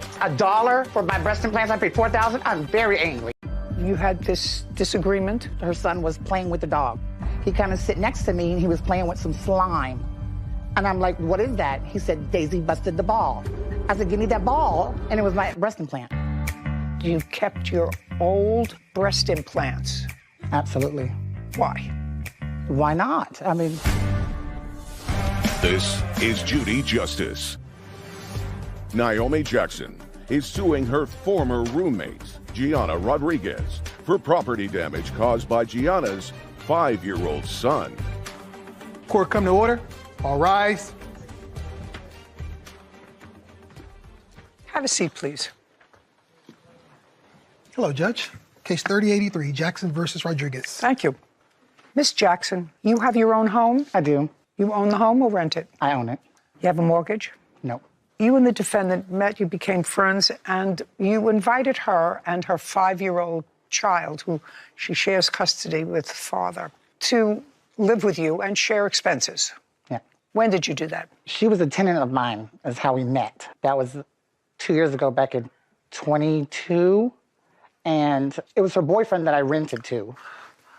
$1 for my breast implants. I paid $4,000. I'm very angry. You had this disagreement? Her son was playing with the dog. He kind of sit next to me and he was playing with some slime. And I'm like, what is that? He said, Daisy busted the ball. I said, give me that ball. And it was my breast implant. You kept your old breast implants. Absolutely. Why? Why not? I mean... This is Judy Justice. Naomi Jackson is suing her former roommate, Gianna Rodriguez, for property damage caused by Gianna's 5-year-old son. Court come to order. All rise. Have a seat, please. Hello, Judge. Case 3083, Jackson versus Rodriguez. Thank you. Miss Jackson, you have your own home? I do. You own the home or rent it? I own it. You have a mortgage? No. You and the defendant met, you became friends, and you invited her and her 5-year-old child, who she shares custody with the father, to live with you and share expenses. Yeah. When did you do that? She was a tenant of mine, is how we met. That was 2 years ago, back in 22. And it was her boyfriend that I rented to.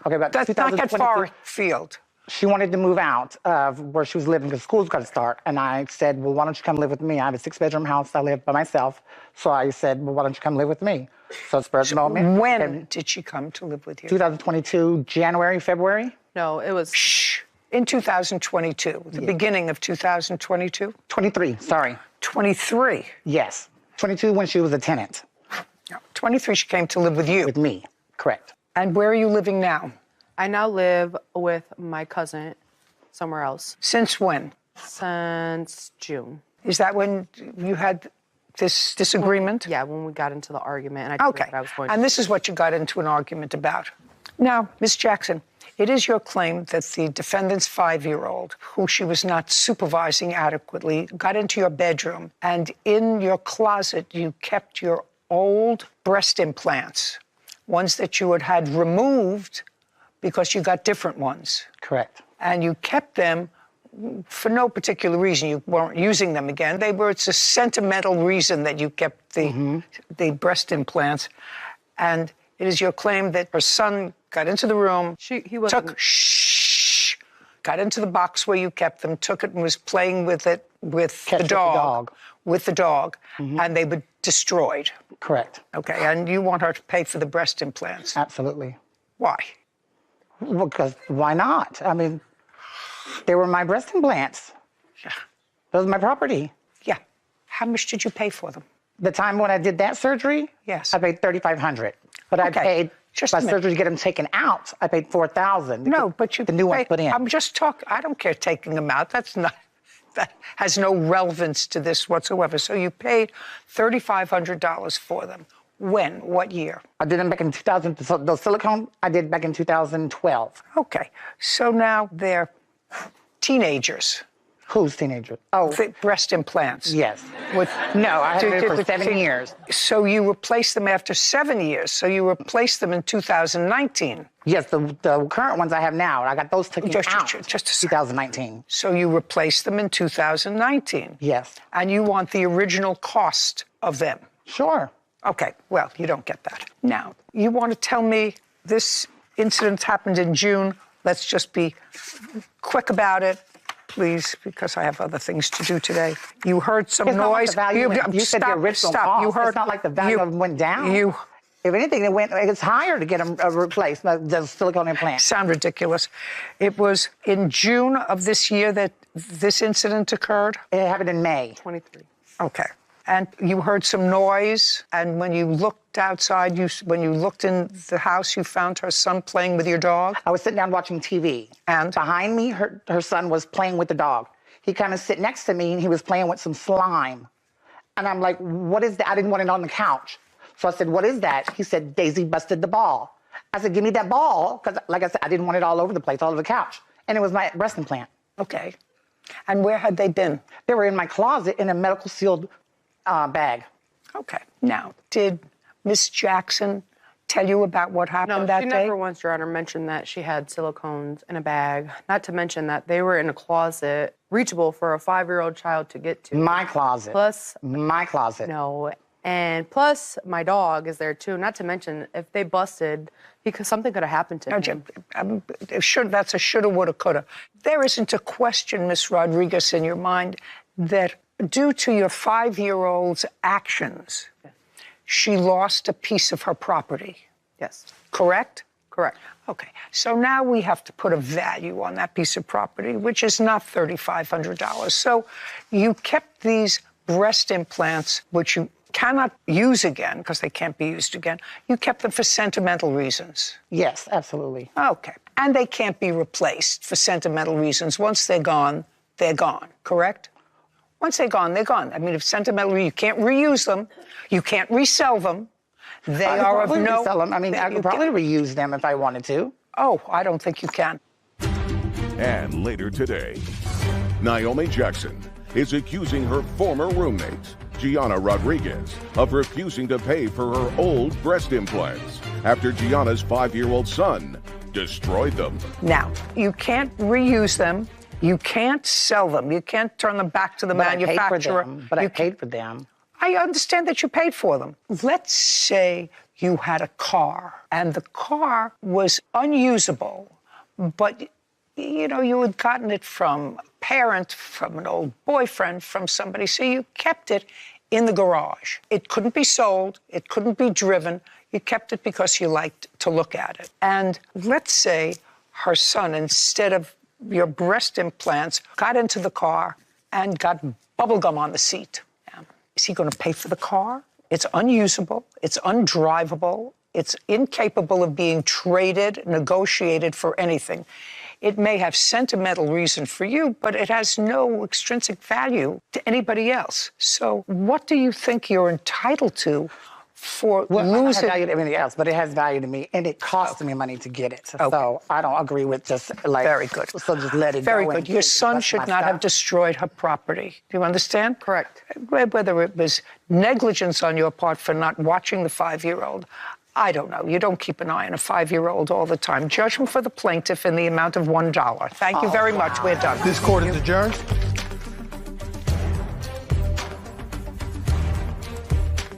Okay, about That's not that far afield. She wanted to move out of where she was living because school's got to start. And I said, well, why don't you come live with me? I have a 6-bedroom house. I live by myself. So I said, well, why don't you come live with me? So it's the moment. When did she come to live with you? 2022, January, February? No, it was... Shh. In 2022, the beginning of 2022? 23, sorry. 23? Yes. 22 when she was a tenant. No, 23 she came to live with you. With me, correct. And where are you living now? I now live with my cousin somewhere else. Since when? Since June. Is that when you had this disagreement? Yeah, when we got into the argument. And I told her Okay. that I was going And to... this is what you got into an argument about. Now, Ms. Jackson, it is your claim that the defendant's 5-year-old, who she was not supervising adequately, got into your bedroom, and in your closet you kept your old breast implants, ones that you had removed because you got different ones. Correct. And you kept them for no particular reason. You weren't using them again. It's a sentimental reason that you kept the breast implants. And it is your claim that her son got into the room, got into the box where you kept them, took it and was playing with it with the dog, and they were destroyed. Correct. Okay, and you want her to pay for the breast implants. Absolutely. Why? Well, because why not? I mean, they were my breast implants. Yeah. That was my property. Yeah. How much did you pay for them? The time when I did that surgery, yes, I paid $3,500. But I paid my surgery to get them taken out. I paid $4,000. No, but you the new one put in. I'm just talking. I don't care taking them out. That has no relevance to this whatsoever. So you paid $3,500 for them. When? What year? I did them back in 2000. So those silicone, I did back in 2012. Okay. So now they're teenagers. Who's teenagers? Oh. The breast implants. Yes. No, I had it for 7 years. So you replaced them after 7 years. So you replaced them in 2019. Yes, the current ones I have now. I got those taken out just 2019. So you replaced them in 2019. Yes. And you want the original cost of them. Sure. Okay, well, you don't get that. Now, you want to tell me this incident happened in June. Let's just be quick about it, please, because I have other things to do today. You heard some noise. You said the original cost. It's not like the value of them went down. If anything, it's higher to get them replaced, the silicone implants. Sound ridiculous. It was in June of this year that this incident occurred? It happened in May. 23. Okay. And you heard some noise, and when you looked outside, when you looked in the house, you found her son playing with your dog? I was sitting down watching TV. And? Behind me, her son was playing with the dog. He kind of sit next to me, and he was playing with some slime. And I'm like, what is that? I didn't want it on the couch. So I said, what is that? He said, Daisy busted the ball. I said, give me that ball, because like I said, I didn't want it all over the place, all over the couch. And it was my breast implant. Okay. And where had they been? They were in my closet in a medical sealed bag. Okay. Now, did Miss Jackson tell you about what happened that day? No, she never once, Your Honor, mentioned that she had silicones in a bag. Not to mention that they were in a closet reachable for a 5-year-old child to get to. My closet. Plus... My closet. No, And plus, my dog is there too. Not to mention, if they busted, because something could have happened to him. That's a shoulda, woulda, coulda. There isn't a question, Miss Rodriguez, in your mind that due to your 5-year-old's actions, she lost a piece of her property. Yes. Correct? Correct. Okay. So now we have to put a value on that piece of property, which is not $3,500. So you kept these breast implants, which you cannot use again because they can't be used again. You kept them for sentimental reasons. Yes, absolutely. Okay. And they can't be replaced for sentimental reasons. Once they're gone, correct? Once they're gone, they're gone. I mean, if sentimental, you can't reuse them. You can't resell them. They are of no... Resell them. I mean, I could probably reuse them if I wanted to. Oh, I don't think you can. And later today, Naomi Jackson is accusing her former roommate, Gianna Rodriguez, of refusing to pay for her old breast implants after Gianna's 5-year-old son destroyed them. Now, you can't reuse them. You can't sell them. You can't turn them back to the manufacturer. I paid for them. I understand that you paid for them. Let's say you had a car and the car was unusable, but you had gotten it from a parent, from an old boyfriend, from somebody, so you kept it in the garage. It couldn't be sold. It couldn't be driven. You kept it because you liked to look at it. And let's say her son, instead of your breast implants, got into the car and got bubble gum on the seat. Is he going to pay for the car? It's unusable. It's undrivable. It's incapable of being traded, negotiated for anything. It may have sentimental reason for you, but it has no extrinsic value to anybody else. So what do you think you're entitled to for losing? Well, it has value to everything else, but it has value to me, and it cost me money to get it. Okay. So I don't agree with just like... Very good. So just let it Very go. good. Your son should not have destroyed her property. Do you understand? Correct. Whether it was negligence on your part for not watching the 5-year-old, I don't know. You don't keep an eye on a 5-year-old all the time. Judgment for the plaintiff in the amount of $1. Thank you very much. We're done. This court is adjourned.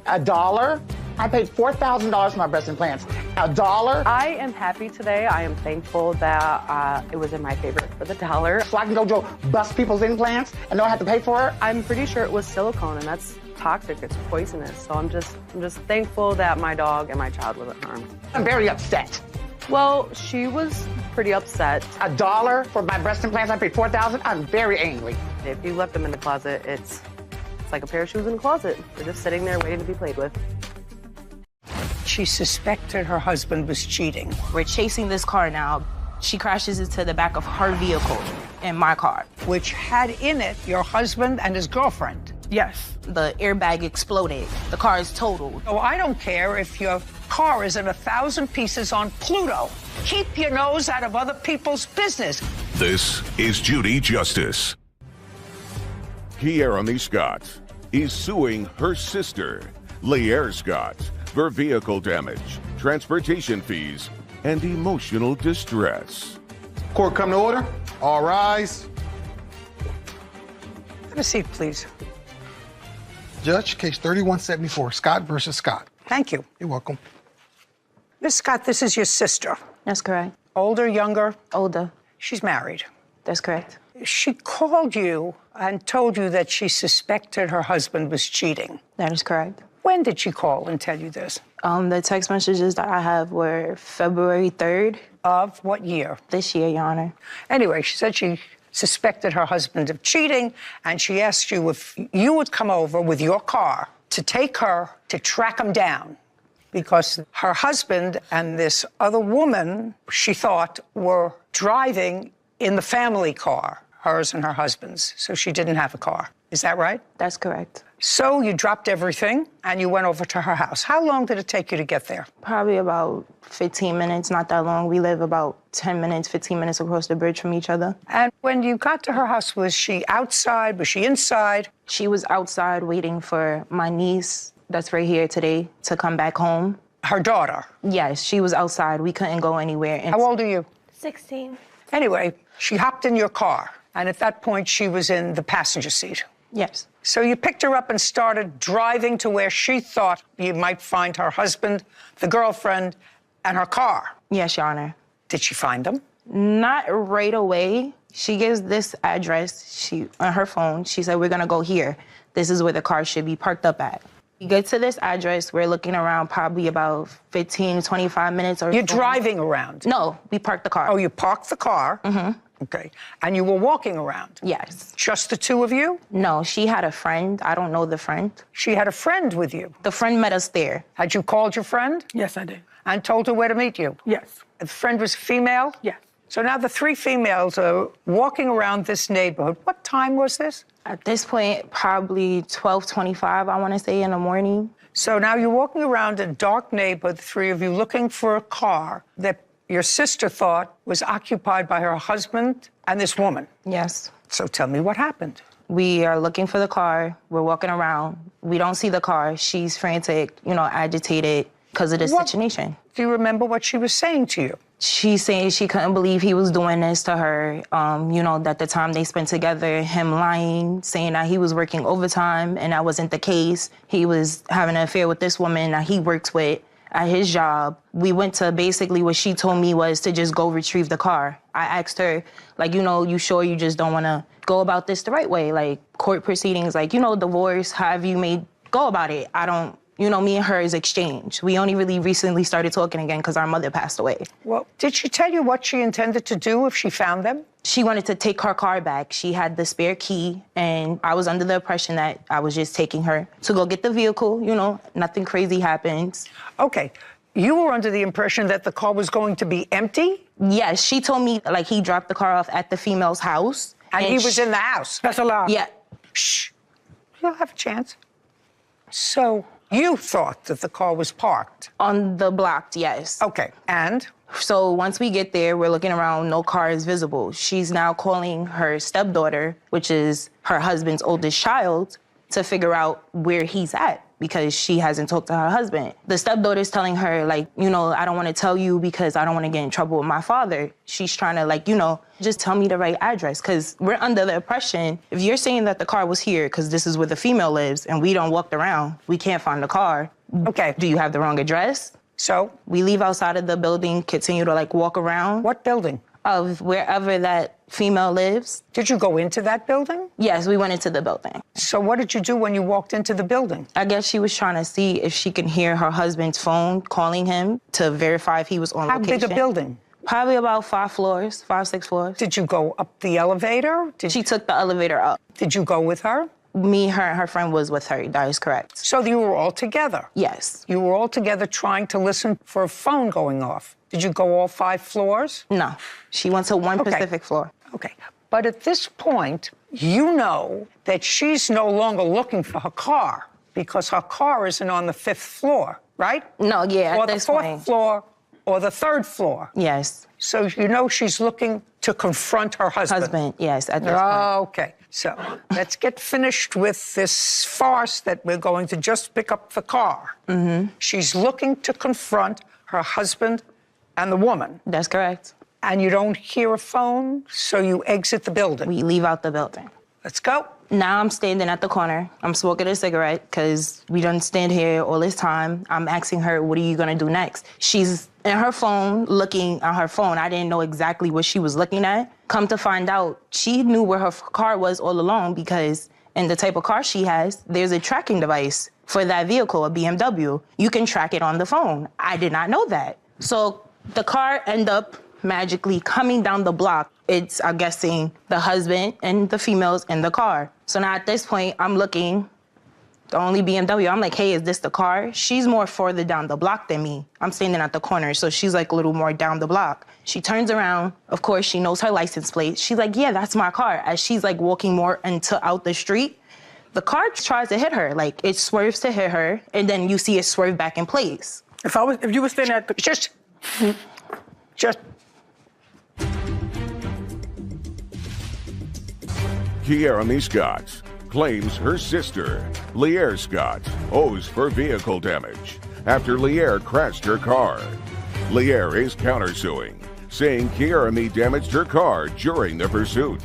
$1? I paid $4,000 for my breast implants. $1? I am happy today. I am thankful that it was in my favor for the dollar. So I can go bust people's implants and don't have to pay for it? I'm pretty sure it was silicone, and that's toxic. It's poisonous. So I'm just thankful that my dog and my child wasn't harmed. I'm very upset. Well, she was pretty upset. $1 for my breast implants, I paid $4,000. I'm very angry. If you left them in the closet, it's like a pair of shoes in the closet. They're just sitting there waiting to be played with. She suspected her husband was cheating. We're chasing this car now. She crashes into the back of her vehicle and my car. Which had in it your husband and his girlfriend. Yes. The airbag exploded. The car is totaled. Oh, I don't care if your car is in 1,000 pieces on Pluto. Keep your nose out of other people's business. This is Judy Justice. Kierami Scott is suing her sister, Lear Scott, for vehicle damage, transportation fees, and emotional distress. Court come to order. All rise. Have a seat, please. Judge, case 3174, Scott versus Scott. Thank you. You're welcome. Miss Scott, this is your sister. That's correct. Older, younger? Older. She's married. That's correct. She called you and told you that she suspected her husband was cheating. That is correct. When did she call and tell you this? The text messages that I have were February 3rd. Of what year? This year, Your Honor. Anyway, she said she suspected her husband of cheating, and she asked you if you would come over with your car to take her to track him down, because her husband and this other woman, she thought, were driving in the family car, hers and her husband's, so she didn't have a car. Is that right? That's correct. So you dropped everything and you went over to her house. How long did it take you to get there? Probably about 15 minutes, not that long. We live about 10 minutes, 15 minutes across the bridge from each other. And when you got to her house, was she outside? Was she inside? She was outside waiting for my niece, that's right here today, to come back home. Her daughter? Yes, she was outside. We couldn't go anywhere. How old are you? 16. Anyway, she hopped in your car, and at that point, she was in the passenger seat. Yes. So you picked her up and started driving to where she thought you might find her husband, the girlfriend, and her car. Yes, Your Honor. Did she find them? Not right away. She gives this address on her phone. She said, we're gonna go here. This is where the car should be parked up at. We get to this address, we're looking around probably about 15, 25 minutes or You're so. driving around? No, we parked the car. Oh, you parked the car? Mm-hmm. Okay. And you were walking around? Yes. Just the two of you? No, she had a friend. I don't know the friend. She had a friend with you? The friend met us there. Had you called your friend? Yes, I did. And told her where to meet you? Yes. The friend was female? Yes. So now the three females are walking around this neighborhood. What time was this? At this point, probably 12:25, I want to say, in the morning. So now you're walking around a dark neighborhood, the three of you, looking for a car that your sister thought was occupied by her husband and this woman. Yes. So tell me what happened. We are looking for the car. We're walking around. We don't see the car. She's frantic, agitated because of the situation. Do you remember what she was saying to you? She's saying she couldn't believe he was doing this to her. That the time they spent together, him lying, saying that he was working overtime, and that wasn't the case. He was having an affair with this woman that he works with at his job. We went to basically what she told me was to just go retrieve the car. I asked her, you sure you just don't want to go about this the right way? Like court proceedings, divorce, how have you go about it? I don't. Me and her is exchanged. We only really recently started talking again because our mother passed away. Well, did she tell you what she intended to do if she found them? She wanted to take her car back. She had the spare key, and I was under the impression that I was just taking her to go get the vehicle. Nothing crazy happens. Okay. You were under the impression that the car was going to be empty? Yes, she told me, he dropped the car off at the female's house. And he was in the house? That's a lie. Yeah. Shh. You'll have a chance. So you thought that the car was parked? On the block, yes. Okay. And? So once we get there, we're looking around, no car is visible. She's now calling her stepdaughter, which is her husband's oldest child, to figure out where he's at because she hasn't talked to her husband. The stepdaughter's telling her, I don't want to tell you because I don't want to get in trouble with my father. She's trying to, just tell me the right address because we're under the impression, if you're saying that the car was here because this is where the female lives and we don't walk around, we can't find the car. Okay. Do you have the wrong address? So? We leave outside of the building, continue to walk around. What building? Of wherever that female lives. Did you go into that building? Yes, we went into the building. So what did you do when you walked into the building? I guess she was trying to see if she can hear her husband's phone calling him to verify if he was on location. How big a building? Probably about 5 floors, 5, 6 floors. Did you go up the elevator? She took the elevator up. Did you go with her? Me, her, and her friend was with her. That is correct. So you were all together? Yes. You were all together trying to listen for a phone going off. Did you go all 5 floors? No. She went to one specific floor. Okay. But at this point, you know that she's no longer looking for her car because her car isn't on the 5th floor, right? No, yeah, or at this the 4th point. floor or the 3rd floor. Yes. So you know she's looking to confront her husband. Yes, at this point. Okay. So let's get finished with this farce that we're going to just pick up the car. Mm-hmm. She's looking to confront her husband and the woman. That's correct. And you don't hear a phone, so you exit the building. We leave out the building. Let's go. Now I'm standing at the corner. I'm smoking a cigarette because we done stand here all this time. I'm asking her, what are you gonna do next? She's in her phone, looking at her phone. I didn't know exactly what she was looking at. Come to find out, she knew where her car was all along because in the type of car she has, there's a tracking device for that vehicle, a BMW. You can track it on the phone. I did not know that. So the car ended up magically coming down the block. It's, I'm guessing, the husband and the females in the car. So now at this point, I'm looking, the only BMW. I'm like, hey, is this the car? She's more further down the block than me. I'm standing at the corner, so she's a little more down the block. She turns around. Of course, she knows her license plate. She's like, yeah, that's my car. As she's walking more out the street, the car tries to hit her. It swerves to hit her, and then you see it swerve back in place. If you were standing at the... Just... Kiarami Scott claims her sister, Lear Scott, owes for vehicle damage after Lear crashed her car. Lear is countersuing, saying Kiarami damaged her car during the pursuit.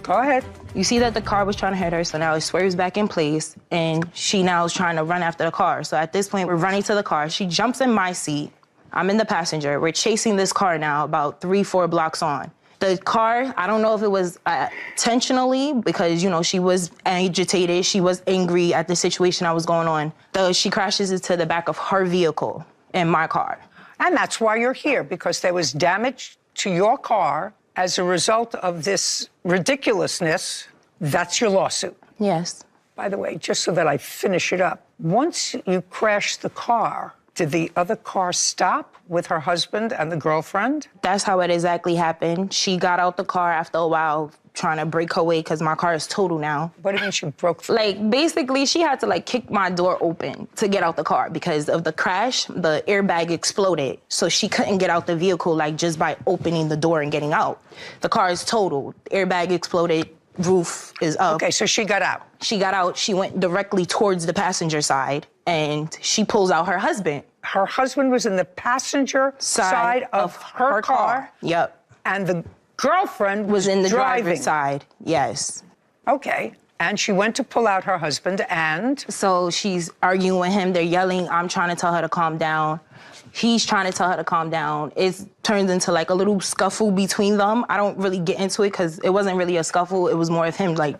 Go ahead. You see that the car was trying to hit her, so now it swerves back in place, and she now is trying to run after the car. So at this point, we're running to the car. She jumps in my seat. I'm in the passenger. We're chasing this car now about 3-4 blocks on. The car, I don't know if it was intentionally because, you know, she was agitated. She was angry at the situation that was going on. She crashes into the back of her vehicle in my car. And that's why you're here, because there was damage to your car as a result of this ridiculousness. That's your lawsuit. Yes. By the way, just so that I finish it up, once you crashed the car, did the other car stop with her husband and the girlfriend? That's how it exactly happened. She got out the car after a while trying to break her way because my car is total now. What do you mean she broke? Like, basically, she had to, like, kick my door open to get out the car because of the crash. The airbag exploded, so she couldn't get out the vehicle, like, just by opening the door and getting out. The car is totaled. Airbag exploded. Roof is up. Okay, so she got out. She got out. She went directly towards the passenger side, and she pulls out her husband. Her husband was in the passenger side of her car. Yep. And the girlfriend Was in the driving. driver's side. Yes. Okay. And she went to pull out her husband, and So she's arguing with him. They're yelling. I'm trying to tell her to calm down. He's trying to tell her to calm down. It turns into like a little scuffle between them. I don't really get into it because it wasn't really a scuffle. It was more of him, like,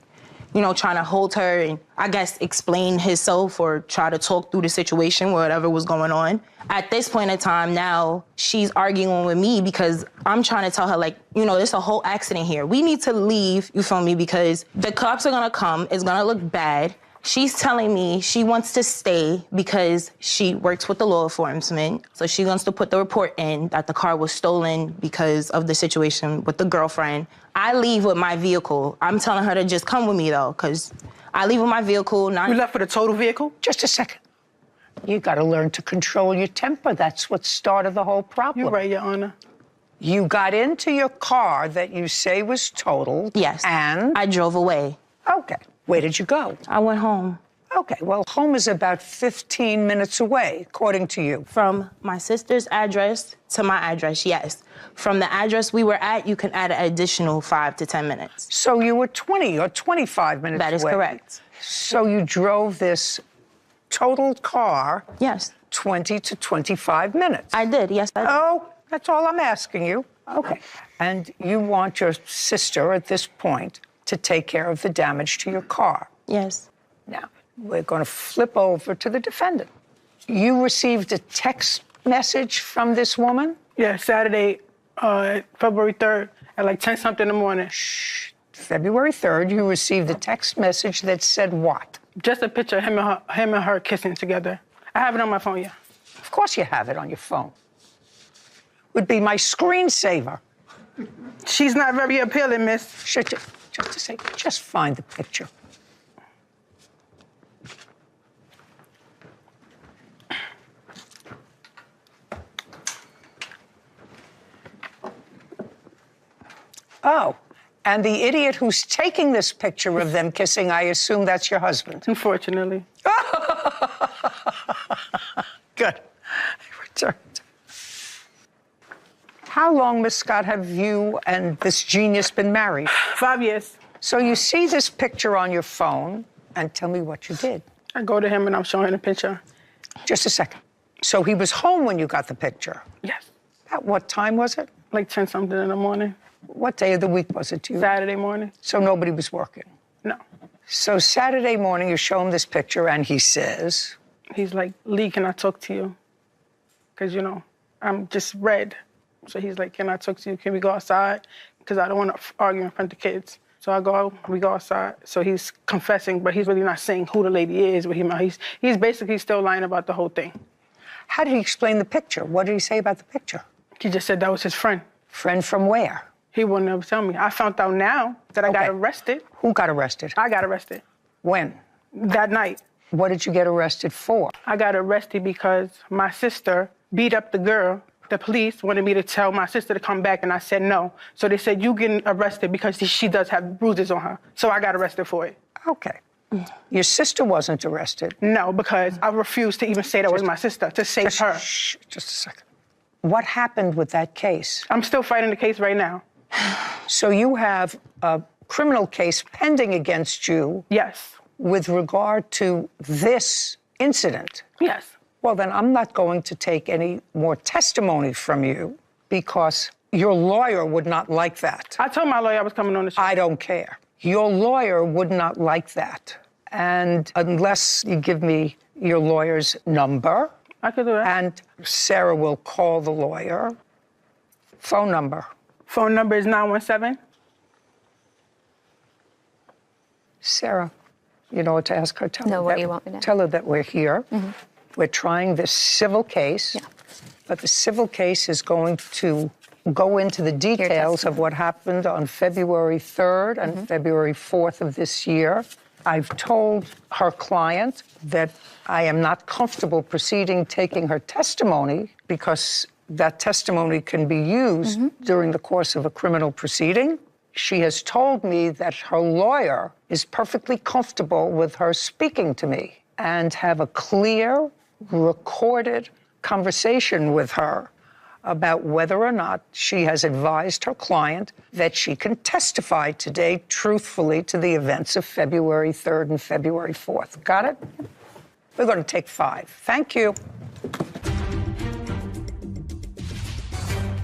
you know, trying to hold her and I guess explain himself or try to talk through the situation, whatever was going on. At this point in time now, she's arguing with me because I'm trying to tell her, like, you know, there's a whole accident here. We need to leave, you feel me, because the cops are gonna come. It's gonna look bad. She's telling me she wants to stay because she works with the law enforcement. So she wants to put the report in that the car was stolen because of the situation with the girlfriend. I leave with my vehicle. I'm telling her to just come with me, though, because I leave with my vehicle. You left with a total vehicle? just a second. You got to learn to control your temper. That's what started the whole problem. You're right, Your Honor. You got into your car that you say was totaled. Yes. And? I drove away. Okay. Where did you go? I went home. Okay, well, home is about 15 minutes away, according to you. From my sister's address to my address, yes. From the address we were at, you can add an additional 5 to 10 minutes. So you were 20 or 25 minutes away. That is correct. So you drove this totaled car Yes. 20 to 25 minutes. I did, yes, I did. Oh, that's all I'm asking you. Okay. And you want your sister at this point to take care of the damage to your car. Yes. Now, we're going to flip over to the defendant. You received a text message from this woman? Yeah, Saturday, February 3rd at like 10-something in the morning. February 3rd, you received a text message that said what? Just a picture of him and her kissing together. I have it on my phone, yeah. Of course you have it on your phone. Would be my screensaver. She's not very appealing, miss. Just a second, just find the picture. Oh, and the idiot who's taking this picture of them kissing, I assume that's your husband. Unfortunately. Good. Returned. How long, Miss Scott, have you and this genius been married? 5 years. So you see this picture on your phone, and tell me what you did. I go to him and I'm showing him the picture. Just a second. So he was home when you got the picture? Yes. At what time was it? Like 10-something in the morning. What day of the week was it to you? Saturday morning. So nobody was working? No. So Saturday morning, you show him this picture, and he says... He's like, Lee, can I talk to you? Because, you know, I'm just red. So he's like, can I talk to you? Can we go outside? Because I don't want to argue in front of kids. So we go outside. So he's confessing, but he's really not saying who the lady is. But he's basically still lying about the whole thing. How did he explain the picture? What did he say about the picture? He just said that was his friend. Friend from where? He wouldn't ever tell me. I found out now that I got arrested. Who got arrested? I got arrested. When? That night. What did you get arrested for? I got arrested because my sister beat up the girl. The police wanted me to tell my sister to come back, and I said no. So they said, you getting arrested because she does have bruises on her. So I got arrested for it. Okay. Your sister wasn't arrested? No, because I refused to even say that was my sister, to save her. Shh, just a second. What happened with that case? I'm still fighting the case right now. So you have a criminal case pending against you Yes. with regard to this incident. Yes. Well, then I'm not going to take any more testimony from you because your lawyer would not like that. I told my lawyer I was coming on the show. I don't care. Your lawyer would not like that. And unless you give me your lawyer's number, I could do that. and Sarah will call the lawyer. Phone number. Phone number is 917. Sarah, you know what to ask her? Tell No, her what that- do you want me to- Tell her that we're here. We're trying this civil case. Yeah. But the civil case is going to go into the details of what happened on February 3rd and February 4th of this year. I've told her client that I am not comfortable proceeding taking her testimony because that testimony can be used during the course of a criminal proceeding. She has told me that her lawyer is perfectly comfortable with her speaking to me and have a clear, recorded conversation with her about whether or not she has advised her client that she can testify today truthfully to the events of February 3rd and February 4th. Got it? We're going to take 5. Thank you.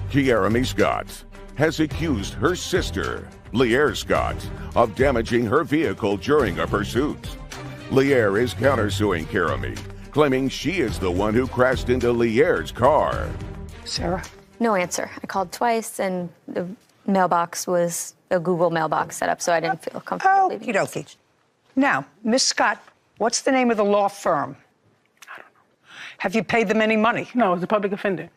Jeremy Scott has accused her sister, Lear Scott, of damaging her vehicle during a pursuit. Lear is countersuing Jeremy, claiming she is the one who crashed into Lear's car. Sarah? No answer. I called twice, and the mailbox was a Google mailbox set up, so I didn't feel comfortable leaving. Okie dokie. Now, Miss Scott, what's the name of the law firm? I don't know. Have you paid them any money? No, it's a public offender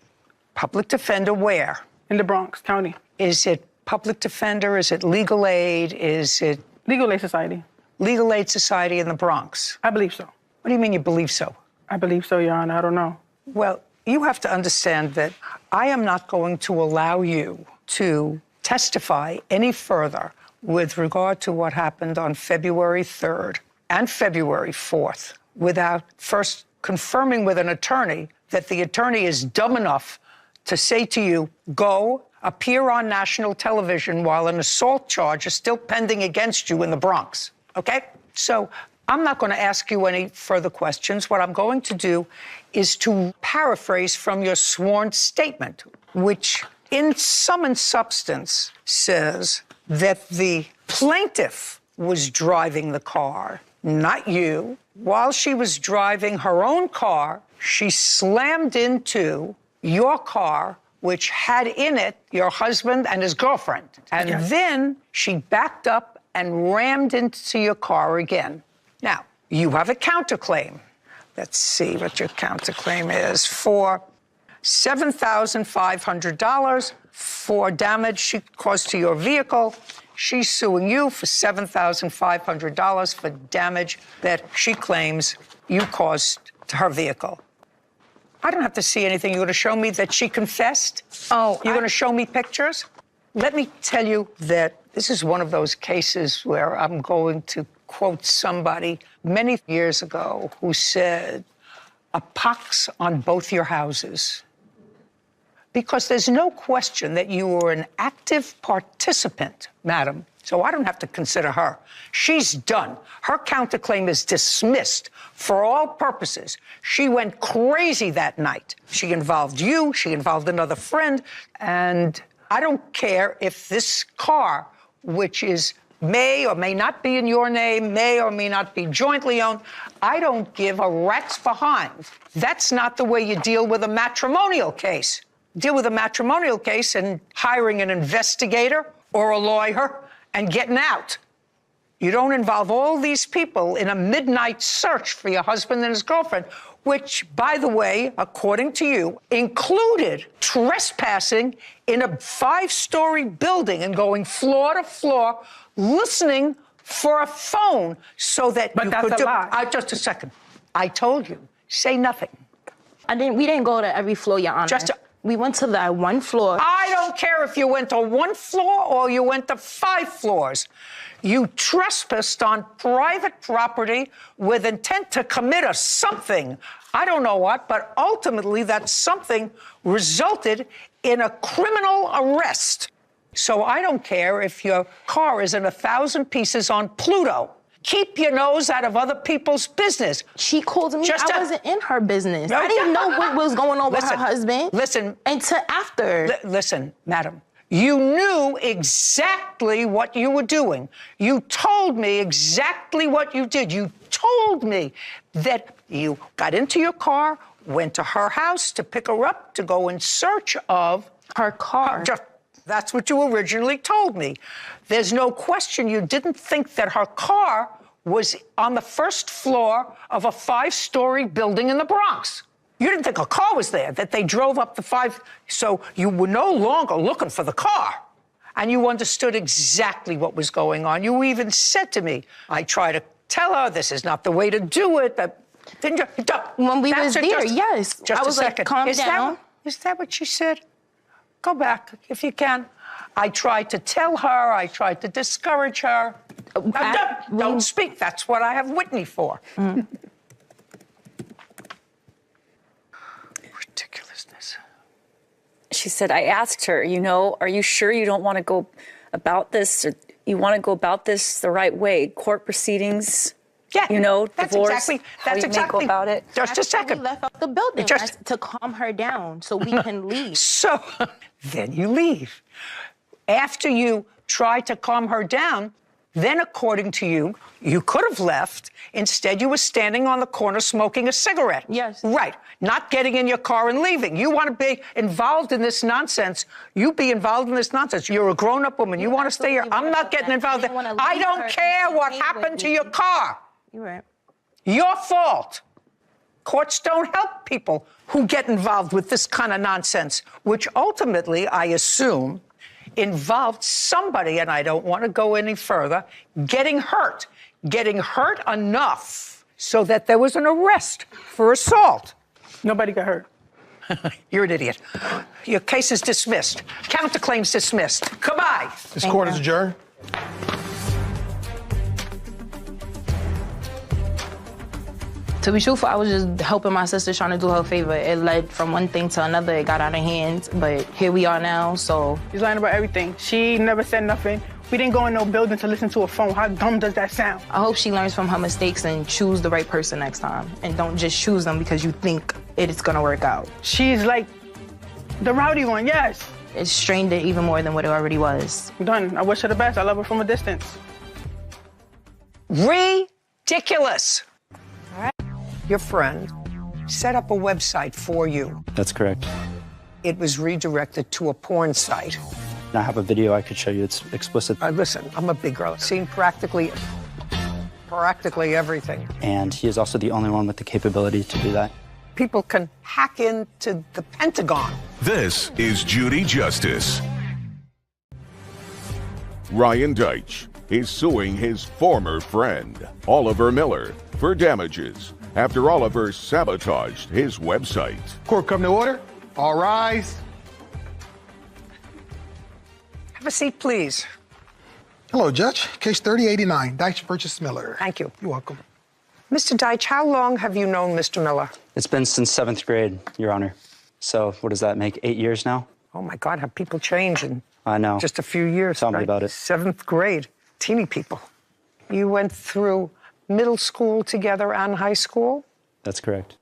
Public defender where? in the Bronx County. Is it public defender? Is it legal aid? Is it Legal Aid Society. Legal Aid Society in the Bronx? I believe so. What do you mean you believe so? I believe so, Your Honor. I don't know. Well, you have to understand that I am not going to allow you to testify any further with regard to what happened on February 3rd and February 4th without first confirming with an attorney that the attorney is dumb enough to say to you, go appear on national television while an assault charge is still pending against you in the Bronx, okay? So I'm not going to ask you any further questions. What I'm going to do is to paraphrase from your sworn statement, which in sum and substance says that the plaintiff was driving the car, not you. While she was driving her own car, she slammed into your car, which had in it your husband and his girlfriend. And then she backed up and rammed into your car again. Now, you have a counterclaim. Let's see what your counterclaim is for $7,500 for damage she caused to your vehicle. She's suing you for $7,500 for damage that she claims you caused to her vehicle. I don't have to see anything. You're going to show me that she confessed? Oh, You're going to show me pictures? Let me tell you that this is one of those cases where I'm going to quote somebody many years ago who said, a pox on both your houses. Because there's no question that you were an active participant, madam, so I don't have to consider her. She's done. Her counterclaim is dismissed for all purposes. She went crazy that night. She involved you, she involved another friend, and I don't care if this car, which may or may not be in your name, may or may not be jointly owned, I don't give a rat's behind. That's not the way you deal with a matrimonial case. Deal with a matrimonial case and hiring an investigator or a lawyer and getting out. You don't involve all these people in a midnight search for your husband and his girlfriend, which, by the way, according to you, included trespassing in a 5-story building and going floor to floor, listening for a phone so that But you that's could a lie. Just a second. I told you, say nothing. We didn't go to every floor, Your Honor. We went to that one floor. I don't care if you went to 1 floor or you went to 5 floors. You trespassed on private property with intent to commit something. I don't know what, but ultimately that something resulted in a criminal arrest. So I don't care if your car is in 1,000 pieces on Pluto. Keep your nose out of other people's business. She called me. I wasn't in her business. I didn't know what was going on with her husband. Listen. Until after. Listen, madam. You knew exactly what you were doing. You told me exactly what you did. You told me that you got into your car, went to her house to pick her up, to go in search of her car. That's what you originally told me. There's no question you didn't think that her car was on the first floor of a 5-story building in the Bronx. You didn't think a car was there, that they drove up the 5, so you were no longer looking for the car. And you understood exactly what was going on. You even said to me, I try to tell her this is not the way to do it. Didn't you? When we was there, yes. Just I was a second. Like, calm down. Is that what she said? Go back, if you can. I tried to tell her, I tried to discourage her. Don't speak, that's what I have Whitney for. Ridiculousness. She said, I asked her, are you sure you don't want to go about this, or you want to go about this the right way? Court proceedings, that's divorce, that's exactly go about it. Just a second. We left out the building to calm her down so we can leave. So then you leave. After you try to calm her down, then according to you, you could have left. Instead, you were standing on the corner smoking a cigarette. Yes. Right. Not getting in your car and leaving. You want to be involved in this nonsense. You be involved in this nonsense. You're a grown-up woman. You want to stay here. I'm not getting involved. I don't care what happened to your car. You're right. Your fault. Courts don't help people who get involved with this kind of nonsense, which ultimately, I assume, involved somebody, and I don't want to go any further, getting hurt enough so that there was an arrest for assault. Nobody got hurt. You're an idiot. Your case is dismissed. Counterclaims dismissed. Goodbye. This court is adjourned. To be truthful, I was just helping my sister, trying to do her a favor. It led from one thing to another. It got out of hand, but here we are now, so. She's lying about everything. She never said nothing. We didn't go in no building to listen to a phone. How dumb does that sound? I hope she learns from her mistakes and choose the right person next time. And don't just choose them because you think it's gonna work out. She's like the rowdy one, yes. It strained it even more than what it already was. I'm done. I wish her the best. I love her from a distance. Ridiculous. Your friend set up a website for you. That's correct. It was redirected to a porn site. I have a video I could show you. It's explicit. Listen, I'm a big girl. I've seen practically everything. And he is also the only one with the capability to do that. People can hack into the Pentagon. This is Judy Justice. Ryan Deitch is suing his former friend, Oliver Miller, for damages after Oliver sabotaged his website. Court come to order. All rise. Have a seat, please. Hello, Judge. Case 3089, Deitch versus Miller. Thank you. You're welcome. Mr. Deitch, how long have you known Mr. Miller? It's been since 7th grade, Your Honor. So what does that make, 8 years now? Oh, my God, have people changed in I know. just a few years? Tell me about it. 7th grade, teeny people. You went through middle school together and high school? That's correct.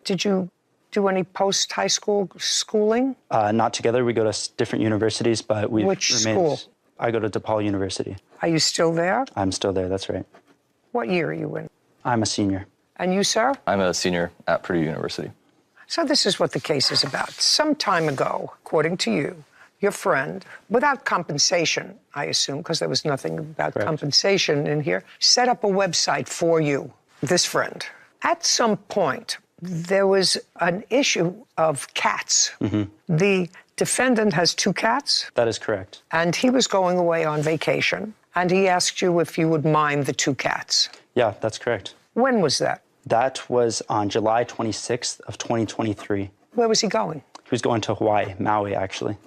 Did you do any post-high school schooling? Not together. We go to different universities, but we've Which remained. school? I go to DePaul University. Are you still there? I'm still there, that's right. What year are you in? I'm a senior. And you, sir? I'm a senior at Purdue University. So this is what the case is about. Some time ago, according to you, your friend, without compensation, I assume, because there was nothing about Correct. compensation in here, set up a website for you, this friend. At some point, there was an issue of cats. Mm-hmm. The defendant has 2 cats, That is correct. and he was going away on vacation, and he asked you if you would mind the 2 cats. Yeah, that's correct. When was that? That was on July 26th of 2023. Where was he going? He was going to Hawaii, Maui, actually.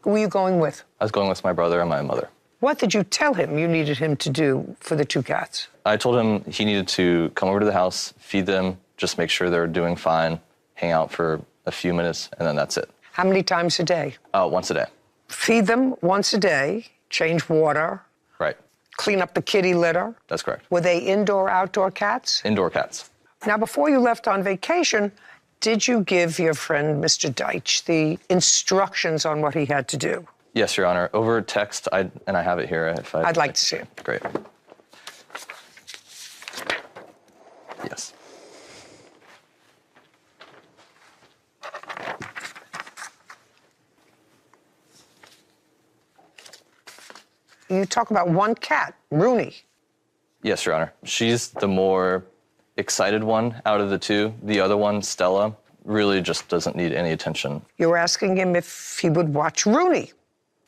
Who were you going with? I was going with my brother and my mother. What did you tell him you needed him to do for the 2 cats? I told him he needed to come over to the house, feed them, just make sure they're doing fine, hang out for a few minutes, and then that's it. How many times a day? Once a day. feed them once a day, change water, Right. clean up the kitty litter. That's correct. Were they indoor, outdoor cats? Indoor cats. Now, before you left on vacation, did you give your friend, Mr. Deitch, the instructions on what he had to do? Yes, Your Honor. Over text, and I have it here. If I'd like to see it. Great. Yes. You talk about one cat, Rooney. Yes, Your Honor. She's the more excited one out of the two. The other one, Stella, really just doesn't need any attention. You were asking him if he would watch Rooney.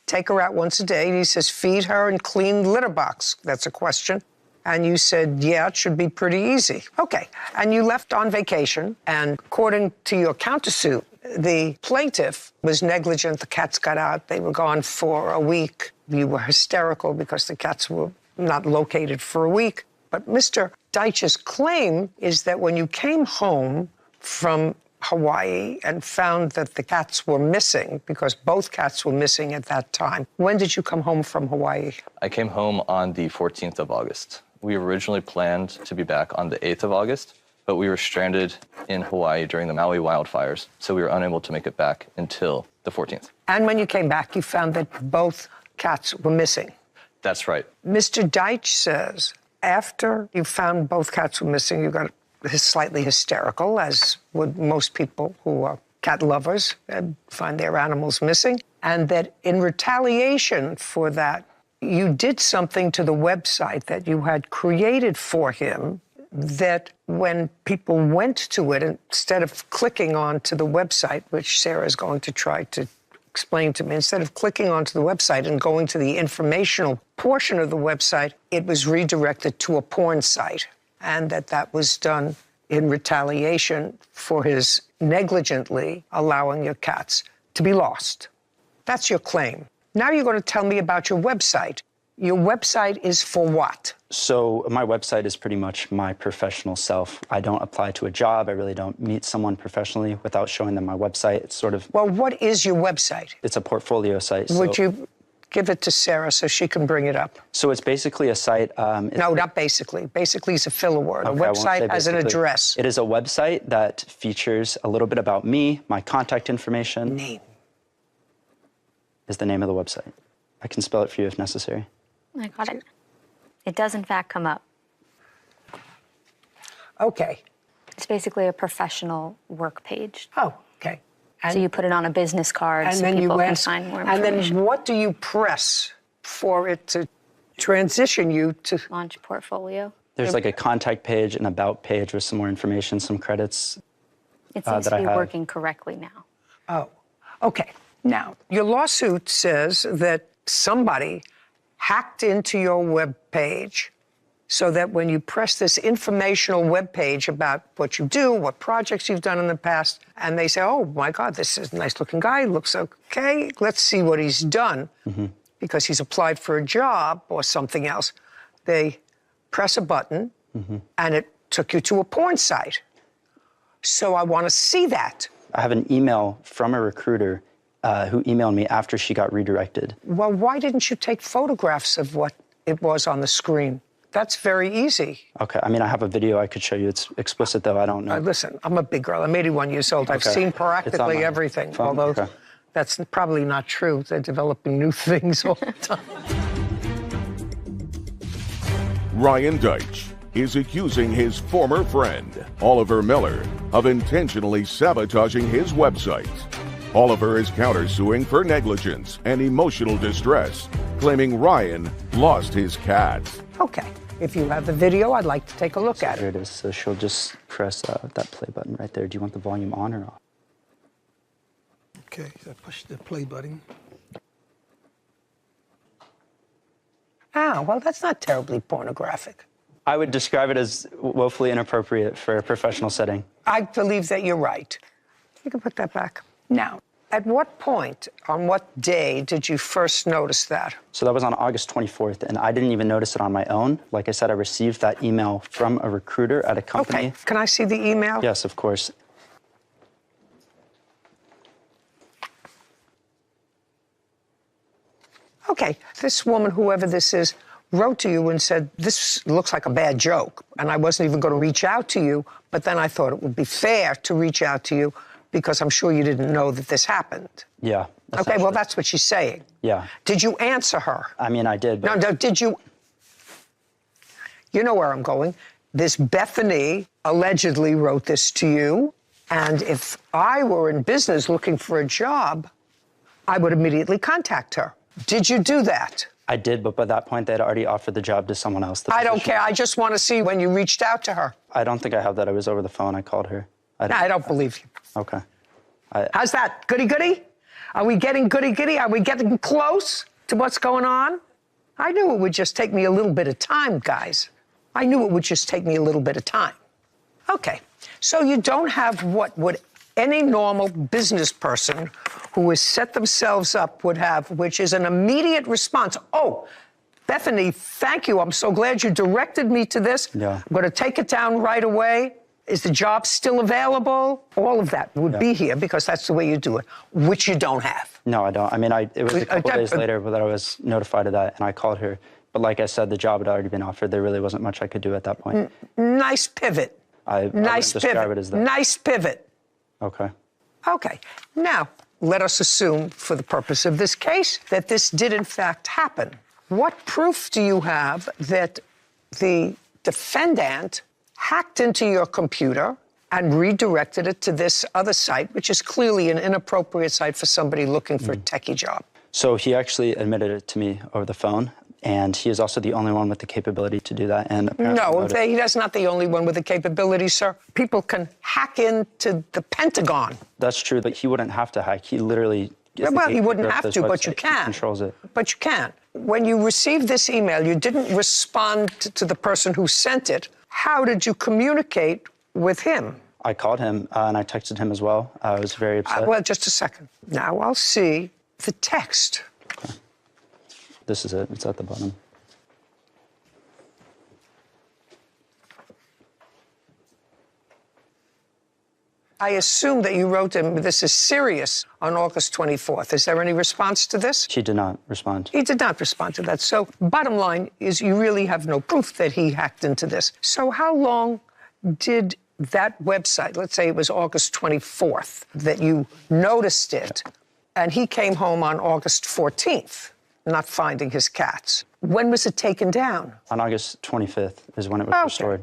Take her out once a day, and he says, feed her and clean the litter box. That's a question. And you said, yeah, it should be pretty easy. Okay. And you left on vacation, and according to your countersuit, the plaintiff was negligent. The cats got out. They were gone for a week. You were hysterical because the cats were not located for a week. But Mr. Deitch's claim is that when you came home from Hawaii and found that the cats were missing, because both cats were missing at that time. When did you come home from Hawaii? I came home on the 14th of August. We originally planned to be back on the 8th of August, but we were stranded in Hawaii during the Maui wildfires, so we were unable to make it back until the 14th. And when you came back, you found that both cats were missing. That's right. Mr. Deitch says after you found both cats were missing, you got slightly hysterical, as would most people who are cat lovers and find their animals missing, and that in retaliation for that, you did something to the website that you had created for him that when people went to it, instead of clicking onto the website, which Sarah's going to try to explain to me, instead of clicking onto the website and going to the informational portion of the website, it was redirected to a porn site, and that was done in retaliation for his negligently allowing your cats to be lost. That's your claim. Now you're going to tell me about your website. Your website is for what? So my website is pretty much my professional self. I don't apply to a job. I really don't meet someone professionally without showing them my website. It's sort of... Well, what is your website? It's a portfolio site. Would you give it to Sarah so she can bring it up? So it's basically a site... no, not basically. Basically is a filler word. Okay, a website has an address. It is a website that features a little bit about me, my contact information. Name. Is the name of the website. I can spell it for you if necessary. I got it. It does, in fact, come up. Okay. It's basically a professional work page. Oh, okay. And so you put it on a business card so people can find more information. And then what do you press for it to transition you to... Launch portfolio. There's like a contact page, an about page with some more information, some credits. It seems to be working correctly now. Oh, okay. Now, your lawsuit says that somebody hacked into your web page so that when you press this informational web page about what you do, what projects you've done in the past, and they say, oh, my God, this is a nice-looking guy, looks okay, let's see what he's done, because he's applied for a job or something else. They press a button, and it took you to a porn site. So I want to see that. I have an email from a recruiter who emailed me after she got redirected. Well, why didn't you take photographs of what it was on the screen? That's very easy. Okay, I mean, I have a video I could show you. It's explicit, though. I don't know. Listen, I'm a big girl. I'm 81 years old. I've seen practically everything, phone. Although that's probably not true. They're developing new things all the time. Ryan Deitch is accusing his former friend, Oliver Miller, of intentionally sabotaging his website. Oliver is countersuing for negligence and emotional distress, claiming Ryan lost his cat. Okay. If you have the video, I'd like to take a look at it. Here it is. So she'll just press that play button right there. Do you want the volume on or off? Okay, so I push the play button. Ah, well, that's not terribly pornographic. I would describe it as woefully inappropriate for a professional setting. I believe that you're right. You can put that back. Now, at what point, on what day, did you first notice that? So that was on August 24th, and I didn't even notice it on my own. Like I said, I received that email from a recruiter at a company. Okay, can I see the email? Yes, of course. Okay, this woman, whoever this is, wrote to you and said, this looks like a bad joke, and I wasn't even going to reach out to you, but then I thought it would be fair to reach out to you because I'm sure you didn't know that this happened. Yeah. Okay, well, that's what she's saying. Yeah. Did you answer her? I mean, I did. But... No, did you? You know where I'm going. This Bethany allegedly wrote this to you, and if I were in business looking for a job, I would immediately contact her. Did you do that? I did, but by that point, they'd already offered the job to someone else. I don't care. I just want to see when you reached out to her. I don't think I have that. I was over the phone. I called her. I don't believe you. Okay. How's that? Goody-goody? Are we getting goody-goody? Are we getting close to what's going on? I knew it would just take me a little bit of time, guys. I knew it would just take me a little bit of time. Okay, so you don't have what would any normal business person who has set themselves up would have, which is an immediate response. Oh, Bethany, thank you. I'm so glad you directed me to this. Yeah. I'm going to take it down right away. Is the job still available? All of that would be here because that's the way you do it, which you don't have. No, I don't. I mean, it was a couple days later that I was notified of that, and I called her. But like I said, the job had already been offered. There really wasn't much I could do at that point. Nice pivot. I Nice describe it as that. Nice pivot. Okay. Okay. Now, let us assume, for the purpose of this case, that this did in fact happen. What proof do you have that the defendant hacked into your computer and redirected it to this other site, which is clearly an inappropriate site for somebody looking for a techie job? So he actually admitted it to me over the phone, and he is also the only one with the capability to do that. And No, he's not the only one with the capability, sir. People can hack into the Pentagon. That's true, but he wouldn't have to hack. He literally... Well, he wouldn't have to, but you can. He controls it. But you can. When you received this email, you didn't respond to the person who sent it. How did you communicate with him? I called him, and I texted him as well. I was very upset. Well, just a second. Now I'll see the text. Okay. This is it. It's at the bottom. I assume that you wrote him, this is serious, on August 24th. Is there any response to this? He did not respond. He did not respond to that. So bottom line is you really have no proof that he hacked into this. So how long did that website, let's say it was August 24th, that you noticed it, and he came home on August 14th, not finding his cats. When was it taken down? On August 25th is when it was restored.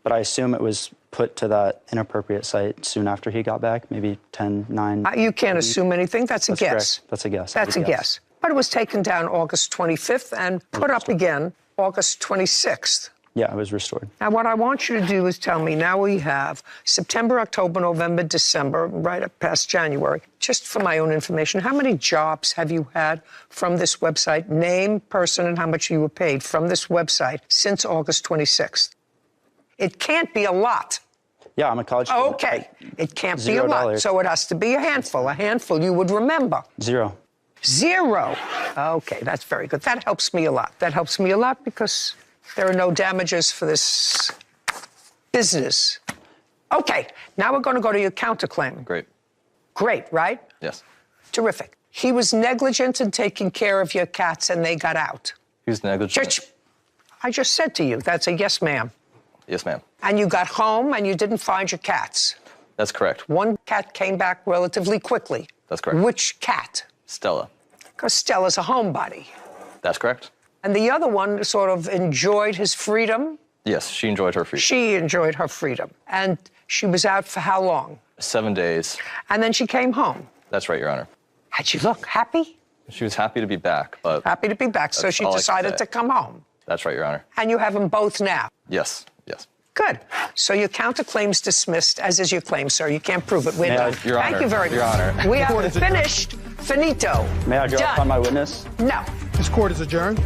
But I assume it was put to that inappropriate site soon after he got back, maybe 10, 9. You can't assume anything. That's a guess. Correct. That's a guess. That's a guess. But it was taken down August 25th and put up again August 26th. Yeah, it was restored. Now, what I want you to do is tell me, now we have September, October, November, December, right up past January. Just for my own information, how many jobs have you had from this website? Name, person, and how much you were paid from this website since August 26th. It can't be a lot. Yeah, I'm a college student. Okay, it can't be a lot, so it has to be a handful. A handful you would remember. 0. 0. Okay, that's very good. That helps me a lot. That helps me a lot because there are no damages for this business. Okay, now we're going to go to your counterclaim. Great. Great, right? Yes. Terrific. He was negligent in taking care of your cats and they got out. He was negligent. I just said to you, that's a yes, ma'am. Yes, ma'am. And you got home and you didn't find your cats. That's correct. One cat came back relatively quickly. That's correct. Which cat? Stella. Because Stella's a homebody. That's correct. And the other one sort of enjoyed his freedom. Yes, she enjoyed her freedom. She enjoyed her freedom. And she was out for how long? 7 days. And then she came home. That's right, Your Honor. How'd she look? Happy? She was happy to be back, but... Happy to be back, so she decided to come home. That's right, Your Honor. And you have them both now? Yes, yes. Good. So your counterclaim's dismissed, as is your claim, sir. You can't prove it. We're done. Your Honor. Thank you very much. Your Honor. We are finished. Finito. May I draw upon my witness? No. This court is adjourned.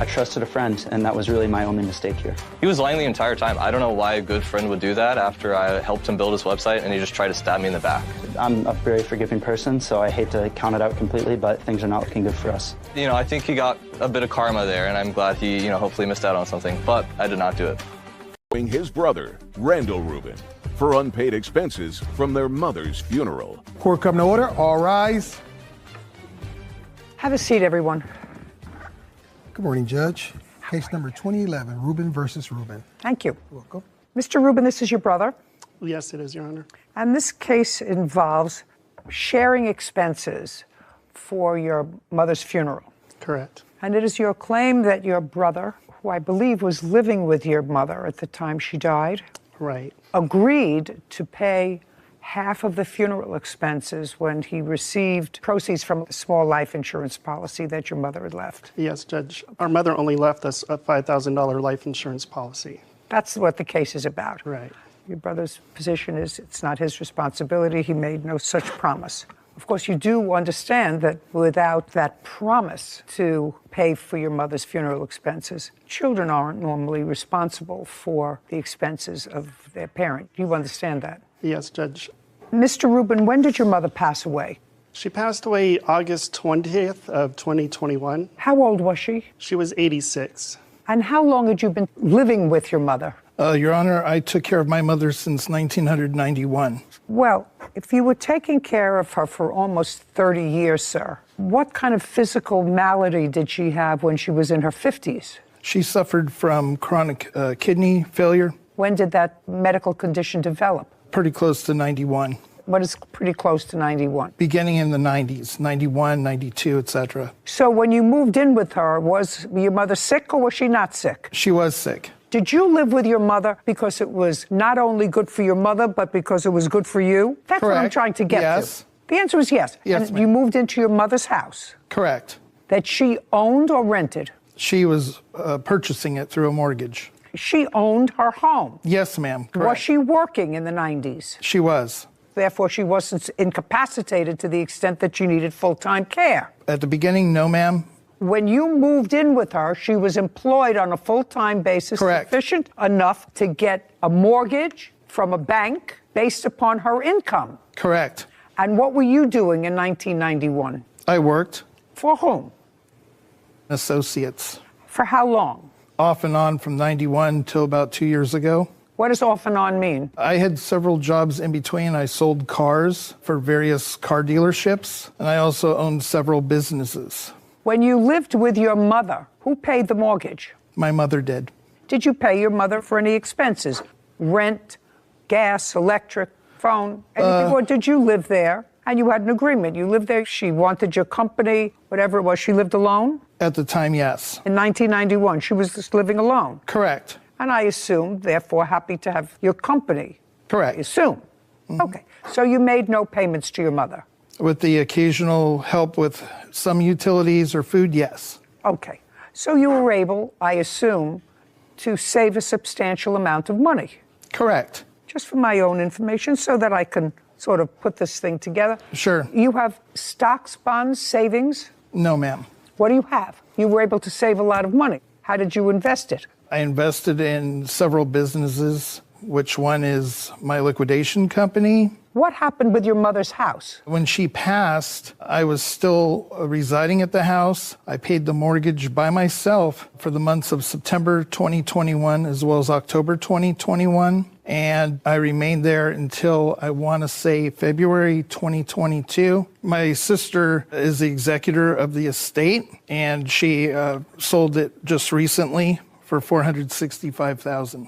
I trusted a friend, and that was really my only mistake here. He was lying the entire time. I don't know why a good friend would do that after I helped him build his website, and he just tried to stab me in the back. I'm a very forgiving person, so I hate to count it out completely, but things are not looking good for us. You know, I think he got a bit of karma there, and I'm glad he, hopefully missed out on something, but I did not do it. His brother, Randall Rubin, for unpaid expenses from their mother's funeral. Court come to order. All rise. Have a seat, everyone. Good morning, Judge. Case number 2011, Rubin versus Rubin. Thank you. Welcome. Mr. Rubin, this is your brother. Yes, it is, Your Honor. And this case involves sharing expenses for your mother's funeral. Correct. And it is your claim that your brother, who I believe was living with your mother at the time she died, Right. agreed to pay half of the funeral expenses when he received proceeds from a small life insurance policy that your mother had left. Yes, Judge. Our mother only left us a $5,000 life insurance policy. That's what the case is about. Right. Your brother's position is it's not his responsibility. He made no such promise. Of course, you do understand that without that promise to pay for your mother's funeral expenses, children aren't normally responsible for the expenses of their parent. You understand that? Yes, Judge. Mr. Rubin, when did your mother pass away? She passed away August 20th of 2021. How old was she? She was 86. And how long had you been living with your mother? Your Honor, I took care of my mother since 1991. Well, if you were taking care of her for almost 30 years, sir, what kind of physical malady did she have when she was in her 50s? She suffered from chronic kidney failure. When did that medical condition develop? Pretty close to 91. What is pretty close to 91? Beginning in the 90s, 91, 92, etc. So when you moved in with her, was your mother sick or was she not sick? She was sick. Did you live with your mother because it was not only good for your mother, but because it was good for you? That's Correct. what I'm trying to get Yes. to. The answer is yes. Yes, and ma'am. you moved into your mother's house Correct. that she owned or rented? She was purchasing it through a mortgage. She owned her home. Yes, ma'am. Was Correct. she working in the 90s? She was. Therefore, she wasn't incapacitated to the extent that she needed full-time care. At the beginning, no, ma'am. When you moved in with her, she was employed on a full-time basis, Correct. sufficient enough to get a mortgage from a bank based upon her income. Correct. And what were you doing in 1991? I worked. For whom? Associates. For how long? Off and on from 91 till about 2 years ago. What does off and on mean? I had several jobs in between. I sold cars for various car dealerships, and I also owned several businesses. When you lived with your mother, who paid the mortgage? My mother did. Did you pay your mother for any expenses? Rent, gas, electric, phone, anything? Or did you live there and you had an agreement? You lived there, she wanted your company, whatever it was. She lived alone? At the time, yes. In 1991, she was just living alone. Correct. And I assume, therefore, happy to have your company. Correct. I assume. Mm-hmm. Okay. So you made no payments to your mother? With the occasional help with some utilities or food, yes. Okay. So you were able, I assume, to save a substantial amount of money. Correct. Just for my own information, so that I can sort of put this thing together. Sure. You have stocks, bonds, savings? No, ma'am. What do you have? You were able to save a lot of money. How did you invest it? I invested in several businesses, which one is my liquidation company. What happened with your mother's house? When she passed, I was still residing at the house. I paid the mortgage by myself for the months of September 2021 as well as October 2021. And I remained there until, I want to say, February 2022. My sister is the executor of the estate, and she sold it just recently for $465,000.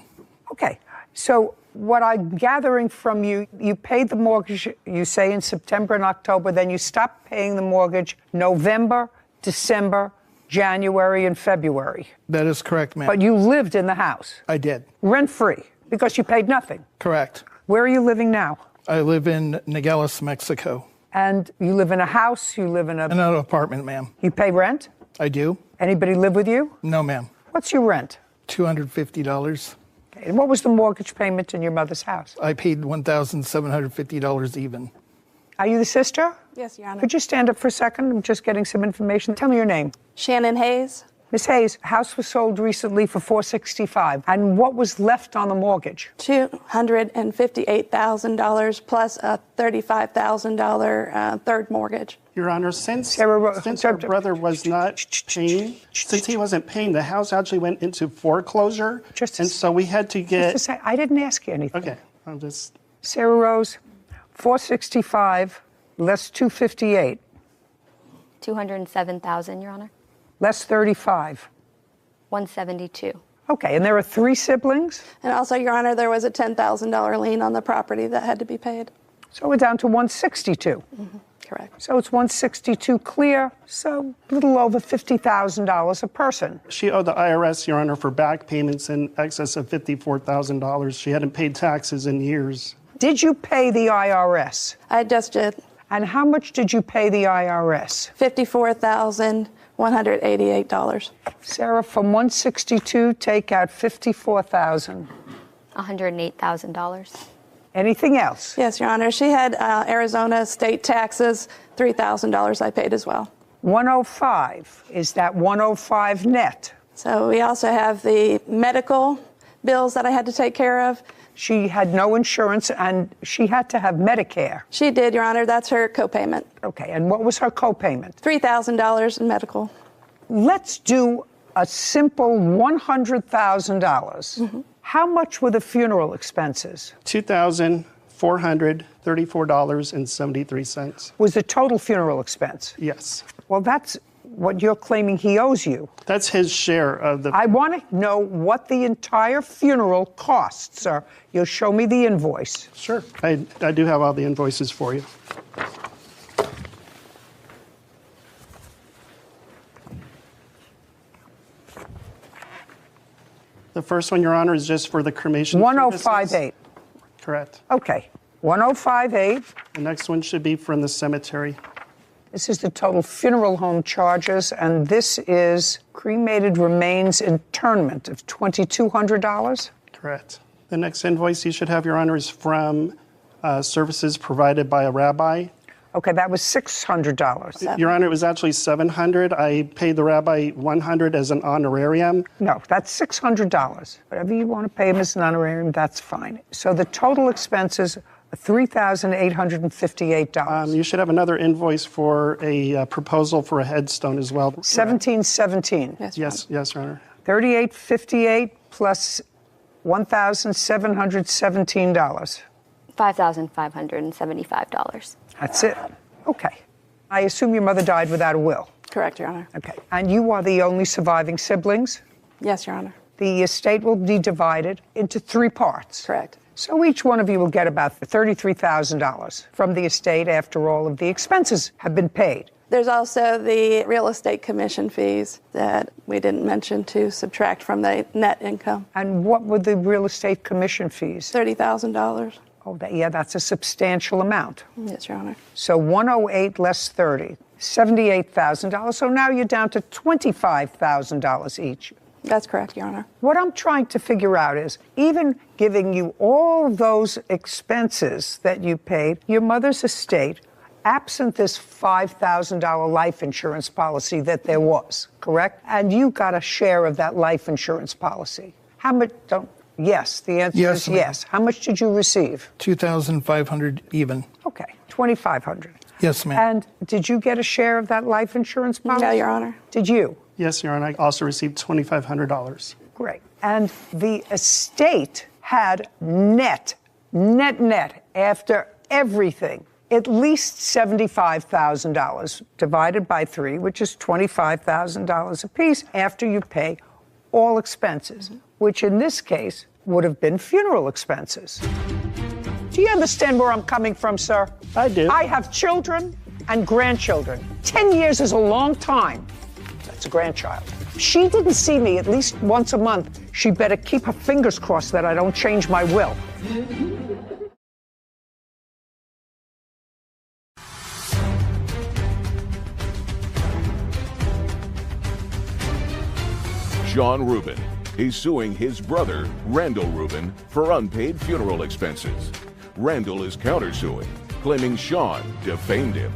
Okay. So what I'm gathering from you, you paid the mortgage, you say, in September and October, then you stopped paying the mortgage November, December, January, and February. That is correct, ma'am. But you lived in the house? I did. Rent-free, because you paid nothing? Correct. Where are you living now? I live in Nogales, Mexico. And you live in a house, you live in In an apartment, ma'am. You pay rent? I do. Anybody live with you? No, ma'am. What's your rent? $250. Okay. And what was the mortgage payment in your mother's house? I paid $1,750 even. Are you the sister? Yes, Your Honor. Could you stand up for a second? I'm just getting some information. Tell me your name. Shannon Hayes. Miss Hayes, house was sold recently for $465,000. And what was left on the mortgage? $258,000 plus a $35,000 third mortgage. Your Honor, since our brother was not paying, since he wasn't paying, the house actually went into foreclosure. And so we had to get... Just a sec, I didn't ask you anything. Okay, I'm just... Sarah Rose, 465 less 258. 207,000, Your Honor. Less 35. 172. Okay, and there are 3 siblings? And also, Your Honor, there was a $10,000 lien on the property that had to be paid. So we're down to 162. Correct. So it's 162 clear, so a little over $50,000 a person. She owed the IRS, Your Honor, for back payments in excess of $54,000. She hadn't paid taxes in years. Did you pay the IRS? I just did. And how much did you pay the IRS? $54,188. Sarah, from 162, take out $54,000. $108,000. Anything else? Yes, Your Honor. She had Arizona state taxes, $3,000 I paid as well. 105. Is that 105 net? So we also have the medical bills that I had to take care of. She had no insurance and she had to have Medicare. She did, Your Honor. That's her copayment. Okay, and what was her copayment? $3,000 in medical. Let's do a simple $100,000. How much were the funeral expenses? $2,434.73. Was the total funeral expense? Yes. Well, that's what you're claiming he owes you. That's his share of the... I want to know what the entire funeral cost, sir. You'll show me the invoice. Sure. I do have all the invoices for you. The first one, Your Honor, is just for the cremation. 1058. Correct. Okay. 1058. The next one should be from the cemetery. This is the total funeral home charges, and this is cremated remains internment of $2,200. Correct. The next invoice you should have, Your Honor, is from services provided by a rabbi. Okay, that was $600. Your Honor, it was actually $700. I paid the rabbi $100 as an honorarium. No, that's $600. Whatever you want to pay him as an honorarium, that's fine. So the total expenses are $3,858. You should have another invoice for a proposal for a headstone as well. 1717. Yes, Your Honor. $3,858 plus $1,717. $5,575. That's it. Okay. I assume your mother died without a will. Correct, Your Honor. Okay. And you are the only surviving siblings? Yes, Your Honor. The estate will be divided into 3 parts. Correct. So each one of you will get about $33,000 from the estate after all of the expenses have been paid. There's also the real estate commission fees that we didn't mention to subtract from the net income. And what were the real estate commission fees? $30,000. Oh, that's a substantial amount. Yes, Your Honor. So 108 less 30, $78,000. So now you're down to $25,000 each. That's correct, Your Honor. What I'm trying to figure out is, even giving you all those expenses that you paid, your mother's estate, absent this $5,000 life insurance policy that there was, correct? And you got a share of that life insurance policy. How much? Yes, the answer is yes. How much did you receive? $2,500 even. Okay, $2,500. Yes, ma'am. And did you get a share of that life insurance policy? No, Your Honor. Did you? Yes, Your Honor. I also received $2,500. Great. And the estate had net, after everything, at least $75,000 divided by 3, which is $25,000 apiece after you pay all expenses, which in this case would have been funeral expenses. Do you understand where I'm coming from, sir? I do. I have children and grandchildren. 10 years is a long time. That's a grandchild. She didn't see me at least once a month. She better keep her fingers crossed that I don't change my will. Sean Rubin is suing his brother, Randall Rubin, for unpaid funeral expenses. Randall is countersuing, claiming Sean defamed him.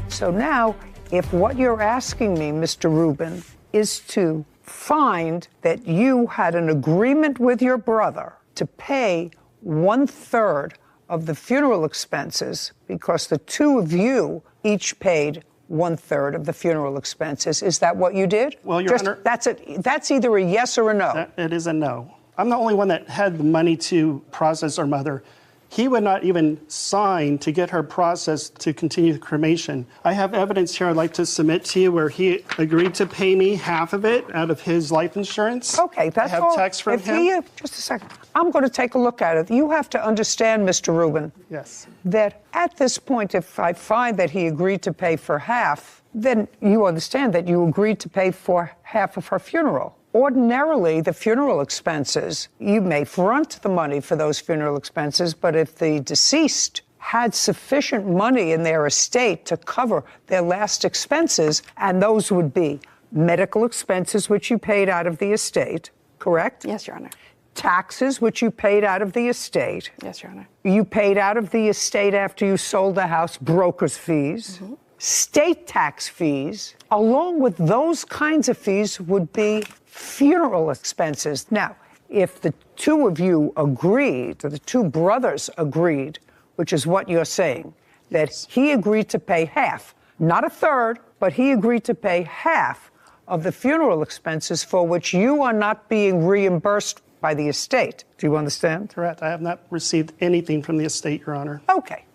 So now, if what you're asking me, Mr. Rubin, is to find that you had an agreement with your brother to pay 1/3 of the funeral expenses because the two of you each paid 1/3 of the funeral expenses. Is that what you did? Well, Your Honor, that's either a yes or a no. It is a no. I'm the only one that had the money to process our mother. He would not even sign to get her processed to continue the cremation. I have evidence here I'd like to submit to you where he agreed to pay me half of it out of his life insurance. Okay, that's all. I have text from him. Just a second. I'm going to take a look at it. You have to understand, Mr. Rubin, Yes. that at this point, if I find that he agreed to pay for half, then you understand that you agreed to pay for half of her funeral. Ordinarily, the funeral expenses, you may front the money for those funeral expenses, but if the deceased had sufficient money in their estate to cover their last expenses, and those would be medical expenses, which you paid out of the estate, correct? Yes, Your Honor. Taxes, which you paid out of the estate. Yes, Your Honor. You paid out of the estate after you sold the house, broker's fees. Mm-hmm. State tax fees, along with those kinds of fees, would be funeral expenses. Now, if the two of you agreed, or the two brothers agreed, which is what you're saying, that he agreed to pay half, not a third, but he agreed to pay half of the funeral expenses for which you are not being reimbursed by the estate. Do you understand? Correct. I have not received anything from the estate, Your Honor. Okay.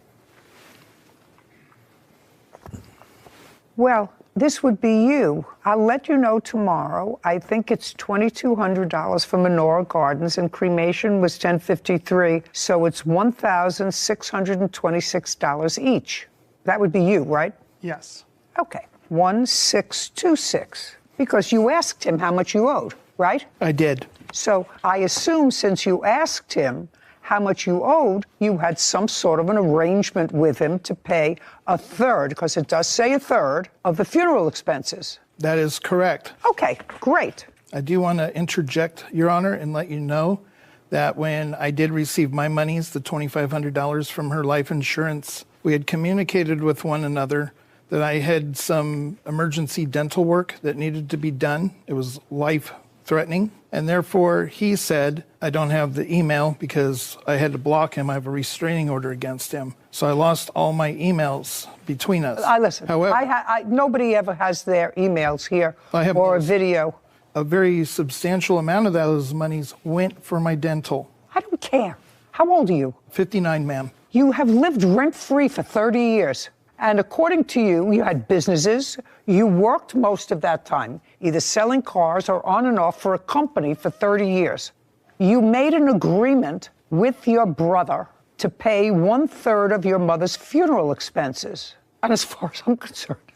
Well, this would be you. I'll let you know tomorrow. I think it's $2,200 for Menorah Gardens, and cremation was $1,053, so it's $1,626 each. That would be you, right? Yes. Okay. 1,626. Because you asked him how much you owed, right? I did. So I assume since you asked him how much you owed, you had some sort of an arrangement with him to pay a third, because it does say a third, of the funeral expenses. That is correct. Okay, great. I do want to interject, Your Honor, and let you know that when I did receive my monies, the $2,500 from her life insurance, we had communicated with one another that I had some emergency dental work that needed to be done. It was life-threatening. And therefore, he said, I don't have the email because I had to block him. I have a restraining order against him. So I lost all my emails between us. Listen, however, nobody ever has their emails here or a video. A very substantial amount of those monies went for my dental. I don't care. How old are you? 59, ma'am. You have lived rent-free for 30 years. And according to you, you had businesses. You worked most of that time, either selling cars or on and off for a company for 30 years. You made an agreement with your brother to pay 1/3 of your mother's funeral expenses. And as far as I'm concerned,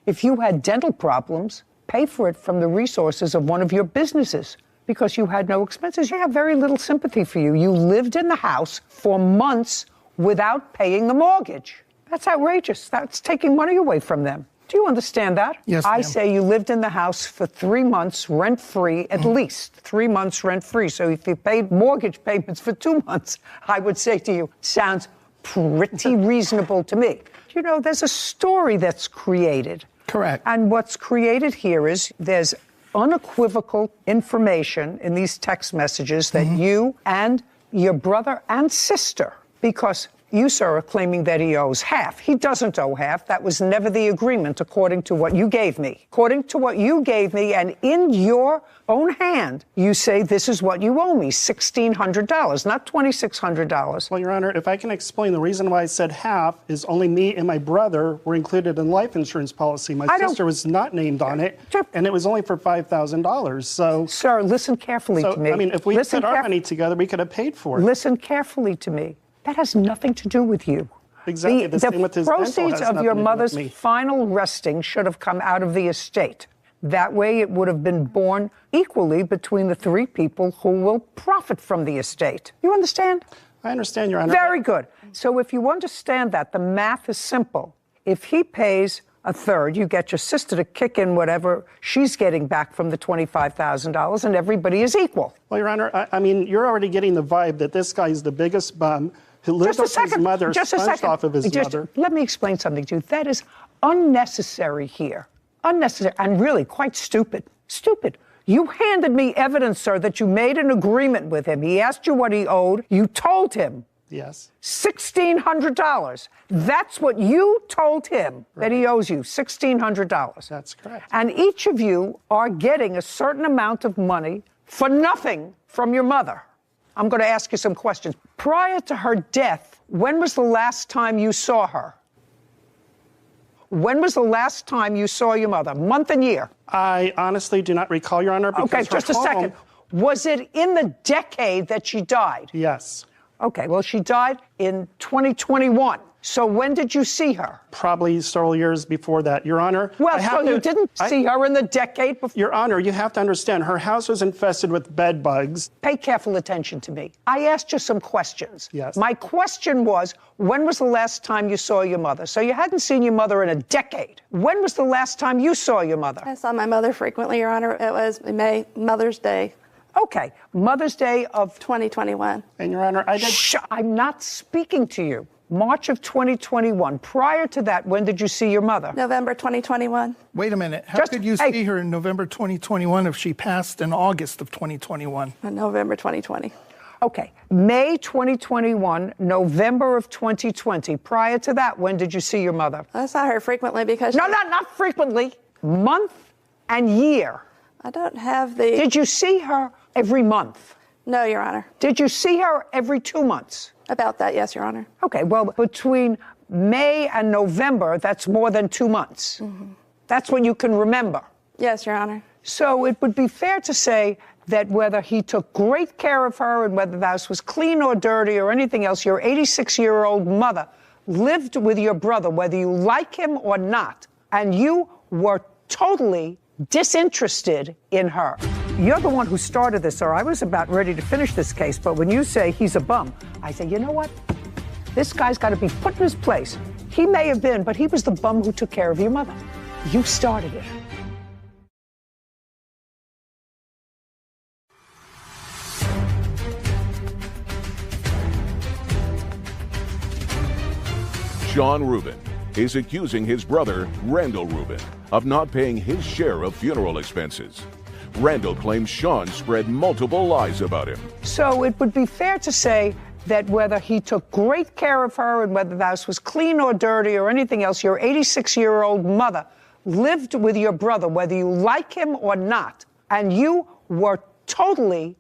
if you had dental problems, pay for it from the resources of one of your businesses. Because you had no expenses. You have very little sympathy for you. You lived in the house for months without paying the mortgage. That's outrageous. That's taking money away from them. Do you understand that? Yes, I ma'am. say you lived in the house for 3 months rent-free, at least 3 months rent-free. So if you paid mortgage payments for 2 months, I would say to you, sounds pretty reasonable to me. You know, there's a story that's created. Correct. And what's created here is there's unequivocal information in these text messages that you and your brother and sister, because you, sir, are claiming that he owes half. He doesn't owe half. That was never the agreement, according to what you gave me. According to what you gave me, and in your own hand, you say this is what you owe me, $1,600, not $2,600. Well, Your Honor, if I can explain, the reason why I said half is only me and my brother were included in life insurance policy. My sister was not named on it, and it was only for $5,000. So, sir, listen carefully to me. I mean, if we put our money together, we could have paid for it. Listen carefully to me. That has nothing to do with you. Exactly. The same with his dental proceeds has of nothing your to do with mother's me. final resting should have come out of the estate. That way it would have been borne equally between the 3 people who will profit from the estate. You understand? I understand, Your Honor. Very good. So if you understand that, the math is simple. If he pays a third, you get your sister to kick in whatever she's getting back from the $25,000, and everybody is equal. Well, Your Honor, I mean, you're already getting the vibe that this guy's the biggest bum who lived off his mother, sponged off of his mother. Let me explain something to you. That is unnecessary here. Unnecessary and really quite stupid. Stupid. You handed me evidence, sir, that you made an agreement with him. He asked you what he owed. You told him. Yes. $1,600. That's what you told him, that he owes you, $1,600. That's correct. And each of you are getting a certain amount of money for nothing from your mother. I'm going to ask you some questions. Prior to her death, when was the last time you saw her? When was the last time you saw your mother? Month and year? I honestly do not recall, Your Honor. Okay, just a second. Was it in the decade that she died? Yes. Okay, well, she died in 2021. So when did you see her? Probably several years before that, Your Honor. Well, so you didn't see her in the decade before? Your Honor, you have to understand, her house was infested with bed bugs. Pay careful attention to me. I asked you some questions. Yes. My question was, when was the last time you saw your mother? So you hadn't seen your mother in a decade. When was the last time you saw your mother? I saw my mother frequently, Your Honor. It was in May, Mother's Day. Okay, Mother's Day of 2021. And Your Honor, I did... Shh, I'm not speaking to you. March of 2021. Prior to that, when did you see your mother? November 2021. Wait a minute. How could you see her in November 2021 if she passed in August of 2021? November 2020. Okay. May 2021, November of 2020. Prior to that, when did you see your mother? I saw her frequently because... No, not frequently. Month and year. I don't have the... Did you see her every month? No, Your Honor. Did you see her every 2 months? About that, yes, Your Honor. Okay, well, between May and November, that's more than 2 months. Mm-hmm. That's what you can remember. Yes, Your Honor. So it would be fair to say that whether he took great care of her and whether the house was clean or dirty or anything else, your 86-year-old mother lived with your brother, whether you like him or not, and you were totally disinterested in her. You're the one who started this, or I was about ready to finish this case, but when you say he's a bum, I say, you know what? This guy's got to be put in his place. He may have been, but he was the bum who took care of your mother. You started it. Sean Rubin is accusing his brother, Randall Rubin, of not paying his share of funeral expenses. Randall claims Sean spread multiple lies about him. So it would be fair to say that whether he took great care of her and whether the house was clean or dirty or anything else, your 86-year-old mother lived with your brother, whether you like him or not, and you were totally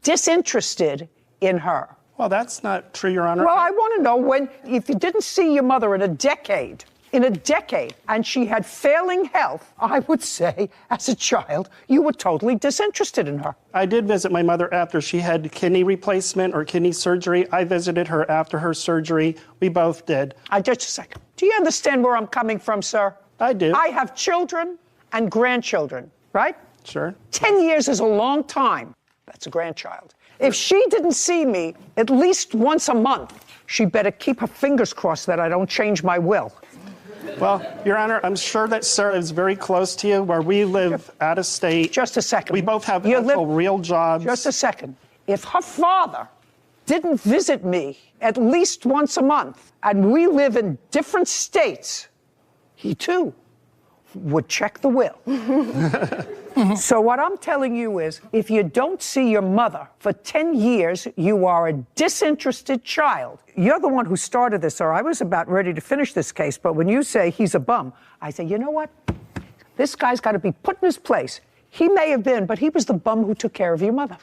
disinterested in her. Well, that's not true, Your Honor. Well, I want to know if you didn't see your mother in a decade, and she had failing health, I would say, as a child, you were totally disinterested in her. I did visit my mother after she had kidney replacement or kidney surgery. I visited her after her surgery. We both did. Just a second. Do you understand where I'm coming from, sir? I do. I have children and grandchildren, right? Sure. 10 years is a long time. That's a grandchild. If she didn't see me at least once a month, she better keep her fingers crossed that I don't change my will. Well, Your Honor, I'm sure that Sarah is very close to you, where we live out of state. Just a second. We both have real jobs. Just a second. If her father didn't visit me at least once a month, and we live in different states, he too would check the will. So what I'm telling you is, if you don't see your mother for 10 years, you are a disinterested child. You're the one who started this, or I was about ready to finish this case, but when you say he's a bum, I say, you know what? This guy's got to be put in his place. He may have been, but he was the bum who took care of your mother.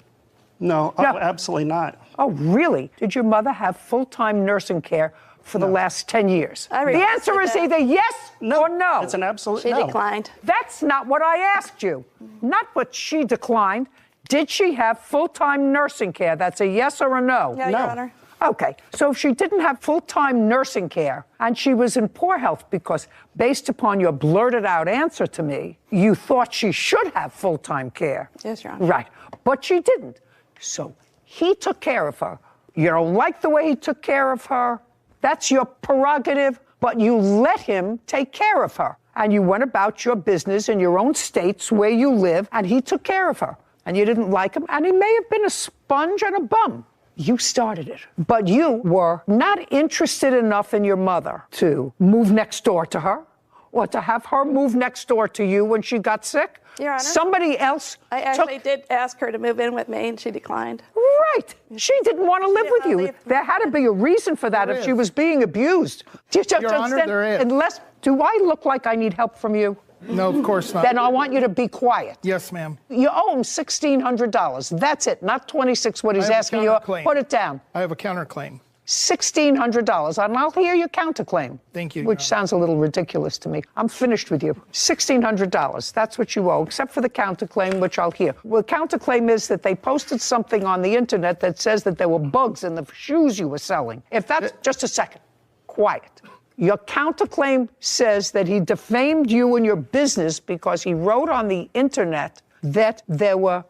No, absolutely not. Oh, really? Did your mother have full-time nursing care for the last 10 years? The answer is either yes or no. It's an absolute no. She declined. That's not what I asked you. Not what she declined. Did she have full-time nursing care? That's a yes or a no? No, Your Honor. Okay, so if she didn't have full-time nursing care and she was in poor health because, based upon your blurted-out answer to me, you thought she should have full-time care. Yes, Your Honor. Right, but she didn't. So he took care of her. You don't like the way he took care of her. That's your prerogative, but you let him take care of her. And you went about your business in your own states where you live, and he took care of her. And you didn't like him, and he may have been a sponge and a bum. You started it. But you were not interested enough in your mother to move next door to her or to have her move next door to you when she got sick. Your Honor. Somebody else I actually did ask her to move in with me, and she declined. Right. She didn't want to live with you. There had to be a reason for that if she was being abused. Your Honor, there is. Do I look like I need help from you? No, of course not. Then I want you to be quiet. Yes, ma'am. You owe him $1,600. That's it, not $26, what he's asking you. Put it down. I have a counterclaim. $1,600, and I'll hear your counterclaim. Thank you. Which sounds a little ridiculous to me. I'm finished with you. $1,600, that's what you owe, except for the counterclaim, which I'll hear. Well, the counterclaim is that they posted something on the internet that says that there were bugs in the shoes you were selling. If that's, just a second, quiet. Your counterclaim says that he defamed you and your business because he wrote on the internet that there were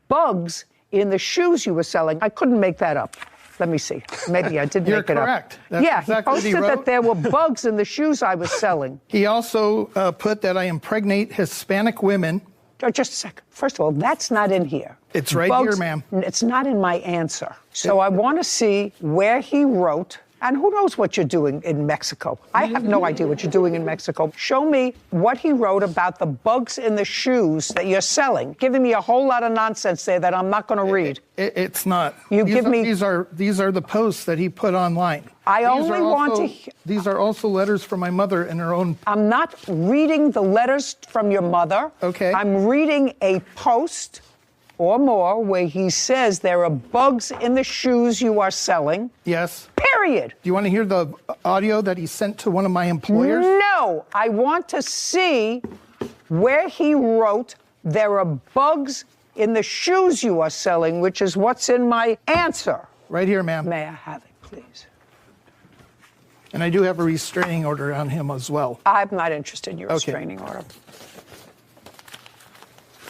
bugs in the shoes you were selling. I couldn't make that up. Let me see. Maybe I did make it up. You're correct. That's yeah, exactly he posted that there were bugs in the shoes I was selling. He also put that I impregnate Hispanic women. Oh, just a second. First of all, that's not in here. It's right here, ma'am. It's not in my answer. So I want to see where he wrote. And who knows what you're doing in Mexico? I have no idea what you're doing in Mexico. Show me what he wrote about the bugs in the shoes that you're selling. Giving me a whole lot of nonsense there that I'm not going to read. It's not. These are the posts that he put online. These are also letters from my mother in her own. I'm not reading the letters from your mother. Okay. I'm reading a post or more where he says there are bugs in the shoes you are selling. Yes. Period. Do you want to hear the audio that he sent to one of my employers? No. I want to see where he wrote there are bugs in the shoes you are selling, which is what's in my answer. Right here, ma'am. May I have it, please? And I do have a restraining order on him as well. I'm not interested in your restraining order.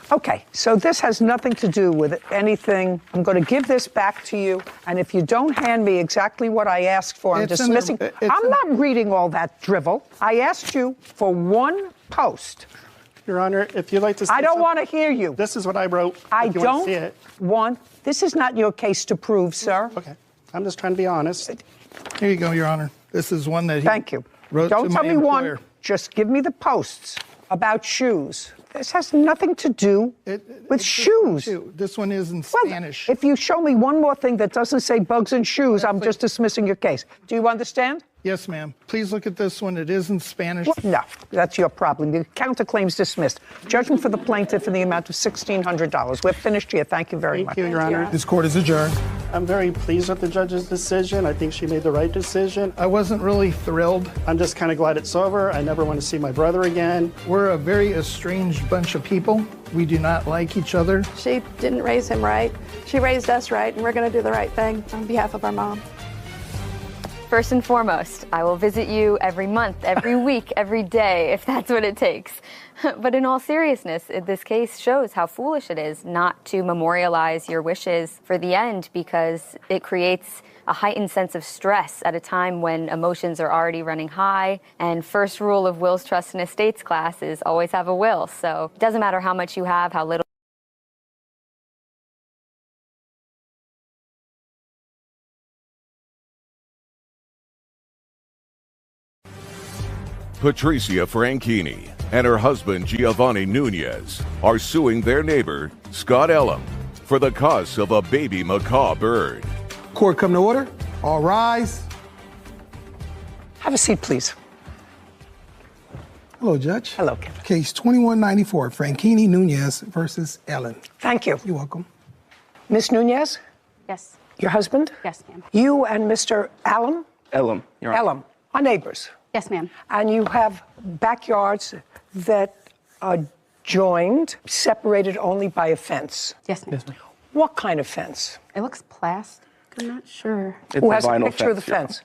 Okay, so this has nothing to do with anything. I'm going to give this back to you, and if you don't hand me exactly what I asked for, I'm dismissing. I'm not reading all that drivel. I asked you for one post. Your Honor, if you'd like to say I don't want to hear you. This is what I wrote. I don't want. This is not your case to prove, sir. Okay, I'm just trying to be honest. Here you go, Your Honor. This is one that he Thank you. wrote Don't to tell my me employer. one. Just give me the posts about shoes. This has nothing to do with shoes. This one is in Spanish. If you show me one more thing that doesn't say bugs and shoes, I'm just dismissing your case. Do you understand? Yes, ma'am. Please look at this one. It is in Spanish. No, that's your problem. The counterclaim's dismissed. Judgment for the plaintiff in the amount of $1,600. We're finished here. Thank you very much. Thank you, Your Honor. This court is adjourned. I'm very pleased with the judge's decision. I think she made the right decision. I wasn't really thrilled. I'm just kind of glad it's over. I never want to see my brother again. We're a very estranged bunch of people. We do not like each other. She didn't raise him right. She raised us right, and we're going to do the right thing on behalf of our mom. First and foremost, I will visit you every month, every week, every day, if that's what it takes. But in all seriousness, this case shows how foolish it is not to memorialize your wishes for the end, because it creates a heightened sense of stress at a time when emotions are already running high. And first rule of wills, trusts, and estates class is always have a will. So it doesn't matter how much you have, how little. Patricia Franchini and her husband Giovanni Nunez are suing their neighbor, Scott Elam, for the cost of a baby macaw bird. Court come to order. All rise. Have a seat, please. Hello, Judge. Hello, Kevin. Case 2194, Franchini Nunez versus Ellen. Thank you. You're welcome. Miss Nunez? Yes. Your husband? Yes, ma'am. You and Mr. Elam? Elam, Your Honor. Elam are neighbors. Yes, ma'am. And you have backyards that are joined, separated only by a fence. Yes, ma'am. What kind of fence? It looks plastic. I'm not sure. Who has a picture of the fence?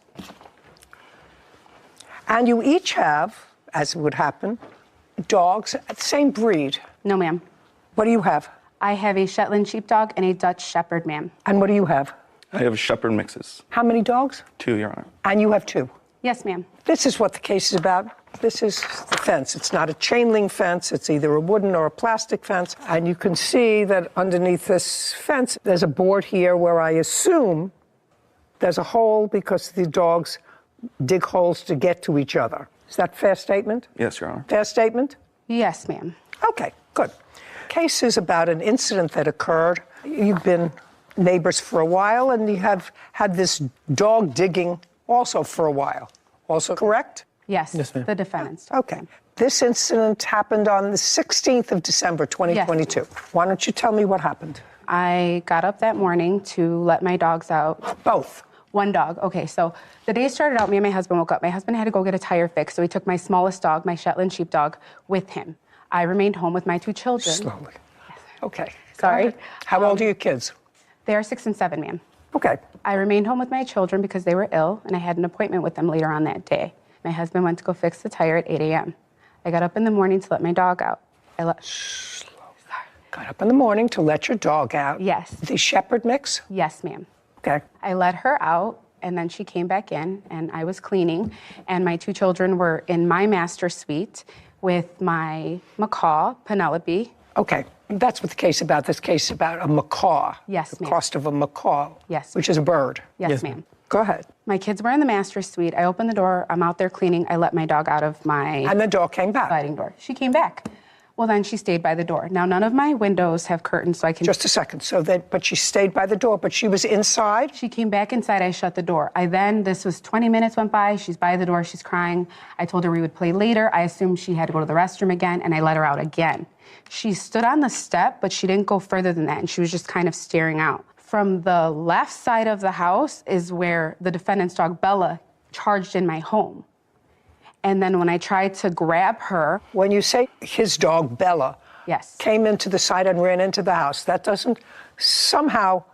And you each have, as would happen, dogs, same breed. No, ma'am. What do you have? I have a Shetland sheepdog and a Dutch shepherd, ma'am. And what do you have? I have shepherd mixes. How many dogs? 2, Your Honor. And you have 2? Yes, ma'am. This is what the case is about. This is the fence. It's not a chain link fence. It's either a wooden or a plastic fence. And you can see that underneath this fence, there's a board here where I assume there's a hole because the dogs dig holes to get to each other. Is that a fair statement? Yes, Your Honor. Fair statement? Yes, ma'am. Okay, good. Case is about an incident that occurred. You've been neighbors for a while, and you have had this dog digging also for a while. Also correct? Yes, Yes, ma'am. the defendants. Okay. This incident happened on the 16th of December, 2022. Yes. Why don't you tell me what happened? I got up that morning to let my dogs out. Both? One dog. Okay, so the day started out, me and my husband woke up. My husband had to go get a tire fixed, so he took my smallest dog, my Shetland sheepdog, with him. I remained home with my 2 children. Slowly. Okay. Sorry. How old are your kids? They are 6 and 7, ma'am. Okay. I remained home with my children because they were ill, and I had an appointment with them later on that day. My husband went to go fix the tire at 8 a.m. I got up in the morning to let my dog out. Got up in the morning to let your dog out? Yes. The shepherd mix? Yes, ma'am. Okay. I let her out, and then she came back in, and I was cleaning, and my 2 children were in my master suite with my macaw, Penelope. Okay. That's what the case about. This case about a macaw. Yes, the ma'am. cost of a macaw. Yes. Which is a bird. Yes, ma'am. Go ahead. My kids were in the master suite. I opened the door. I'm out there cleaning. I let my dog out of my... And the dog came back. Sliding door. She came back. Well, then she stayed by the door. Now, none of my windows have curtains, so I can... Just a second. So that, but she stayed by the door, but she was inside? She came back inside. I shut the door. This was 20 minutes went by. She's by the door. She's crying. I told her we would play later. I assumed she had to go to the restroom again, and I let her out again. She stood on the step, but she didn't go further than that, and she was just kind of staring out. From the left side of the house is where the defendant's dog, Bella, charged in my home. And then when I tried to grab her... When you say his dog, Bella, yes, came into the side and ran into the house, that doesn't... Somehow,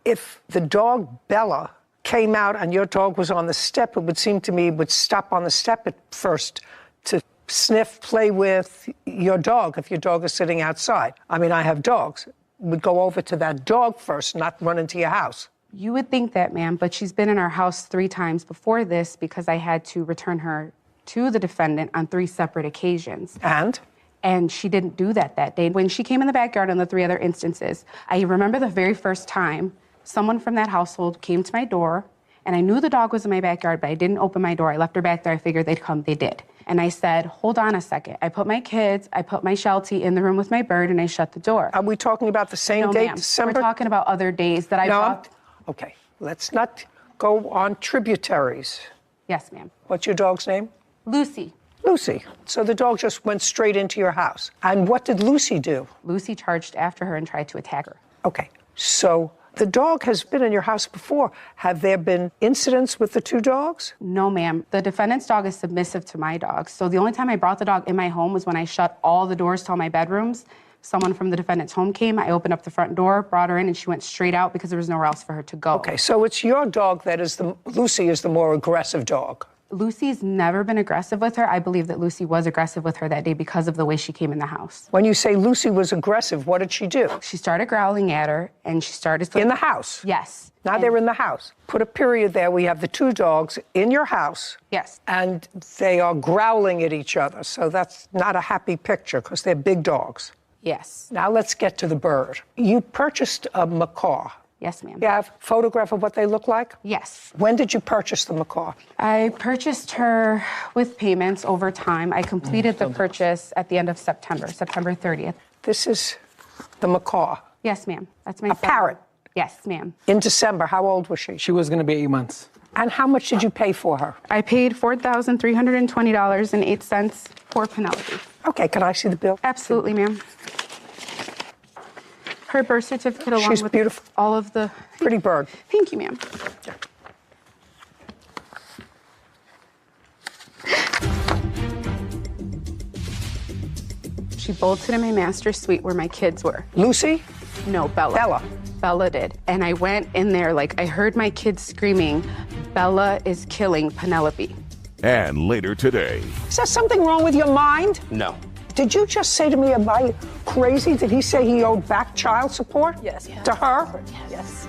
if the dog, Bella, came out and your dog was on the step, it would seem to me would stop on the step at first to sniff, play with your dog if your dog is sitting outside. I mean, I have dogs. Would go over to that dog first, not run into your house. You would think that, ma'am, but she's been in our house 3 times before this because I had to return her to the defendant on 3 separate occasions. And she didn't do that day. When she came in the backyard on the 3 other instances, I remember the very first time someone from that household came to my door, and I knew the dog was in my backyard, but I didn't open my door. I left her back there. I figured they'd come. They did. And I said, hold on a second. I put my kids, I put my Sheltie in the room with my bird, and I shut the door. Are we talking about the same date, ma'am. December? We're talking about other days that I brought. Okay, let's not go on tributaries. Yes, ma'am. What's your dog's name? Lucy. Lucy. So the dog just went straight into your house. And what did Lucy do? Lucy charged after her and tried to attack her. Okay, so the dog has been in your house before. Have there been incidents with the 2 dogs? No, ma'am. The defendant's dog is submissive to my dog. So the only time I brought the dog in my home was when I shut all the doors to all my bedrooms. Someone from the defendant's home came. I opened up the front door, brought her in, and she went straight out because there was nowhere else for her to go. Okay, so it's your dog that is Lucy is the more aggressive dog. Lucy's never been aggressive with her. I believe that Lucy was aggressive with her that day because of the way she came in the house. When you say Lucy was aggressive, what did she do? She started growling at her, and she started... In the house? Yes. Now they're in the house. Put a period there. We have the 2 dogs in your house. Yes. And they are growling at each other. So that's not a happy picture because they're big dogs. Yes. Now let's get to the bird. You purchased a macaw. Yes, ma'am. You have a photograph of what they look like? Yes. When did you purchase the macaw? I purchased her with payments over time. I completed the purchase at the end of September 30th. This is the macaw. Yes, ma'am. That's my A parrot? Yes, ma'am. In December, how old was she? She was going to be 8 months. And how much did you pay for her? I paid $4,320.08 for Penelope. Okay, can I see the bill? Absolutely, ma'am. Her birth certificate along She's with beautiful. All of the... Pretty bird. Thank you, ma'am. She bolted in my master suite where my kids were. Lucy? No, Bella. Bella. Bella did. And I went in there, I heard my kids screaming, Bella is killing Penelope. And later today. Is there something wrong with your mind? No. Did you just say to me, am I crazy? Did he say he owed back child support? Yes. To her? Yes.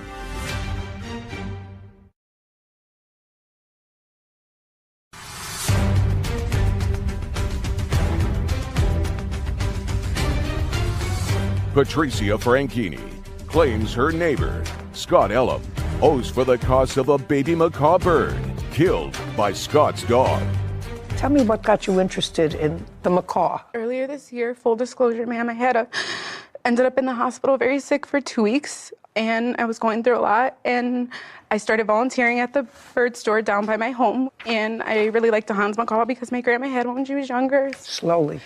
Patricia Franchini claims her neighbor, Scott Ellum, owes for the cost of a baby macaw bird killed by Scott's dog. Tell me what got you interested in the macaw. Earlier this year, full disclosure, ma'am, ended up in the hospital very sick for 2 weeks. and I was going through a lot, and I started volunteering at the bird store down by my home, and I really liked the Hans macaw because my grandma had one when she was younger. Slowly.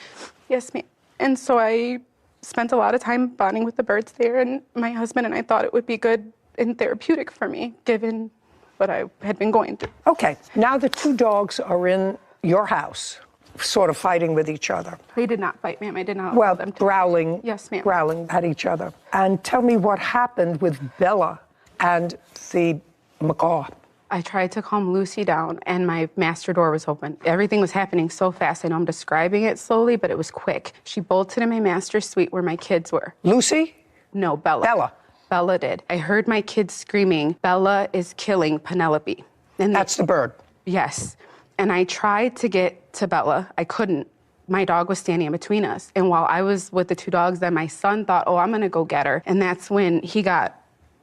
Yes, ma'am. And so I spent a lot of time bonding with the birds there, and my husband and I thought it would be good and therapeutic for me, given what I had been going through. Okay, now the two dogs are in your house, sort of fighting with each other. They did not fight, ma'am. I did not Well, allow them to. growling. Yes, ma'am. Growling at each other. And tell me what happened with Bella and the macaw. I tried to calm Lucy down, and my master door was open. Everything was happening so fast. I know I'm describing it slowly, but it was quick. She bolted in my master's suite where my kids were. Lucy? No, Bella. Bella. Bella did. I heard my kids screaming, "Bella is killing Penelope." And that's the bird? Yes. And I tried to get to Bella. I couldn't. My dog was standing in between us. And while I was with the two dogs, then my son thought, oh, I'm going to go get her. And that's when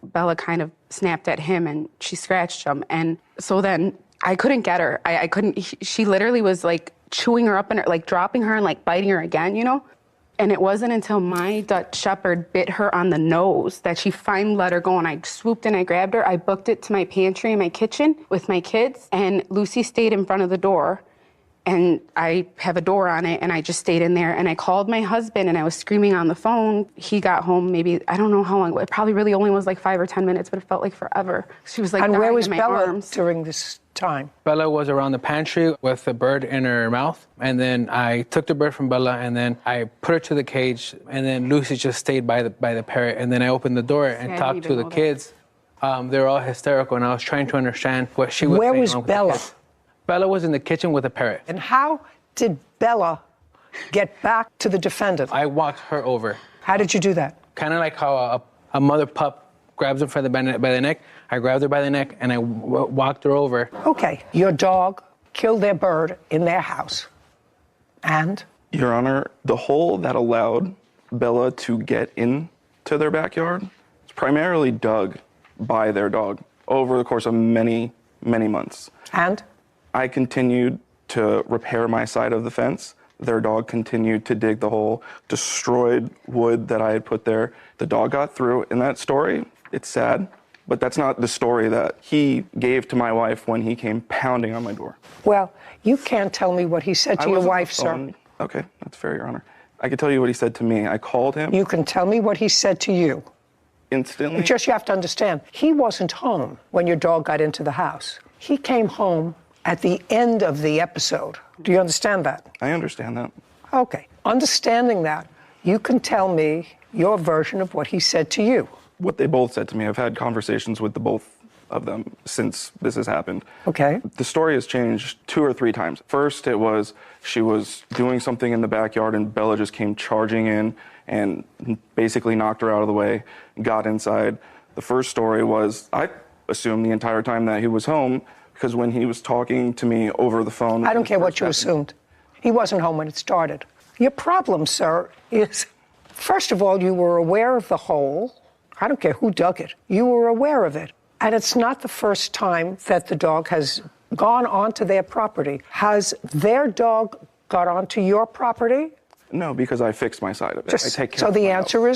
Bella kind of snapped at him and she scratched him. And so then I couldn't get her. I couldn't. She literally was like chewing her up and like dropping her and like biting her again, you know? And it wasn't until my Dutch Shepherd bit her on the nose that she finally let her go. And I swooped and I grabbed her. I booked it to my pantry in my kitchen with my kids. And Lucy stayed in front of the door. And I have a door on it. And I just stayed in there. And I called my husband and I was screaming on the phone. He got home maybe, I don't know how long. It probably really only was like 5 or 10 minutes, but it felt like forever. She was like and where was in my Bella arms. during this time? Bella was around the pantry with the bird in her mouth. And then I took the bird from Bella and then I put her to the cage. And then Lucy just stayed by the parrot. And then I opened the door and talked to the kids. They were all hysterical and I was trying to understand what she was saying. Where was Bella? Bella was in the kitchen with a parrot. And how did Bella get back to the defendant? I walked her over. How did you do that? Kind of like how a mother pup grabs her by the neck. I grabbed her by the neck and I walked her over. Okay, your dog killed their bird in their house. And? Your Honor, the hole that allowed Bella to get into their backyard was primarily dug by their dog over the course of many, many months. And? I continued to repair my side of the fence. Their dog continued to dig the hole, destroyed wood that I had put there. The dog got through. In that story, it's sad, but that's not the story that he gave to my wife when he came pounding on my door. Well, you can't tell me what he said to your wife, sir. Okay, that's fair, Your Honor. I can tell you what he said to me. I called him. You can tell me what he said to you. Instantly? Just you have to understand, he wasn't home when your dog got into the house. He came home at the end of the episode. Do you understand that? I understand that. Okay. Understanding that, you can tell me your version of what he said to you. What they both said to me. I've had conversations with the both of them since this has happened. Okay. The story has changed 2 or 3 times. First, it was she was doing something in the backyard and Bella just came charging in and basically knocked her out of the way, got inside. The first story was, I assumed the entire time that he was home, because when he was talking to me over the phone... I don't care what you assumed. He wasn't home when it started. Your problem, sir, is, first of all, you were aware of the hole. I don't care who dug it. You were aware of it. And it's not the first time that the dog has gone onto their property. Has their dog got onto your property? No, because I fixed my side of it. I take care so of the answer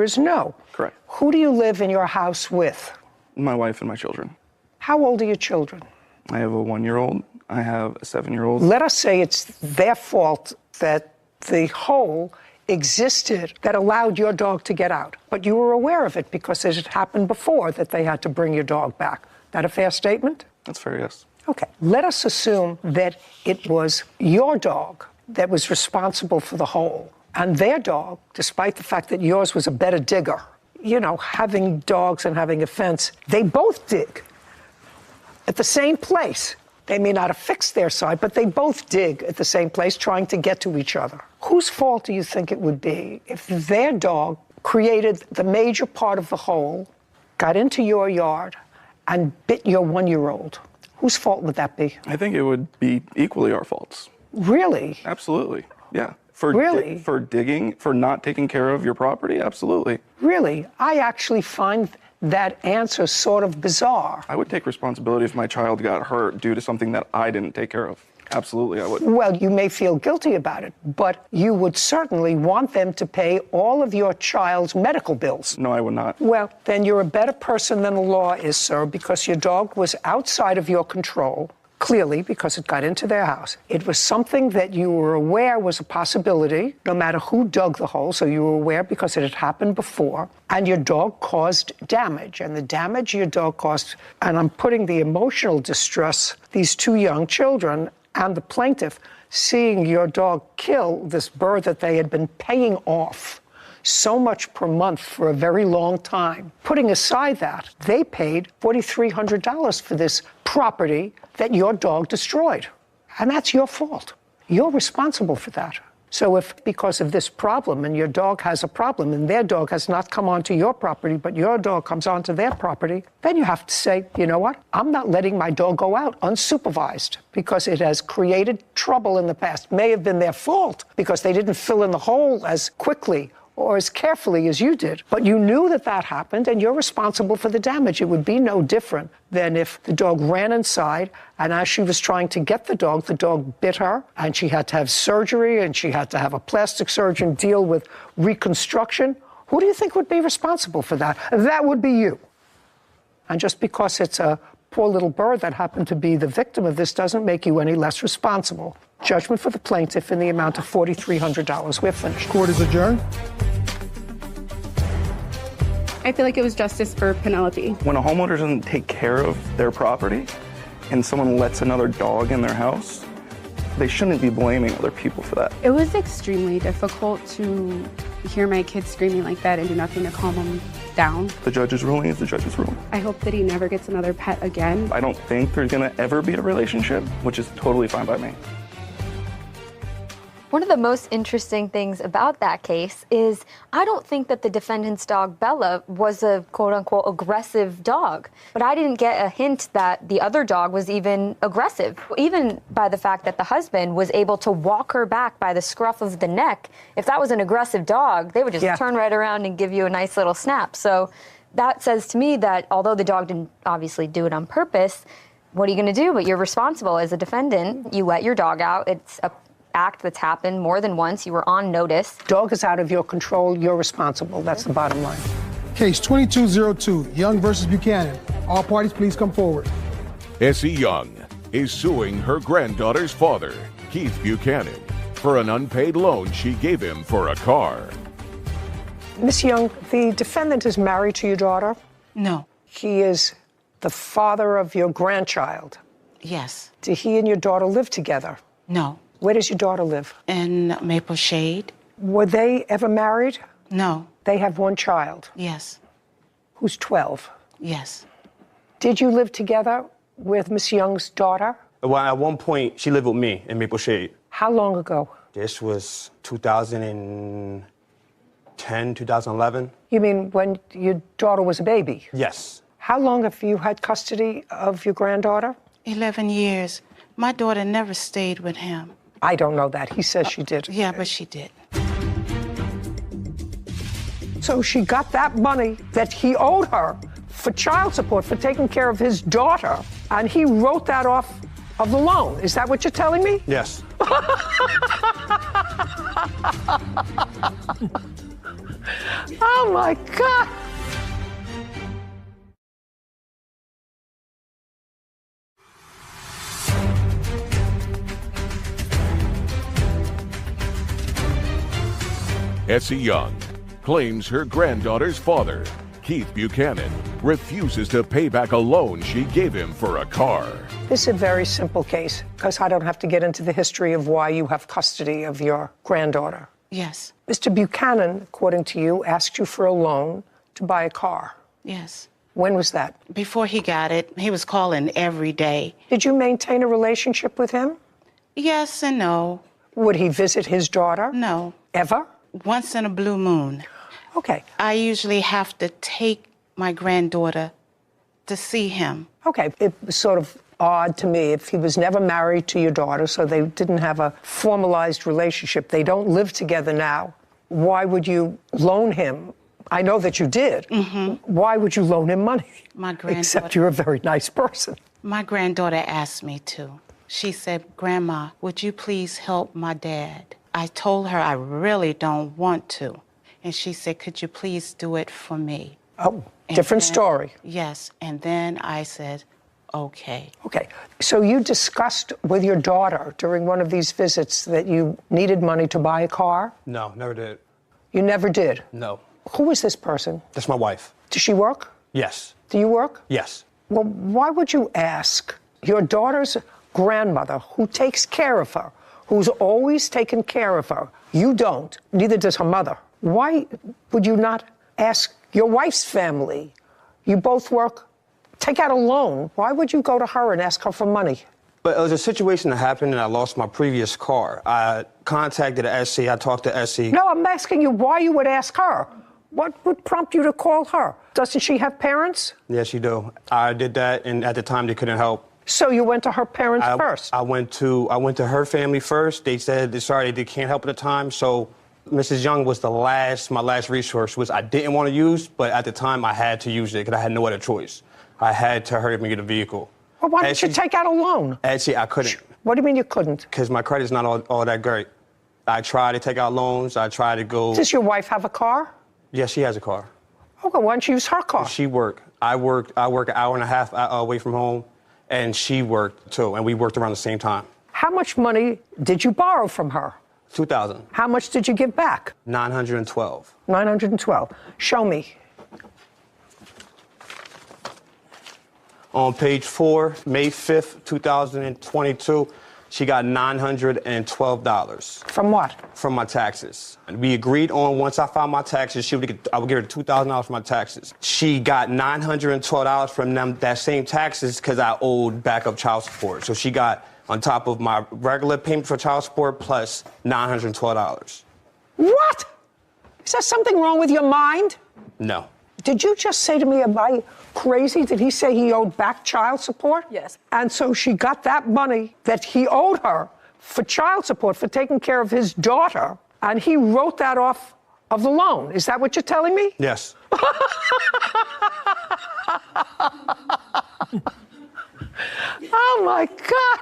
is no. Correct. Who do you live in your house with? My wife and my children. How old are your children? I have a 1-year-old. I have a 7-year-old. Let us say it's their fault that the hole existed that allowed your dog to get out. But you were aware of it because it had happened before that they had to bring your dog back. That a fair statement? That's fair, yes. Okay. Let us assume that it was your dog that was responsible for the hole. And their dog, despite the fact that yours was a better digger, you know, having dogs and having a fence, they both dig at the same place. They may not have fixed their side, but they both dig at the same place trying to get to each other. Whose fault do you think it would be if their dog created the major part of the hole, got into your yard, and bit your 1-year-old? Whose fault would that be? I think it would be equally our faults. Really? Absolutely, yeah. For really? For digging, for not taking care of your property, absolutely. Really? I actually find that answer's sort of bizarre. I would take responsibility if my child got hurt due to something that I didn't take care of. Absolutely, I would. Well, you may feel guilty about it, but you would certainly want them to pay all of your child's medical bills. No, I would not. Well, then you're a better person than the law is, sir, because your dog was outside of your control, clearly, because it got into their house. It was something that you were aware was a possibility, no matter who dug the hole, so you were aware because it had happened before, and your dog caused damage. And the damage your dog caused, and I'm putting the emotional distress, these two young children, and the plaintiff seeing your dog kill this bird that they had been paying off so much per month for a very long time. Putting aside that, they paid $4,300 for this property that your dog destroyed. And that's your fault. You're responsible for that. So if because of this problem and your dog has a problem and their dog has not come onto your property, but your dog comes onto their property, then you have to say, you know what? I'm not letting my dog go out unsupervised because it has created trouble in the past. May have been their fault because they didn't fill in the hole as quickly or as carefully as you did. But you knew that that happened, and you're responsible for the damage. It would be no different than if the dog ran inside, and as she was trying to get the dog bit her, and she had to have surgery, and she had to have a plastic surgeon deal with reconstruction. Who do you think would be responsible for that? That would be you. And just because it's a poor little bird that happened to be the victim of this doesn't make you any less responsible. Judgment for the plaintiff in the amount of $4,300. We're finished. Court is adjourned. I feel like it was justice for Penelope. When a homeowner doesn't take care of their property and someone lets another dog in their house, they shouldn't be blaming other people for that. It was extremely difficult to hear my kids screaming like that and do nothing to calm them down. The judge's ruling is the judge's ruling. I hope that he never gets another pet again. I don't think there's gonna ever be a relationship, which is totally fine by me. One of the most interesting things about that case is I don't think that the defendant's dog, Bella, was a quote-unquote aggressive dog. But I didn't get a hint that the other dog was even aggressive, even by the fact that the husband was able to walk her back by the scruff of the neck. If that was an aggressive dog, they would just turn right around and give you a nice little snap. So that says to me that although the dog didn't obviously do it on purpose, what are you going to do? But you're responsible as a defendant. You let your dog out. It's a act that's happened more than once. You were on notice. Dog is out of your control. You're responsible. That's the bottom line. Case 2202, Young versus Buchanan. All parties, please come forward. Essie Young is suing her granddaughter's father, Keith Buchanan, for an unpaid loan she gave him for a car. Miss Young, the defendant is married to your daughter? No. He is the father of your grandchild? Yes. Do he and your daughter live together? No. Where does your daughter live? In Maple Shade. Were they ever married? No. They have one child? Yes. Who's 12? Yes. Did you live together with Miss Young's daughter? Well, at one point, she lived with me in Maple Shade. How long ago? This was 2010, 2011. You mean when your daughter was a baby? Yes. How long have you had custody of your granddaughter? 11 years. My daughter never stayed with him. I don't know that. He says she did. Yeah, but she did. So she got that money that he owed her for child support, for taking care of his daughter, and he wrote that off of the loan. Is that what you're telling me? Yes. Oh, my God. Essie Young claims her granddaughter's father, Keith Buchanan, refuses to pay back a loan she gave him for a car. This is a very simple case, because I don't have to get into the history of why you have custody of your granddaughter. Yes. Mr. Buchanan, according to you, asked you for a loan to buy a car. Yes. When was that? Before he got it, he was calling every day. Did you maintain a relationship with him? Yes and no. Would he visit his daughter? No. Ever? Once in a blue moon. Okay. I usually have to take my granddaughter to see him. Okay. It was sort of odd to me if he was never married to your daughter, so they didn't have a formalized relationship. They don't live together now. Why would you loan him I know that you did. Why would you loan him money? My granddaughter. Except you're a very nice person. My granddaughter asked me to. She said, Grandma, would you please help my dad? I told her I really don't want to. And she said, could you please do it for me? Oh, different story. Yes. And then I said, okay. Okay. So you discussed with your daughter during one of these visits that you needed money to buy a car? No, never did. You never did? No. Who is this person? That's my wife. Does she work? Yes. Do you work? Yes. Well, why would you ask your daughter's grandmother, who takes care of her, who's always taken care of her? You don't. Neither does her mother. Why would you not ask your wife's family? You both work. Take out a loan. Why would you go to her and ask her for money? But it was a situation that happened and I lost my previous car. I contacted SC. I talked to SC. No, I'm asking you why you would ask her. What would prompt you to call her? Doesn't she have parents? Yes, she do. I did that, and at the time they couldn't help. So you went to her parents first? I went to her family first. They said they can't help at the time. So Mrs. Young was my last resource, which I didn't want to use, but at the time I had to use it because I had no other choice. I had to hurry up and get a vehicle. Well, why didn't you take out a loan? Actually, I couldn't. What do you mean you couldn't? Because my credit's not all that great. I tried to take out loans. I tried to go. Does your wife have a car? Yes, she has a car. Okay, why don't you use her car? She worked. I work an hour and a half away from home, and she worked too, and we worked around the same time. How much money did you borrow from her? $2,000. How much did you give back? $912. $912. Show me. On page 4, May 5th, 2022, she got $912. From what? From my taxes. And we agreed on once I filed my taxes, I would give her $2,000 for my taxes. She got $912 from them, that same taxes, because I owed backup child support. So she got on top of my regular payment for child support plus $912. What? Is there something wrong with your mind? No. Did you just say to me, am I crazy? Did he say he owed back child support? Yes. And so she got that money that he owed her for child support, for taking care of his daughter, and he wrote that off of the loan. Is that what you're telling me? Yes. Oh, my God.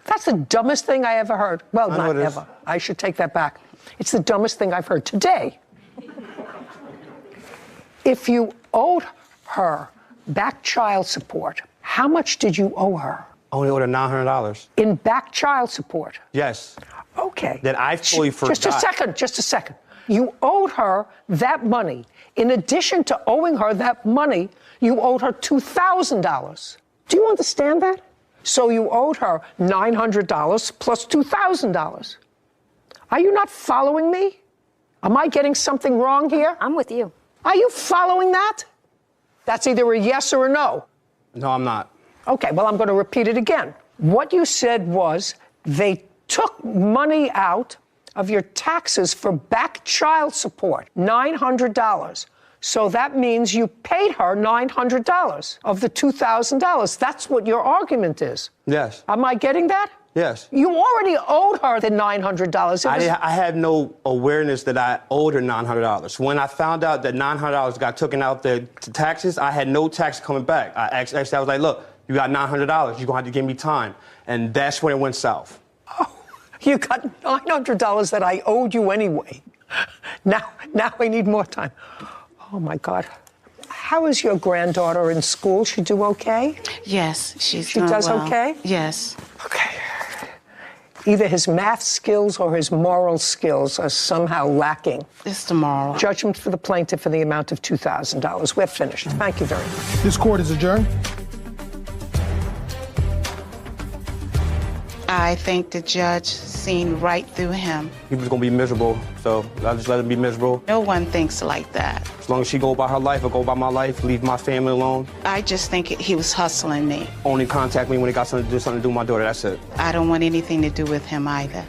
That's the dumbest thing I ever heard. Well, not ever. I should take that back. It's the dumbest thing I've heard today. If you owed her back child support, how much did you owe her? I only owed her $900. In back child support? Yes. Okay. That I fully forgot. Just a second. You owed her that money. In addition to owing her that money, you owed her $2,000. Do you understand that? So you owed her $900 plus $2,000. Are you not following me? Am I getting something wrong here? I'm with you. Are you following that? That's either a yes or a no. No, I'm not. Okay, well, I'm going to repeat it again. What you said was they took money out of your taxes for back child support, $900. So that means you paid her $900 of the $2,000. That's what your argument is. Yes. Am I getting that? Yes. You already owed her the $900. I had no awareness that I owed her $900. When I found out that $900 got taken out the taxes, I had no tax coming back. I was like, look, you got $900. You're going to have to give me time. And that's when it went south. Oh, you got $900 that I owed you anyway. Now I need more time. Oh, my God. How is your granddaughter in school? She do okay? Yes, she does well. Okay? Yes. Okay. Either his math skills or his moral skills are somehow lacking. It's the moral. Judgment for the plaintiff in the amount of $2,000. We're finished. Thank you very much. This court is adjourned. I think the judge seen right through him. He was going to be miserable, so I just let him be miserable. No one thinks like that. As long as she go about her life, I go about my life, leave my family alone. I just think he was hustling me. Only contact me when he got something to do with my daughter, that's it. I don't want anything to do with him either.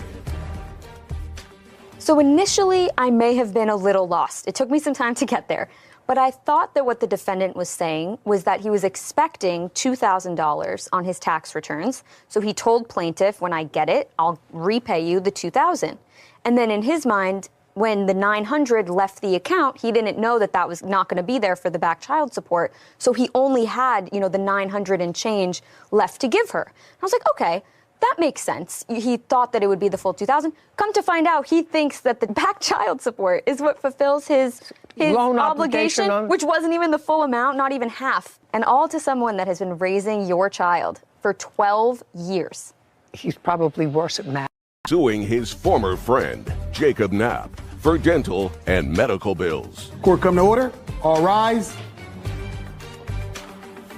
So initially, I may have been a little lost. It took me some time to get there. But I thought that what the defendant was saying was that he was expecting $2,000 on his tax returns. So he told plaintiff, when I get it, I'll repay you the $2,000. And then in his mind, when the $900 left the account, he didn't know that that was not going to be there for the back child support. So he only had, the $900 and change left to give her. I was like, okay, that makes sense. He thought that it would be the full $2,000. Come to find out, he thinks that the back child support is what fulfills his loan obligation, which wasn't even the full amount, not even half. And all to someone that has been raising your child for 12 years. He's probably worse at math. Suing his former friend, Jacob Knapp, for dental and medical bills. Court come to order. All rise.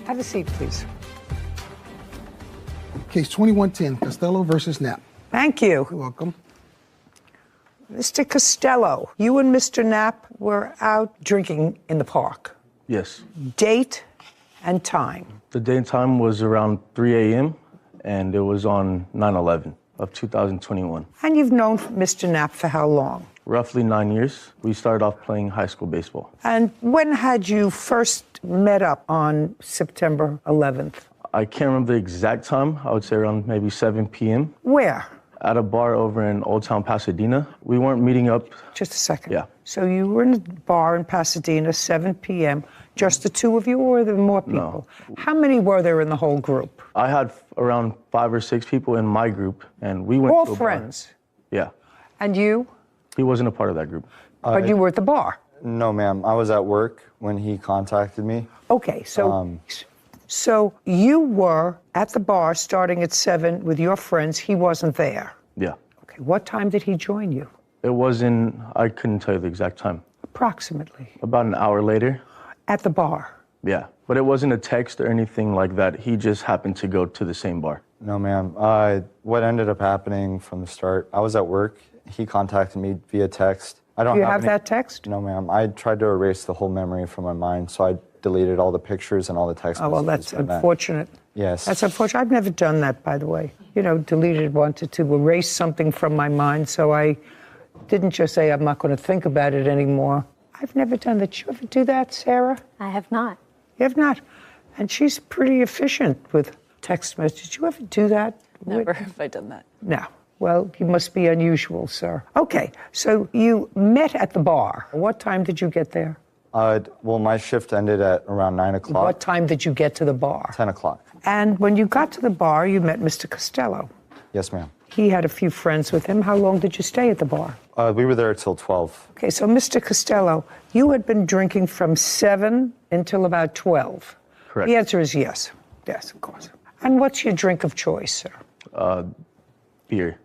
Have a seat, please. Case 2110, Costello versus Knapp. Thank you. You're welcome. Mr. Costello, you and Mr. Knapp were out drinking in the park. Yes. Date and time. The date and time was around 3 a.m., and it was on 9/11 of 2021. And you've known Mr. Knapp for how long? Roughly 9 years. We started off playing high school baseball. And when had you first met up on September 11th? I can't remember the exact time. I would say around maybe 7 p.m. Where? At a bar over in Old Town Pasadena. We weren't meeting up. Just a second. Yeah. So you were in a bar in Pasadena, 7 p.m., just the two of you, or were there more people? No. How many were there in the whole group? I had around 5 or 6 people in my group, and we went All to a friends? Bar. Yeah. And you? He wasn't a part of that group. But you were at the bar? No, ma'am. I was at work when he contacted me. Okay, so you were at the bar starting at 7 with your friends. He wasn't there. Yeah. Okay, what time did he join you? It wasn't, I couldn't tell you the exact time. Approximately. About an hour later. At the bar? Yeah, but it wasn't a text or anything like that. He just happened to go to the same bar. No, ma'am. What ended up happening from the start, I was at work. He contacted me via text. I don't Do you have that text? No, ma'am. I tried to erase the whole memory from my mind, so I deleted all the pictures and all the text messages. Oh, well, that's unfortunate. Yes. That's unfortunate. I've never done that, by the way. Wanted to erase something from my mind, so I didn't just say I'm not going to think about it anymore. I've never done that. Did you ever do that, Sarah? I have not. You have not? And she's pretty efficient with text messages. Did you ever do that? Never have I done that. No. Well, you must be unusual, sir. Okay, so you met at the bar. What time did you get there? Well, my shift ended at around 9 o'clock. What time did you get to the bar? 10 o'clock. And when you got to the bar, you met Mr. Costello. Yes, ma'am. He had a few friends with him. How long did you stay at the bar? We were there till 12. Okay, so Mr. Costello, you had been drinking from 7 until about 12. Correct. The answer is yes. Yes, of course. And what's your drink of choice, sir? Beer.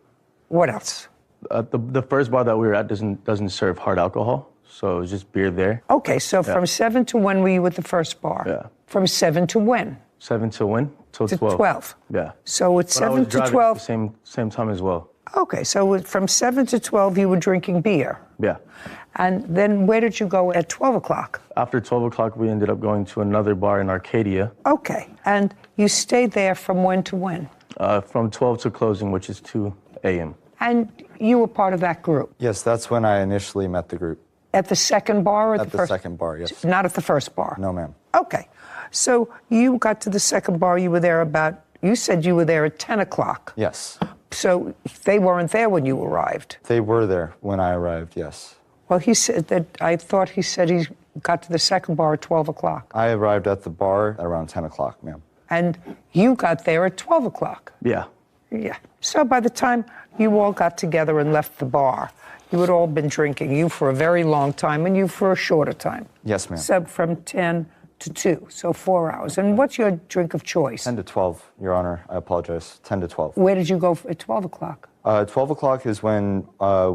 What else? The first bar that we were at doesn't serve hard alcohol, so it was just beer there. Okay, so from 7 to when were you at the first bar? Yeah. From 7 to when? 7 to when? Till 12. To 12. Yeah. So it's 7 to 12. At the same time as well. Okay, so from 7 to 12 you were drinking beer. Yeah. And then where did you go at 12 o'clock? After 12 o'clock, we ended up going to another bar in Arcadia. Okay, and you stayed there from when to when? From 12 to closing, which is 2 a.m. And you were part of that group? Yes, that's when I initially met the group. At the second bar or at the first? At the second bar, yes. Not at the first bar? No, ma'am. Okay, so you got to the second bar, you were there you said you were there at 10 o'clock. Yes. So they weren't there when you arrived? They were there when I arrived, yes. Well, he said that, I thought he said he got to the second bar at 12 o'clock. I arrived at the bar at around 10 o'clock, ma'am. And you got there at 12 o'clock? Yeah. Yeah. So by the time you all got together and left the bar, you had all been drinking, you for a very long time and you for a shorter time. Yes, ma'am. So from 10 to 2, so 4 hours. And what's your drink of choice? 10 to 12, Your Honor. I apologize. 10 to 12. Where did you go at 12 o'clock? 12 o'clock is when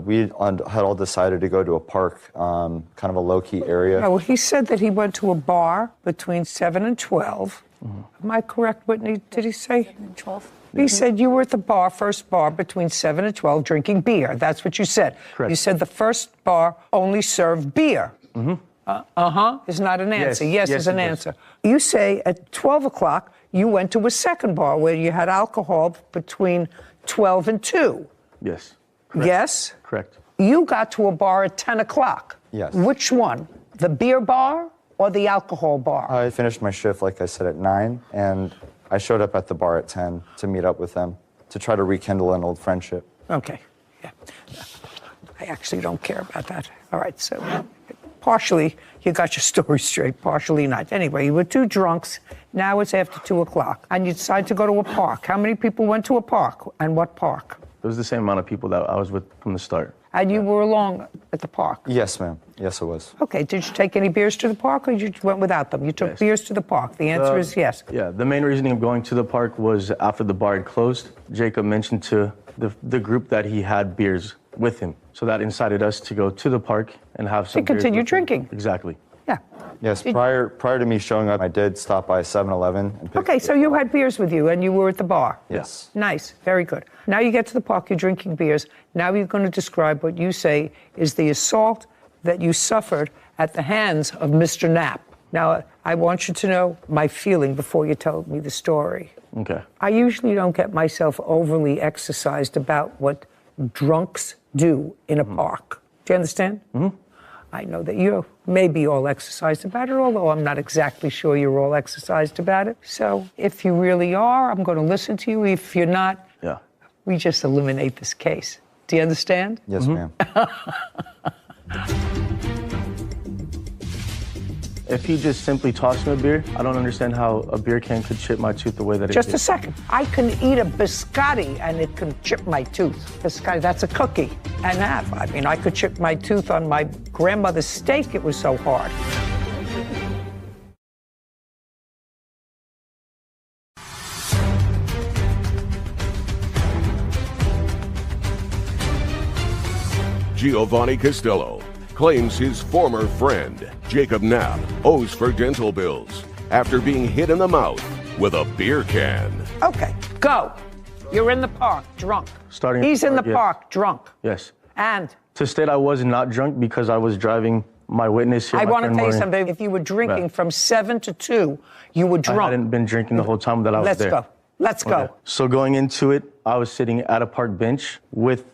we had all decided to go to a park, kind of a low-key area. Well, he said that he went to a bar between 7 and 12. Mm-hmm. Am I correct, Whitney? Did he say? 7 and 12. He said you were at the bar, first bar, between 7 and 12, drinking beer. That's what you said. Correct. You said the first bar only served beer. Mm-hmm. Is not an answer. Yes is an it answer. You say at 12 o'clock, you went to a second bar where you had alcohol between 12 and 2. Yes. Correct. Yes? Correct. You got to a bar at 10 o'clock. Yes. Which one? The beer bar or the alcohol bar? I finished my shift, like I said, at 9, and I showed up at the bar at 10 to meet up with them, to try to rekindle an old friendship. Okay. Yeah. I actually don't care about that. All right, so partially you got your story straight, partially not. Anyway, you were two drunks. Now it's after 2 o'clock, and you decide to go to a park. How many people went to a park, and what park? It was the same amount of people that I was with from the start. And you were along at the park? Yes, ma'am. Yes, it was. Okay, did you take any beers to the park, or you went without them? You took beers to the park. The answer is yes. Yeah, the main reasoning of going to the park was after the bar had closed. Jacob mentioned to the group that he had beers with him. So that incited us to go to the park and have some to continue drinking. Exactly. Yeah. Yes, prior to me showing up, I did stop by 7-Eleven. And Okay, so you had beers with you, and you were at the bar. Yes. Nice, very good. Now you get to the park, you're drinking beers. Now you're going to describe what you say is the assault that you suffered at the hands of Mr. Knapp. Now, I want you to know my feeling before you tell me the story. Okay. I usually don't get myself overly exercised about what drunks do in a park. Do you understand? Mm-hmm. I know that you may be all exercised about it, although I'm not exactly sure you're all exercised about it. So if you really are, I'm going to listen to you. If you're not, we just eliminate this case. Do you understand? Yes, ma'am. If he just simply tossed me a beer, I don't understand how a beer can could chip my tooth the way that it Just did. a second. I can eat a biscotti and it can chip my tooth. Biscotti, that's a cookie. And that, I mean, I could chip my tooth on my grandmother's steak. It was so hard. Giovanni Costello claims his former friend, Jacob Knapp, owes for dental bills after being hit in the mouth with a beer can. Okay, go. You're in the park, drunk. Starting He's in the yes. park, drunk. Yes. And To state I was not drunk because I was driving my witness here. I my want to friend tell you Maureen. something. If you were drinking Right. from 7 to 2, you were drunk. I hadn't been drinking the whole time that I was Let's there. go. Let's go. Okay. So going into it, I was sitting at a park bench with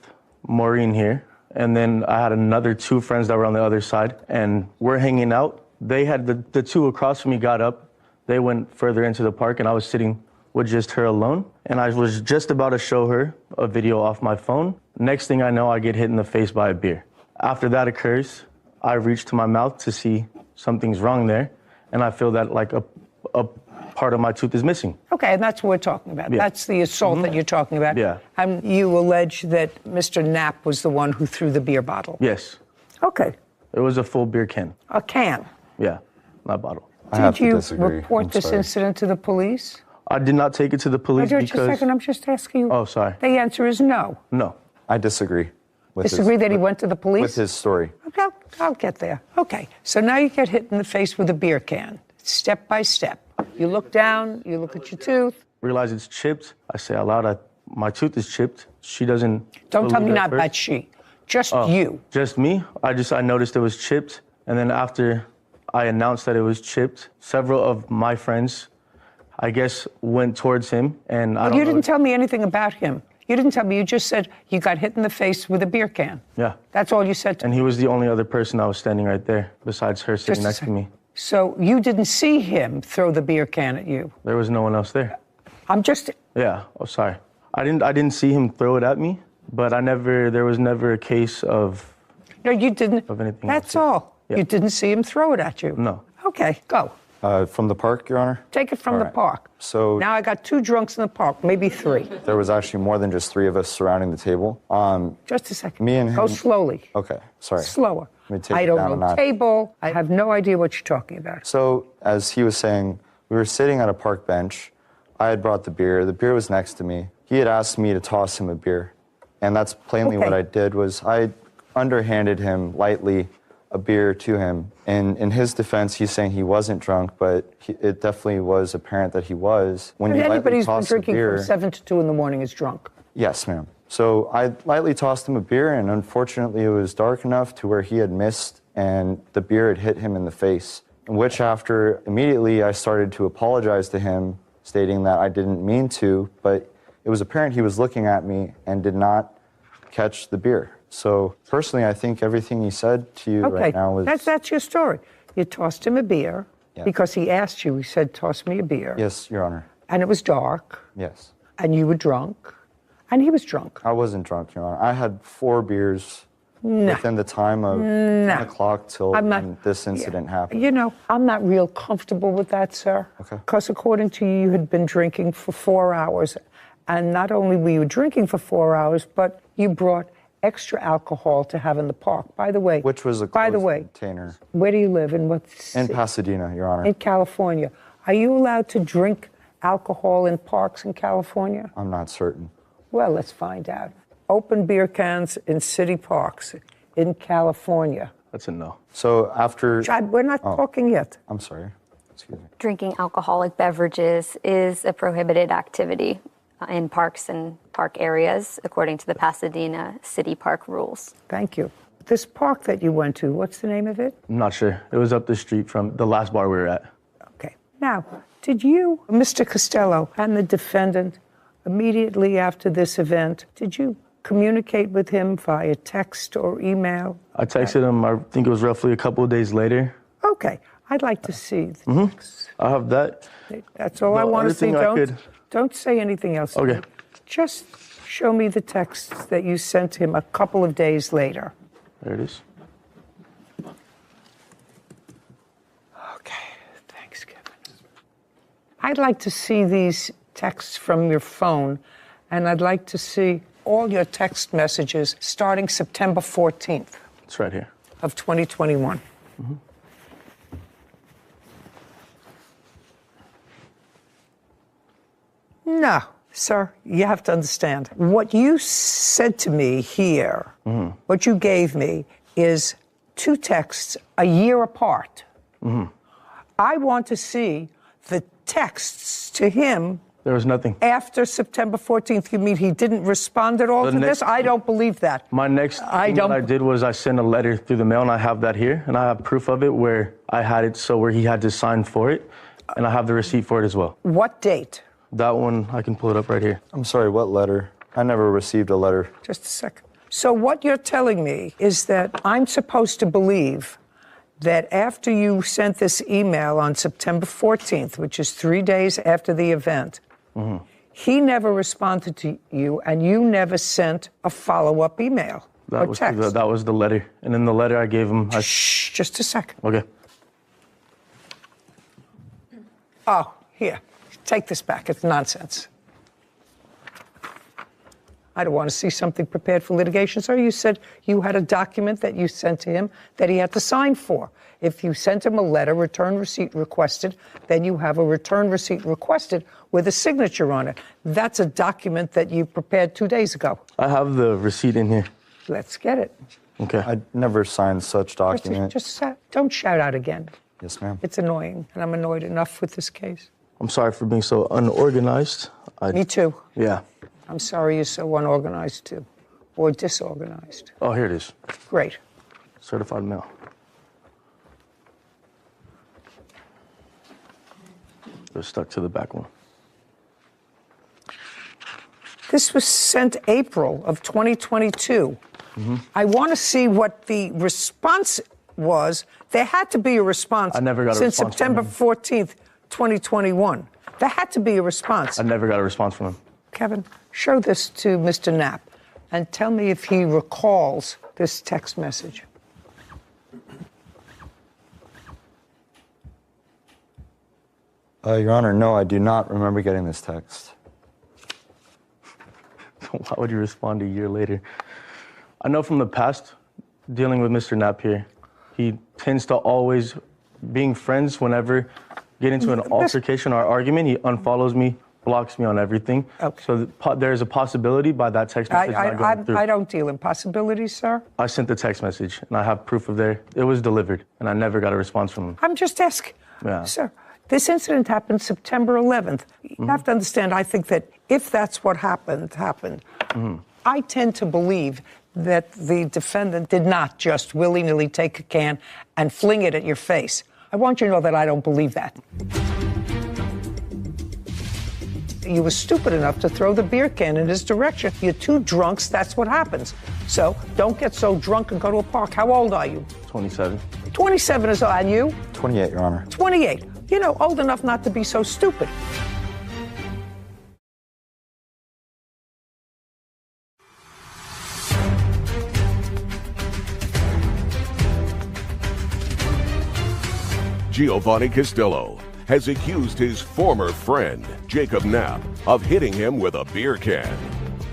Maureen here. And then I had another 2 friends that were on the other side. And we're hanging out. They had the 2 across from me got up. They went further into the park, and I was sitting with just her alone. And I was just about to show her a video off my phone. Next thing I know, I get hit in the face by a beer. After that occurs, I reach to my mouth to see something's wrong there. And I feel that like a part of my tooth is missing. Okay, and that's what we're talking about. Yeah. That's the assault that you're talking about. Yeah. And you allege that Mr. Knapp was the one who threw the beer bottle. Yes. Okay. It was a full beer can. A can. Yeah, not bottle. Did you report this incident to the police? I did not take it to the police Just a because... second, I'm just asking you. Oh, sorry. The answer is no. No. I disagree. Disagree that he went to the police? With his story. Okay, I'll get there. Okay, so now you get hit in the face with a beer can, step by step. You look down, you look at your tooth. Realize it's chipped. I say out loud, my tooth is chipped. She doesn't. Don't tell me believe it not at first. about she. Just Oh, you. Just me. I noticed it was chipped, and then after I announced that it was chipped, several of my friends, I guess, went towards him, and I Well, don't you know. didn't tell me anything about him. You didn't tell me. You just said you got hit in the face with a beer can. Yeah. That's all you said to And he was the only other person that was standing right there, besides her sitting Just a next to me. So you didn't see him throw the beer can at you. There was no one else there. I'm just. Yeah. Oh, sorry. I didn't see him throw it at me, but there was never a case of No, you didn't. Of anything That's else. all. Yeah. You didn't see him throw it at you. No. Okay, go. From the park, Your Honor? Take it from All the right. park. So Now I got 2 drunks in the park, maybe 3. there was actually more than just 3 of us surrounding the table. Just a second. Me and him. Go slowly. Okay, sorry. Slower. Let me take I it don't down a know notch. table. I have no idea what you're talking about. So, as he was saying, we were sitting at a park bench. I had brought the beer. The beer was next to me. He had asked me to toss him a beer. And that's plainly what I did was I underhanded him lightly a beer to him. And in his defense, he's saying he wasn't drunk, but it definitely was apparent that he was. When you lightly Anybody who's been toss a drinking beer, from 7 to 2 in the morning is drunk. Yes, ma'am. So I lightly tossed him a beer, and unfortunately it was dark enough to where he had missed, and the beer had hit him in the face. In which after, immediately I started to apologize to him, stating that I didn't mean to, but it was apparent he was looking at me and did not catch the beer. So personally, I think everything he said to you right now was... That's your story. You tossed him a beer because he asked you. He said, toss me a beer. Yes, Your Honor. And it was dark. Yes. And you were drunk. And he was drunk. I wasn't drunk, Your Honor. I had 4 beers within the time of 10 o'clock till when this incident happened. You know, I'm not real comfortable with that, sir. Okay. Because according to you, you had been drinking for 4 hours. And not only were you drinking for 4 hours, but you brought extra alcohol to have in the park. By the way. Which was a closed container. Where do you live? In what city? In Pasadena, Your Honor. In California. Are you allowed to drink alcohol in parks in California? I'm not certain. Well, let's find out. Open beer cans in city parks in California. That's a no. So after... Chad, we're not talking yet. I'm sorry. Excuse me. Drinking alcoholic beverages is a prohibited activity in parks and park areas, according to the Pasadena City Park rules. Thank you. This park that you went to, what's the name of it? I'm not sure. It was up the street from the last bar we were at. Okay. Now, did you, Mr. Costello, and the defendant, immediately after this event, did you communicate with him via text or email? I texted him, I think it was roughly a couple of days later. Okay. I'd like to see the text. I have that. That's all I want to see. Don't say anything else. Okay. Just show me the texts that you sent him a couple of days later. There it is. Okay. Thanks, Kevin. I'd like to see these texts from your phone, and I'd like to see all your text messages starting September 14th. It's right here. Of 2021. No, sir, you have to understand. What you said to me here, what you gave me, is 2 texts a year apart. I want to see the texts to him. There was nothing. After September 14th, you mean he didn't respond at all to this? I don't believe that. My next thing that I did was I sent a letter through the mail, and I have that here, and I have proof of it where I had it so where he had to sign for it, and I have the receipt for it as well. What date? That one, I can pull it up right here. I'm sorry, what letter? I never received a letter. Just a second. So what you're telling me is that I'm supposed to believe that after you sent this email on September 14th, which is 3 days after the event, he never responded to you and you never sent a follow-up email or text. That was the letter. And in the letter I gave him... Shh, just a second. Okay. Oh, here. Take this back. It's nonsense. I don't want to see something prepared for litigation, sir. You said you had a document that you sent to him that he had to sign for. If you sent him a letter, return receipt requested, then you have a return receipt requested with a signature on it. That's a document that you prepared 2 days ago. I have the receipt in here. Let's get it. Okay. I never signed such document. Just don't shout out again. Yes, ma'am. It's annoying, and I'm annoyed enough with this case. I'm sorry for being so unorganized. Me too. Yeah. I'm sorry you're so unorganized too, or disorganized. Oh, here it is. Great. Certified mail. They're stuck to the back one. This was sent April of 2022. I want to see what the response was. There had to be a response. I never got a since response September from 14th, 2021. There had to be a response. I never got a response from him. Kevin, show this to Mr. Knapp and tell me if he recalls this text message. Your Honor, no, I do not remember getting this text. Why would you respond a year later? I know from the past, dealing with Mr. Knapp here, he tends to always, being friends, whenever get into an altercation or argument, he unfollows me, blocks me on everything. Okay. So there's a possibility by that text message not going through. I don't deal in possibilities, sir. I sent the text message, and I have proof of there. It was delivered, and I never got a response from him. I'm just asking. Yeah. Sir, this incident happened September 11th. You have to understand, I think that if that's what happened. I tend to believe that the defendant did not just willy-nilly take a can and fling it at your face. I want you to know that I don't believe that. You were stupid enough to throw the beer can in his direction. You're two drunks, that's what happens. So don't get so drunk and go to a park. How old are you? 27. 27 is on you? 28, Your Honor. 28. You know, old enough not to be so stupid. Giovanni Castillo has accused his former friend, Jacob Knapp, of hitting him with a beer can.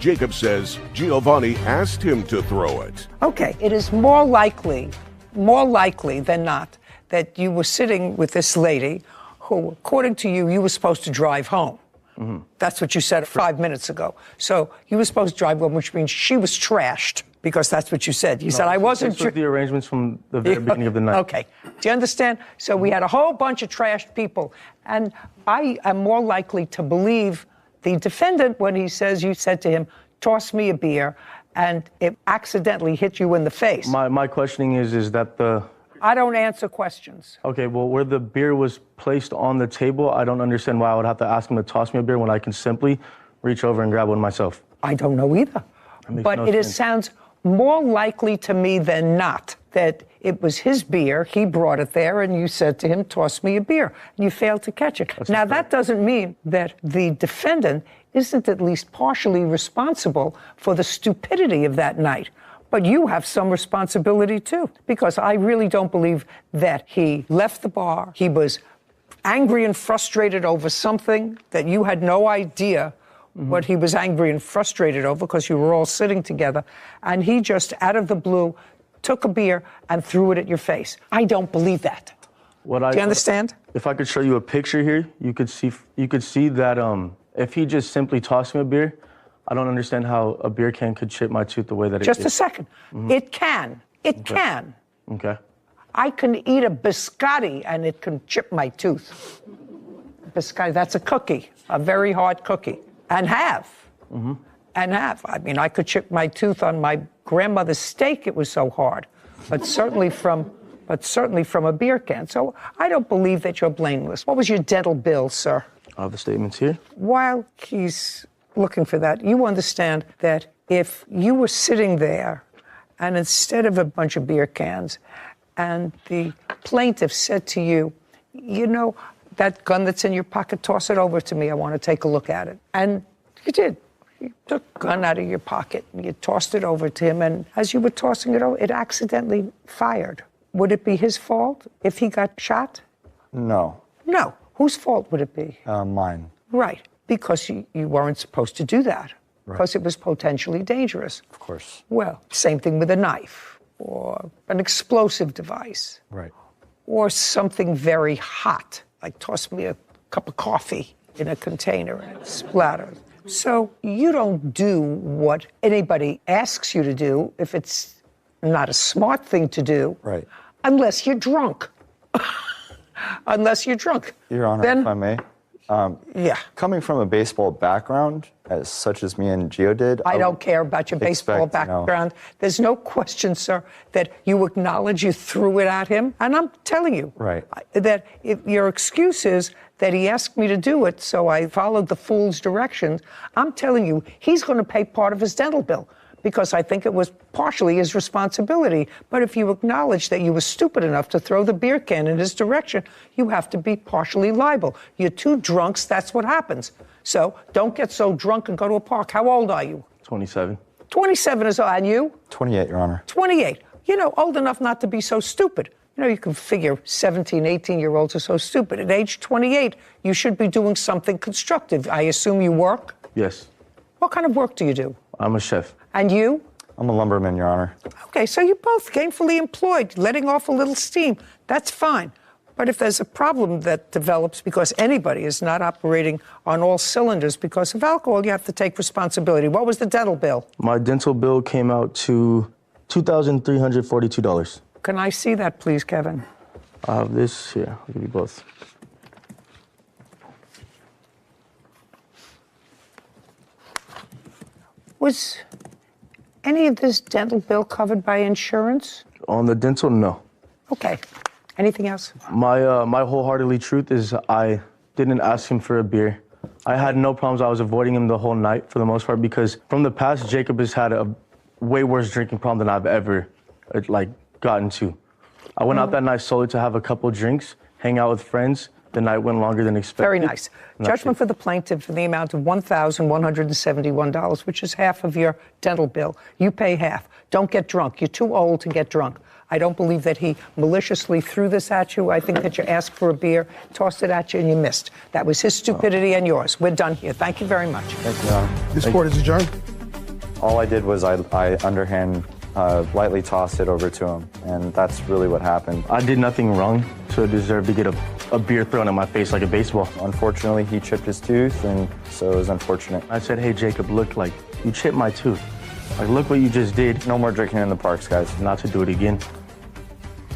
Jacob says Giovanni asked him to throw it. Okay, it is more likely than not that you were sitting with this lady who, according to you, you were supposed to drive home. Mm-hmm. That's what you said 5 minutes ago. So you were supposed to drive home, which means she was trashed, because that's what you said. You said, I wasn't... This was the arrangements from the very beginning of the night. Okay. Do you understand? So we had a whole bunch of trashed people. And I am more likely to believe the defendant when he says you said to him, toss me a beer, and it accidentally hit you in the face. My questioning is that the... I don't answer questions. Okay, well, where the beer was placed on the table, I don't understand why I would have to ask him to toss me a beer when I can simply reach over and grab one myself. I don't know either. But no it sense. sounds more likely to me than not that it was his beer, he brought it there, and you said to him, toss me a beer, and you failed to catch it. Now, that doesn't mean that the defendant isn't at least partially responsible for the stupidity of that night. But you have some responsibility, too, because I really don't believe that he left the bar. He was angry and frustrated over something that you had no idea what he was angry and frustrated over, because you were all sitting together. And he just, out of the blue, took a beer and threw it at your face. I don't believe that. Do you understand? If I could show you a picture here, you could see that if he just simply tossed me a beer, I don't understand how a beer can could chip my tooth the way that it did. Just a second. Mm-hmm. It can. It can. Okay. I can eat a biscotti and it can chip my tooth. Biscotti, that's a cookie, a very hard cookie. And have. Mm-hmm. And have. I mean, I could chip my tooth on my grandmother's steak, it was so hard. But certainly from a beer can. So I don't believe that you're blameless. What was your dental bill, sir? I have the statements here. While he's looking for that, you understand that if you were sitting there and instead of a bunch of beer cans and the plaintiff said to you, you know, that gun that's in your pocket, toss it over to me, I want to take a look at it. And you did. You took a gun out of your pocket and you tossed it over to him, and as you were tossing it over, it accidentally fired. Would it be his fault if he got shot? No. No. Whose fault would it be? Mine. Right. Because you weren't supposed to do that. Right. Because it was potentially dangerous. Of course. Well, same thing with a knife or an explosive device. Right. Or something very hot, like toss me a cup of coffee in a container and it splatters. So you don't do what anybody asks you to do if it's not a smart thing to do. Right. Unless you're drunk. Unless you're drunk. Your Honor, then, if I may. Yeah. Coming from a baseball background, such as me and Gio did. I don't care about your baseball background. There's no question, sir, that you acknowledge you threw it at him. And I'm telling you that if your excuse is that he asked me to do it, so I followed the fool's directions. I'm telling you, he's going to pay part of his dental bill, because I think it was partially his responsibility. But if you acknowledge that you were stupid enough to throw the beer can in his direction, you have to be partially liable. You're two drunks, that's what happens. So don't get so drunk and go to a park. How old are you? 27. 27 is old. And you? 28, Your Honor. 28. You know, old enough not to be so stupid. You know, you can figure 17, 18-year-olds are so stupid. At age 28, you should be doing something constructive. I assume you work? Yes. What kind of work do you do? I'm a chef. And you? I'm a lumberman, Your Honor. Okay, so you're both gainfully employed, letting off a little steam. That's fine. But if there's a problem that develops because anybody is not operating on all cylinders because of alcohol, you have to take responsibility. What was the dental bill? My dental bill came out to $2,342. Can I see that, please, Kevin? I have this here. I'll give you both. Was any of this dental bill covered by insurance? On the dental, no. Okay. Anything else? My wholeheartedly truth is I didn't ask him for a beer. I had no problems. I was avoiding him the whole night for the most part because from the past, Jacob has had a way worse drinking problem than I've ever gotten to. I went out that night solely to have a couple drinks, hang out with friends, The night went longer than expected. Very nice. Nothing. Judgment for the plaintiff in the amount of $1,171, which is half of your dental bill. You pay half. Don't get drunk. You're too old to get drunk. I don't believe that he maliciously threw this at you. I think that you asked for a beer, tossed it at you, and you missed. That was his stupidity and yours. We're done here. Thank you very much. Thank you, Your Honor. This court is adjourned. All I did was I underhand lightly tossed it over to him, and that's really what happened. I did nothing wrong to deserve to get a beer thrown in my face like a baseball. Unfortunately, he chipped his tooth, and so it was unfortunate. I said, hey, Jacob, look, like, you chipped my tooth. Like, look what you just did. No more drinking in the parks, guys. Not to do it again.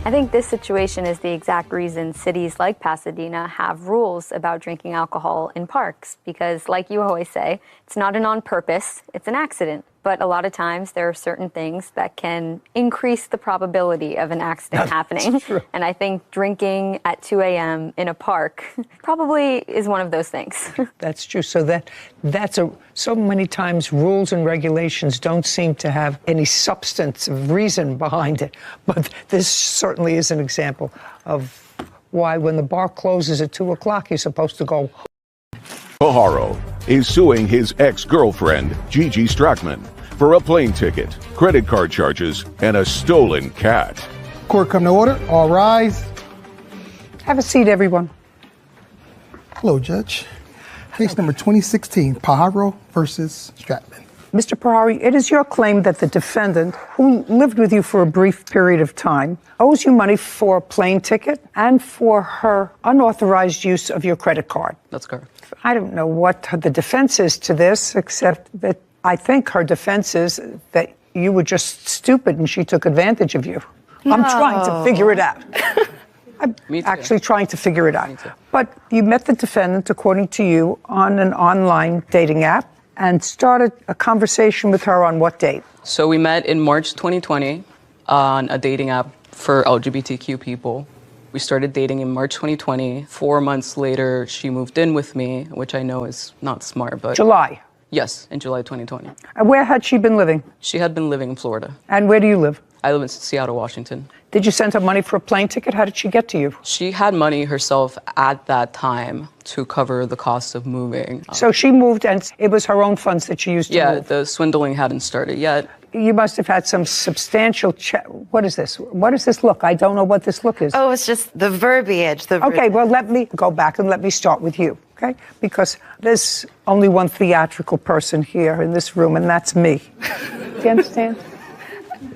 I think this situation is the exact reason cities like Pasadena have rules about drinking alcohol in parks, because like you always say, it's not an on purpose, it's an accident. But a lot of times there are certain things that can increase the probability of an accident happening. True. And I think drinking at 2 a.m. in a park probably is one of those things. That's true. So so many times rules and regulations don't seem to have any substance of reason behind it. But this certainly is an example of why when the bar closes at 2 o'clock, you're supposed to go. Pajaro is suing his ex-girlfriend, Gigi Strackman, for a plane ticket, credit card charges, and a stolen cat. Court come to order. All rise. Have a seat, everyone. Hello, Judge. Case number 2016, Pajaro versus Stratman. Mr. Perari, it is your claim that the defendant, who lived with you for a brief period of time, owes you money for a plane ticket and for her unauthorized use of your credit card. That's correct. I don't know what the defense is to this, except that I think her defense is that you were just stupid and she took advantage of you. No. I'm trying to figure it out. I'm actually trying to figure it out. But you met the defendant, according to you, on an online dating app and started a conversation with her on what date? So we met in March 2020 on a dating app for LGBTQ people. We started dating in March 2020. 4 months later, she moved in with me, which I know is not smart, but... July? Yes, in July 2020. And where had she been living? She had been living in Florida. And where do you live? I live in Seattle, Washington. Did you send her money for a plane ticket? How did she get to you? She had money herself at that time to cover the cost of moving. So she moved and it was her own funds that she used to move? Yeah, the swindling hadn't started yet. You must have had some substantial What is this? What is this look? I don't know what this look is. Oh, it's just the verbiage. Okay, well, let me go back and let me start with you, okay? Because there's only one theatrical person here in this room, and that's me. Do you understand?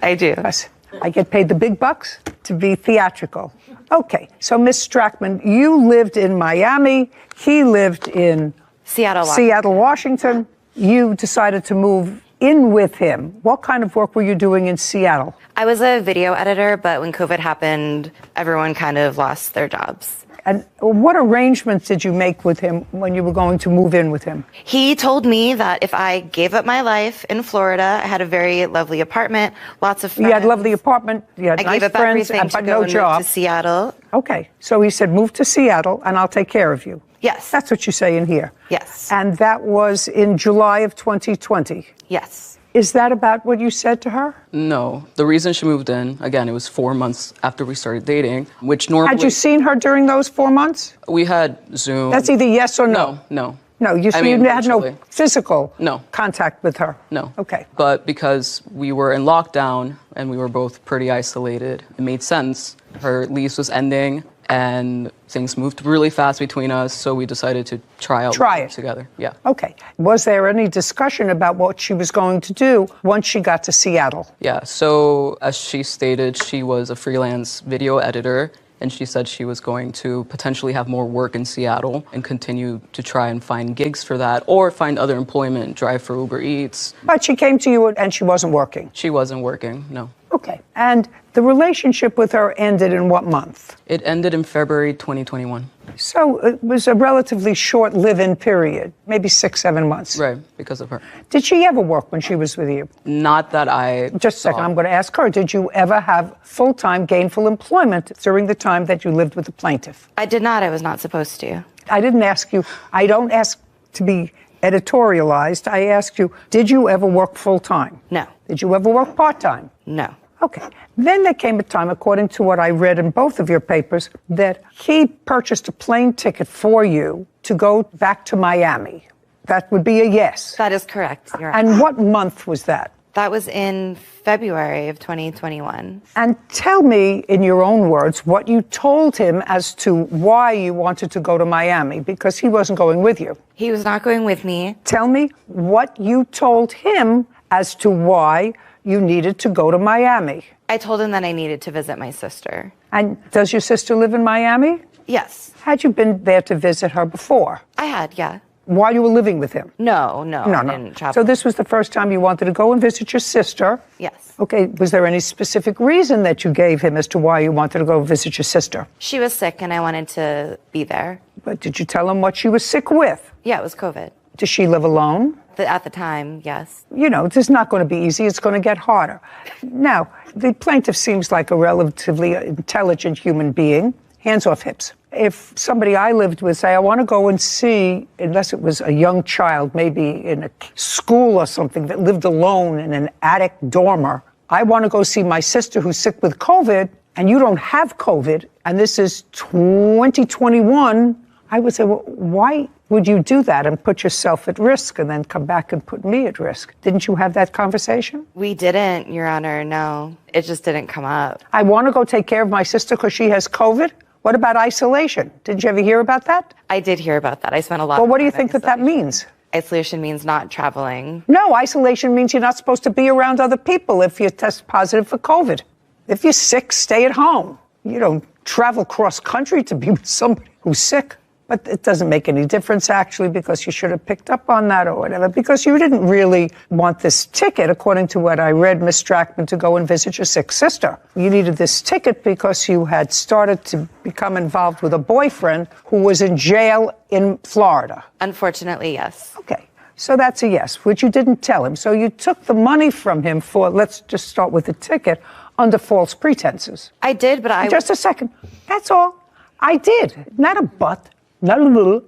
I do. Yes. I get paid the big bucks to be theatrical. Okay, so Miss Strackman, you lived in Miami. He lived in Seattle, Washington. You decided to move in with him. What kind of work were you doing in Seattle? I was a video editor, but when COVID happened, everyone kind of lost their jobs. And what arrangements did you make with him when you were going to move in with him? He told me that if I gave up my life in Florida, I had a very lovely apartment, lots of friends. You had a lovely apartment, you had I nice gave up friends, everything to but go no and job. move to Seattle. Okay, so he said, move to Seattle and I'll take care of you. Yes. That's what you say in here. Yes. And that was in July of 2020. Yes. Is that about what you said to her? No. The reason she moved in, again, it was 4 months after we started dating, which normally... Had you seen her during those 4 months? We had Zoom. That's either yes or no. No. No, you had no physical contact with her? No. Okay. But because we were in lockdown and we were both pretty isolated, it made sense. Her lease was ending and things moved really fast between us, so we decided to try it together. Yeah. Okay. Was there any discussion about what she was going to do once she got to Seattle? Yeah. So as she stated, she was a freelance video editor, and she said she was going to potentially have more work in Seattle and continue to try and find gigs for that or find other employment, drive for Uber Eats. But she came to you and she wasn't working? She wasn't working, no. Okay. And the relationship with her ended in what month? It ended in February 2021. So it was a relatively short live-in period, maybe 6-7 months. Right, because of her. Did she ever work when she was with you? Not that I Just a second, I'm going to ask her. Did you ever have full-time gainful employment during the time that you lived with the plaintiff? I did not. I was not supposed to. I didn't ask you. I don't ask to be editorialized. I asked you, did you ever work full-time? No. Did you ever work part-time? No. Okay. Then there came a time, according to what I read in both of your papers, that he purchased a plane ticket for you to go back to Miami. That would be a yes. That is correct. You're right. And what month was that? That was in February of 2021. And tell me, in your own words, what you told him as to why you wanted to go to Miami, because he wasn't going with you. He was not going with me. Tell me what you told him as to why you needed to go to Miami. I told him that I needed to visit my sister. And does your sister live in Miami? Yes. Had you been there to visit her before? I had, yeah. While you were living with him? No, I didn't travel. So this was the first time you wanted to go and visit your sister? Yes. Okay, was there any specific reason that you gave him as to why you wanted to go visit your sister? She was sick and I wanted to be there. But did you tell him what she was sick with? Yeah, it was COVID. Does she live alone? At the time, yes. You know, it's not going to be easy. It's going to get harder. Now, the plaintiff seems like a relatively intelligent human being. Hands off hips. If somebody I lived with say, I want to go and see, unless it was a young child, maybe in a school or something that lived alone in an attic dormer, I want to go see my sister who's sick with COVID, and you don't have COVID, and this is 2021, I would say, well, why would you do that and put yourself at risk and then come back and put me at risk? Didn't you have that conversation? We didn't, Your Honor, no. It just didn't come up. I want to go take care of my sister because she has COVID? What about isolation? Did you ever hear about that? I did hear about that. I spent a lot of Well, what do you time think that means? Isolation means not traveling. No, isolation means you're not supposed to be around other people if you test positive for COVID. If you're sick, stay at home. You don't travel cross country to be with somebody who's sick. But it doesn't make any difference, actually, because you should have picked up on that or whatever, because you didn't really want this ticket, according to what I read, Miss Strackman, to go and visit your sick sister. You needed this ticket because you had started to become involved with a boyfriend who was in jail in Florida. Unfortunately, yes. Okay. So that's a yes, which you didn't tell him. So you took the money from him for, let's just start with the ticket, under false pretenses. I did, but Just a second. That's all. I did. Not a but. Not a little.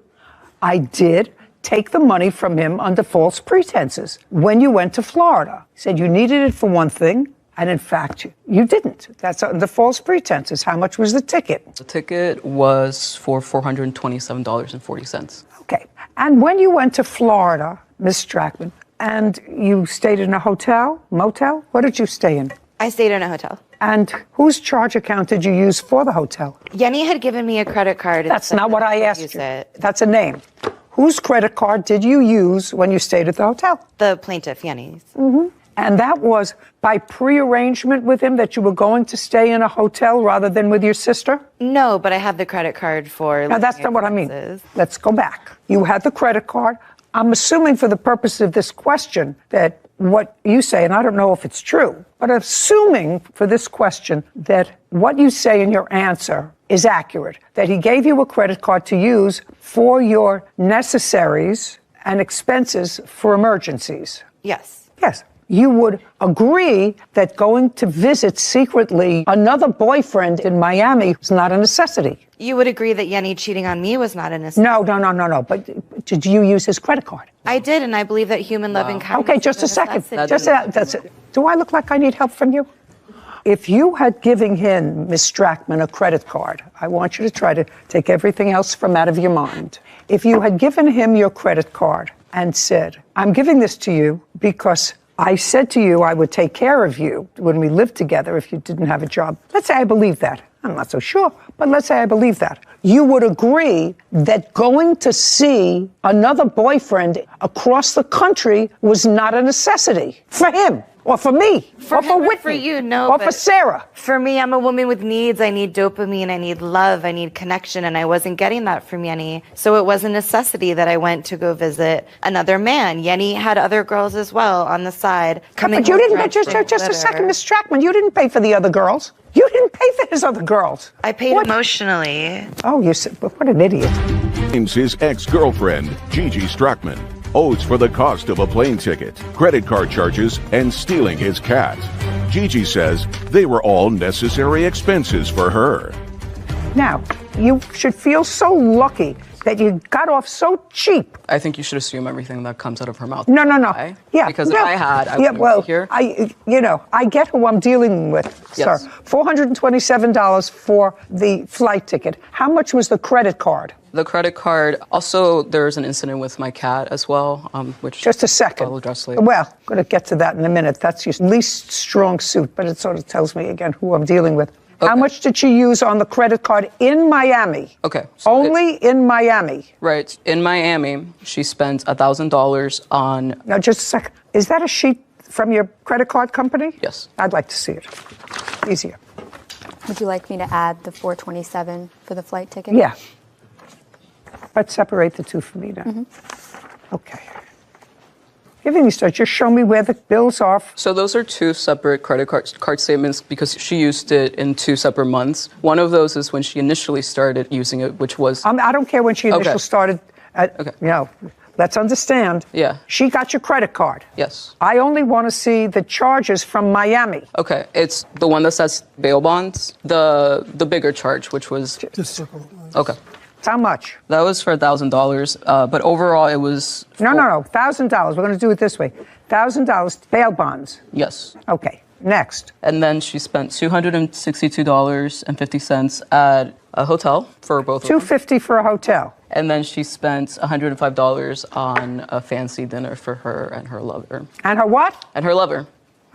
I did take the money from him under false pretenses when you went to Florida. He said you needed it for one thing, and in fact, you didn't. That's under false pretenses. How much was the ticket? The ticket was for $427.40. Okay. And when you went to Florida, Miss Strackman, and you stayed in a hotel, motel, what did you stay in? I stayed in a hotel. And whose charge account did you use for the hotel? Yenny had given me a credit card. That's not what I asked you. It. That's a name. Whose credit card did you use when you stayed at the hotel? The plaintiff, Yenny's. Mm-hmm. And that was by pre-arrangement with him that you were going to stay in a hotel rather than with your sister? No, but I had the credit card for... Now, that's not what I mean. Let's go back. You had the credit card. I'm assuming for the purpose of this question that what you say, and I don't know if it's true, but assuming for this question that what you say in your answer is accurate, that he gave you a credit card to use for your necessaries and expenses for emergencies. Yes. Yes. You would agree that going to visit secretly another boyfriend in Miami is not a necessity. You would agree that Yenny cheating on me was not a necessity. No. But did you use his credit card? I did, and I believe that human love and kindness. Okay, just a second. That's it. Do I look like I need help from you? If you had given him, Miss Strackman, a credit card, I want you to try to take everything else from out of your mind. If you had given him your credit card and said, I'm giving this to you because I said to you I would take care of you when we lived together if you didn't have a job. Let's say I believe that. I'm not so sure, but let's say I believe that. You would agree that going to see another boyfriend across the country was not a necessity for him or for me or for Whitney for you, no, or for Sarah. For me, I'm a woman with needs. I need dopamine. I need love. I need connection. And I wasn't getting that from Yenny. So it was a necessity that I went to go visit another man. Yenny had other girls as well on the side. But you didn't, just a second, Miss Strackman, you didn't pay for the other girls. You didn't pay for his other girls. I paid emotionally. Oh, you said, what an idiot. His ex-girlfriend, Gigi Strackman, owes for the cost of a plane ticket, credit card charges, and stealing his cat. Gigi says they were all necessary expenses for her. Now, you should feel so lucky that you got off so cheap. I think you should assume everything that comes out of her mouth. No. Why? Yeah. Because no. if I had, I wouldn't be here. I get who I'm dealing with, Yes. sir. $427 for the flight ticket. How much was the credit card? The credit card. Also, there's an incident with my cat as well, which Just a second. I'll address later. Well, I'm going to get to that in a minute. That's your least strong suit, but it sort of tells me again who I'm dealing with. Okay. How much did she use on the credit card in Miami? Okay. Only in Miami. Right. In Miami, she spent $1,000 on. Now, just a second. Is that a sheet from your credit card company? Yes. I'd like to see it. Easier. Would you like me to add the $427 for the flight ticket? Yeah. Let's separate the two for me now. Okay. Give me start. Just show me where the bills are. So those are two separate credit card statements because she used it in two separate months. One of those is when she initially started using it, which was. I don't care when she initially started. Let's understand. Yeah. She got your credit card. Yes. I only want to see the charges from Miami. Okay. It's the one that says bail bonds, the bigger charge, which was. Just circle. Okay. How much? That was for $1,000, but overall it was. No, $1,000. We're going to do it this way. $1,000 bail bonds. Yes. Okay. Next. And then she spent $262.50 at a hotel for both of them. $250 for a hotel. And then she spent $105 on a fancy dinner for her and her lover. And her what? And her lover.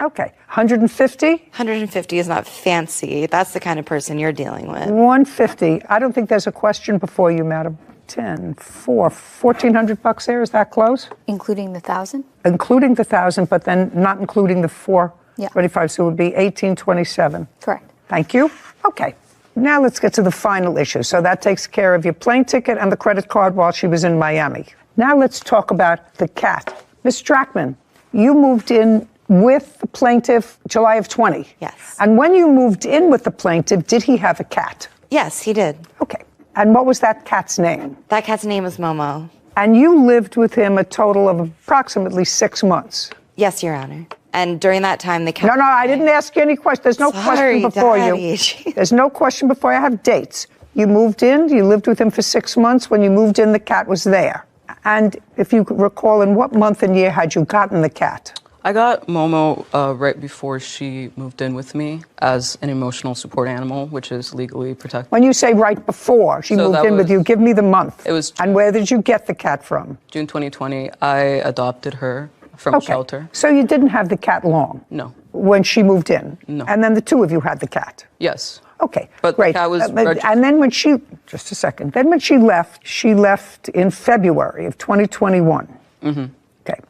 Okay. 150? 150 is not fancy. That's the kind of person you're dealing with. 150. I don't think there's a question before you, madam. 10, 4, $1,400 there. Is that close? Including the 1,000? Including the 1,000, but then not including the 425. So it would be 1,827. Correct. Thank you. Okay. Now let's get to the final issue. So that takes care of your plane ticket and the credit card while she was in Miami. Now let's talk about the cat. Ms. Strackman, you moved in with the plaintiff July of 20. Yes. And when you moved in with the plaintiff, did he have a cat? Yes, he did. Okay. And what was that cat's name? That cat's name was Momo. And you lived with him a total of approximately 6 months. Yes, Your Honor. And during that time, the cat... No, I didn't ask you any questions. There's no question before you. There's no question before you. I have dates. You moved in, you lived with him for 6 months. When you moved in, the cat was there. And if you could recall, in what month and year had you gotten the cat? I got Momo right before she moved in with me as an emotional support animal, which is legally protected. When you say right before she moved in with you, give me the month. It was. And where did you get the cat from? June 2020. I adopted her from a shelter. So you didn't have the cat long? No. When she moved in? No. And then the two of you had the cat? Yes. Okay, but great. The cat was and then when she, just a second, then when she left in February of 2021. Mm-hmm. Okay.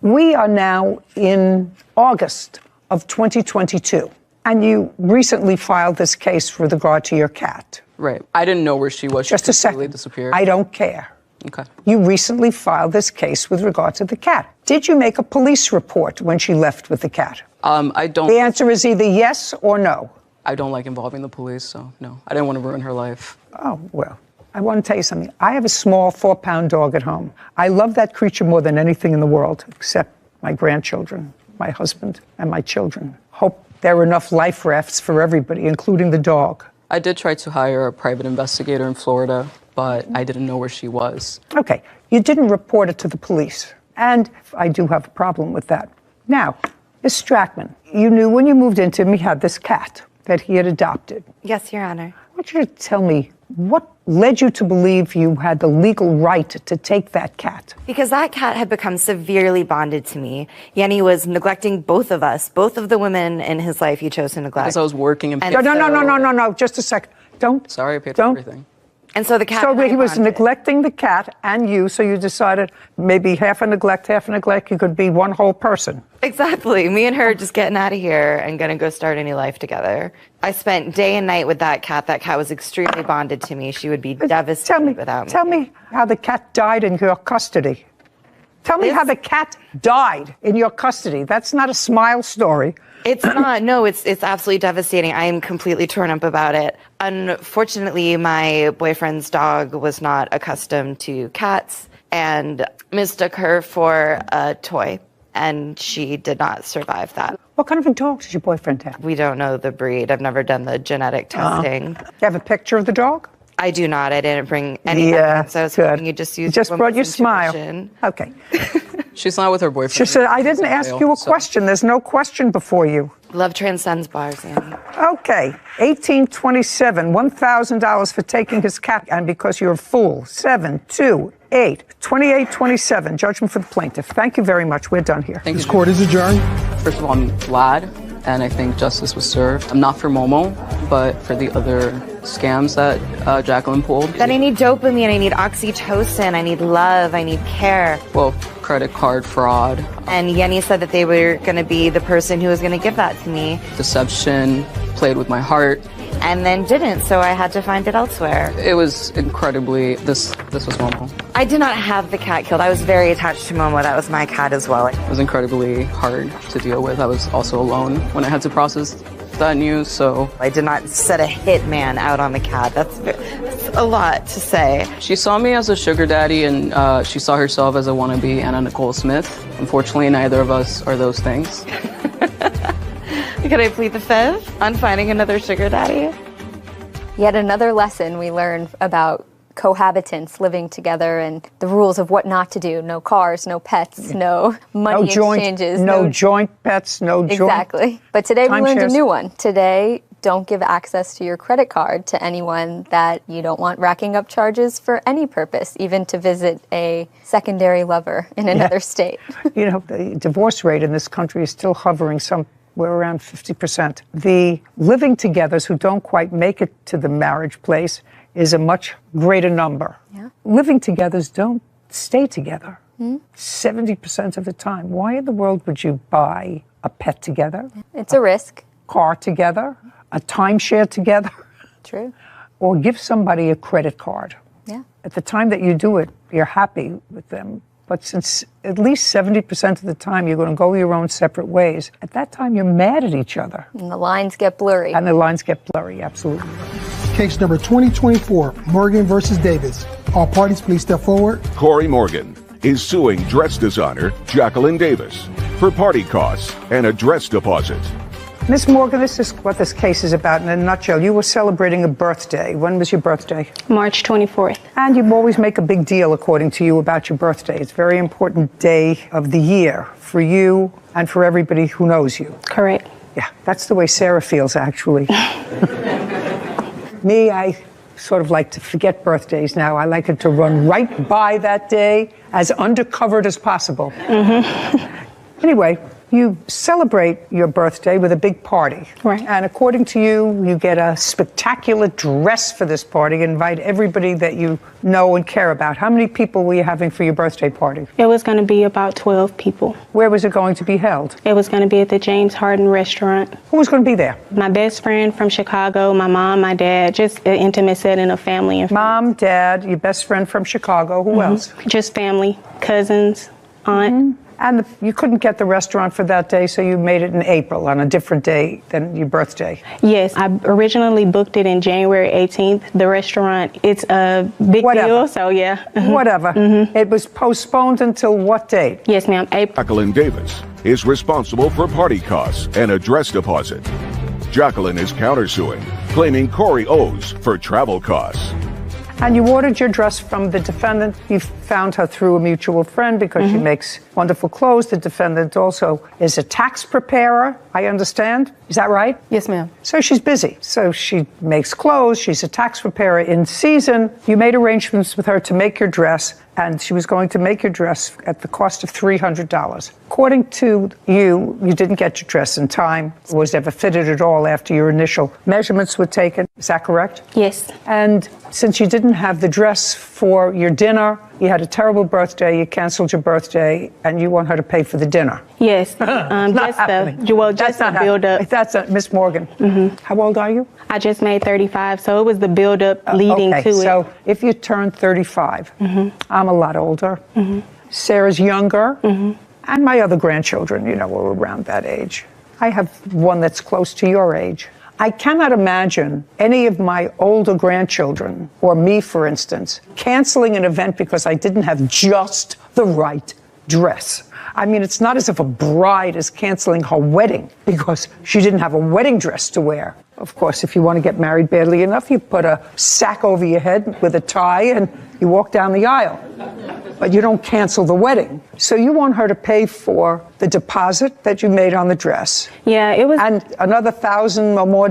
We are now in August of 2022, and you recently filed this case with regard to your cat. Right. I didn't know where she was. Just a second. Disappeared. I don't care. Okay. You recently filed this case with regard to the cat. Did you make a police report when she left with the cat? I don't. The answer is either yes or no. I don't like involving the police, so no. I didn't want to ruin her life. Oh, well. I want to tell you something. I have a small 4-pound dog at home. I love that creature more than anything in the world, except my grandchildren, my husband, and my children. Hope there are enough life rafts for everybody, including the dog. I did try to hire a private investigator in Florida, but I didn't know where she was. Okay. You didn't report it to the police. And I do have a problem with that. Now, Ms. Strackman, you knew when you moved into him he had this cat that he had adopted. Yes, Your Honor. I want you to tell me what led you to believe you had the legal right to take that cat? Because that cat had become severely bonded to me. Yenny was neglecting both of us, both of the women in his life he chose to neglect. Because I was working and No, just a second. Don't. Sorry, I paid for everything. And so the cat. So he was neglecting the cat and you, so you decided maybe half a neglect, you could be one whole person. Exactly. Me and her are just getting out of here and gonna go start a new life together. I spent day and night with that cat. That cat was extremely bonded to me. She would be devastated without me. Tell me how the cat died in your custody. Tell me how the cat died in your custody. That's not a smile story. It's not. No, it's absolutely devastating. I am completely torn up about it. Unfortunately, my boyfriend's dog was not accustomed to cats and mistook her for a toy, and she did not survive that. What kind of a dog does your boyfriend have? We don't know the breed. I've never done the genetic testing. Do you have a picture of the dog? I do not. I didn't bring any evidence. I was hoping you just used brought your smile. Okay. She's not with her boyfriend. She said, I didn't ask you a question. There's no question before you. Love transcends bars, Annie. Okay. 1827, $1,000 for taking his cat, and because you're a fool. 7, 2, 8, 2827. Judgment for the plaintiff. Thank you very much. We're done here. This court is adjourned. First of all, I'm glad, and I think justice was served. I'm not for Momo, but for the other scams that Jacqueline pulled. Then I need dopamine, I need oxytocin, I need love, I need care. Well, credit card fraud. And Yenny said that they were going to be the person who was going to give that to me. Deception, played with my heart. And then didn't, so I had to find it elsewhere. It was incredibly, this was Momo. I did not have the cat killed. I was very attached to Momo. That was my cat as well. It was incredibly hard to deal with. I was also alone when I had to process that news, so. I did not set a hitman out on the cat. That's a lot to say. She saw me as a sugar daddy, and she saw herself as a wannabe Anna Nicole Smith. Unfortunately, neither of us are those things. Could I plead the fifth on finding another sugar daddy? Yet another lesson we learn about cohabitants living together and the rules of what not to do. No cars, no pets, no money exchanges. No joint pets, no joint. Exactly. But today we learned a new one. Today, don't give access to your credit card to anyone that you don't want racking up charges for any purpose, even to visit a secondary lover in another state. You know, the divorce rate in this country is still hovering we're around 50%. The living togethers who don't quite make it to the marriage place is a much greater number. Yeah. Living togethers don't stay together 70% of the time. Why in the world would you buy a pet together? It's a risk. Car together, a timeshare together. True. Or give somebody a credit card. Yeah. At the time that you do it, you're happy with them. But since at least 70% of the time you're going to go your own separate ways, at that time you're mad at each other. And the lines get blurry. Absolutely. Case number 2024, Morgan versus Davis. All parties, please step forward. Corey Morgan is suing dress designer Jacqueline Davis for party costs and a dress deposit. Ms. Morgan, this is what this case is about in a nutshell. You were celebrating a birthday. When was your birthday? March 24th. And you always make a big deal, according to you, about your birthday. It's a very important day of the year for you and for everybody who knows you. Correct. Yeah, that's the way Sarah feels, actually. Me, I sort of like to forget birthdays now. I like it to run right by that day as undercovered as possible. Anyway, you celebrate your birthday with a big party. Right. And according to you, you get a spectacular dress for this party, invite everybody that you know and care about. How many people were you having for your birthday party? It was going to be about 12 people. Where was it going to be held? It was going to be at the James Harden restaurant. Who was going to be there? My best friend from Chicago, my mom, my dad, just an intimate setting of family and friends. Mom, dad, your best friend from Chicago. Who else? Just family, cousins, aunt. And you couldn't get the restaurant for that day, so you made it in April on a different day than your birthday. Yes, I originally booked it in January 18th. The restaurant, it's a big deal, so yeah. Whatever. It was postponed until what date? Yes, ma'am, April. Jacqueline Davis is responsible for party costs and a dress deposit. Jacqueline is countersuing, claiming Corey owes for travel costs. And you ordered your dress from the defendant. You found her through a mutual friend because she makes wonderful clothes. The defendant also is a tax preparer, I understand. Is that right? Yes, ma'am. So she's busy. So she makes clothes. She's a tax preparer in season. You made arrangements with her to make your dress, and she was going to make your dress at the cost of $300. According to you, you didn't get your dress in time. It was never fitted at all after your initial measurements were taken. Is that correct? Yes. And since you didn't have the dress for your dinner, you had a terrible birthday, you canceled your birthday, and you want her to pay for the dinner. Yes. Just the build up. That's Miss Morgan. How old are you? I just made 35, so it was the build up leading to it. So if you turned 35, I'm a lot older. Sarah's younger, and my other grandchildren, you know, were around that age. I have one that's close to your age. I cannot imagine any of my older grandchildren, or me, for instance, canceling an event because I didn't have just the right dress. I mean, it's not as if a bride is canceling her wedding because she didn't have a wedding dress to wear. Of course, if you want to get married badly enough, you put a sack over your head with a tie and you walk down the aisle. But you don't cancel the wedding. So you want her to pay for the deposit that you made on the dress. Yeah, it was. And another $1,000 or more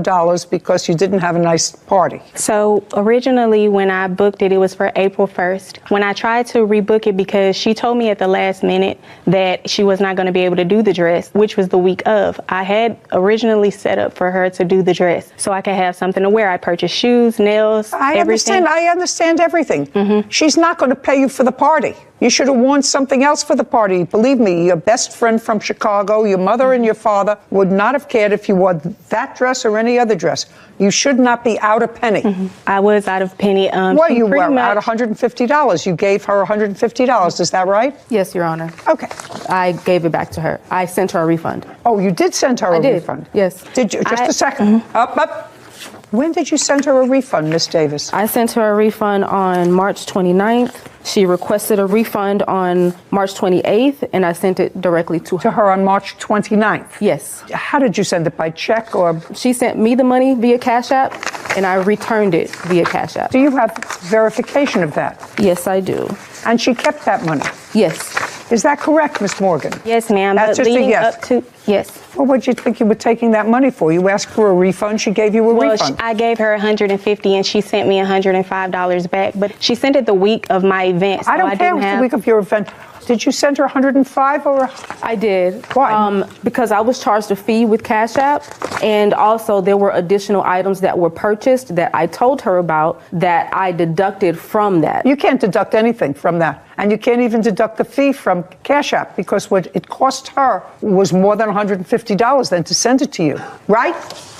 because you didn't have a nice party. So originally when I booked it, it was for April 1st. When I tried to rebook it because she told me at the last minute that she was not going to be able to do the dress, which was the week of. I had originally set up for her to do the dress so I could have something to wear. I purchased shoes, nails, everything. I understand everything. Mm-hmm. She's not going to pay you for the party. You should have worn something else for the party. Believe me, your best friend from Chicago, your mother and your father would not have cared if you wore that dress or any other dress. You should not be out a penny. Mm-hmm. I was out of penny. Well, you were out $150. You gave her $150. Is that right? Yes, Your Honor. Okay. I gave it back to her. I sent her a refund. Oh, you did send her a refund? Yes. Did you? Just a second. Up. When did you send her a refund, Miss Davis? I sent her a refund on March 29th. She requested a refund on March 28th, and I sent it directly to her. To her on March 29th? Yes. How did you send it, by check or? She sent me the money via Cash App, and I returned it via Cash App. Do you have verification of that? Yes, I do. And she kept that money? Yes. Is that correct, Miss Morgan? Yes, ma'am. That's just a yes. Yes. Well, what did you think you were taking that money for? You asked for a refund, she gave you a refund. I gave her $150 and she sent me $105 back, but she sent it the week of my event. So I don't care if it's the week of your event. Did you send her $105 or? I did. Why? Because I was charged a fee with Cash App, and also there were additional items that were purchased that I told her about that I deducted from that. You can't deduct anything from that. And you can't even deduct the fee from Cash App because what it cost her was more than $150 then to send it to you, right?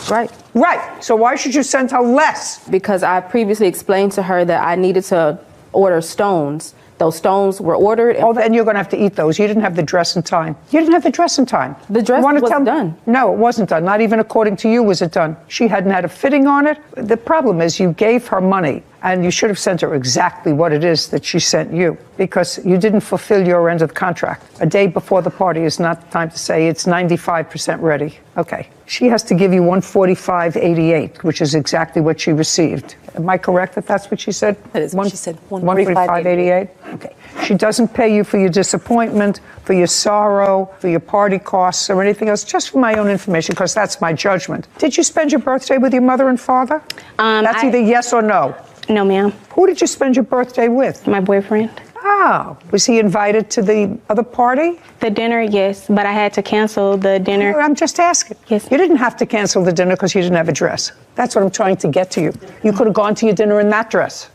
Right. Right. So why should you send her less? Because I previously explained to her that I needed to order stones. Those stones were ordered. Oh, then you're going to have to eat those. You didn't have the dress in time. You didn't have the dress in time. The dress wasn't done. No, it wasn't done. Not even according to you was it done. She hadn't had a fitting on it. The problem is you gave her money, and you should have sent her exactly what it is that she sent you because you didn't fulfill your end of the contract. A day before the party is not the time to say it's 95% ready. Okay. She has to give you $145.88, which is exactly what she received. Am I correct that that's what she said? That is what she said. $145.88? Okay. She doesn't pay you for your disappointment, for your sorrow, for your party costs, or anything else, just for my own information, because that's my judgment. Did you spend your birthday with your mother and father? That's either yes or no. No, ma'am. Who did you spend your birthday with? My boyfriend. Oh, was he invited to the other party? The dinner, yes, but I had to cancel the dinner. I'm just asking. Yes. You didn't have to cancel the dinner because you didn't have a dress. That's what I'm trying to get to you. You could have gone to your dinner in that dress.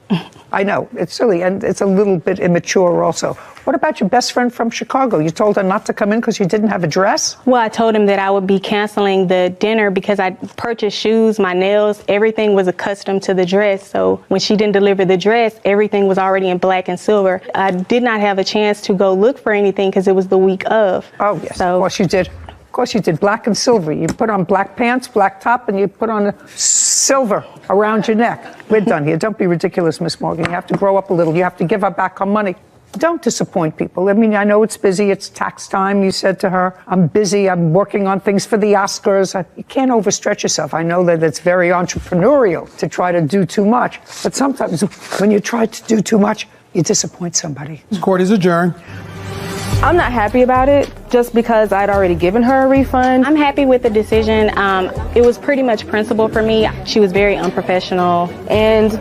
I know, it's silly, and it's a little bit immature also. What about your best friend from Chicago? You told her not to come in because you didn't have a dress? Well, I told him that I would be canceling the dinner because I purchased shoes, my nails, everything was accustomed to the dress. So when she didn't deliver the dress, everything was already in black and silver. I did not have a chance to go look for anything because it was the week of. Oh, yes, of course you did. Of course you did, black and silver. You put on black pants, black top, and you put on silver around your neck. We're done here. Don't be ridiculous, Miss Morgan. You have to grow up a little. You have to give her back her money. Don't disappoint people. I mean, I know it's busy. It's tax time. You said to her, I'm busy. I'm working on things for the Oscars. You can't overstretch yourself. I know that it's very entrepreneurial to try to do too much. But sometimes when you try to do too much, you disappoint somebody. This court is adjourned. I'm not happy about it just because I'd already given her a refund. I'm happy with the decision. It was pretty much principle for me. She was very unprofessional. And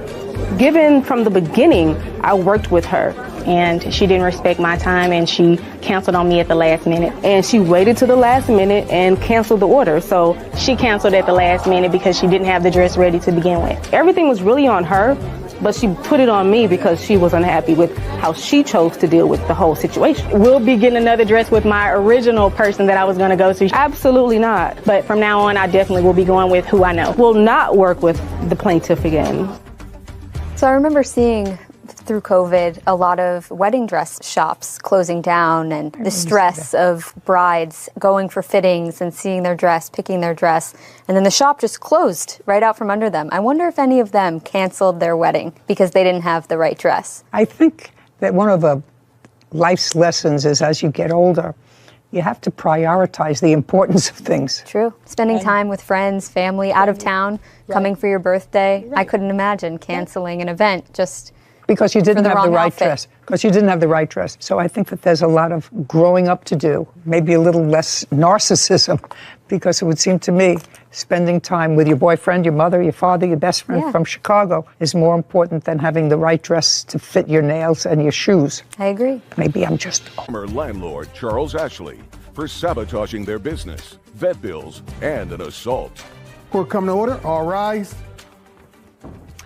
given from the beginning, I worked with her. And she didn't respect my time, and she canceled on me at the last minute. And she waited to the last minute and canceled the order. So she canceled at the last minute because she didn't have the dress ready to begin with. Everything was really on her, but she put it on me because she was unhappy with how she chose to deal with the whole situation. We'll be getting another dress with my original person that I was going to go to. Absolutely not. But from now on, I definitely will be going with who I know. Will not work with the plaintiff again. So I remember seeing through COVID, a lot of wedding dress shops closing down, and the stress of brides going for fittings and seeing their dress, picking their dress, and then the shop just closed right out from under them. I wonder if any of them canceled their wedding because they didn't have the right dress. I think that one of the life's lessons is as you get older, You have to prioritize the importance of things. True. Spending time with friends, family, out of town, coming for your birthday. I couldn't imagine canceling an event just because you didn't for the have the wrong right outfit. dress. Because you didn't have the right dress. So I think that there's a lot of growing up to do, maybe a little less narcissism, because it would seem to me spending time with your boyfriend, your mother, your father, your best friend from Chicago is more important than having the right dress to fit your nails and your shoes. I agree. Maybe I'm just... Former landlord Charles Ashley for sabotaging their business, vet bills, and an assault. Court come to order. All rise.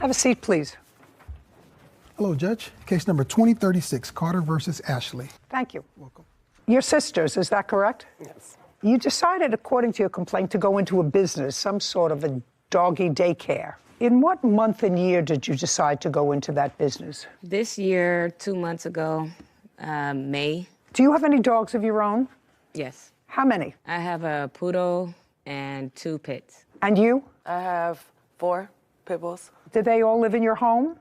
Have a seat, please. Hello, Judge. Case number 2036, Carter versus Ashley. Thank you. Welcome. Your sisters, is that correct? Yes. You decided, according to your complaint, to go into a business, some sort of a doggy daycare. In what month and year did you decide to go into that business? This year, 2 months ago, May. Do you have any dogs of your own? Yes. How many? I have a poodle and 2 pits. And you? I have 4 pit bulls. Did they all live in your home?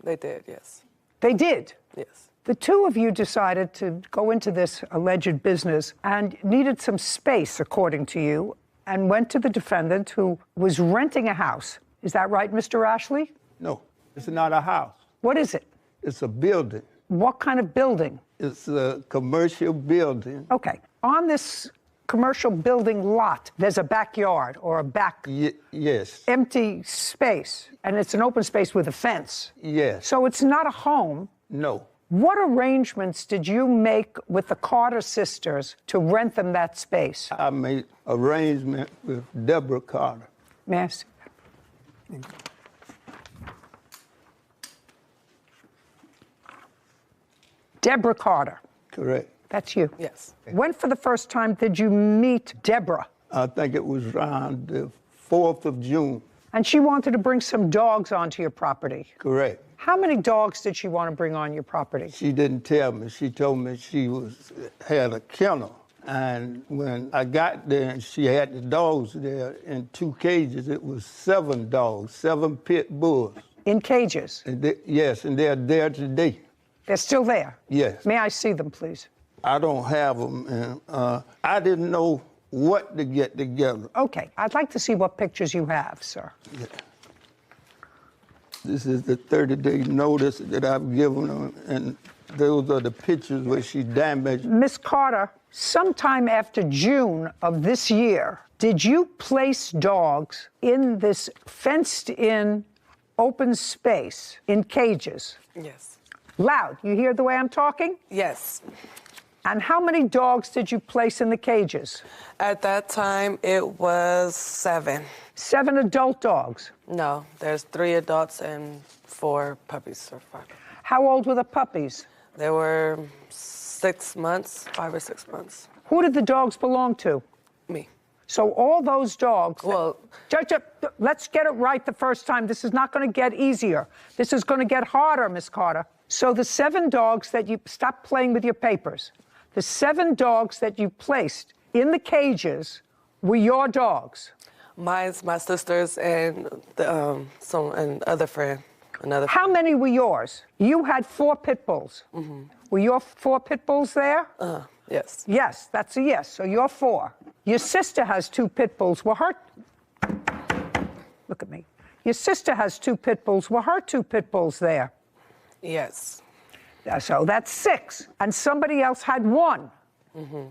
They did, yes. They did? Yes. The two of you decided to go into this alleged business and needed some space, according to you, and went to the defendant who was renting a house. Is that right, Mr. Ashley? No, it's not a house. What is it? It's a building. What kind of building? It's a commercial building. Okay. On this commercial building lot, there's a backyard or a back yes. empty space, and it's an open space with a fence. Yes. So it's not a home. No. What arrangements did you make with the Carter sisters to rent them that space? I made arrangement with Deborah Carter. May I see? Deborah Carter. Correct. That's you. Yes. When for the first time did you meet Deborah? I think it was around the 4th of June. And she wanted to bring some dogs onto your property. Correct. How many dogs did she want to bring on your property? She didn't tell me. She told me she had a kennel. And when I got there and she had the dogs there in 2 cages, it was 7 dogs, 7 pit bulls. In cages? And yes, and they're there today. They're still there? Yes. May I see them, please? I don't have them, and I didn't know what to get together. Okay, I'd like to see what pictures you have, sir. Yeah. This is the 30-day notice that I've given them, and those are the pictures where she damaged. Miss Carter, sometime after June of this year, did you place dogs in this fenced-in open space in cages? Yes. Loud. You hear the way I'm talking? Yes. And how many dogs did you place in the cages? At that time, it was 7. 7 adult dogs? No, there's 3 adults and 4 puppies or 5. How old were the puppies? They were 6 months, 5 or 6 months. Who did the dogs belong to? Me. So all those dogs... Well... Let's get it right the first time. This is not going to get easier. This is going to get harder, Miss Carter. So the 7 dogs that you... Stop playing with your papers. The 7 dogs that you placed in the cages were your dogs. Mine's my sister's and another friend. How many were yours? You had 4 pit bulls. Mm-hmm. Were your 4 pit bulls there? Yes. Yes, that's a yes. So you're 4. Your sister has 2 pit bulls. Were her... Look at me. Your sister has 2 pit bulls. Were her 2 pit bulls there? Yes. So that's 6. And somebody else had 1. Mm-hmm.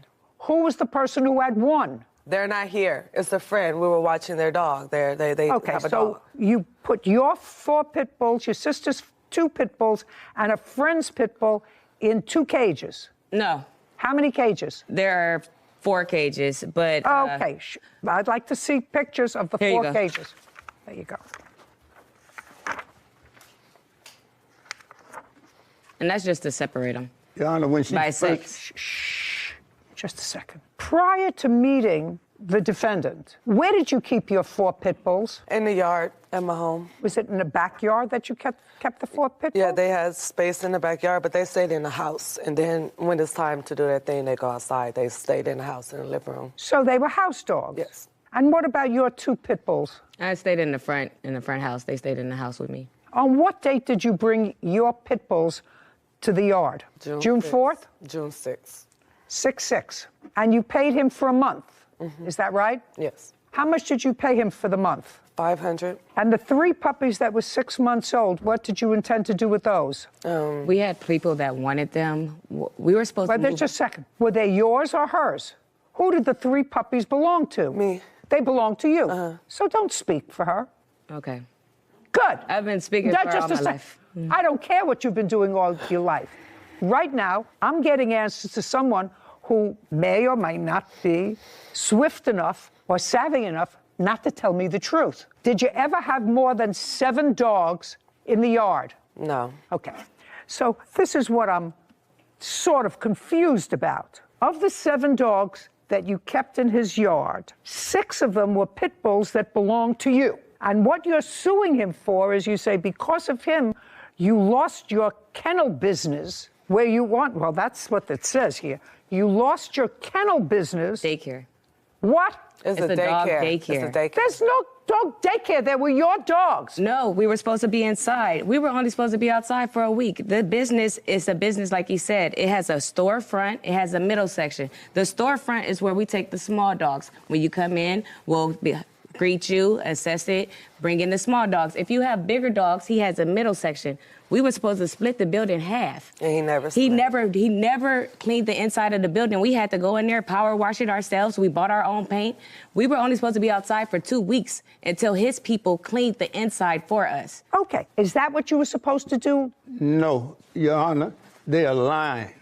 Who was the person who had 1? They're not here. It's a friend. We were watching their dog. They have a dog. So you put your 4 pit bulls, your sister's 2 pit bulls, and a friend's pit bull in 2 cages. No. How many cages? There are 4 cages, but... Okay. I'd like to see pictures of the 4 cages. There you go. And that's just to separate them. Your Honor, when she by first... 6. Shh. Just a second. Prior to meeting the defendant, where did you keep your 4 pit bulls? In the yard at my home. Was it in the backyard that you kept the 4 pit bulls? Yeah, they had space in the backyard, but they stayed in the house. And then when it's time to do their thing, they go outside. They stayed in the house in the living room. So they were house dogs? Yes. And what about your 2 pit bulls? I stayed in the front house. They stayed in the house with me. On what date did you bring your pit bulls to the yard? June 4th? June 6th. 6/6. And you paid him for a month. Is that right? Yes. How much did you pay him for the month? $500. And the 3 puppies that were 6 months old, what did you intend to do with those? We had people that wanted them. We were supposed to Wait, just a second. Were they yours or hers? Who did the 3 puppies belong to? Me. They belong to you. So don't speak for her. Okay. Good. I've been speaking for all my life. I don't care what you've been doing all your life. Right now, I'm getting answers to someone who may or may not be swift enough or savvy enough not to tell me the truth. Did you ever have more than 7 dogs in the yard? No. Okay. So this is what I'm sort of confused about. Of the 7 dogs that you kept in his yard, 6 of them were pit bulls that belonged to you. And what you're suing him for is you say because of him, you lost your kennel business where you want, well, that's what it says here. You lost your kennel business. Daycare. What? It's a dog daycare. It's a daycare. There's no dog daycare. They were your dogs. No, we were supposed to be inside. We were only supposed to be outside for a week. The business is a business, like you said. It has a storefront. It has a middle section. The storefront is where we take the small dogs. When you come in, we'll greet you, assess it, bring in the small dogs. If you have bigger dogs, he has a middle section. We were supposed to split the building in half. And he never cleaned the inside of the building. We had to go in there, power wash it ourselves. We bought our own paint. We were only supposed to be outside for 2 weeks until his people cleaned the inside for us. Okay, is that what you were supposed to do? No, Your Honor, they are lying.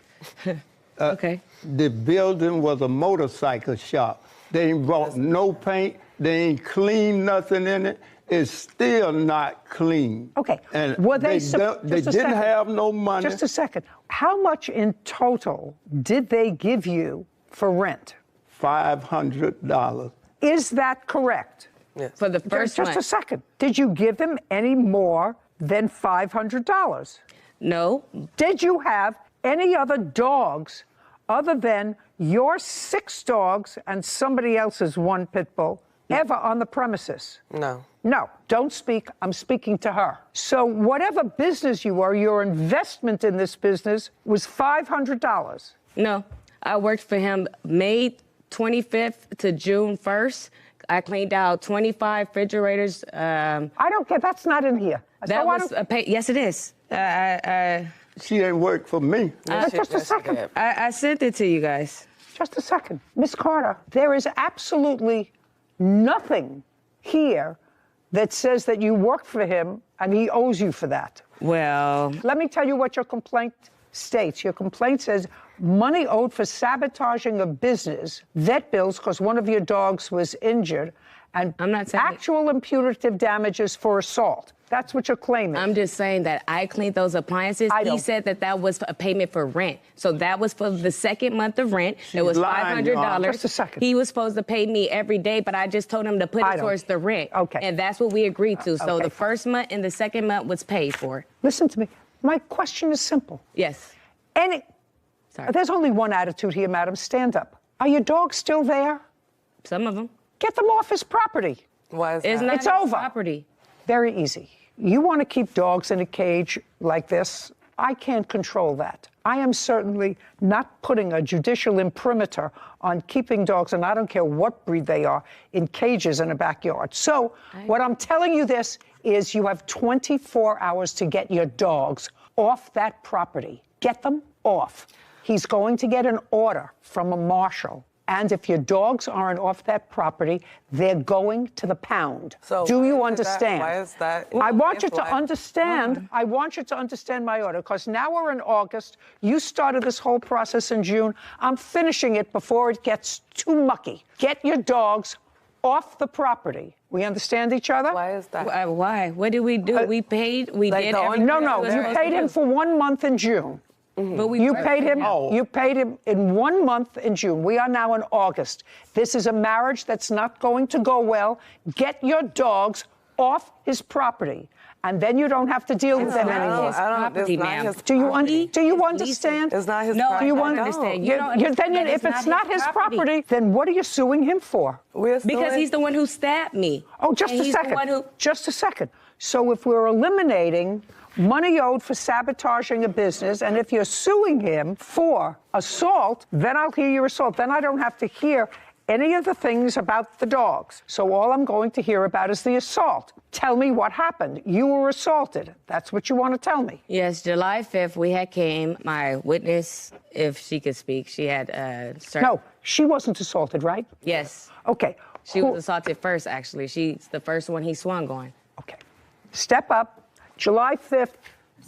Okay. The building was a motorcycle shop. They ain't brought no paint. They ain't cleaned nothing in it. It's still not clean. Okay. And were they didn't have no money. Just a second. How much in total did they give you for rent? $500. Is that correct? Yes. For the first Just month. a second. Did you give them any more than $500? No. Did you have any other dogs other than your 6 dogs and somebody else's 1 pit bull ever on the premises? No. No, don't speak. I'm speaking to her. So whatever business you were, your investment in this business was $500. No. I worked for him May 25th to June 1st. I cleaned out 25 refrigerators. I don't care. That's not in here. That was a pay. Yes, it is. She ain't work for me. Just a second. I sent it to you guys. Just a second. Miss Carter, there is absolutely nothing here that says that you worked for him and he owes you for that. Well, let me tell you what your complaint states. Your complaint says money owed for sabotaging a business, vet bills because one of your dogs was injured, and I'm not saying actual and punitive damages for assault. That's what you're claiming. I'm just saying that I cleaned those appliances. He said that was a payment for rent. So that was for the 2nd month of rent. It was $500. Just a second. He was supposed to pay me every day, but I just told him to put it towards the rent. Okay. And that's what we agreed to. So okay. the 1st month and the 2nd month was paid for. Listen to me. My question is simple. Yes. There's only one attitude here, madam. Stand up. Are your dogs still there? Some of them. Get them off his property. Why is that? It's not It's his over. property. Very easy. You want to keep dogs in a cage like this? I can't control that. I am certainly not putting a judicial imprimatur on keeping dogs, and I don't care what breed they are, in cages in a backyard. So what I'm telling you this is you have 24 hours to get your dogs off that property. Get them off. He's going to get an order from a marshal. And if your dogs aren't off that property, they're going to the pound. So do you why is understand? Why is that? I want you to understand. I want you to understand my order, because now we're in August. You started this whole process in June. I'm finishing it before it gets too mucky. Get your dogs off the property. We understand each other? Why is that? Why? What did we do? We paid. We did everything. No. You paid him for 1 month in June. But You paid him in 1 month in June. We are now in August. This is a marriage that's not going to go well. Get your dogs off his property, and then you don't have to deal with them anymore. Do you understand? It's not his No, property. I don't understand. You don't understand that if it's not his property, then what are you suing him for? Because he's the one who stabbed me. Oh, just And a he's the second. one who- Just a second. So if we're eliminating money owed for sabotaging a business, and if you're suing him for assault, then I'll hear your assault. Then I don't have to hear any of the things about the dogs. So all I'm going to hear about is the assault. Tell me what happened. You were assaulted. That's what you want to tell me. Yes, July 5th, we had came. My witness, if she could speak, she had No, she wasn't assaulted, right? Yes. Okay. She was assaulted first, actually. She's the first one he swung on. Okay. Step up. July 5th.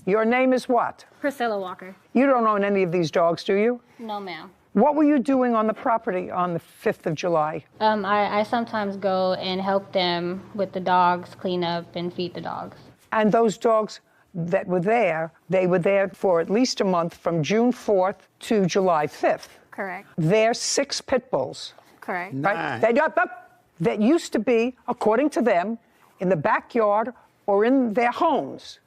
Your name is what? Priscilla Walker. You don't own any of these dogs, do you? No, ma'am. What were you doing on the property on the 5th of July? I sometimes go and help them with the dogs, clean up and feed the dogs. And those dogs that were there, they were there for at least a month from June 4th to July 5th. Correct. They're 6 pit bulls. Correct. Right? That used to be, according to them, in the backyard or in their homes,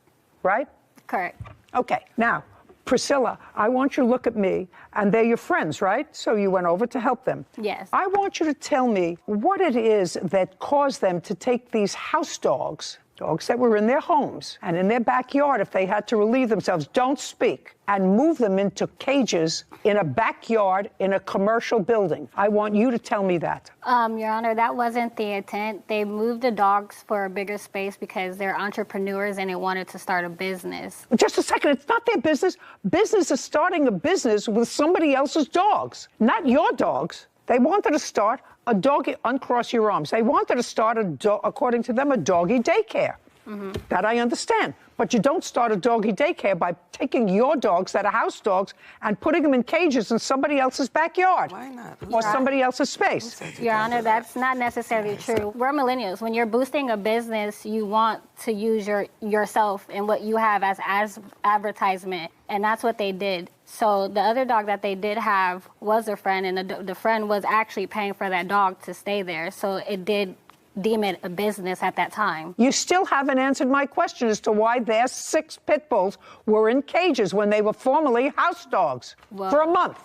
right? Correct. Okay, now, Priscilla, I want you to look at me, and they're your friends, right? So you went over to help them. Yes. I want you to tell me what it is that caused them to take these house dogs, dogs that were in their homes and in their backyard if they had to relieve themselves, don't speak, and move them into cages in a backyard in a commercial building. I want you to tell me that. Your Honor, that wasn't the intent. They moved the dogs for a bigger space because they're entrepreneurs and they wanted to start a business. Just a second, it's not their business. Business is starting a business with somebody else's dogs, not your dogs. They wanted to start a doggy, uncross your arms. They wanted to start, according to them, a doggy daycare. Mm-hmm. That I understand. But you don't start a doggy daycare by taking your dogs that are house dogs and putting them in cages in somebody else's backyard. Why not? Or somebody else's space. Your Honor, that's not necessarily true. We're millennials. When you're boosting a business, you want to use yourself and what you have as advertisement. And that's what they did. So the other dog that they did have was a friend, and the friend was actually paying for that dog to stay there. So it did deem it a business at that time. You still haven't answered my question as to why their 6 pit bulls were in cages when they were formerly house dogs for a month.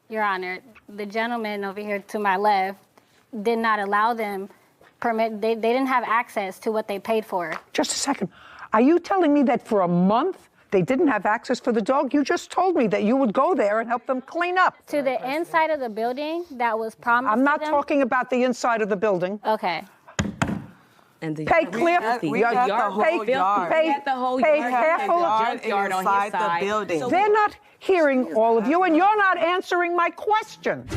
Your Honor, the gentleman over here to my left did not allow them they didn't have access to what they paid for. Just a second. Are you telling me that for a month they didn't have access for the dog? You just told me that you would go there and help them clean up. To the inside of the building that was promised I'm not to them? talking about the inside of the building. Okay. And the pay clear. We got the whole yard. We had the whole pay yard. careful. Junkyard on his Inside the side. building. So They're not hearing all of you, and you're not answering my question.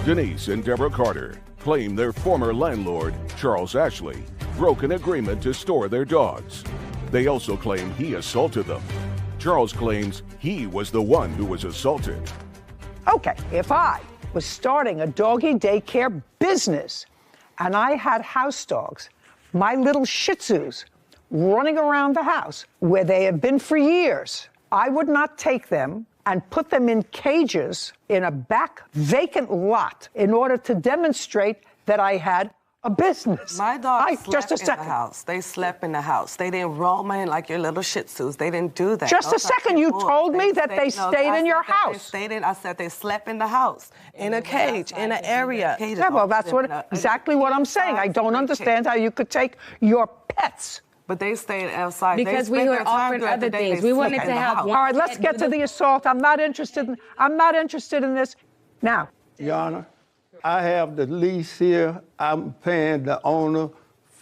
Denise and Deborah Carter claim their former landlord, Charles Ashley, broke an agreement to store their dogs. They also claim he assaulted them. Charles claims he was the one who was assaulted. Okay, if I was starting a doggy daycare business and I had house dogs, my little Shih Tzus, running around the house where they have been for years, I would not take them and put them in cages in a back vacant lot in order to demonstrate that I had a business. My dogs just a slept in second. the house. They slept in the house. They didn't roam in like your little Shih Tzus. They didn't do that. Just a Those are second. You pit bulls. told me that they stayed in your house. I said they slept in the house, in a cage, in an area. Yeah, well, that's exactly what I'm saying. I don't understand how you could take your pets. But they stayed outside. Because we were offering other things. We wanted to have All right, let's get to the assault. I'm not interested in this. Now, Your Honor, I have the lease here. I'm paying the owner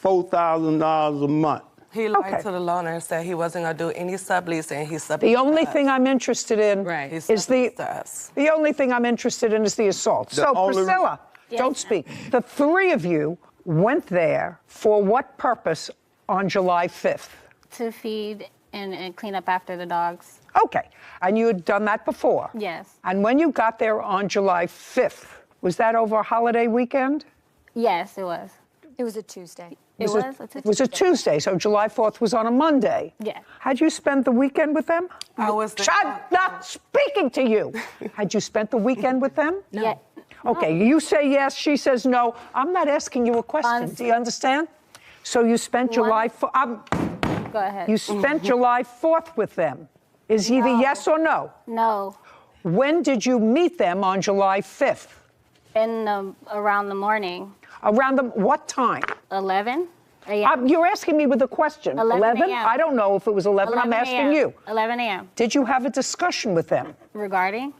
$4,000 a month. He lied to the loaner and said he wasn't going to do any subleasing. He subleased the only thing I'm interested in is the only thing I'm interested in is the assault. So, Priscilla, don't speak. The 3 of you went there for what purpose on July 5th? To feed and clean up after the dogs. Okay, and you had done that before? Yes. And when you got there on July 5th, was that over a holiday weekend? Yes, it was. It was a Tuesday. It was a Tuesday, so July 4th was on a Monday. Yeah. Had you spent the weekend with them? I was there. I'm not speaking to you. Had you spent the weekend with them? No. Yeah. Okay, you say yes, she says no. I'm not asking you a question. Do you understand? So you spent July 4th. Go ahead. You spent July 4th with them. Is either yes or no? No. When did you meet them on July 5th? Around the morning. Around what time? 11. You're asking me with a question. 11? I don't know if it was 11. I'm asking you. 11 a.m. Did you have a discussion with them? Regarding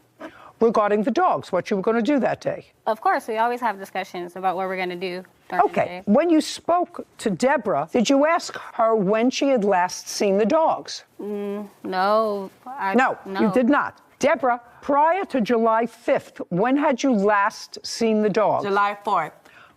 the dogs, what you were going to do that day? Of course, we always have discussions about what we're going to do during the day. When you spoke to Deborah, did you ask her when she had last seen the dogs? No. No, you did not. Deborah, prior to July 5th, when had you last seen the dogs? July 4th.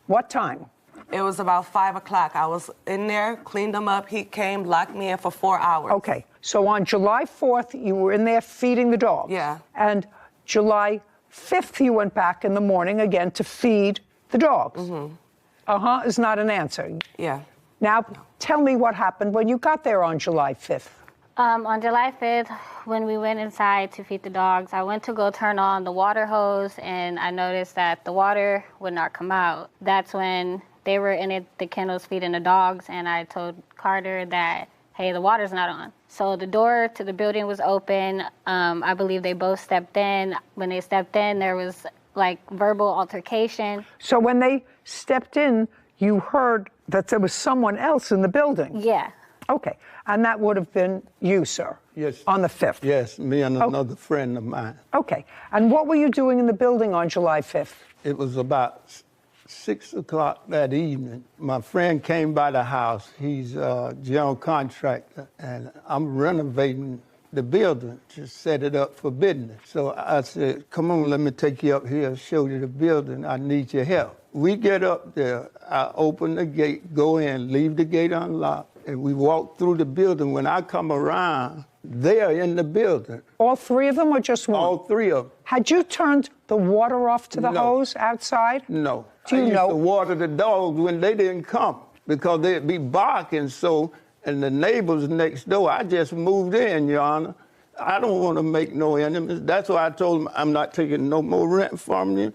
What time? It was about 5 o'clock. I was in there, cleaned them up. He came, locked me in for 4 hours. Okay, so on July 4th, you were in there feeding the dogs. Yeah. And July 5th, you went back in the morning again to feed the dogs. Mm-hmm. Is not an answer. Yeah. Now, tell me what happened when you got there on July 5th. On July 5th, when we went inside to feed the dogs, I went to go turn on the water hose, and I noticed that the water would not come out. That's when they were in the kennels feeding the dogs, and I told Carter that, hey, the water's not on. So the door to the building was open. I believe they both stepped in. When they stepped in, there was like verbal altercation. So when they stepped in, you heard that there was someone else in the building? Yeah. Okay, and that would have been you, sir? Yes. On the 5th? Yes, me and another friend of mine. Okay, and what were you doing in the building on July 5th? It was about 6 o'clock that evening. My friend came by the house. He's a general contractor, and I'm renovating the building to set it up for business. So I said, come on, let me take you up here, show you the building. I need your help. We get up there, I open the gate, go in, leave the gate unlocked, and we walk through the building. When I come around, they are in the building. All three of them or just one? All three of them. Had you turned the water off to the hose outside? No. Do you I used know? to water the dogs when they didn't come because they'd be barking so, and the neighbors next door, I just moved in, Your Honor. I don't want to make no enemies. That's why I told them I'm not taking no more rent from you.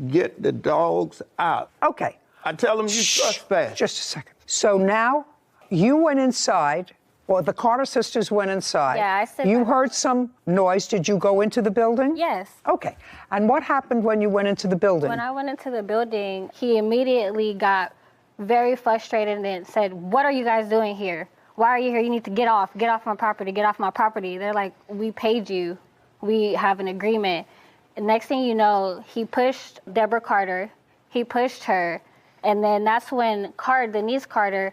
Get the dogs out. Okay. I tell them you trespass. Just a second. So now you went inside, or the Carter sisters went inside. Yeah, I said You heard some noise. Did you go into the building? Yes. Okay. And what happened when you went into the building? When I went into the building, he immediately got very frustrated and said, what are you guys doing here? Why are you here? You need to get off my property, get off my property. They're like, we paid you. We have an agreement. And next thing you know, he pushed Deborah Carter. He pushed her. And then that's when Denise Carter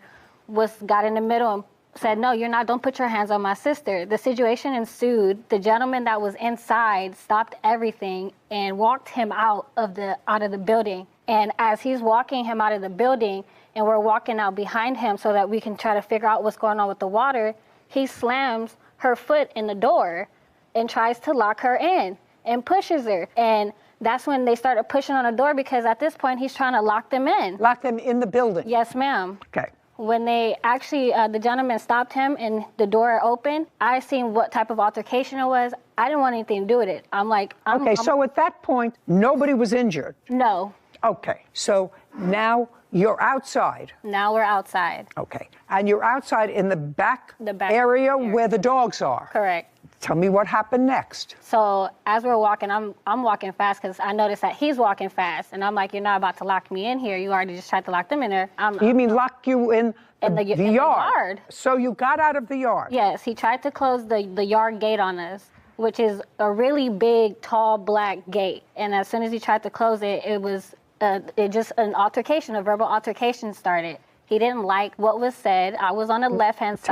got in the middle and said, no, you're not, don't put your hands on my sister. The situation ensued. The gentleman that was inside stopped everything and walked him out of the building. And as he's walking him out of the building, and we're walking out behind him so that we can try to figure out what's going on with the water, he slams her foot in the door and tries to lock her in and pushes her. And that's when they started pushing on the door because at this point he's trying to lock them in. Lock them in the building? Yes, ma'am. Okay. When they actually, the gentleman stopped him and the door opened, I seen what type of altercation it was. I didn't want anything to do with it. I'm like, so at that point, nobody was injured? No. Okay, so now you're outside. Now we're outside. Okay, and you're outside in the back area where the dogs are. Correct. Tell me what happened next. So as we're walking, I'm walking fast because I noticed that he's walking fast, and I'm like, you're not about to lock me in here. You already just tried to lock them in there. You mean lock you in the yard? yard? So you got out of the yard? Yes, he tried to close the yard gate on us, which is a really big, tall, black gate. And as soon as he tried to close it, it just an altercation, a verbal altercation started. He didn't like what was said. I was on the left-hand side.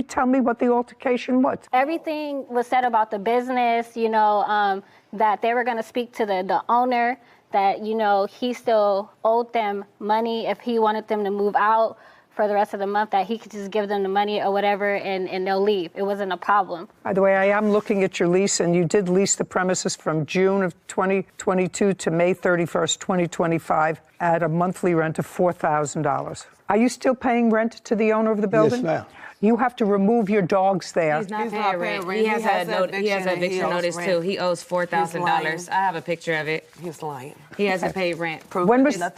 Tell me what the altercation was. Everything was said about the business, that they were going to speak to the owner, that, he still owed them money if he wanted them to move out for the rest of the month, that he could just give them the money or whatever and they'll leave. It wasn't a problem. By the way, I am looking at your lease, and you did lease the premises from June of 2022 to May 31st, 2025 at a monthly rent of $4,000. Are you still paying rent to the owner of the building? Yes, ma'am. You have to remove your dogs there. He's not paying rent. He has an eviction notice too. He owes $4,000. I have a picture of it. He's lying. He hasn't paid rent. He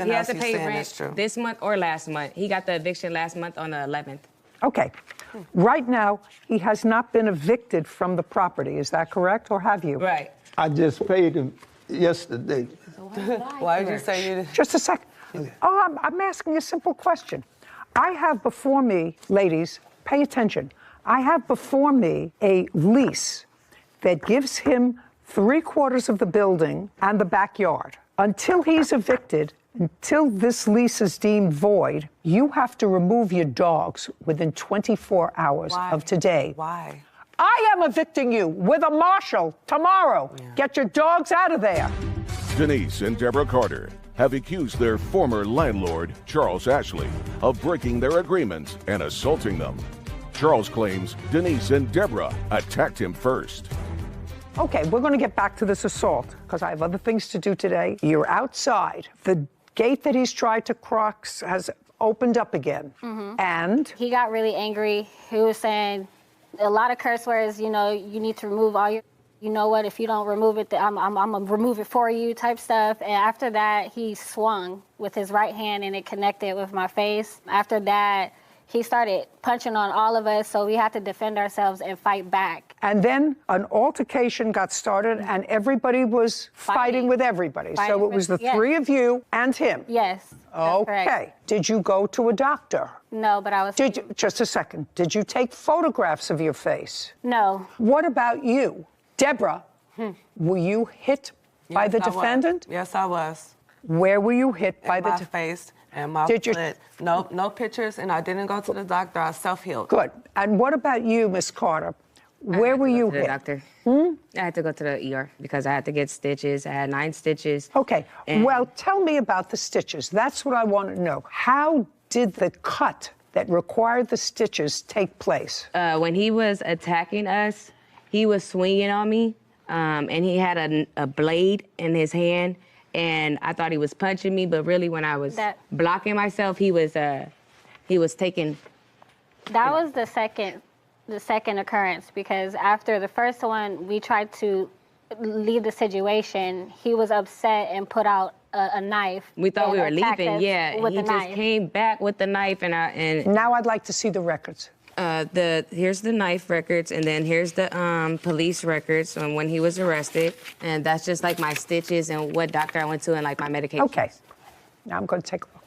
hasn't paid rent this month or last month. He got the eviction last month on the 11th. Okay. Right now, he has not been evicted from the property. Is that correct, or have you? Right. I just paid him yesterday. Why did you say you did? Just a second. Okay. Oh, I'm asking a simple question. I have before me, ladies, pay attention. I have before me a lease that gives him 3/4 of the building and the backyard. Until he's evicted, until this lease is deemed void, you have to remove your dogs within 24 hours of today. Why? I am evicting you with a marshal tomorrow. Get your dogs out of there. Denise and Deborah Carter have accused their former landlord, Charles Ashley, of breaking their agreements and assaulting them. Charles claims Denise and Deborah attacked him first. Okay, we're going to get back to this assault because I have other things to do today. You're outside. The gate that he's tried to cross has opened up again. And he got really angry. He was saying a lot of curse words, you know, you need to remove all your, you know what, if you don't remove it, I'm gonna remove it for you type stuff. And after that, he swung with his right hand and it connected with my face. After that, he started punching on all of us, so we had to defend ourselves and fight back. And then an altercation got started, and everybody was fighting with everybody. So it was the three of you and him. Yes. Okay. Correct. Did you go to a doctor? No, but I was. Just a second. Did you take photographs of your face? No. What about you? Deborah, were you hit by the defendant? Yes, I was. Where were you hit by the face and my Did you- foot. No pictures, and I didn't go to the doctor. I self-healed. Good. And what about you, Miss Carter? Where were you to the hit? doctor. I had to go to the ER because I had to get stitches. I had 9 stitches. Okay. And- Well, tell me about the stitches. That's what I want to know. How did the cut that required the stitches take place? When he was attacking us, he was swinging on me, and he had a blade in his hand, and I thought he was punching me, but really when I was blocking myself, he was taking. That was the second occurrence, because after the first one, we tried to leave the situation. He was upset and put out a knife. We thought we were attacked leaving, us yeah. with He the just knife. came back with the knife, and now I'd like to see the records. Here's the knife records, and then here's the police records on when he was arrested, and that's just like my stitches and what doctor I went to and like my medication. Okay. Now I'm going to take a look.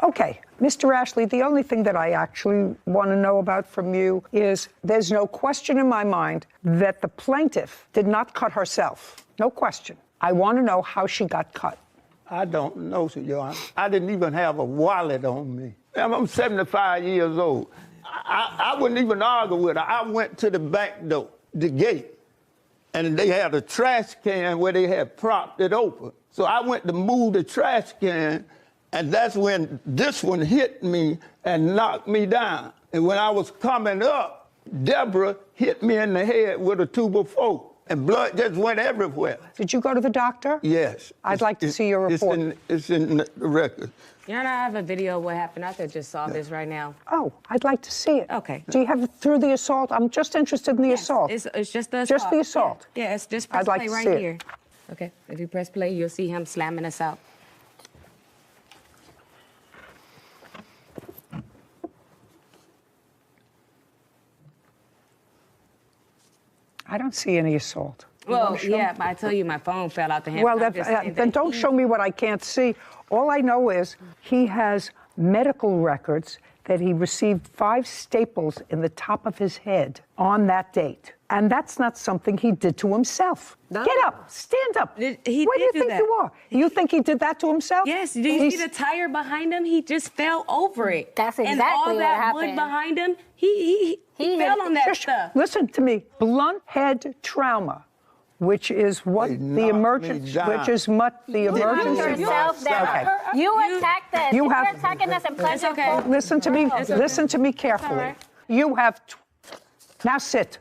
Okay, Mr. Ashley, the only thing that I actually want to know about from you is there's no question in my mind that the plaintiff did not cut herself. No question. I want to know how she got cut. I don't know, Your Honor. I didn't even have a wallet on me. I'm 75 years old. I wouldn't even argue with her. I went to the back door, the gate, and they had a trash can where they had propped it open. So I went to move the trash can, and that's when this one hit me and knocked me down. And when I was coming up, Deborah hit me in the head with a 2x4. And blood just went everywhere. Did you go to the doctor? Yes. I'd like to see your report. It's in the record. Your Honor, I have a video of what happened. I just saw this right now. Oh, I'd like to see it. Okay. Do you have it through the assault? I'm just interested in the assault. It's just the assault. Just the assault. Yeah, it's just press I'd like play to right see it. here. Okay, if you press play, you'll see him slamming us out. I don't see any assault. Well, yeah, but I tell you, my phone fell out the hand. Well, then don't show me what I can't see. All I know is he has medical records that he received 5 staples in the top of his head on that date. And that's not something he did to himself. No. Get up, stand up. He Where do you did do think that. you are? You think he did that to himself? Yes, do you see the tire behind him? He just fell over it. That's and exactly all what that happened. wood behind him, he fell on that Shush. stuff. Listen to me. Blunt head trauma, which is what the emergency, which is what the emergency. yourself down. Okay. You attacked us. You You're have- attacking us and punching okay. forward. Listen to me. It's okay. Listen to me carefully. right. You have now sit.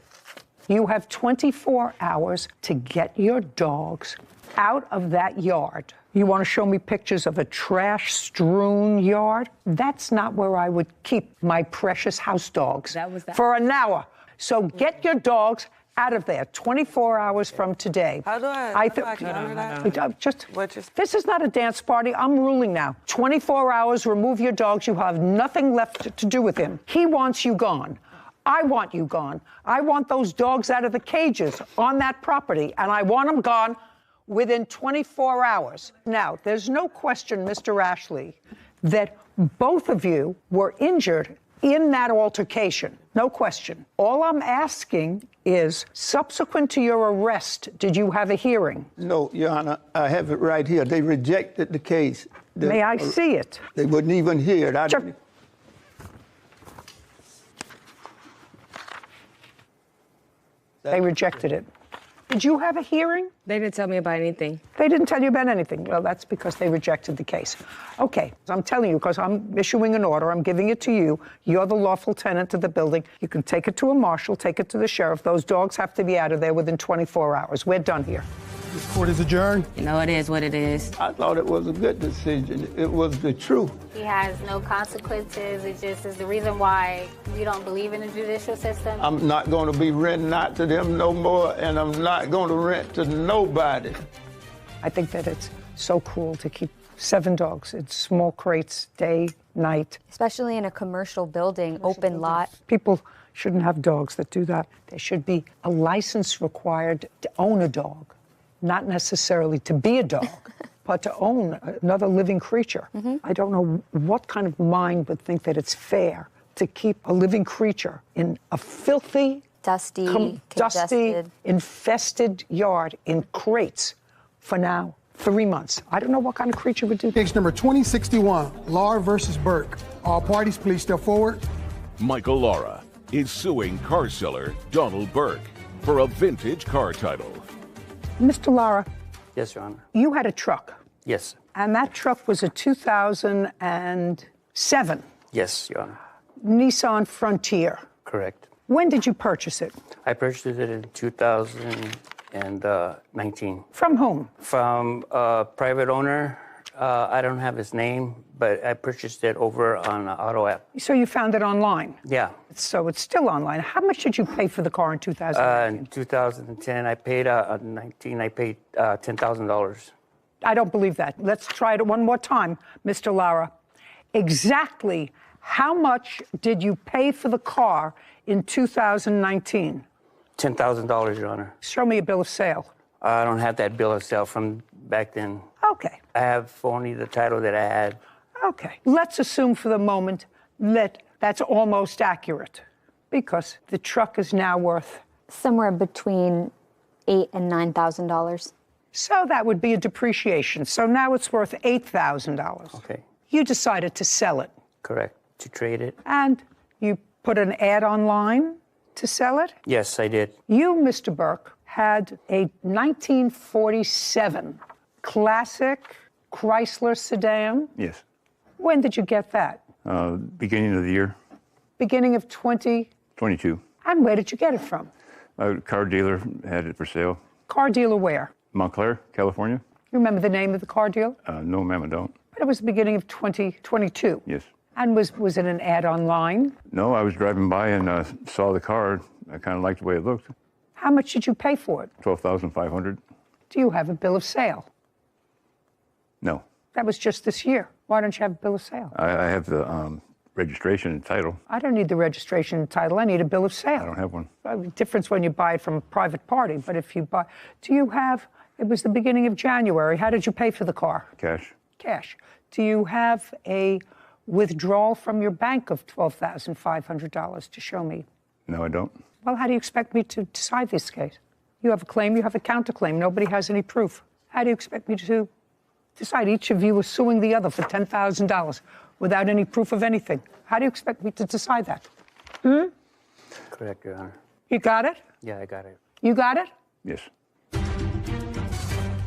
You have 24 hours to get your dogs out of that yard. You want to show me pictures of a trash-strewn yard? That's not where I would keep my precious house dogs for an hour. So get your dogs out of there 24 hours from today. How do I counter that? This is not a dance party. I'm ruling now. 24 hours, remove your dogs. You have nothing left to do with him. He wants you gone. I want you gone. I want those dogs out of the cages on that property, and I want them gone within 24 hours. Now, there's no question, Mr. Ashley, that both of you were injured in that altercation. No question. All I'm asking is, subsequent to your arrest, did you have a hearing? No, Your Honor, I have it right here. They rejected the case. May I see it? They wouldn't even hear it. Sure. They rejected it. Did you have a hearing? They didn't tell me about anything. They didn't tell you about anything. Well, that's because they rejected the case. Okay, I'm telling you, because I'm issuing an order, I'm giving it to you. You're the lawful tenant of the building. You can take it to a marshal, take it to the sheriff. Those dogs have to be out of there within 24 hours. We're done here. This court is adjourned. You know, it is what it is. I thought it was a good decision. It was the truth. He has no consequences. It just is the reason why we don't believe in the judicial system. I'm not going to be renting out to them no more, and I'm not going to rent to nobody. I think that it's so cruel to keep 7 dogs in small crates, day, night. Especially in a commercial building, open lot. People shouldn't have dogs that do that. There should be a license required to own a dog. Not necessarily to be a dog, but to own another living creature. I don't know what kind of mind would think that it's fair to keep a living creature in a filthy, dusty, infested yard in crates for now 3 months. I don't know what kind of creature would do that. Case number 2061, Laura versus Burke. All parties, please step forward. Michael Laura is suing car seller Donald Burke for a vintage car title. Mr. Lara, Yes, Your Honor. you had a truck, Yes. and that truck was a 2007 Yes, Your Honor. Nissan Frontier. Correct. When did you purchase it? I purchased it in 2019. From whom? From a private owner. I don't have his name, but I purchased it over on an auto app. So you found it online? Yeah. So it's still online. How much did you pay for the car in 2019? In 2010, I paid, I paid $10,000. I don't believe that. Let's try it one more time, Mr. Lara. Exactly how much did you pay for the car in 2019? $10,000, Your Honor. Show me a bill of sale. I don't have that bill of sale from back then. Okay. I have only the title that I had. Okay. Let's assume for the moment that that's almost accurate, because the truck is now worth somewhere between $8,000 and $9,000. So that would be a depreciation. So now it's worth $8,000. Okay. You decided to sell it. Correct. To trade it. And you put an ad online to sell it? Yes, I did. You, Mr. Burke, had a 1947 classic Chrysler sedan. Yes. When did you get that? Beginning of the year. Beginning of 22. And where did you get it from? A car dealer had it for sale. Car dealer where? Montclair, California. You remember the name of the car dealer? No, ma'am, I don't. But it was the beginning of 2022. Yes. And was it an ad online? No, I was driving by and saw the car. I kind of liked the way it looked. How much did you pay for it? $12,500. Do you have a bill of sale? No. That was just this year. Why don't you have a bill of sale? I have the registration and title. I don't need the registration and title. I need a bill of sale. I don't have one. Difference when you buy it from a private party, but if you buy, do you have, it was the beginning of January. How did you pay for the car? Cash. Cash. Do you have a withdrawal from your bank of $12,500 to show me? No, I don't. Well, how do you expect me to decide this case? You have a claim, you have a counterclaim. Nobody has any proof. How do you expect me to decide? Each of you is suing the other for $10,000 without any proof of anything. How do you expect me to decide that? Correct, Your Honor. You got it? Yeah, I got it. You got it? Yes.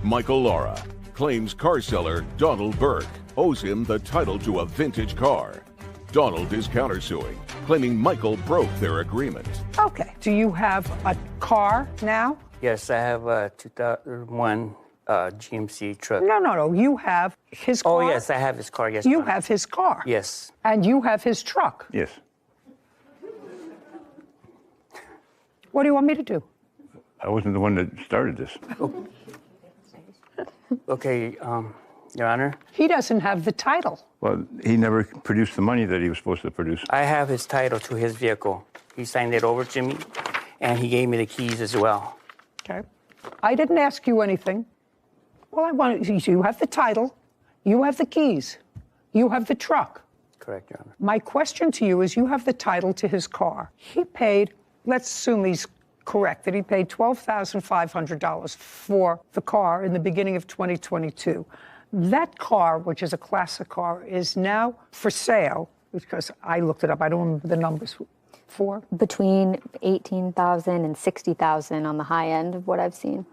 Michael Laura claims car seller Donald Burke owes him the title to a vintage car. Donald is countersuing, claiming Michael broke their agreement. Okay. Do you have a car now? Yes, I have a 2001 GMC truck. No. You have his car? Oh, yes, I have his car, yes. You have his car? Yes. And you have his truck? Yes. What do you want me to do? I wasn't the one that started this. Okay, Your Honor. He doesn't have the title. Well, he never produced the money that he was supposed to produce. I have his title to his vehicle. He signed it over to me, and he gave me the keys as well. Okay. I didn't ask you anything. Well, you have the title, you have the keys, you have the truck. Correct, Your Honor. My question to you is, you have the title to his car. He paid, let's assume he's correct, that he paid $12,500 for the car in the beginning of 2022. That car, which is a classic car, is now for sale, because I looked it up, I don't remember the numbers, for? Between $18,000 and $60,000 on the high end of what I've seen.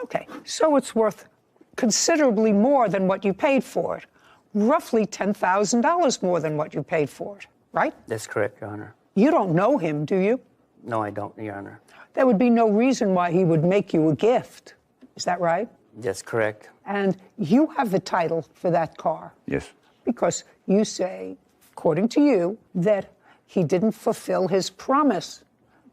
Okay, so it's worth considerably more than what you paid for it. Roughly $10,000 more than what you paid for it, right? That's correct, Your Honor. You don't know him, do you? No, I don't, Your Honor. There would be no reason why he would make you a gift. Is that right? That's correct. And you have the title for that car. Yes. Because you say, according to you, that he didn't fulfill his promise,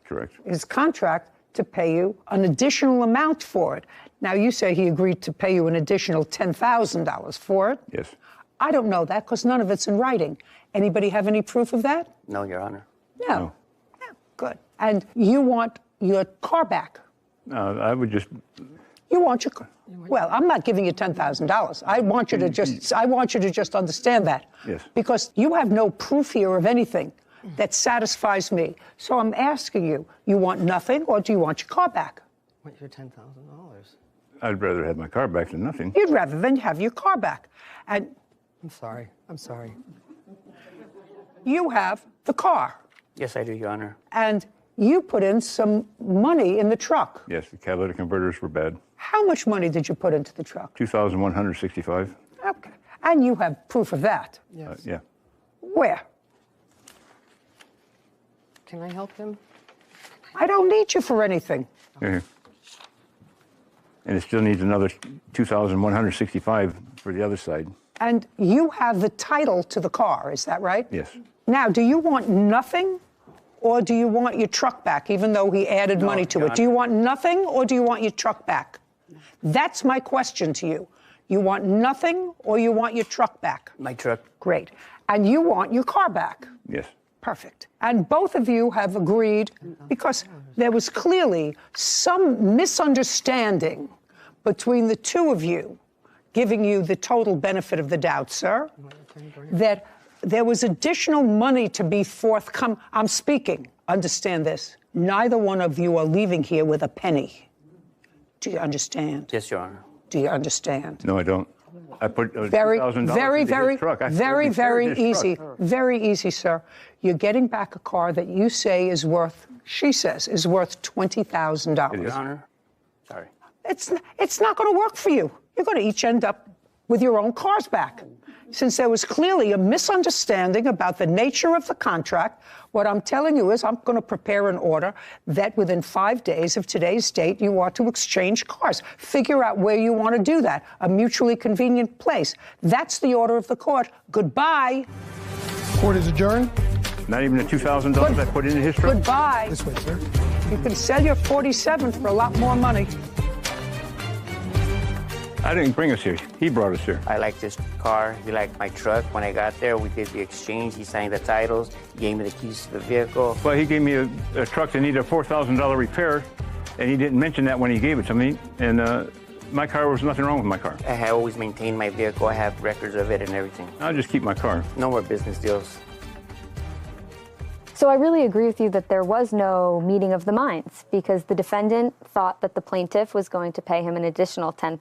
Correct. his contract, to pay you an additional amount for it. Now, you say he agreed to pay you an additional $10,000 for it. Yes. I don't know that because none of it's in writing. Anybody have any proof of that? No, Your Honor. No. Yeah, good. And you want your car back. I would just. You want your car. Well, I'm not giving you $10,000. I want you to just understand that. Yes. Because you have no proof here of anything that satisfies me. So I'm asking you, you want nothing or do you want your car back? I want your $10,000. I'd rather have my car back than nothing. You'd rather than have your car back. And I'm sorry. I'm sorry. you have the car. Yes, I do, Your Honor. And you put in some money in the truck. Yes, the catalytic converters were bad. How much money did you put into the truck? $2,165. Okay. And you have proof of that. Yes. Yeah. Where? Can I help him? I don't need you for anything. Here. And it still needs another $2,165 for the other side. And you have the title to the car, is that right? Yes. Now, do you want nothing or do you want your truck back, even though he added money to it? Do you want nothing or do you want your truck back? That's my question to you. You want nothing or you want your truck back? My truck. Great. And you want your car back? Yes. Perfect. And both of you have agreed, because there was clearly some misunderstanding between the two of you, giving you the total benefit of the doubt, sir, that there was additional money to be forthcoming. I'm speaking. Understand this. Neither one of you are leaving here with a penny. Do you understand? Yes, Your Honor. Do you understand? No, I don't. I put very, $2,000 very, into very, his truck. very, very easy. Very easy, sir. You're getting back a car that you say is worth, she says, is worth $20,000. Your Honor. Sorry. It's not going to work for you. You're going to each end up with your own cars back. Since there was clearly a misunderstanding about the nature of the contract, what I'm telling you is I'm going to prepare an order that within 5 days of today's date, you are to exchange cars. Figure out where you want to do that, a mutually convenient place. That's the order of the court. Goodbye. Court is adjourned. Not even the $2,000 I put into his truck? Goodbye. This way, sir. You can sell your 47 for a lot more money. I didn't bring us here. He brought us here. I like this car. He liked my truck. When I got there, we did the exchange. He signed the titles. He gave me the keys to the vehicle. Well, he gave me a truck that needed a $4,000 repair, and he didn't mention that when he gave it to me. And my car was nothing wrong with my car. I have always maintained my vehicle. I have records of it and everything. I'll just keep my car. No more business deals. So I really agree with you that there was no meeting of the minds, because the defendant thought that the plaintiff was going to pay him an additional $10,000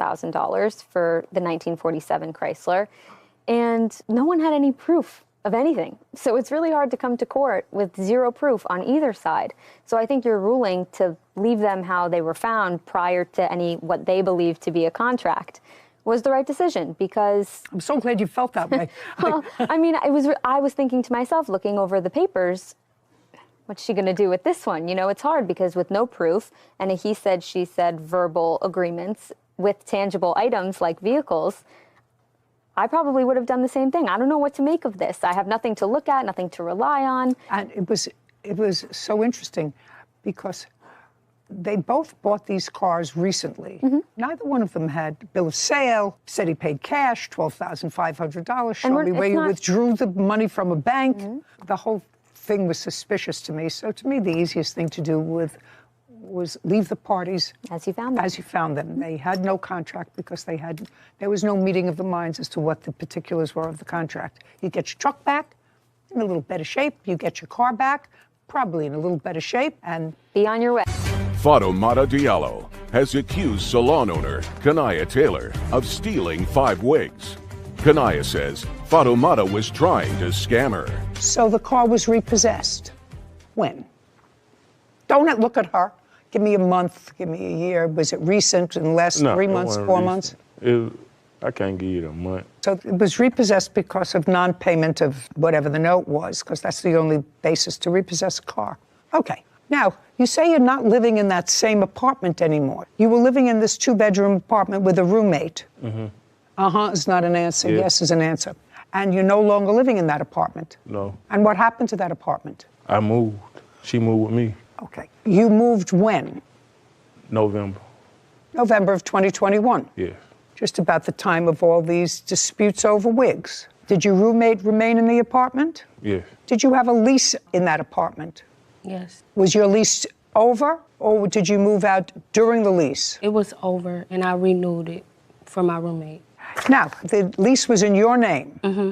for the 1947 Chrysler, and no one had any proof of anything. So it's really hard to come to court with zero proof on either side. So I think your ruling to leave them how they were found prior to any what they believed to be a contract was the right decision, because I'm so glad you felt that way. Well, I mean, I was thinking to myself, looking over the papers, what's she going to do with this one? You know, it's hard because with no proof and a he said, she said verbal agreements with tangible items like vehicles, I probably would have done the same thing. I don't know what to make of this. I have nothing to look at, nothing to rely on. And it was so interesting because they both bought these cars recently. Mm-hmm. Neither one of them had bill of sale, said he paid cash, $12,500, showed me where you withdrew the money from a bank. The whole thing was suspicious to me. So to me, the easiest thing to do was leave the parties as you found them. As you found them. They had no contract because there was no meeting of the minds as to what the particulars were of the contract. You get your truck back in a little better shape. You get your car back probably in a little better shape, and be on your way. Fatoumata Diallo has accused salon owner Kanaya Taylor of stealing 5 wigs. Kanaya says Fatoumata was trying to scam her. So the car was repossessed. When? Don't look at her. Give me a month, give me a year. Was it recent, in the last 3 months, 4 months? I can't give you a month. So it was repossessed because of non-payment of whatever the note was, because that's the only basis to repossess a car. Okay. Now, you say you're not living in that same apartment anymore. You were living in this 2-bedroom apartment with a roommate. Mm-hmm. Uh-huh is not an answer. Yeah. Yes is an answer. And you're no longer living in that apartment. No. And what happened to that apartment? I moved. She moved with me. Okay. You moved when? November. November of 2021. Yes. Just about the time of all these disputes over wigs. Did your roommate remain in the apartment? Yes. Did you have a lease in that apartment? Yes. Was your lease over, or did you move out during the lease? It was over, and I renewed it for my roommate. Now, the lease was in your name. Mm-hmm.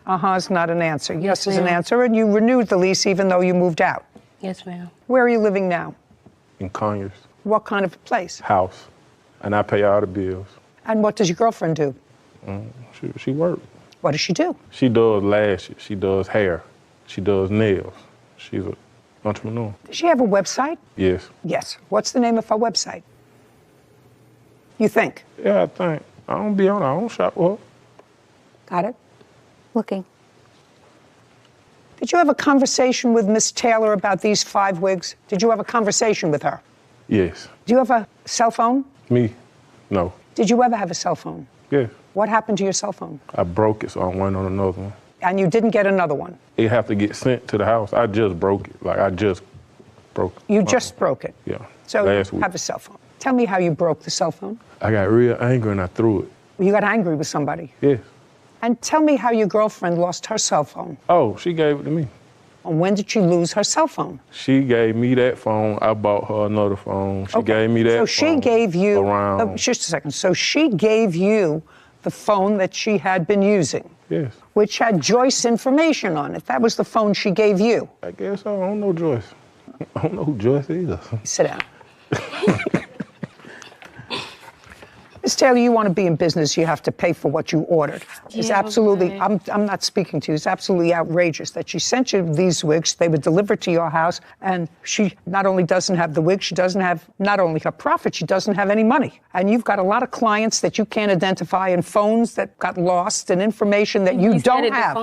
Uh-huh is not an answer. Yes is an ma'am. answer, and you renewed the lease even though you moved out. Yes, ma'am. Where are you living now? In Conyers. What kind of place? House. And I pay all the bills. And what does your girlfriend do? She works. What does she do? She does lashes. She does hair. She does nails. She's an entrepreneur. Does she have a website? Yes. Yes. What's the name of her website? You think? Yeah, I think. I don't be on her. I don't shop with her. Got it? Looking. Did you have a conversation with Miss Taylor about these 5 wigs? Did you have a conversation with her? Yes. Do you have a cell phone? Me? No. Did you ever have a cell phone? Yes. What happened to your cell phone? I broke it, so I went on another one. And you didn't get another one? It have to get sent to the house. I just broke it. Like, I just broke it. You just broke it? Yeah. So last you week. have a cell phone. Tell me how you broke the cell phone. I got real angry and I threw it. You got angry with somebody? Yes. And tell me how your girlfriend lost her cell phone. Oh, she gave it to me. And when did she lose her cell phone? She gave me that phone. I bought her another phone. She gave me that So she phone gave you, around. just a second. So she gave you the phone that she had been using, Yes. which had Joyce information on it. That was the phone she gave you. I guess so. I don't know Joyce. I don't know who Joyce is. Sit down. Ms. Taylor, you want to be in business, you have to pay for what you ordered. It's Yeah, absolutely, okay. I'm not speaking to you, it's absolutely outrageous that she sent you these wigs, they were delivered to your house, and she not only doesn't have the wig, she doesn't have not only her profit, she doesn't have any money. And you've got a lot of clients that you can't identify, and phones that got lost, and information that you don't have.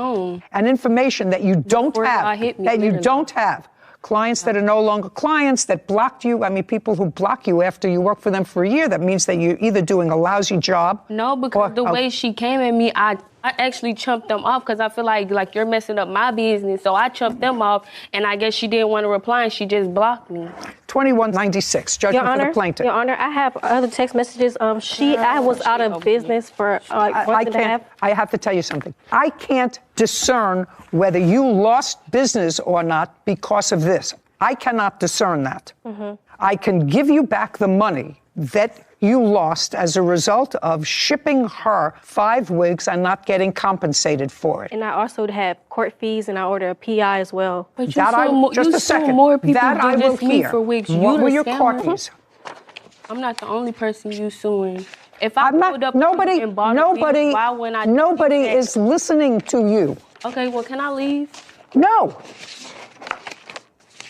And information that you don't have, that you don't have. Clients that are no longer clients, that blocked you. I mean, people who block you after you work for them for a year, that means that you're either doing a lousy job. No, because the way she came at me, I actually chumped them off because I feel like you're messing up my business. So I chumped them off, and I guess she didn't want to reply, and she just blocked me. 2196, judgment for the plaintiff. Your Honor, I have other text messages. I was out of business for month and a half. I have to tell you something. I can't discern whether you lost business or not because of this. I cannot discern that. Mm-hmm. I can give you back the money that you lost as a result of shipping her 5 wigs and not getting compensated for it. And I also have court fees, and I ordered a PI as well. But That just a second. More people that than I will just me hear. for wigs. What You were the your court scammer. fees? I'm not the only person you suing. If I pulled up Nobody and bought a wig, why wouldn't I nobody do that? is listening to you. Okay, well, can I leave? No.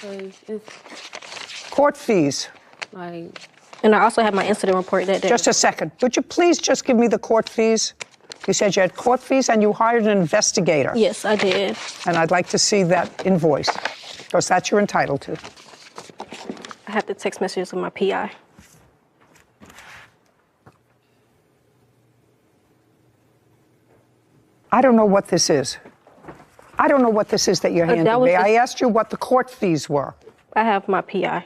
'Cause it's Court fees. like... And I also have my incident report that day. Just a second. Would you please just give me the court fees? You said you had court fees and you hired an investigator. Yes, I did. And I'd like to see that invoice, because that's you're entitled to. I have the text messages with my PI. I don't know what this is. I don't know what this is that you're That handing was me. just- I asked you what the court fees were. I have my PI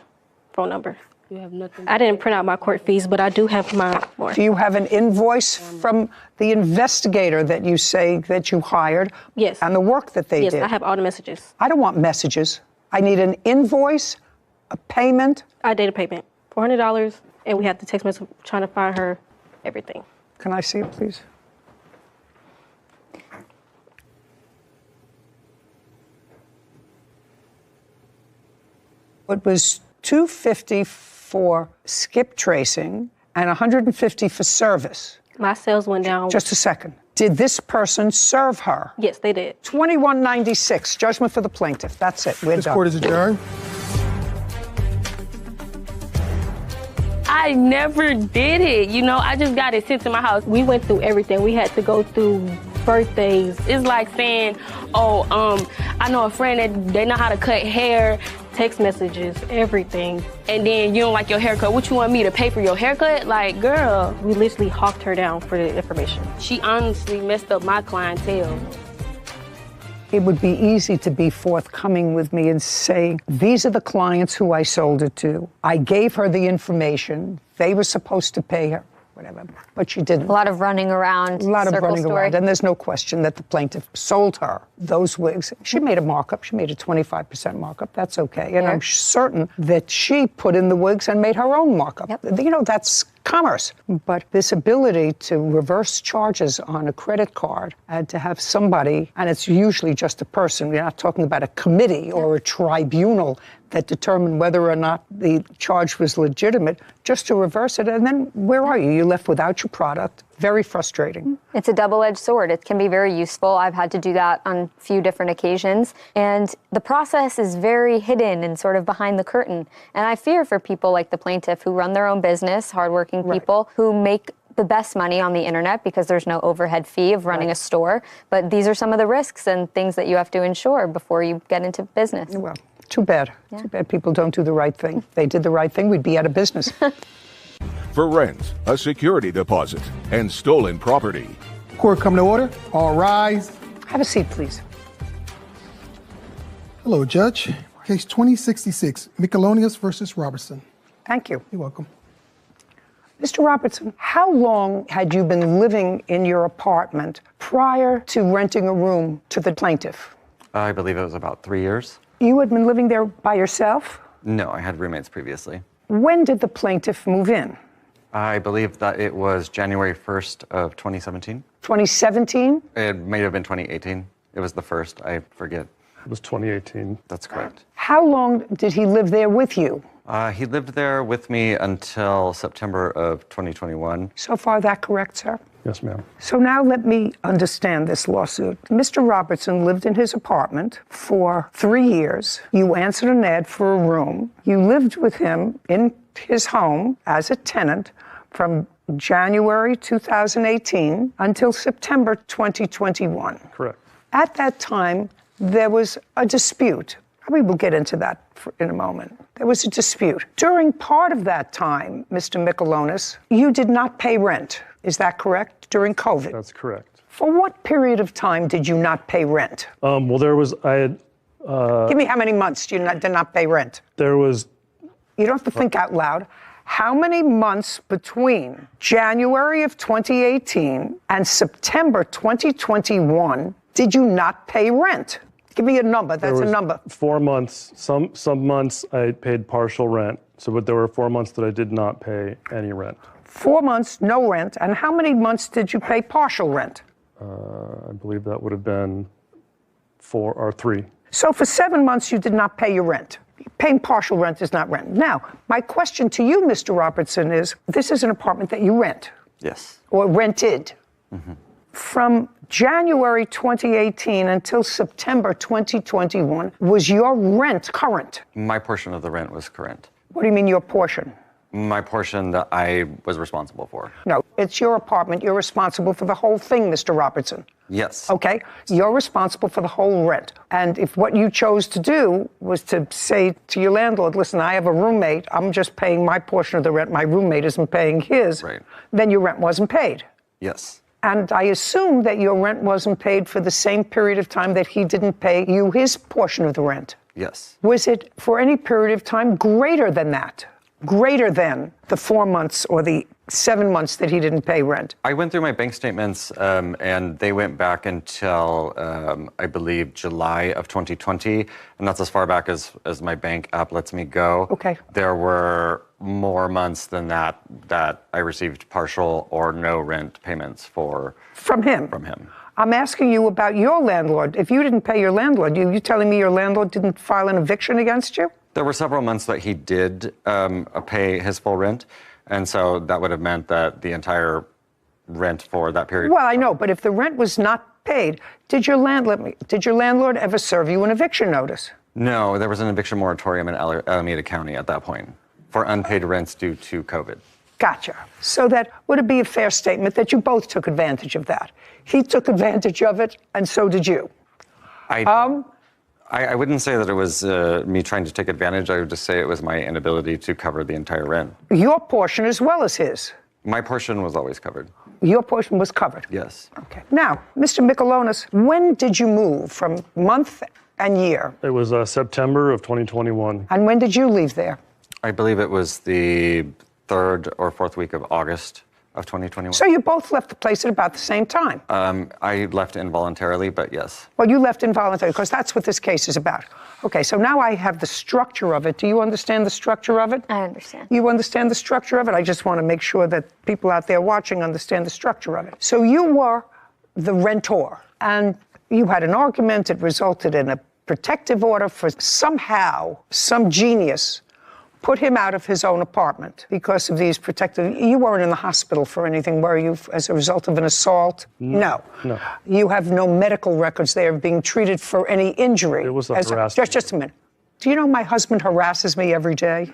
phone number. You have nothing. I didn't print out my court fees, but I do have my more. Do you have an invoice from the investigator that you say that you hired? Yes. And the work that they Yes, did? I have all the messages. I don't want messages. I need an invoice a payment? I did a payment, $400, and we had the text message trying to find her, everything. Can I see it, please? It was $250 for skip tracing and $150 for service. My sales went down. Just a second. Did this person serve her? Yes, they did. $21.96, judgment for the plaintiff. That's it. We're This done. court is adjourned. I never did it. You know, I just got it sent to my house. We went through everything. We had to go through birthdays. It's like saying, I know a friend that they know how to cut hair. Text messages, everything. And then you don't like your haircut. What, you want me to pay for your haircut? Like, girl. We literally hawked her down for the information. She honestly messed up my clientele. It would be easy to be forthcoming with me and say, these are the clients who I sold it to. I gave her the information. They were supposed to pay her, whatever, but she didn't. A lot of running around. A lot of circle running story. around, and there's no question that the plaintiff sold her those wigs. She made a markup. She made a 25% markup. That's okay. And I'm certain that she put in the wigs and made her own markup. Yep. You know, that's commerce. But this ability to reverse charges on a credit card and to have somebody, and it's usually just a person, we're not talking about a committee or a tribunal that determined whether or not the charge was legitimate, just to reverse it. And then where are you? You're left without your product. Very frustrating. It's a double-edged sword. It can be very useful. I've had to do that on a few different occasions. And the process is very hidden and sort of behind the curtain. And I fear for people like the plaintiff who run their own business, hardworking people who make the best money on the internet because there's no overhead fee of running a store. But these are some of the risks and things that you have to ensure before you get into business. Well, too bad. Yeah. Too bad people don't do the right thing. If they did the right thing, we'd be out of business. For rent, a security deposit, and stolen property. Court come to order. All rise. Have a seat, please. Hello, Judge. Case 2066, Michelonius versus Robertson. Thank you. You're welcome. Mr. Robertson, how long had you been living in your apartment prior to renting a room to the plaintiff? I believe it was about 3 years. You had been living there by yourself? No, I had roommates previously. When did the plaintiff move in? I believe that it was January 1st of 2017. 2017? It may have been 2018. It was the first, I forget. It was 2018. That's correct. How long did he live there with you? He lived there with me until September of 2021. So far, that correct, sir? Yes, ma'am. So now let me understand this lawsuit. Mr. Robertson lived in his apartment for 3 years. You answered an ad for a room. You lived with him in his home as a tenant from January 2018 until September 2021. Correct. At that time, there was a dispute. We will get into that in a moment. There was a dispute. During part of that time, Mr. Michelonius, you did not pay rent. Is that correct? During COVID? That's correct. For what period of time did you not pay rent? Well, there was, Give me how many months you did not pay rent? There was... You don't have to think out loud. How many months between January of 2018 and September 2021 did you not pay rent? Give me a number. That's a number. 4 months. Some months I paid partial rent. But there were 4 months that I did not pay any rent. 4 months, no rent. And how many months did you pay partial rent? I believe that would have been 4 or 3. So for 7 months, you did not pay your rent. Paying partial rent is not rent. Now, my question to you, Mr. Robertson, is this is an apartment that you rent. Yes. Or rented. Mm-hmm. From January 2018 until September 2021, was your rent current? My portion of the rent was current. What do you mean your portion? My portion that I was responsible for. No, it's your apartment. You're responsible for the whole thing, Mr. Robertson. Yes. Okay? You're responsible for the whole rent. And if what you chose to do was to say to your landlord, listen, I have a roommate, I'm just paying my portion of the rent, my roommate isn't paying his, then your rent wasn't paid. Yes. And I assume that your rent wasn't paid for the same period of time that he didn't pay you his portion of the rent. Yes. Was it for any period of time greater than that? greater than the 4 months or the 7 months that he didn't pay rent? I went through my bank statements and they went back until, I believe, July of 2020. And that's as far back as my bank app lets me go. Okay. There were more months than that I received partial or no rent payments for. From him? From him. I'm asking you about your landlord. If you didn't pay your landlord, you telling me your landlord didn't file an eviction against you? There were several months that he did pay his full rent. And so that would have meant that the entire rent for that period. Well, I know, but if the rent was not paid, did your landlord ever serve you an eviction notice? No, there was an eviction moratorium in Alameda County at that point for unpaid rents due to COVID. Gotcha. So that would it be a fair statement that you both took advantage of that? He took advantage of it, and so did you. I wouldn't say that it was me trying to take advantage. I would just say it was my inability to cover the entire rent. Your portion as well as his. My portion was always covered. Your portion was covered? Yes. Okay. Now, Mr. Michelonis, when did you move from month and year? It was September of 2021. And when did you leave there? I believe it was the 3rd or 4th week of August of 2021. So you both left the place at about the same time? I left involuntarily, but yes. Well, you left involuntarily because that's what this case is about. Okay, so now I have the structure of it. Do you understand the structure of it? I understand. You understand the structure of it? I just want to make sure that people out there watching understand the structure of it. So you were the rentor, and you had an argument. It resulted in a protective order for somehow some genius put him out of his own apartment because of these protective. You weren't in the hospital for anything, were you, as a result of an assault? No. No. You have no medical records there of being treated for any injury. It was a harassment. Just a minute. Do you know my husband harasses me every day?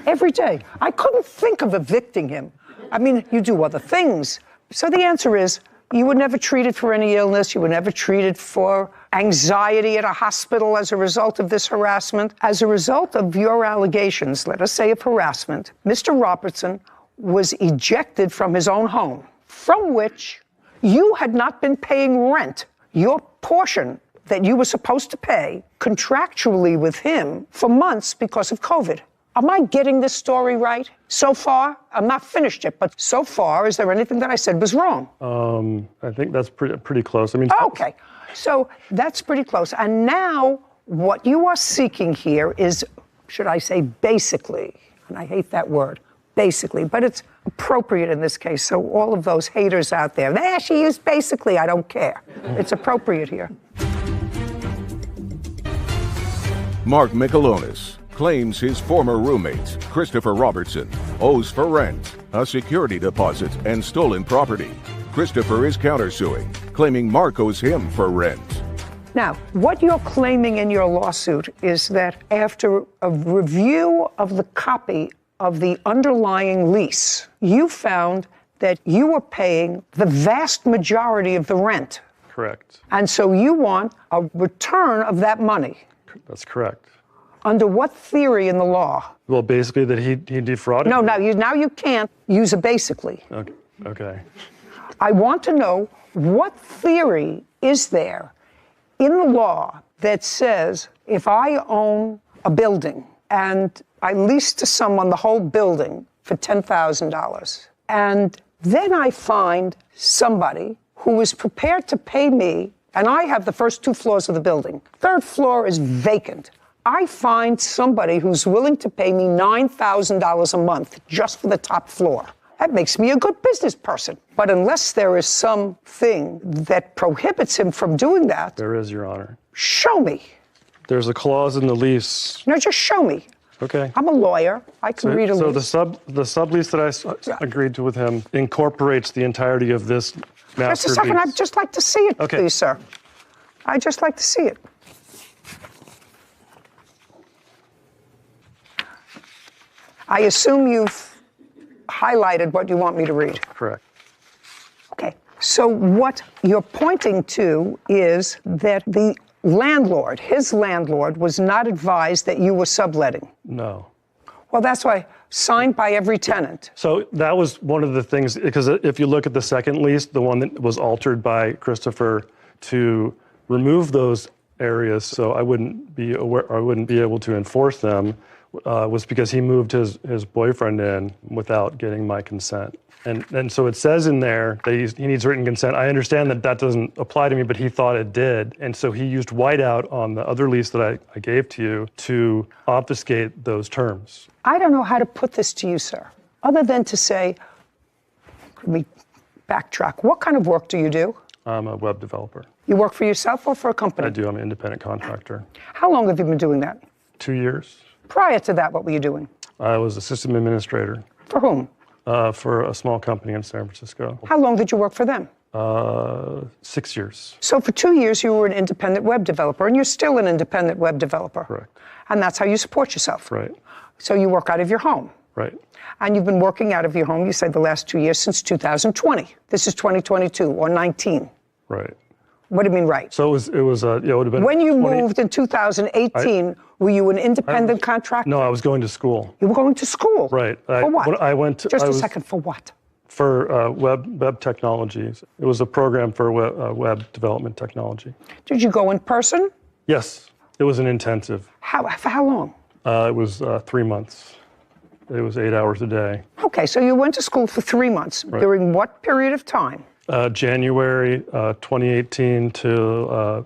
Every day. I couldn't think of evicting him. I mean, you do other things. So the answer is, you were never treated for any illness. You were never treated for anxiety at a hospital as a result of this harassment. As a result of your allegations, let us say of harassment, Mr. Robertson was ejected from his own home, from which you had not been paying rent, your portion that you were supposed to pay contractually with him for months because of COVID. Am I getting this story right? So far, I'm not finished yet, but so far, is there anything that I said was wrong? I think that's pretty close. I mean, okay, so that's pretty close. And now what you are seeking here is, should I say basically, and I hate that word, basically, but it's appropriate in this case. So all of those haters out there, she used basically, I don't care. It's appropriate here. Mark Michelonis claims his former roommate, Christopher Robertson, owes for rent, a security deposit, and stolen property. Christopher is countersuing, claiming Mark owes him for rent. Now, what you're claiming in your lawsuit is that after a review of the copy of the underlying lease, you found that you were paying the vast majority of the rent. Correct. And so you want a return of that money. That's correct. Under what theory in the law? Well, basically that he defrauded. No, now you can't use a basically. Okay. I want to know what theory is there in the law that says if I own a building and I lease to someone the whole building for $10,000, and then I find somebody who is prepared to pay me, and I have the first 2 floors of the building. 3rd floor is vacant. I find somebody who's willing to pay me $9,000 a month just for the top floor. That makes me a good business person. But unless there is something that prohibits him from doing that. There is, Your Honor. Show me. There's a clause in the lease. No, just show me. Okay. I'm a lawyer. I can read a lease. So the sublease that I agreed to with him incorporates the entirety of this master Just a second. lease. I'd just like to see it, please, sir. I'd just like to see it. I assume you've highlighted what you want me to read. Correct. Okay. So what you're pointing to is that the landlord, his landlord, was not advised that you were subletting. No. Well, that's why signed by every tenant. So that was one of the things, because if you look at the second lease, the one that was altered by Christopher to remove those areas so I wouldn't be aware, or I wouldn't be able to enforce them, was because he moved his boyfriend in without getting my consent. And so it says in there that he needs written consent. I understand that doesn't apply to me, but he thought it did. And so he used whiteout on the other lease that I gave to you to obfuscate those terms. I don't know how to put this to you, sir, other than to say, let me backtrack. What kind of work do you do? I'm a web developer. You work for yourself or for a company? I do. I'm an independent contractor. How long have you been doing that? 2 years. Prior to that, what were you doing? I was a system administrator. For whom? For a small company in San Francisco. How long did you work for them? 6 years. So for 2 years, you were an independent web developer, and you're still an independent web developer. Correct. And that's how you support yourself. Right. So you work out of your home. Right. And you've been working out of your home, you said, the last 2 years since 2020. This is 2022 or 19. Right. What do you mean, right? So it would have been. When you moved in 2018, were you an independent contractor? No, I was going to school. You were going to school? Right. For what? I went to. Just a second, for what? For web technologies. It was a program for web development technology. Did you go in person? Yes. It was an intensive. For how long? It was 3 months. It was 8 hours a day. Okay, so you went to school for 3 months. Right. During what period of time? January 2018 to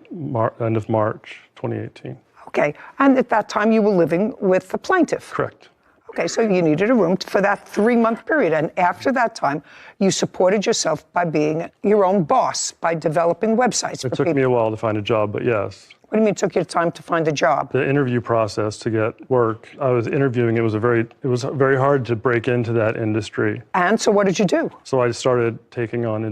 end of March 2018. Okay, and at that time you were living with the plaintiff? Correct. Okay, so you needed a room for that 3 month period. And after that time, you supported yourself by being your own boss, by developing websites for It took me a while to find a job, but yes. What do you mean it took you time to find a job? The interview process to get work. I was interviewing. It was very hard to break into that industry. And so what did you do? So I started taking on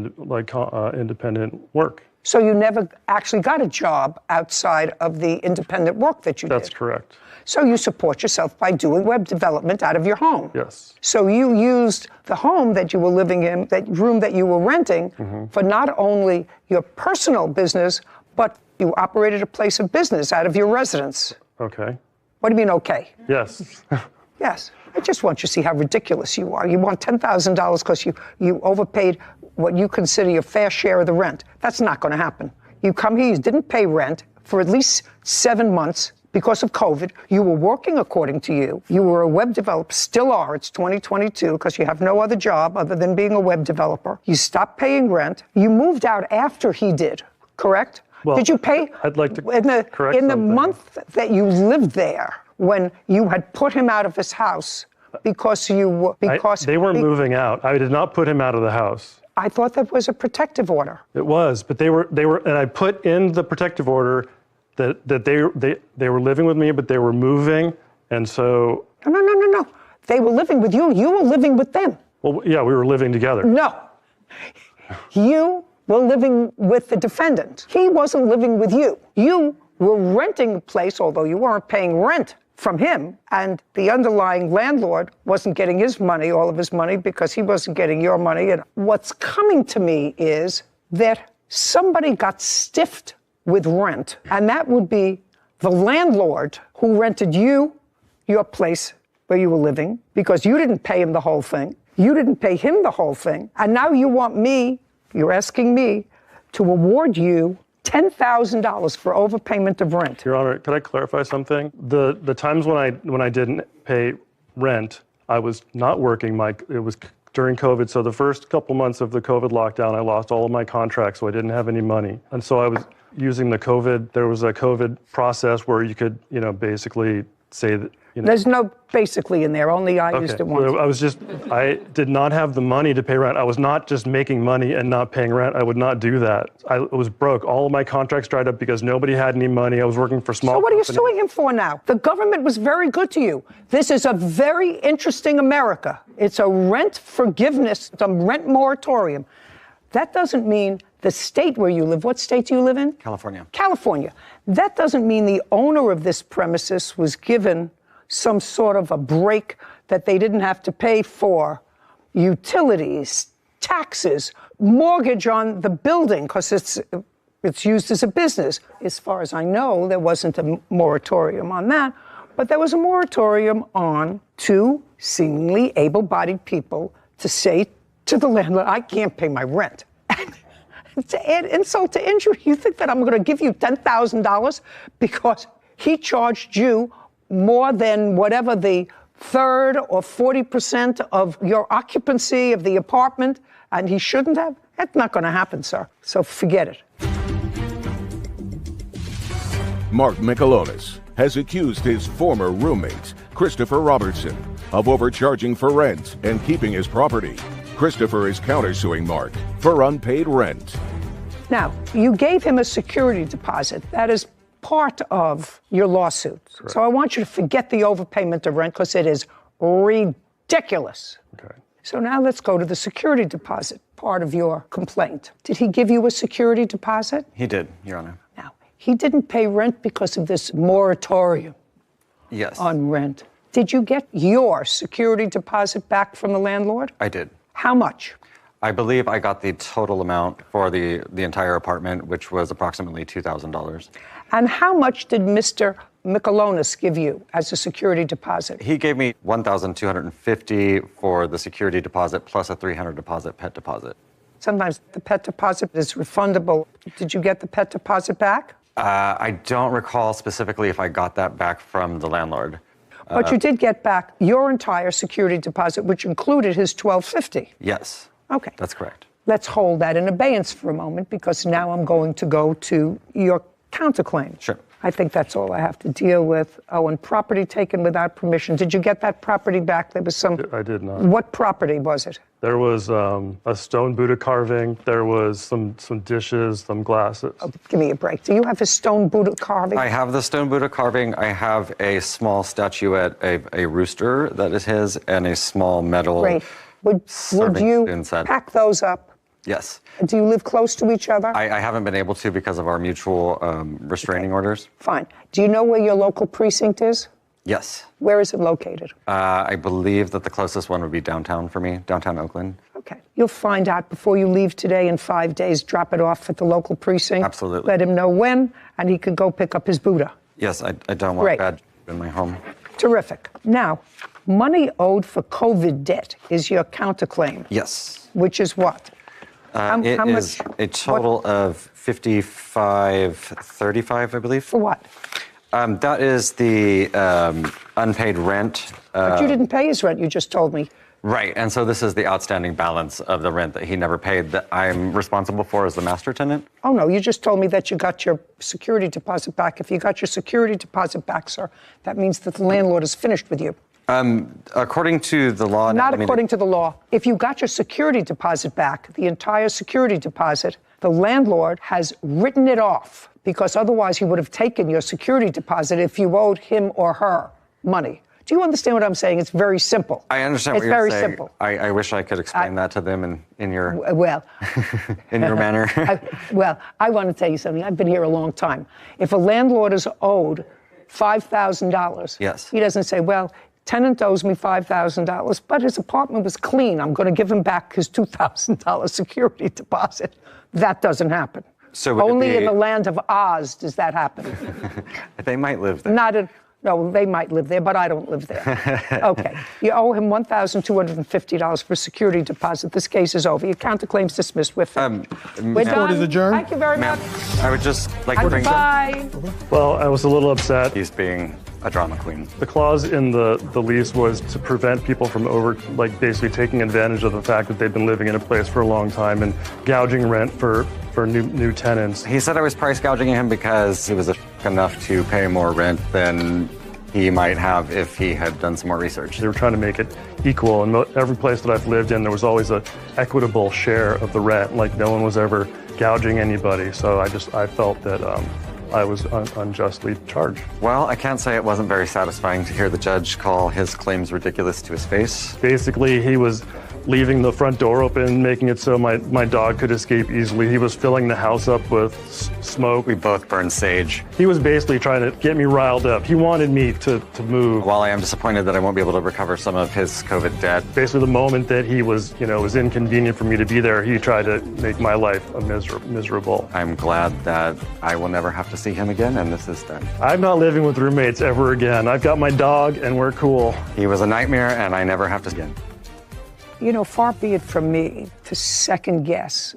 independent work. So you never actually got a job outside of the independent work that you did? That's correct. So you support yourself by doing web development out of your home? Yes. So you used the home that you were living in, that room that you were renting, for not only your personal business, but you operated a place of business out of your residence. Okay. What do you mean, okay? Yes. Yes. I just want you to see how ridiculous you are. You want $10,000 because you overpaid what you consider your fair share of the rent. That's not going to happen. You come here, you didn't pay rent for at least 7 months because of COVID. You were working according to you. You were a web developer, still are. It's 2022 because you have no other job other than being a web developer. You stopped paying rent. You moved out after he did, correct? Well, did you pay? I'd like to correct in the something. month that you lived there, when you had put him out of his house because they were moving out. I did not put him out of the house. I thought that was a protective order. It was, but they were, and I put in the protective order that they were living with me, but they were moving, and so. No. They were living with you. You were living with them. Well, yeah, we were living together. No. You were living with the defendant. He wasn't living with you. You were renting a place, although you weren't paying rent from him, and the underlying landlord wasn't getting his money, all of his money, because he wasn't getting your money. And what's coming to me is that somebody got stiffed with rent, and that would be the landlord who rented you your place where you were living, because you didn't pay him the whole thing. You didn't pay him the whole thing. And now you want me, you're asking me, to award you $10,000 for overpayment of rent. Your Honor, could I clarify something? The times when I didn't pay rent, I was not working. It was during COVID, so the first couple months of the COVID lockdown, I lost all of my contracts, so I didn't have any money. And so I was using there was a COVID process where you could, basically say that, There's no basically in there, only I used it once. I did not have the money to pay rent. I was not just making money and not paying rent. I would not do that. I was broke. All of my contracts dried up because nobody had any money. I was working for small So what are you companies. suing him for now? The government was very good to you. This is a very interesting America. It's a rent forgiveness, it's a rent moratorium. That doesn't mean the state where you live. What state do you live in? California. California. That doesn't mean the owner of this premises was given some sort of a break that they didn't have to pay for utilities, taxes, mortgage on the building, because it's used as a business. As far as I know, there wasn't a moratorium on that, but there was a moratorium on two seemingly able-bodied people to say to the landlord, I can't pay my rent. And to add insult to injury, you think that I'm going to give you $10,000 because he charged you more than whatever the third or 40% of your occupancy of the apartment, and he shouldn't have? That's not going to happen, sir. So forget it. Mark Michelonis has accused his former roommate, Christopher Robertson, of overcharging for rent and keeping his property. Christopher is countersuing Mark for unpaid rent. Now, you gave him a security deposit. That is part of your lawsuit. Correct. So I want you to forget the overpayment of rent because it is ridiculous. Okay. So now let's go to the security deposit part of your complaint. Did he give you a security deposit? He did, Your Honor. Now, he didn't pay rent because of this moratorium Yes. on rent. Did you get your security deposit back from the landlord? I did. How much? I believe I got the total amount for the entire apartment, which was approximately $2,000. And how much did Mr. Michelonis give you as a security deposit? He gave me $1,250 for the security deposit plus a $300 pet deposit. Sometimes the pet deposit is refundable. Did you get the pet deposit back? I don't recall specifically if I got that back from the landlord. But you did get back your entire security deposit, which included his $1,250. Yes. Okay. That's correct. Let's hold that in abeyance for a moment because now I'm going to go to your counterclaim. Sure. I think that's all I have to deal with. Oh, and property taken without permission. Did you get that property back? There was some. I did not. What property was it? There was a stone Buddha carving. There was some dishes, some glasses. Oh, give me a break. Do you have a stone Buddha carving? I have the stone Buddha carving. I have a small statuette, a rooster that is his, and a small metal. Great. Would serving you spoon set. pack those up? Yes. Do you live close to each other? I haven't been able to because of our mutual restraining orders. Fine. Do you know where your local precinct is? Yes. Where is it located? I believe that the closest one would be downtown for me, downtown Oakland. Okay. You'll find out before you leave today. In 5 days, drop it off at the local precinct. Absolutely. Let him know when, and he could go pick up his Buddha. Yes, I don't want Great. bad in my home. Terrific. Now, money owed for COVID debt is your counterclaim. Yes. Which is what? It is a total of $55.35, I believe. For what? That is the unpaid rent. But you didn't pay his rent, you just told me. Right, and so this is the outstanding balance of the rent that he never paid that I'm responsible for as the master tenant. Oh, no, you just told me that you got your security deposit back. If you got your security deposit back, sir, that means that the landlord is finished with you. According to the law... Not according to the law. If you got your security deposit back, the entire security deposit, the landlord has written it off because otherwise he would have taken your security deposit if you owed him or her money. Do you understand what I'm saying? It's very simple. I understand what you're saying. It's very simple. I wish I could explain that to them in your... Well... in your manner. I want to tell you something. I've been here a long time. If a landlord is owed $5,000, yes, he doesn't say, well, tenant owes me $5,000, but his apartment was clean. I'm going to give him back his $2,000 security deposit. That doesn't happen. So only in the land of Oz does that happen. They might live there. No, they might live there, but I don't live there. Okay. You owe him $1,250 for security deposit. This case is over. Your counterclaim's dismissed. We're done. Court is adjourned. Thank you very much. I would just like to bring... Bye. Well, I was a little upset. He's being a drama queen. The clause in the lease was to prevent people from basically taking advantage of the fact that they've been living in a place for a long time and gouging rent for new tenants. He said I was price gouging him because he was enough to pay more rent than he might have if he had done some more research. They were trying to make it equal, and every place that I've lived in, there was always an equitable share of the rent. Like no one was ever gouging anybody. So I felt that I was unjustly charged. Well, I can't say it wasn't very satisfying to hear the judge call his claims ridiculous to his face. Basically, he was leaving the front door open, making it so my dog could escape easily. He was filling the house up with smoke. We both burned sage. He was basically trying to get me riled up. He wanted me to move. While I am disappointed that I won't be able to recover some of his COVID debt. Basically, the moment that he was inconvenient for me to be there, he tried to make my life miserable. I'm glad that I will never have to see him again, and this is done. I'm not living with roommates ever again. I've got my dog, and we're cool. He was a nightmare, and I never have to again. You know, far be it from me to second guess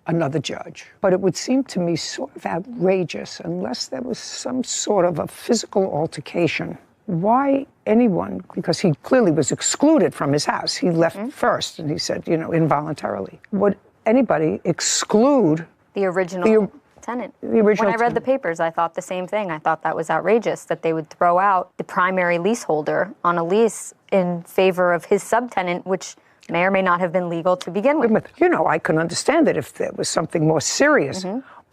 another judge, but it would seem to me sort of outrageous unless there was some sort of a physical altercation why anyone, because he clearly was excluded from his house. He left first, and he said, involuntarily. Would anybody exclude the original tenant? The original when I read the papers, I thought the same thing. I thought that was outrageous, that they would throw out the primary leaseholder on a lease in favor of his subtenant, which may or may not have been legal to begin with. I can understand it if there was something more serious,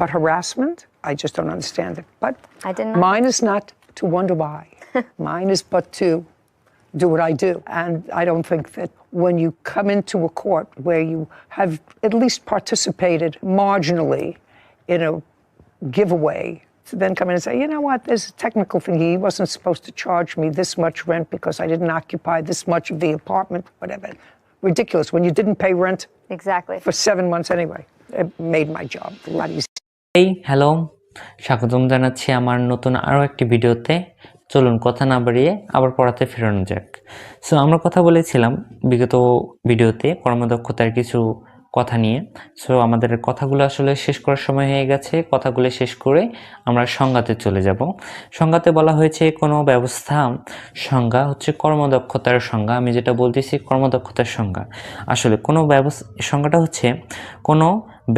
but harassment, I just don't understand it. But I didn't. Mine is not to wonder why. Mine is but to do what I do. And I don't think that when you come into a court where you have at least participated marginally in a giveaway, to then come in and say, you know what, there's a technical thing. He wasn't supposed to charge me this much rent because I didn't occupy this much of the apartment, whatever. Ridiculous. When you didn't pay rent for 7 months anyway. It made my job a lot easier. Hey, hello. স্বাগতম জানাচ্ছি আমার নতুন আরো একটি ভিডিওতে। চলুন কথা না বাড়িয়ে আবার পড়াতে ফেরানো যাক। সো আমরা কথা বলেছিলাম বিগত ভিডিওতে কর্মদক্ষতার কিছু কথা নিয়ে। সো আমাদের কথাগুলো আসলে শেষ করার সময় হয়ে গেছে। কথাগুলো শেষ করে আমরা সংজ্ঞাতে চলে যাব। সংজ্ঞাতে বলা হয়েছে কোনো ব্যবস্থা সংজ্ঞা হচ্ছে কর্মদক্ষতার সংজ্ঞা। আমি যেটা বলতেছি কর্মদক্ষতার সংজ্ঞা। আসলে কোনো সংজ্ঞাটা হচ্ছে কোনো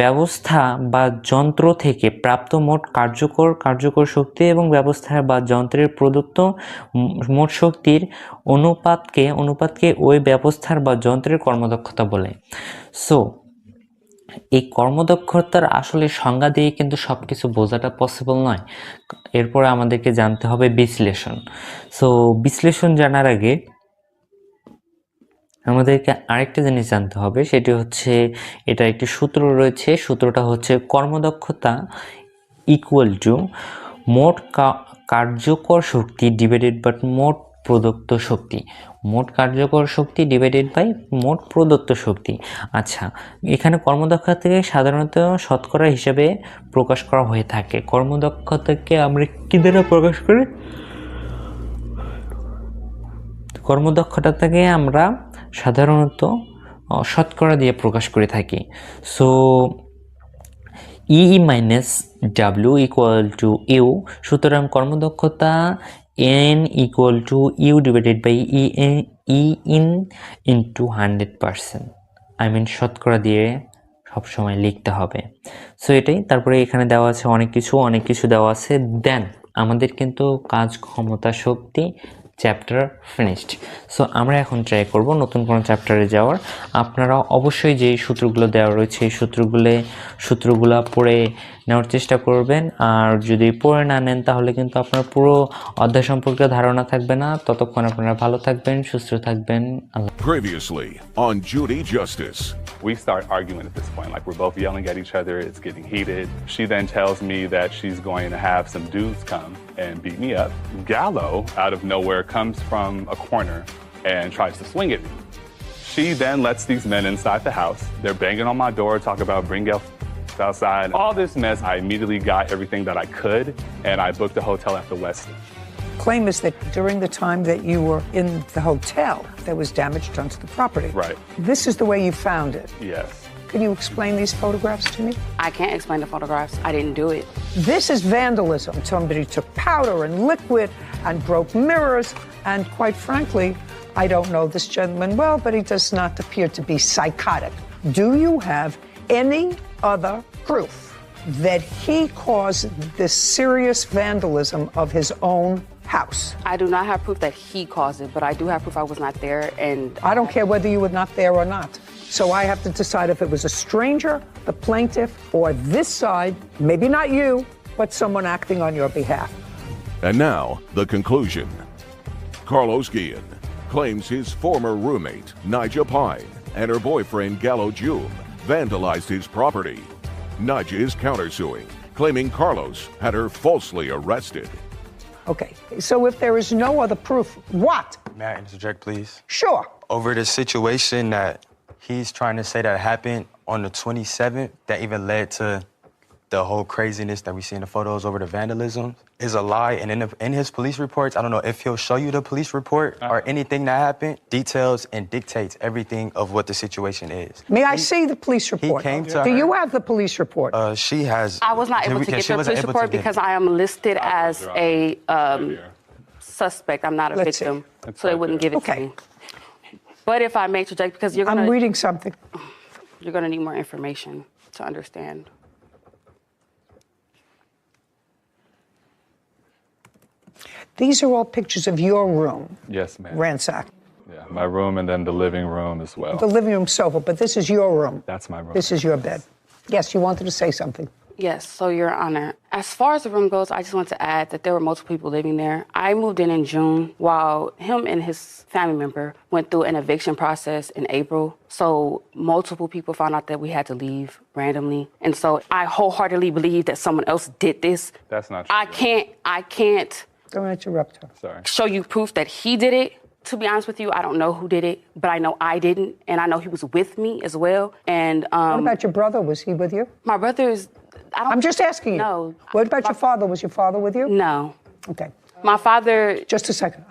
ব্যবস্থা বা যন্ত্র থেকে প্রাপ্ত মোট কার্যকর শক্তি এবং ব্যবস্থা বা যন্ত্রের প্রদত্ত মোট শক্তির অনুপাতকে ওই ব্যবস্থার বা যন্ত্রের কর্মদক্ষতা বলে। সো এই কর্মদক্ষতার আসলে সংজ্ঞা দিয়ে কিন্তু সবকিছু বোঝাটা পসিবল নয়। এরপরে আমাদেরকে জানতে হবে বিশ্লেষণ। সো বিশ্লেষণ জানার আগে আমাদেরকে আরেকটা জিনিস জানতে হবে, সেটি হচ্ছে এটা একটি সূত্র রয়েছে। সূত্রটা হচ্ছে কর্মদক্ষতা ইকুয়াল টু মোট কার্যকর শক্তি ডিভাইডেড বাই মোট প্রদত্ত শক্তি। মোট কার্যকর শক্তি ডিভাইডেড বাই মোট প্রদত্ত শক্তি। আচ্ছা, এখানে কর্মদক্ষতাকে সাধারণত শতকরা হিসাবে প্রকাশ করা হয়ে থাকে। কর্মদক্ষতাকে আমরা কি দ্বারা প্রকাশ করি? কর্মদক্ষতাকে আমরা সাধারণত শতকরা দিয়ে প্রকাশ করে থাকি। So E minus W equal to U. সুতরাং কর্মদক্ষতা N equal to U divided by E into 100%। I mean শতকরা দিয়ে সবসময় লিখতে হবে। সো এটাই। তারপরে এখানে দেওয়া আছে অনেক কিছু দেওয়া আছে। দেন আমাদের কিন্তু কাজ ক্ষমতা শক্তি চ্যাপ্টার ফিনিশড। সো আমরা এখন ট্রাই করব নতুন কোনো চ্যাপ্টারে যাওয়ার। আপনারা অবশ্যই যে সূত্রগুলো দেওয়া রয়েছে এই সূত্রগুলো পড়ে নেওয়ার চেষ্টা করবেন। আর যদি পড়ে না নেন তাহলে কিন্তু আপনার পুরো অধ্যায় সম্পর্কে ধারণা থাকবে না। ততক্ষণ আপনারা ভালো থাকবেন, সুস্থ থাকবেন। Previously on Judy Justice. We start arguing at this point, like we're both yelling at each other. It's getting heated. She then tells me that she's going to have some dudes come and beat me up. Gallo, out of nowhere, comes from a corner and tries to swing at me. She then lets these men inside the house. They're banging on my door, talk about bring your outside. All this mess, I immediately got everything that I could, and I booked a hotel at the Westin. Claim is that during the time that you were in the hotel, there was damage done to the property. Right. This is the way you found it. Yes. Can you explain these photographs to me? I can't explain the photographs. I didn't do it. This is vandalism. Somebody took powder and liquid and broke mirrors. And quite frankly, I don't know this gentleman well, but he does not appear to be psychotic. Do you have any other proof that he caused this serious vandalism of his own house? I do not have proof that he caused it, but I do have proof I was not there. And I don't care whether you were not there or not. So I have to decide if it was a stranger, the plaintiff, or this side, maybe not you, but someone acting on your behalf. And now, the conclusion. Carlos Guillen claims his former roommate, Nigel Pine, and her boyfriend, Gallo Jume, vandalized his property. Nigel is countersuing, claiming Carlos had her falsely arrested. Okay, so if there is no other proof, what? May I interject, please? Sure. Over the situation that he's trying to say that happened on the 27th, that even led to the whole craziness that we see in the photos over the vandalism, is a lie. And in his police reports, I don't know if he'll show you the police report or anything that happened, details and dictates everything of what the situation is. May I see the police report? He came to Do her. you have the police report? She has. I was not able to get the police report because I am listed as a suspect. I'm not a Let's victim, see. so they wouldn't give it to me. But if I may interject, because I'm reading something. You're gonna need more information to understand. These are all pictures of your room. Yes, ma'am. Ransacked. Yeah, my room and then the living room as well. The living room sofa, but this is your room. That's my room. This is your bed. Yes, you wanted to say something. Yes, so Your Honor, as far as the room goes, I just want to add that there were multiple people living there. I moved in June while him and his family member went through an eviction process in April. So multiple people found out that we had to leave randomly. And so I wholeheartedly believe that someone else did this. That's not true. I can't. Don't interrupt her. Sorry. Show you proof that he did it. To be honest with you, I don't know who did it, but I know I didn't. And I know he was with me as well. And what about your brother? Was he with you? My brother is... I'm just asking you. No. What about your father? Was your father with you? No. Okay. My father... Just a second.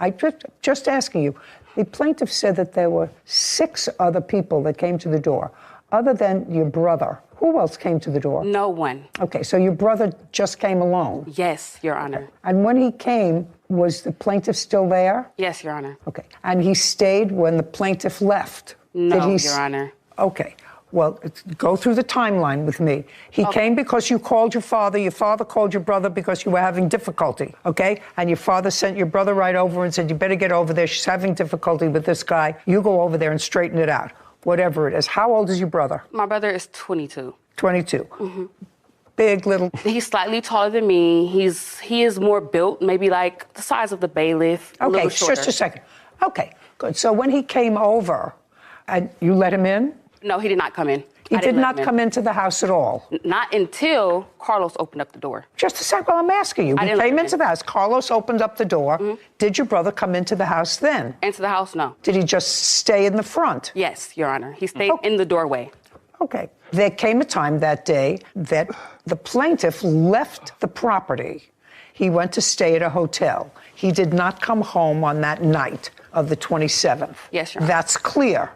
Just asking you. The plaintiff said that there were 6 other people that came to the door, other than your brother. Who else came to the door? No one. Okay, so your brother just came alone? Yes, Your Honor. Okay. And when he came, was the plaintiff still there? Yes, Your Honor. Okay. And he stayed when the plaintiff left? No, Your Honor. Okay. Well, go through the timeline with me. He came because you called your father called your brother because you were having difficulty, okay? And your father sent your brother right over and said, you better get over there. She's having difficulty with this guy. You go over there and straighten it out, whatever it is. How old is your brother? My brother is 22. 22. Mm-hmm. Big, little? He's slightly taller than me. He is more built, maybe like the size of the bailiff, a little shorter. Just a second. Okay, good. So when he came over, and you let him in? No, he did not come in. He did not come into the house at all? Not until Carlos opened up the door. Just a second, well, I'm asking you. He came into the house. Carlos opened up the door. Mm-hmm. Did your brother come into the house then? Into the house, no. Did he just stay in the front? Yes, Your Honor. He stayed in the doorway. Okay. There came a time that day that the plaintiff left the property. He went to stay at a hotel. He did not come home on that night of the 27th. Yes, Your Honor. That's clear.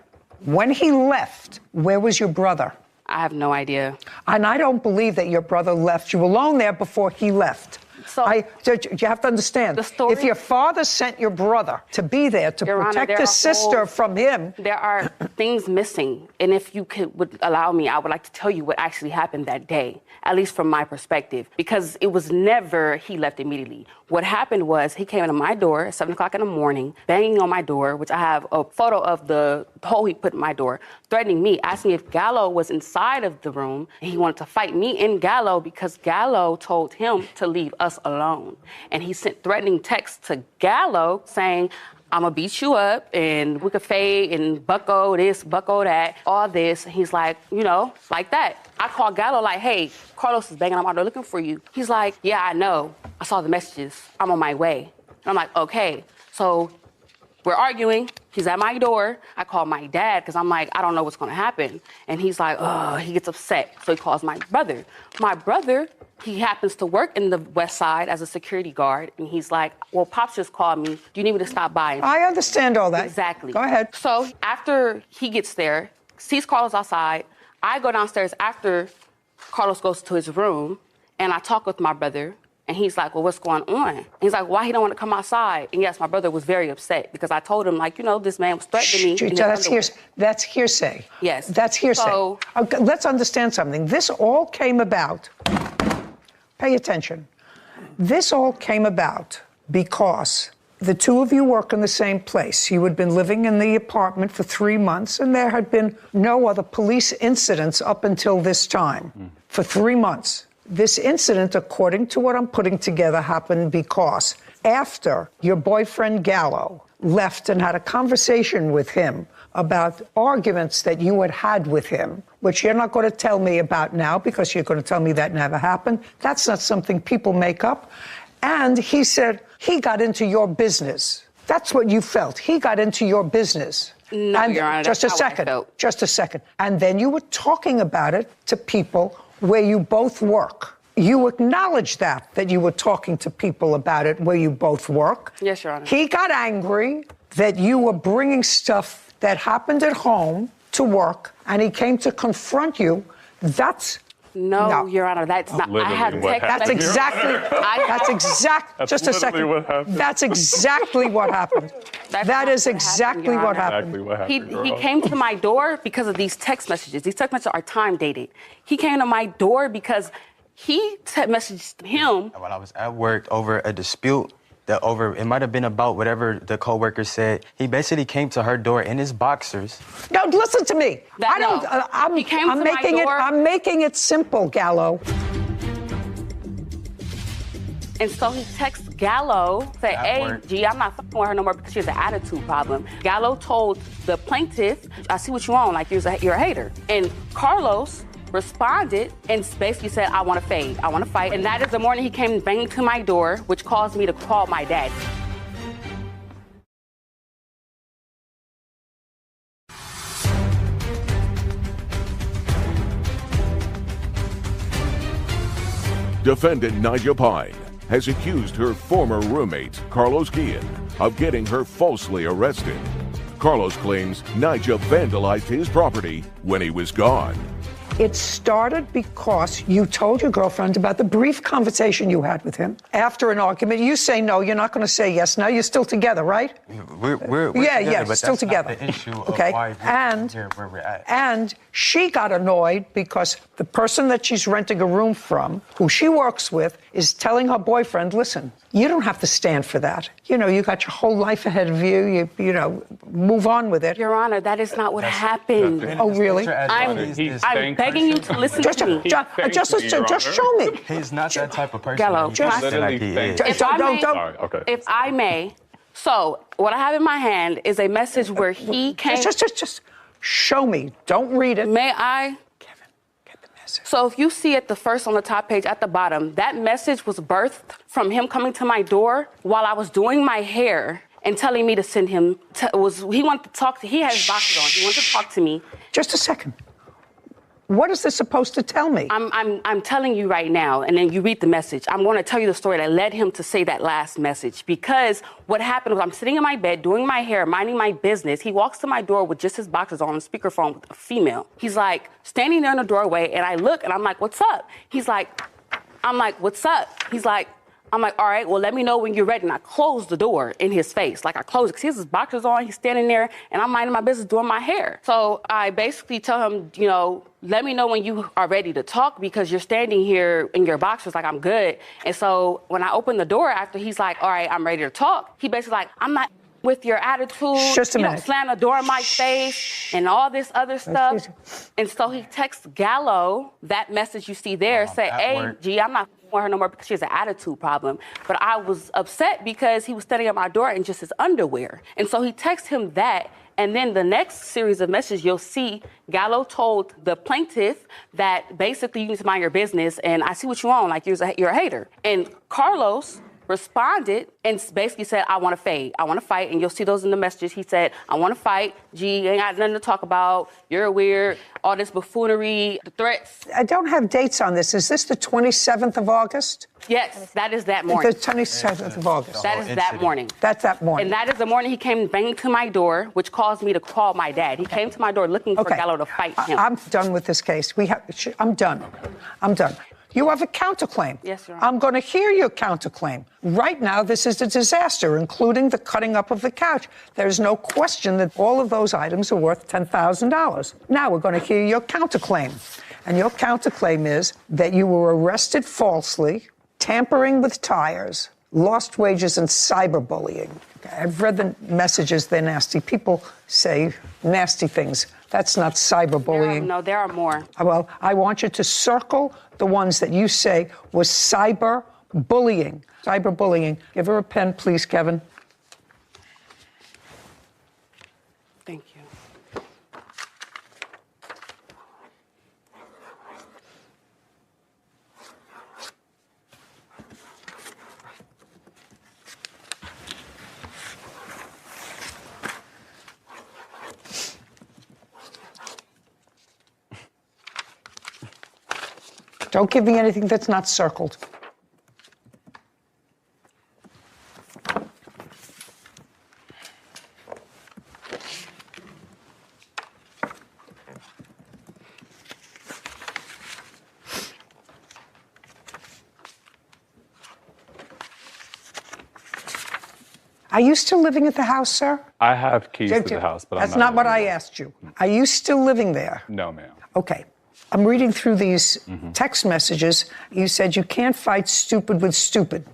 When he left, where was your brother? I have no idea. And I don't believe that your brother left you alone there before he left. So you have to understand, if your father sent your brother to be there to protect his sister from him. There are things missing. And if you would allow me, I would like to tell you what actually happened that day, at least from my perspective, because it was never he left immediately. What happened was he came into my door at 7 o'clock in the morning, banging on my door, which I have a photo of the hole he put in my door, threatening me, asking if Gallo was inside of the room. And he wanted to fight me and Gallo because Gallo told him to leave us alone. And he sent threatening texts to Gallo saying, I'm gonna beat you up and we could fade and bucko this, bucko that, all this. And he's like, like that. I called Gallo like, hey, Carlos is banging on my door looking for you. He's like, yeah, I know. I saw the messages. I'm on my way. And I'm like, okay. So we're arguing. He's at my door. I call my dad because I'm like, I don't know what's gonna happen. And he's like, oh, he gets upset. So he calls my brother. My brother, he happens to work in the West Side as a security guard. And he's like, well, Pops just called me. Do you need me to stop by? I understand all that. Exactly. Go ahead. So after he gets there, sees Carlos outside, I go downstairs after Carlos goes to his room, and I talk with my brother. And he's like, well, what's going on? And he's like, why he don't want to come outside? And yes, my brother was very upset because I told him, like, this man was threatening me. That's hearsay. Yes. That's hearsay. So, okay, let's understand something. This all came about, pay attention. This all came about because the two of you work in the same place. You had been living in the apartment for 3 months, and there had been no other police incidents up until this time. For 3 months. This incident, according to what I'm putting together, happened because after your boyfriend Gallo left and had a conversation with him about arguments that you had had with him, which you're not going to tell me about now because you're going to tell me that never happened. That's not something people make up. And he said he got into your business. That's what you felt. He got into your business. No, and Your Honor, just a second. Just a second. And then you were talking about it to people where you both work. You acknowledged that you were talking to people about it where you both work. Yes, Your Honor. He got angry that you were bringing stuff that happened at home to work, and he came to confront you. That's No, Your Honor, that's not. I have text. That's exactly. Just a second. What happened. That's exactly what happened. That is exactly what happened. Exactly what happened. He came to my door because of these text messages. These text messages are time dated. He came to my door because he messaged him. While I was at work over a dispute, it might have been about whatever the coworker said. He basically came to her door in his boxers. No, listen to me. I'm making it simple, Gallo. And so he texts Gallo, say, hey, G, I'm not fucking with her no more because she has an attitude problem. Gallo told the plaintiff, I see what you want, like you're a hater. And Carlos responded and basically said, I want to fade, I want to fight. And that is the morning he came banging to my door, which caused me to call my dad. Defendant Naija Pine has accused her former roommate, Carlos Guillen, of getting her falsely arrested. Carlos claims Naija vandalized his property when he was gone. It started because you told your girlfriend about the brief conversation you had with him. After an argument, you say no, you're not going to say yes. Now you're still together, right? We're yeah, but still that's together. Not the issue of okay, why we're here where we're at. And she got annoyed because the person that she's renting a room from, who she works with, is telling her boyfriend, listen, you don't have to stand for that. You know, you got your whole life ahead of you. You know, move on with it. Your Honor, that is not what happened. Oh, really? I'm begging you to listen to me. Just show me. He's not that type of person. Gallo, if I may. So, what I have in my hand is a message where he came. Just show me. Don't read it. May I? Kevin, get the message. So, if you see it the first on the top page at the bottom, that message was birthed from him coming to my door while I was doing my hair and telling me to send him. He wanted to talk to. He had his boxes on. He wanted to talk to me. Just a second. What is this supposed to tell me? I'm telling you right now, and then you read the message. I'm going to tell you the story that led him to say that last message. Because what happened was I'm sitting in my bed doing my hair, minding my business. He walks to my door with just his boxers on, speakerphone with a female. He's like standing there in the doorway, and I look, and I'm like, what's up? I'm like, what's up? I'm like, all right, well, let me know when you're ready. And I closed the door in his face. Like, I closed it because he has his boxers on. He's standing there, and I'm minding my business doing my hair. So I basically tell him, you know, let me know when you are ready to talk because you're standing here in your boxers like I'm good. And so when I open the door after, he's like, all right, I'm ready to talk. He basically like, I'm not with your attitude. Just a minute. Don't slam the door in my face and all this other stuff. And so he texts Gallo that message you see there, say, hey, G, I'm not with her no more because she has an attitude problem. But I was upset because he was standing at my door in just his underwear. And so he texts him that. And then the next series of messages you'll see, Gallo told the plaintiff that basically you need to mind your business and I see what you want, like you're a hater. And Carlos responded and basically said, I want to fade. I want to fight. And you'll see those in the messages. He said, I want to fight. G, ain't got nothing to talk about. You're weird. All this buffoonery, the threats. I don't have dates on this. Is this the 27th of August? Yes, that is that morning. The 27th of August. That is that morning. That's that morning. And that is the morning he came banging to my door, which caused me to call my dad. He came to my door looking for Gallo to fight him. I'm done with this case. I'm done. You have a counterclaim. Yes, Your Honor. I'm going to hear your counterclaim. Right now, this is a disaster, including the cutting up of the couch. There's no question that all of those items are worth $10,000. Now we're going to hear your counterclaim. And your counterclaim is that you were arrested falsely, tampering with tires, lost wages, and cyberbullying. I've read the messages. They're nasty. People say nasty things. That's not cyberbullying. No, there are more. Well, I want you to circle the ones that you say was cyberbullying. Cyberbullying. Give her a pen, please, Kevin. Thank you. Don't give me anything that's not circled. Are you still living at the house, sir? I have keys to the house, but That's I'm not what I asked you. Are you still living there? No, ma'am. Okay. I'm reading through these text messages. You said you can't fight stupid with stupid.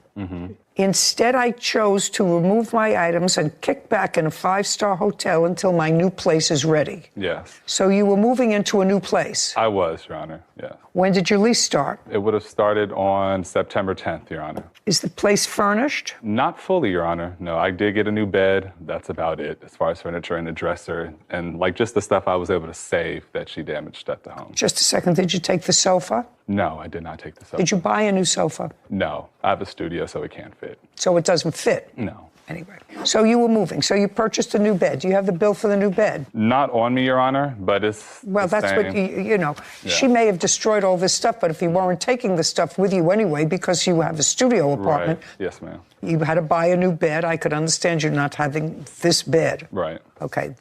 Instead, I chose to remove my items and kick back in a 5-star hotel until my new place is ready. Yes. So you were moving into a new place. I was, Your Honor, yeah. When did your lease start? It would have started on September 10th, Your Honor. Is the place furnished? Not fully, Your Honor. No, I did get a new bed. That's about it as far as furniture and a dresser and like just the stuff I was able to save that she damaged at the home. Just a second, did you take the sofa? No, I did not take the sofa. Did you buy a new sofa? No, I have a studio, so it can't fit. So it doesn't fit? No. Anyway, so you were moving. So you purchased a new bed. Do you have the bill for the new bed? Not on me, Your Honor, but it's Well, the that's same. what, you know. Yeah. She may have destroyed all this stuff, but if you weren't taking the stuff with you anyway because you have a studio apartment, Right. Yes, ma'am. you had to buy a new bed. I could understand you not having this bed. Right. Okay.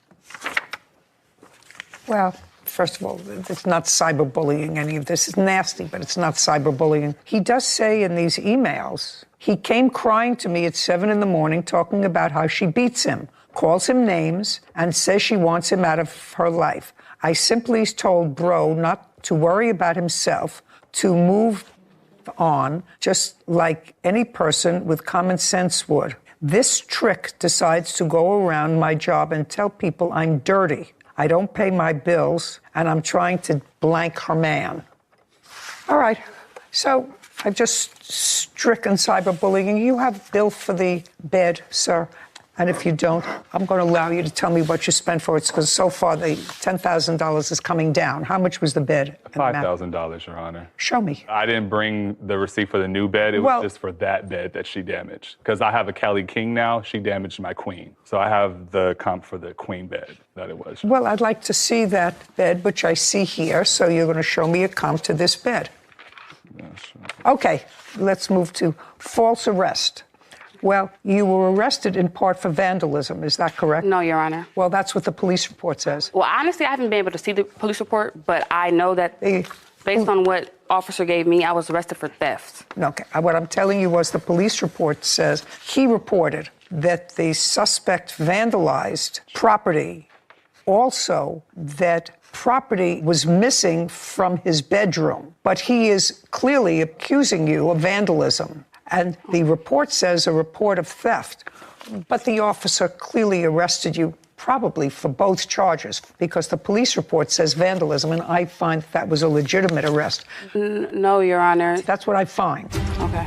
Well, first of all, it's not cyberbullying. Any of this is nasty, but it's not cyberbullying. He does say in these emails, he came crying to me at 7 a.m. talking about how she beats him, calls him names, and says she wants him out of her life. I simply told bro not to worry about himself, to move on, just like any person with common sense would. This trick decides to go around my job and tell people I'm dirty. I don't pay my bills, and I'm trying to blank her man. All right, so I've just stricken cyberbullying. You have bill for the bed, sir. And if you don't, I'm going to allow you to tell me what you spent for it, because so far the $10,000 is coming down. How much was the bed? $5,000, Your Honor. Show me. I didn't bring the receipt for the new bed. It was just for that bed that she damaged. Because I have a Kelly King now. She damaged my queen. So I have the comp for the queen bed that it was. Well, I'd like to see that bed, which I see here. So you're going to show me a comp to this bed. Yeah, sure. Okay, let's move to false arrest. Well, you were arrested in part for vandalism, is that correct? No, Your Honor. Well, that's what the police report says. Well, honestly, I haven't been able to see the police report, but I know that based on what officer gave me, I was arrested for theft. Okay, what I'm telling you was the police report says he reported that the suspect vandalized property, also that property was missing from his bedroom, but he is clearly accusing you of vandalism. And the report says a report of theft, but the officer clearly arrested you probably for both charges because the police report says vandalism, and I find that was a legitimate arrest. No, Your Honor. That's what I find. Okay.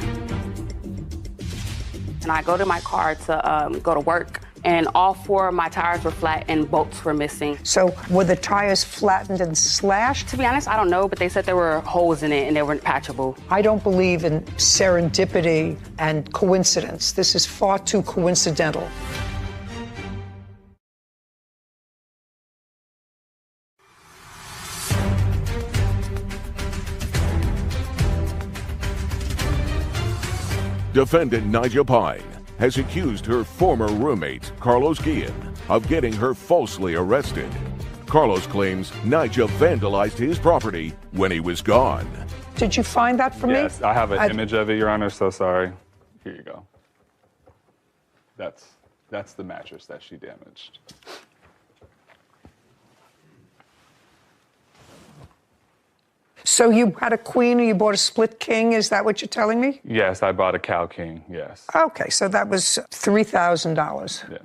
And I go to my car to go to work, and all 4 of my tires were flat and bolts were missing. So were the tires flattened and slashed? To be honest, I don't know, but they said there were holes in it and they weren't patchable. I don't believe in serendipity and coincidence. This is far too coincidental. Defendant Nigel Pine has accused her former roommate, Carlos Guillen, of getting her falsely arrested. Carlos claims Nigel vandalized his property when he was gone. Did you find that for me? Yes, I have an image of it, Your Honor. So sorry. Here you go. That's the mattress that she damaged. So you had a queen and you bought a split king, is that what you're telling me? Yes, I bought a Cow King, yes. Okay, so that was $3,000. Yeah.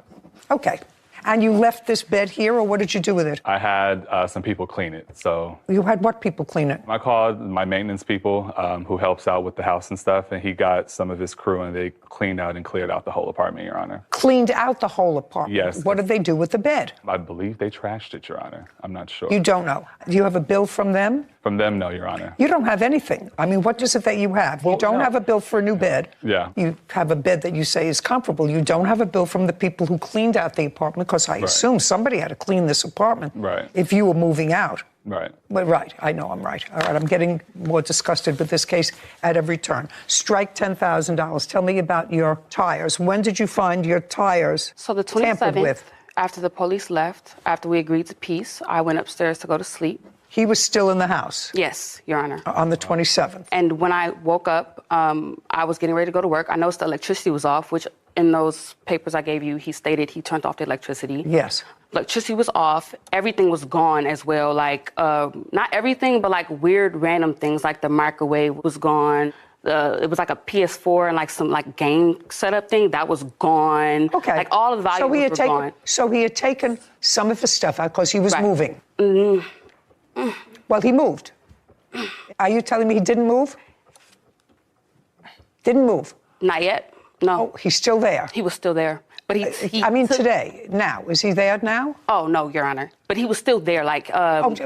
Okay. And you left this bed here, or what did you do with it? I had some people clean it, so. You had what people clean it? I called my maintenance people who helps out with the house and stuff, and he got some of his crew, and they cleaned out and cleared out the whole apartment, Your Honor. Cleaned out the whole apartment? Yes. What did they do with the bed? I believe they trashed it, Your Honor. I'm not sure. You don't know. Do you have a bill from them? From them, no, Your Honor. You don't have anything. I mean, what is it that you have? You don't have a bill for a new bed. Yeah. You have a bed that you say is comparable. You don't have a bill from the people who cleaned out the apartment, because I assume somebody had to clean this apartment. Right. If you were moving out. Right. Well, right. I know I'm right. All right. I'm getting more disgusted with this case at every turn. Strike $10,000. Tell me about your tires. When did you find your tires So the tampered 27th, with? after the police left, after we agreed to peace, I went upstairs to go to sleep. He was still in the house? Yes, Your Honor. On the 27th? And when I woke up, I was getting ready to go to work. I noticed the electricity was off, which in those papers I gave you, he stated he turned off the electricity. Yes. Electricity was off. Everything was gone as well. Like, not everything, but like weird random things, like the microwave was gone. It was like a PS4 and like some like game setup thing that was gone. Okay. Like all of the valuables were gone. So he had taken some of his stuff out because he was Right. moving. Mm-hmm. Well, he moved. Are you telling me he didn't move? Didn't move? Not yet. No. Oh, he's still there. He was still there. But I mean, today, now. Is he there now? Oh, no, Your Honor. But he was still there. Like,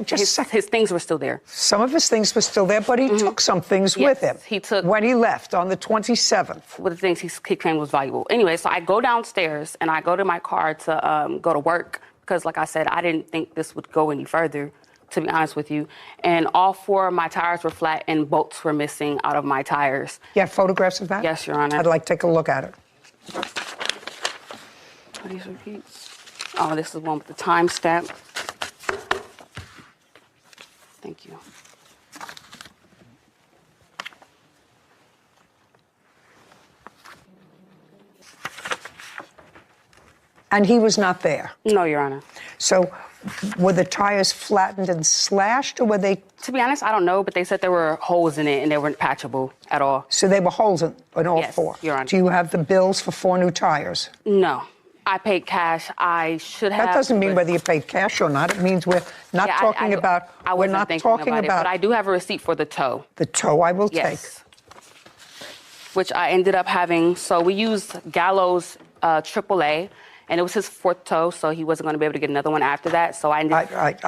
his things were still there. Some of his things were still there, but he took some things with him. He took. When he left on the 27th. With the things he claimed was valuable. Anyway, so I go downstairs and I go to my car to go to work because, like I said, I didn't think this would go any further, to be honest with you. And all 4 of my tires were flat and bolts were missing out of my tires. You have photographs of that? Yes, Your Honor. I'd like to take a look at it. Are these repeats? Oh, this is one with the timestamp. Thank you. And he was not there? No, Your Honor. So were the tires flattened and slashed, or were they? To be honest, I don't know, but they said there were holes in it and they weren't patchable at all. So there were holes in all Yes, 4? Your Honor. Do you have the bills for 4 new tires? No. I paid cash. I should have. That doesn't mean whether you paid cash or not. It means we're not talking about. I we're wasn't not thinking talking about it, about. but I do have a receipt for the tow. The tow I will Yes. Which I ended up having. So we used Gallo's AAA, and it was his 4th tow, so he wasn't going to be able to get another one after that. So I ended up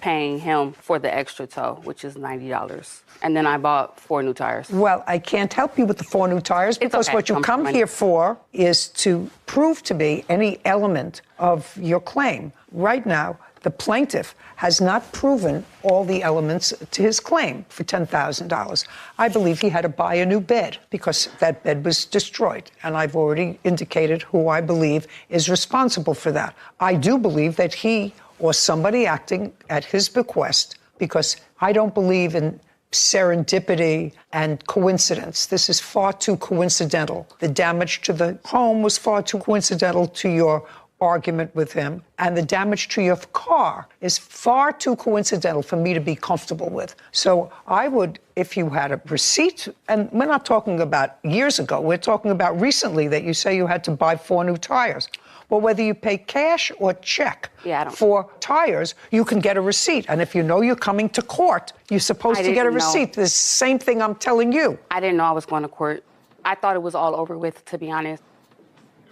paying him for the extra tow, which is $90. And then I bought 4 new tires. Well, I can't help you with the 4 new tires because okay. what you Come come from here for is to prove to me any element of your claim. Right now, the plaintiff has not proven all the elements to his claim for $10,000. I believe he had to buy a new bed because that bed was destroyed. And I've already indicated who I believe is responsible for that. I do believe that he or somebody acting at his bequest, because I don't believe in serendipity and coincidence. This is far too coincidental. The damage to the home was far too coincidental to your argument with him, and the damage to your car is far too coincidental for me to be comfortable with. So I would, if you had a receipt, and we're not talking about years ago, we're talking about recently that you say you had to buy 4 new tires. Well, whether you pay cash or check for tires, you can get a receipt. And if you know you're coming to court, you're supposed to get a receipt. The same thing I'm telling you. I didn't know I was going to court. I thought it was all over with, to be honest.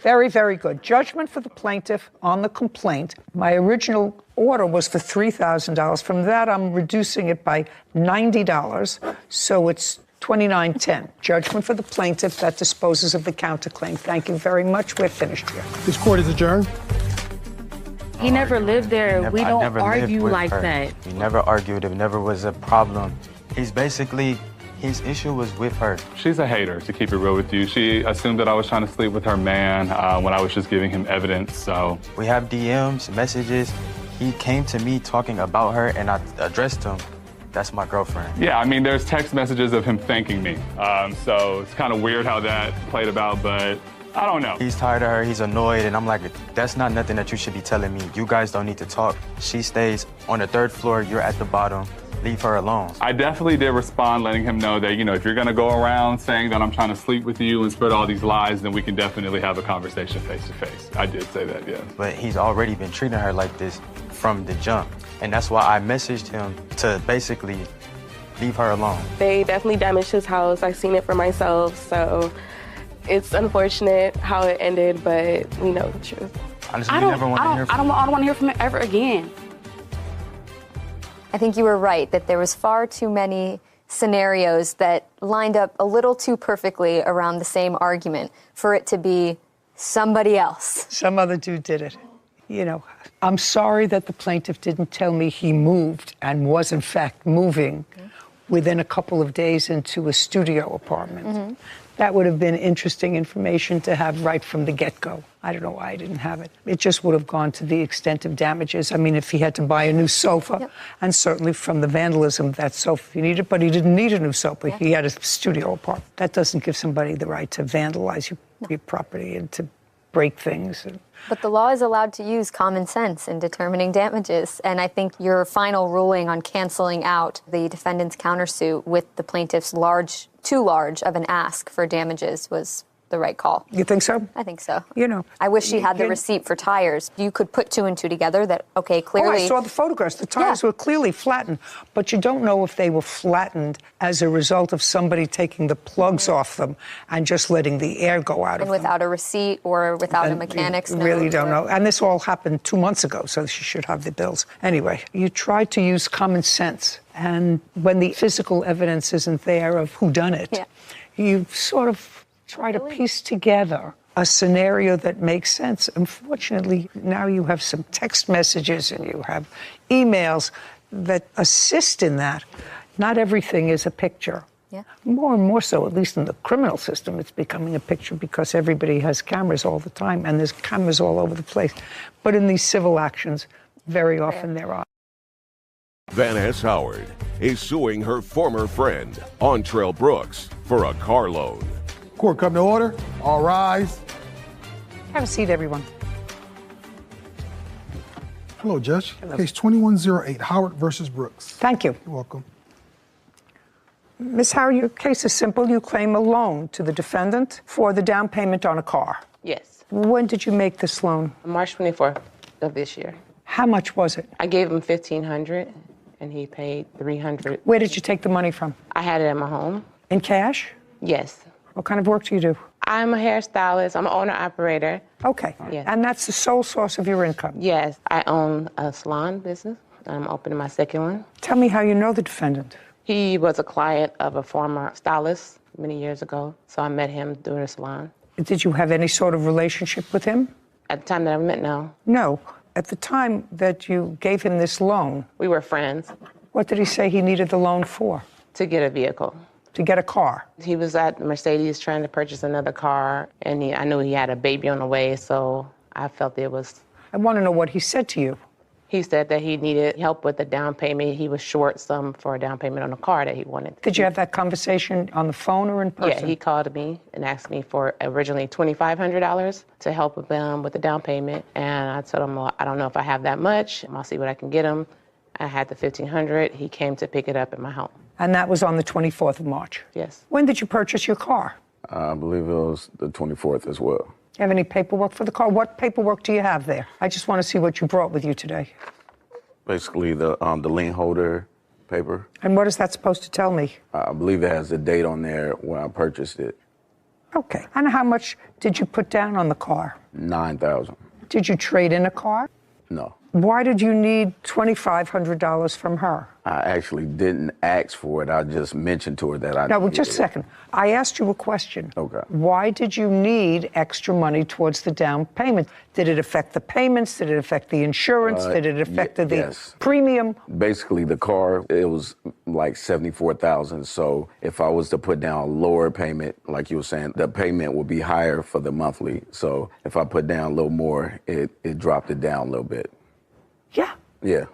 Very, very good. Judgment for the plaintiff on the complaint. My original order was for $3,000. From that, I'm reducing it by $90, so it's $29.10. Judgment for the plaintiff. That disposes of the counterclaim. Thank you very much. We're finished here. This court is adjourned. He never lived there. We don't argue like that. We never argued. It never was a problem. He's basically, his issue was with her. She's a hater, to keep it real with you. She assumed that I was trying to sleep with her man when I was just giving him evidence, so. We have DMs, messages. He came to me talking about her, and I addressed him. That's my girlfriend. Yeah, I mean, there's text messages of him thanking me. So it's kind of weird how that played about, but I don't know. He's tired of her, he's annoyed, and I'm like, that's not nothing that you should be telling me. You guys don't need to talk. She stays on the 3rd floor, you're at the bottom. Leave her alone. I definitely did respond, letting him know that, if you're gonna go around saying that I'm trying to sleep with you and spread all these lies, then we can definitely have a conversation face to face. I did say that, yes. But he's already been treating her like this from the jump. And that's why I messaged him to basically leave her alone. They definitely damaged his house. I've seen it for myself, so it's unfortunate how it ended, but we know the truth. Honestly, I don't want to hear from him ever again. I think you were right that there was far too many scenarios that lined up a little too perfectly around the same argument for it to be somebody else. Some other dude did it. I'm sorry that the plaintiff didn't tell me he moved and was in fact moving within a couple of days into a studio apartment. That would have been interesting information to have right from the get-go. I don't know why I didn't have it. It just would have gone to the extent of damages. I mean, if he had to buy a new sofa, and certainly from the vandalism of that sofa he needed, but he didn't need a new sofa. He had a studio apartment. That doesn't give somebody the right to vandalize your property and to break things. But the law is allowed to use common sense in determining damages. And I think your final ruling on canceling out the defendant's countersuit with the plaintiff's too large of an ask for damages was the right call. You think so? I think so. You know. I wish she had the receipt for tires. You could put two and two together that, okay, clearly. Oh, I saw the photographs. The tires were clearly flattened, but you don't know if they were flattened as a result of somebody taking the plugs off them and just letting the air go out of them. And without a receipt or without a mechanic's note. Really don't know. And this all happened 2 months ago, so she should have the bills. Anyway, you tried to use common sense. And when the physical evidence isn't there of who done it, you sort of try to piece together a scenario that makes sense. Unfortunately, now you have some text messages and you have emails that assist in that. Not everything is a picture. Yeah. More and more so, at least in the criminal system, it's becoming a picture because everybody has cameras all the time and there's cameras all over the place. But in these civil actions, very often there are. Vanessa Howard is suing her former friend, Ontrell Brooks, for a car loan. Court come to order. All rise. Have a seat, everyone. Hello, Judge. Hello. Case 2108, Howard versus Brooks. Thank you. You're welcome. Ms. Howard, your case is simple. You claim a loan to the defendant for the down payment on a car. Yes. When did you make this loan? March 24th of this year. How much was it? I gave him $1,500 and he paid $300. Where did you take the money from? I had it at my home. In cash? Yes. What kind of work do you do? I'm a hairstylist. I'm an owner-operator. Okay. Yes. And that's the sole source of your income? Yes. I own a salon business. I'm opening my second one. Tell me how you know the defendant. He was a client of a former stylist many years ago, so I met him through the salon. Did you have any sort of relationship with him? At the time that I met, no. No. At the time that you gave him this loan, we were friends. What did he say he needed the loan for? To get a vehicle. To get a car? He was at Mercedes trying to purchase another car, and I knew he had a baby on the way, so I felt it was... I want to know what he said to you. He said that he needed help with the down payment. He was short some for a down payment on a car that he wanted. Did you have that conversation on the phone or in person? Yeah, he called me and asked me for originally $2,500 to help him with the down payment. And I told him, well, I don't know if I have that much. I'll see what I can get him. I had the $1,500. He came to pick it up at my home. And that was on the 24th of March? Yes. When did you purchase your car? I believe it was the 24th as well. You have any paperwork for the car? What paperwork do you have there? I just want to see what you brought with you today. Basically, the lien holder paper. And what is that supposed to tell me? I believe it has a date on there when I purchased it. Okay. And how much did you put down on the car? $9,000. Did you trade in a car? No. Why did you need $2,500 from her? I actually didn't ask for it. I just mentioned to her that I No, well, needed just a it. second. I asked you a question. Okay. Why did you need extra money towards the down payment? Did it affect the payments? Did it affect the insurance? Did it affect the yes. premium? Basically, the car, it was like $74,000. So if I was to put down a lower payment, like you were saying, the payment would be higher for the monthly. So if I put down a little more, it dropped it down a little bit. Yeah. Yeah.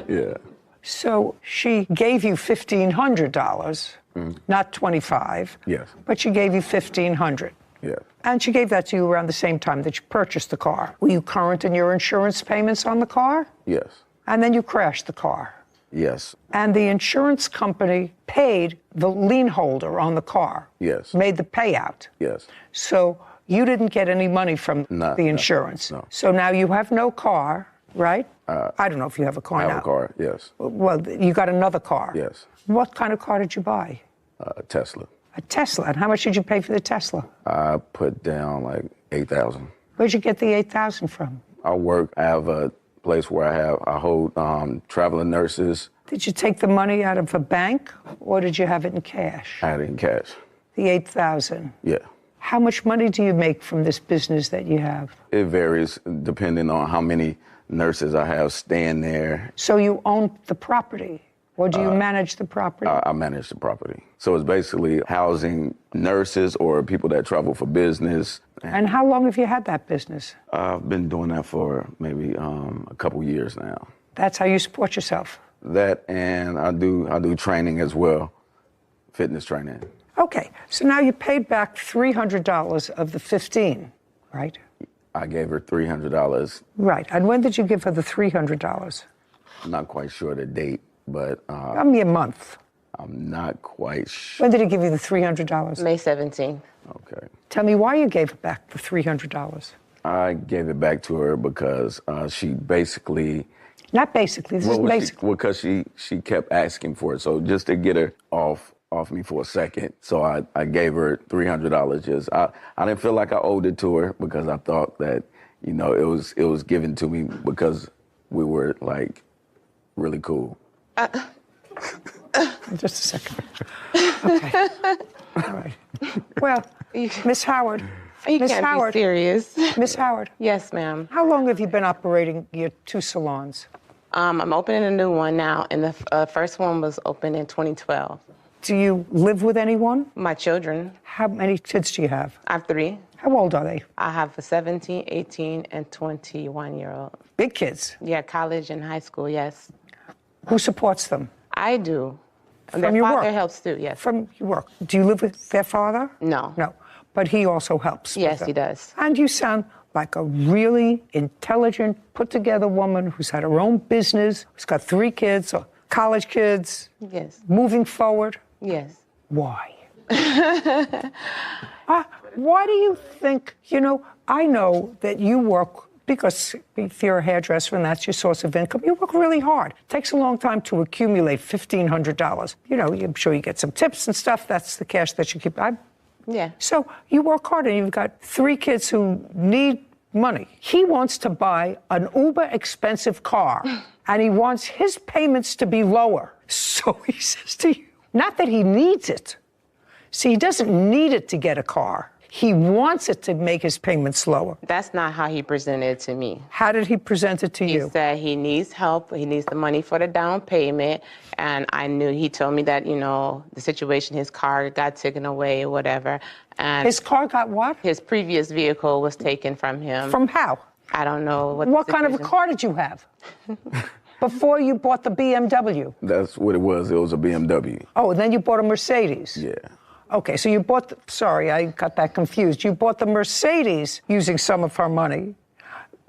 Yeah. So she gave you $1,500, not $25,000. Yes. But she gave you $1,500. Yeah. And she gave that to you around the same time that you purchased the car. Were you current in your insurance payments on the car? Yes. And then you crashed the car. Yes. And the insurance company paid the lien holder on the car. Yes. Made the payout. Yes. So you didn't get any money from the insurance. No. So now you have no car, right? I don't know if you have a car now. I have a car, yes. Well, you got another car. Yes. What kind of car did you buy? Tesla. A Tesla. And how much did you pay for the Tesla? I put down like $8,000. Where'd you get the $8,000 from? I work. I have a place where I hold traveling nurses. Did you take the money out of a bank or did you have it in cash? I had it in cash. The $8,000. Yeah. How much money do you make from this business that you have? It varies depending on how many nurses I have staying there. So you own the property? Or do you manage the property? I manage the property. So it's basically housing nurses or people that travel for business. And how long have you had that business? I've been doing that for maybe a couple years now. That's how you support yourself? That, and I do training as well, fitness training. Okay, so now you paid back $300 of the $15, right? I gave her $300. Right, and when did you give her the $300? I'm not quite sure the date, but... Give me a month. I'm not quite sure. When did he give you the $300? May 17th. Okay. Tell me why you gave back the $300. I gave it back to her because she basically... Not basically, this is basically. Because she kept asking for it. So just to get her off me for a second. So I gave her $300. Just I didn't feel like I owed it to her because I thought that, you know, it was given to me because we were like really cool. Just a second. Okay. All right. Well, Miss Howard. You can't be serious. Miss Howard. Yes, ma'am. How long have you been operating your 2 salons? I'm opening a new one now, and the first one was opened in 2012. Do you live with anyone? My children. How many kids do you have? I have 3. How old are they? I have a 17, 18, and 21-year-old. Big kids? Yeah, college and high school, yes. Who supports them? I do. From Their your father work? helps too, yes. From your work. Do you live with their father? No. No. But he also helps. Yes, with he them. does. And you sound like a really intelligent, put-together woman who's had her own business, who's got 3 kids, or college kids. Yes. Moving forward. Yes. Why? Why do you think, you know, I know that you work, because if you're a hairdresser and that's your source of income, you work really hard. It takes a long time to accumulate $1,500. You know, I'm sure you get some tips and stuff. That's the cash that you keep. Yeah. So you work hard and you've got 3 kids who need money. He wants to buy an uber expensive car and he wants his payments to be lower. So he says to you, not that he needs it. See, he doesn't need it to get a car. He wants it to make his payments lower. That's not how he presented it to me. How did he present it to you? He said he needs help. He needs the money for the down payment. And I knew, he told me that, you know, the situation, his car got taken away or whatever. And his car got what? His previous vehicle was taken from him. From how? I don't know. What kind of a car did you have? Before you bought the BMW? That's what it was. It was a BMW. Oh, and then you bought a Mercedes? Yeah. Okay, so you bought, sorry, I got that confused. You bought the Mercedes using some of her money.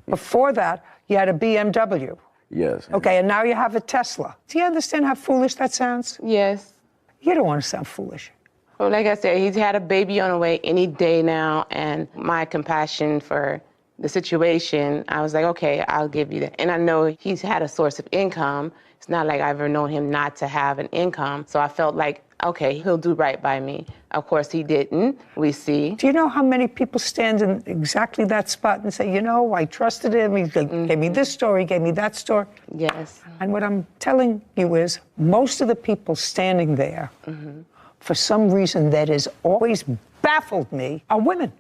Before that, you had a BMW. Yes. Okay, and now you have a Tesla. Do you understand how foolish that sounds? Yes. You don't want to sound foolish. Well, like I said, he's had a baby on the way any day now, and my compassion for the situation, I was like, okay, I'll give you that. And I know he's had a source of income. It's not like I've ever known him not to have an income. So I felt like, okay, he'll do right by me. Of course, he didn't. We see. Do you know how many people stand in exactly that spot and say, you know, I trusted him. He gave me this story, he gave me that story. Yes. And what I'm telling you is most of the people standing there, for some reason that has always baffled me, are women.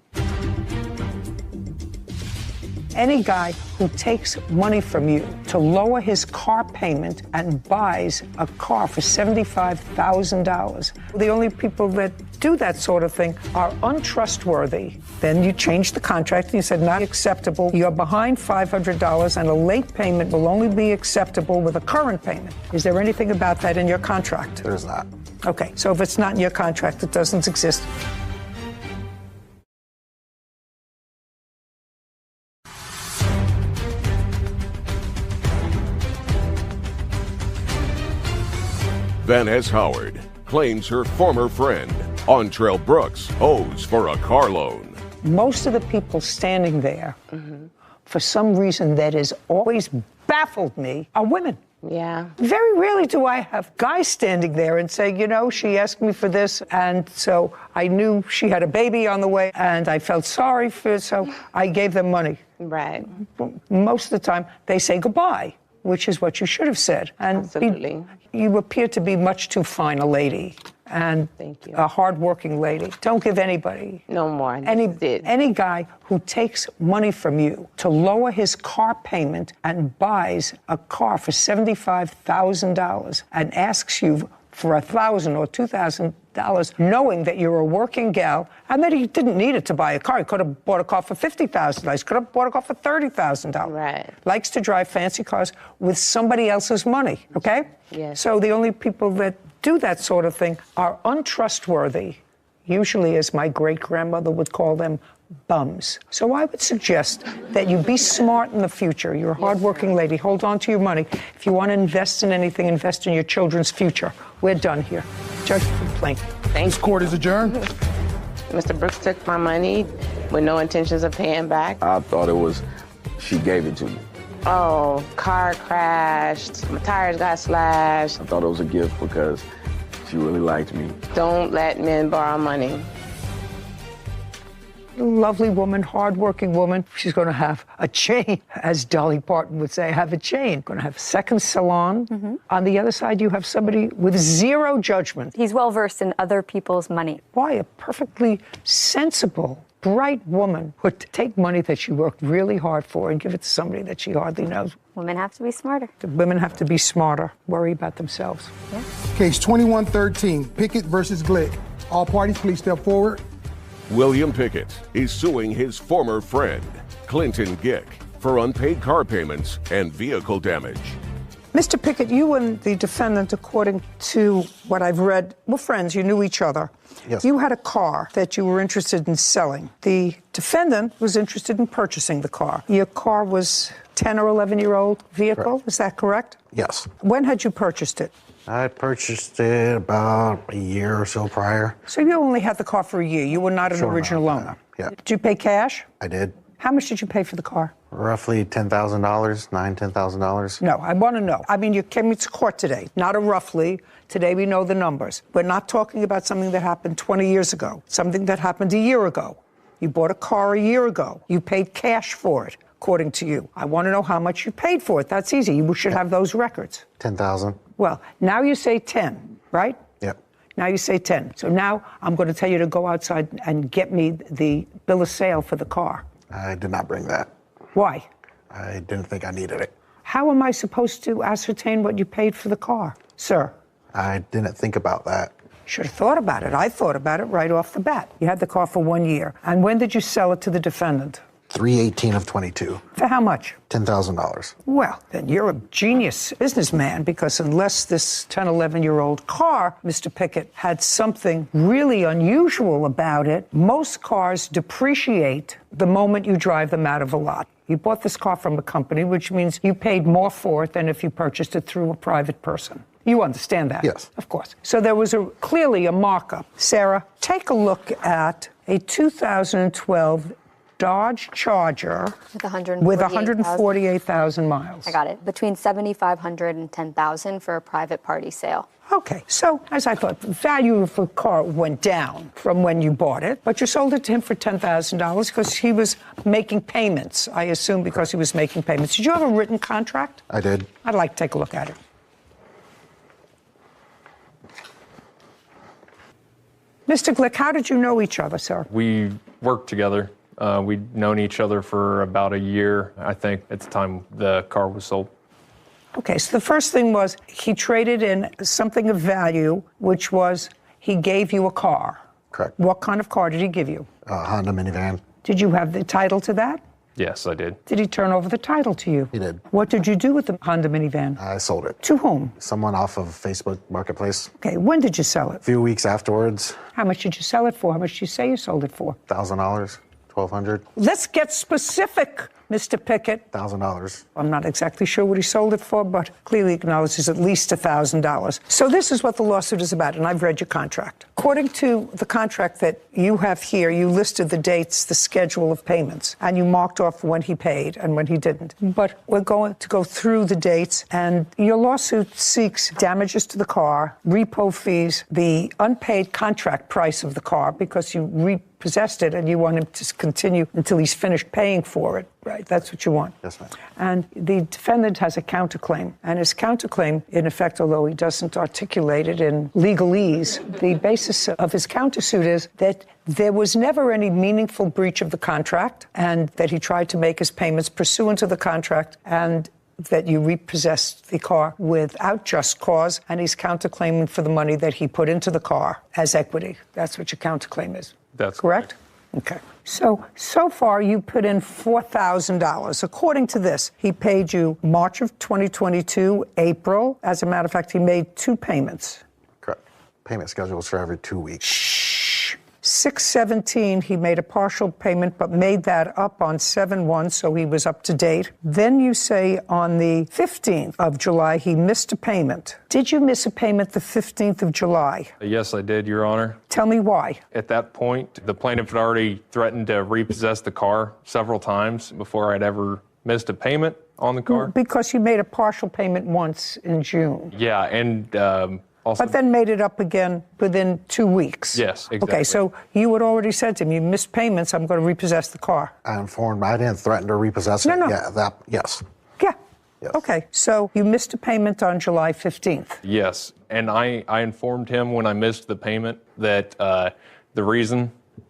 Any guy who takes money from you to lower his car payment and buys a car for $75,000, the only people that do that sort of thing are untrustworthy. Then you change the contract and you said, not acceptable. You're behind $500 and a late payment will only be acceptable with a current payment. Is there anything about that in your contract? There's not. Okay, so if it's not in your contract, it doesn't exist. Van Hess Howard claims her former friend, Ontrell Brooks, owes for a car loan. Most of the people standing there, for some reason that has always baffled me, are women. Yeah. Very rarely do I have guys standing there and say, you know, she asked me for this, and so I knew she had a baby on the way, and I felt sorry for it, so I gave them money. Right. Most of the time, they say goodbye, which is what you should have said. And Absolutely. You appear to be much too fine a lady and Thank you. a hardworking lady. Don't give anybody, No more. any guy who takes money from you to lower his car payment and buys a car for $75,000 and asks you for $1,000 or $2,000, knowing that you're a working gal and that he didn't need it to buy a car. He could have bought a car for $50,000. He could have bought a car for $30,000. Right. Likes to drive fancy cars with somebody else's money, okay? Yes. So the only people that do that sort of thing are untrustworthy, usually, as my great-grandmother would call them, bums. So I would suggest that you be smart in the future. You're a hardworking lady. Hold on to your money. If you want to invest in anything, invest in your children's future. We're done here. Judge complaint. This court is adjourned. Mr. Brooks took my money with no intentions of paying back. I thought it was, she gave it to me. Oh, car crashed, my tires got slashed. I thought it was a gift because she really liked me. Don't let men borrow money. Lovely woman, hardworking woman. She's going to have a chain, as Dolly Parton would say, have a chain. Going to have a second salon. On the other side, you have somebody with zero judgment. He's well versed in other people's money. Why a perfectly sensible, bright woman would take money that she worked really hard for and give it to somebody that she hardly knows. Women have to be smarter. The women have to be smarter, worry about themselves. Yeah. Case 2113, Pickett versus Glick. All parties, please step forward. William Pickett is suing his former friend, Clinton Gick, for unpaid car payments and vehicle damage. Mr. Pickett, you and the defendant, according to what I've read, were friends. You knew each other. Yes. You had a car that you were interested in selling. The defendant was interested in purchasing the car. Your car was 10 or 11-year-old vehicle, Correct. Is that correct? Yes. When had you purchased it? I purchased it about a year or so prior. So you only had the car for a year. You were not an Sure original enough, owner. Yeah. Did you pay cash? I did. How much did you pay for the car? Roughly $10,000, $10,000. No, I want to know. I mean, you came to court today, not a roughly. Today we know the numbers. We're not talking about something that happened 20 years ago, something that happened a year ago. You bought a car a year ago. You paid cash for it, according to you. I want to know how much you paid for it. That's easy. You should have those records. 10,000. Well, now you say 10, right? Yep. Now you say 10. So now I'm going to tell you to go outside and get me the bill of sale for the car. I did not bring that. Why? I didn't think I needed it. How am I supposed to ascertain what you paid for the car, sir? I didn't think about that. Should have thought about it. I thought about it right off the bat. You had the car for 1 year. And when did you sell it to the defendant? 3/18 of 22. For how much? $10,000. Well, then you're a genius businessman, because unless this 10, 11-year-old car, Mr. Pickett, had something really unusual about it, most cars depreciate the moment you drive them out of a lot. You bought this car from a company, which means you paid more for it than if you purchased it through a private person. You understand that? Yes. Of course. So there was clearly a markup. Sarah, take a look at a 2012 Dodge Charger with 148,000 miles. I got it. Between 7,500 and 10,000 for a private party sale. Okay, so as I thought, the value of the car went down from when you bought it, but you sold it to him for $10,000 because he was making payments, I assume, because he was making payments. Did you have a written contract? I did. I'd like to take a look at it. Mr. Glick, how did you know each other, sir? We worked together. We'd known each other for about a year, I think, at the time the car was sold. Okay, so the first thing was he traded in something of value, which was he gave you a car. Correct. What kind of car did he give you? A Honda minivan. Did you have the title to that? Yes, I did. Did he turn over the title to you? He did. What did you do with the Honda minivan? I sold it. To whom? Someone off of Facebook Marketplace. Okay, when did you sell it? A few weeks afterwards. How much did you sell it for? How much did you say you sold it for? $1,000, $1,200. Let's get specific, Mr. Pickett. $1,000. I'm not exactly sure what he sold it for, but clearly acknowledges at least $1,000. So this is what the lawsuit is about, and I've read your contract. According to the contract that you have here, you listed the dates, the schedule of payments, and you marked off when he paid and when he didn't. But we're going to go through the dates, and your lawsuit seeks damages to the car, repo fees, the unpaid contract price of the car, because you repossessed it, and you want him to continue until he's finished paying for it, right? That's what you want. Yes, ma'am. And the defendant has a counterclaim. And his counterclaim, in effect, although he doesn't articulate it in legalese, the basis of his countersuit is that there was never any meaningful breach of the contract, and that he tried to make his payments pursuant to the contract, and that you repossessed the car without just cause, and he's counterclaiming for the money that he put into the car as equity. That's what your counterclaim is. That's correct? Okay. So far, you put in $4,000. According to this, he paid you March of 2022, April. As a matter of fact, he made 2 payments. Correct. Payment schedules for every 2 weeks. 6/17, he made a partial payment, but made that up on 7/1, so he was up to date. Then you say on the 15th of July, he missed a payment. Did you miss a payment the 15th of July? Yes, I did, Your Honor. Tell me why. At that point, the plaintiff had already threatened to repossess the car several times before I'd ever missed a payment on the car. Because you made a partial payment once in June. Yeah, and also... But then made it up again within 2 weeks. Yes, exactly. Okay, so you had already said to him, you missed payments, I'm going to repossess the car. I informed, I didn't threaten to repossess it. No. Yeah, yes. Yeah. Yes. Okay, so you missed a payment on July 15th. Yes, and I informed him when I missed the payment that the reason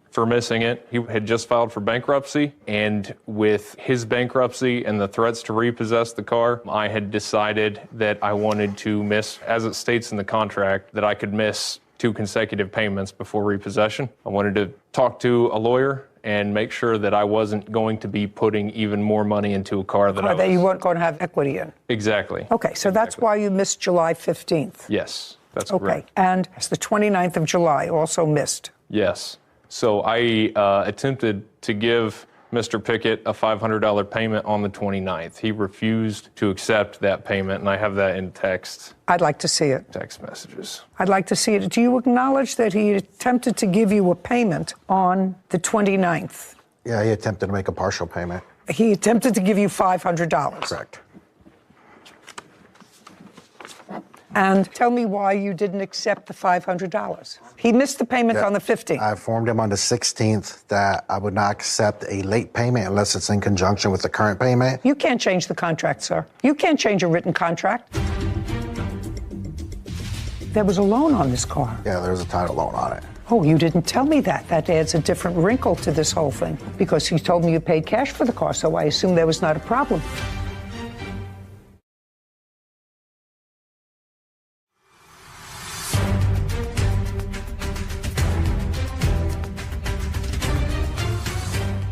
for missing it, he had just filed for bankruptcy, and with his bankruptcy and the threats to repossess the car, I had decided that I wanted to miss, as it states in the contract, that I could miss 2 consecutive payments before repossession. I wanted to talk to a lawyer and make sure that I wasn't going to be putting even more money into a car that you weren't going to have equity in. Exactly. Okay, so that's why you missed July 15th. Yes, that's okay. correct. And it's the 29th of July, also missed. Yes. So I attempted to give Mr. Pickett a $500 payment on the 29th. He refused to accept that payment, and I have that in text. I'd like to see it. Text messages. I'd like to see it. Do you acknowledge that he attempted to give you a payment on the 29th? Yeah, he attempted to make a partial payment. He attempted to give you $500. Correct. And tell me why you didn't accept the $500. He missed the payment on the 15th. I informed him on the 16th that I would not accept a late payment unless it's in conjunction with the current payment. You can't change the contract, sir. You can't change a written contract. There was a loan on this car. Yeah, there's a title loan on it. Oh, you didn't tell me that. That adds a different wrinkle to this whole thing, because you told me you paid cash for the car, so I assume there was not a problem.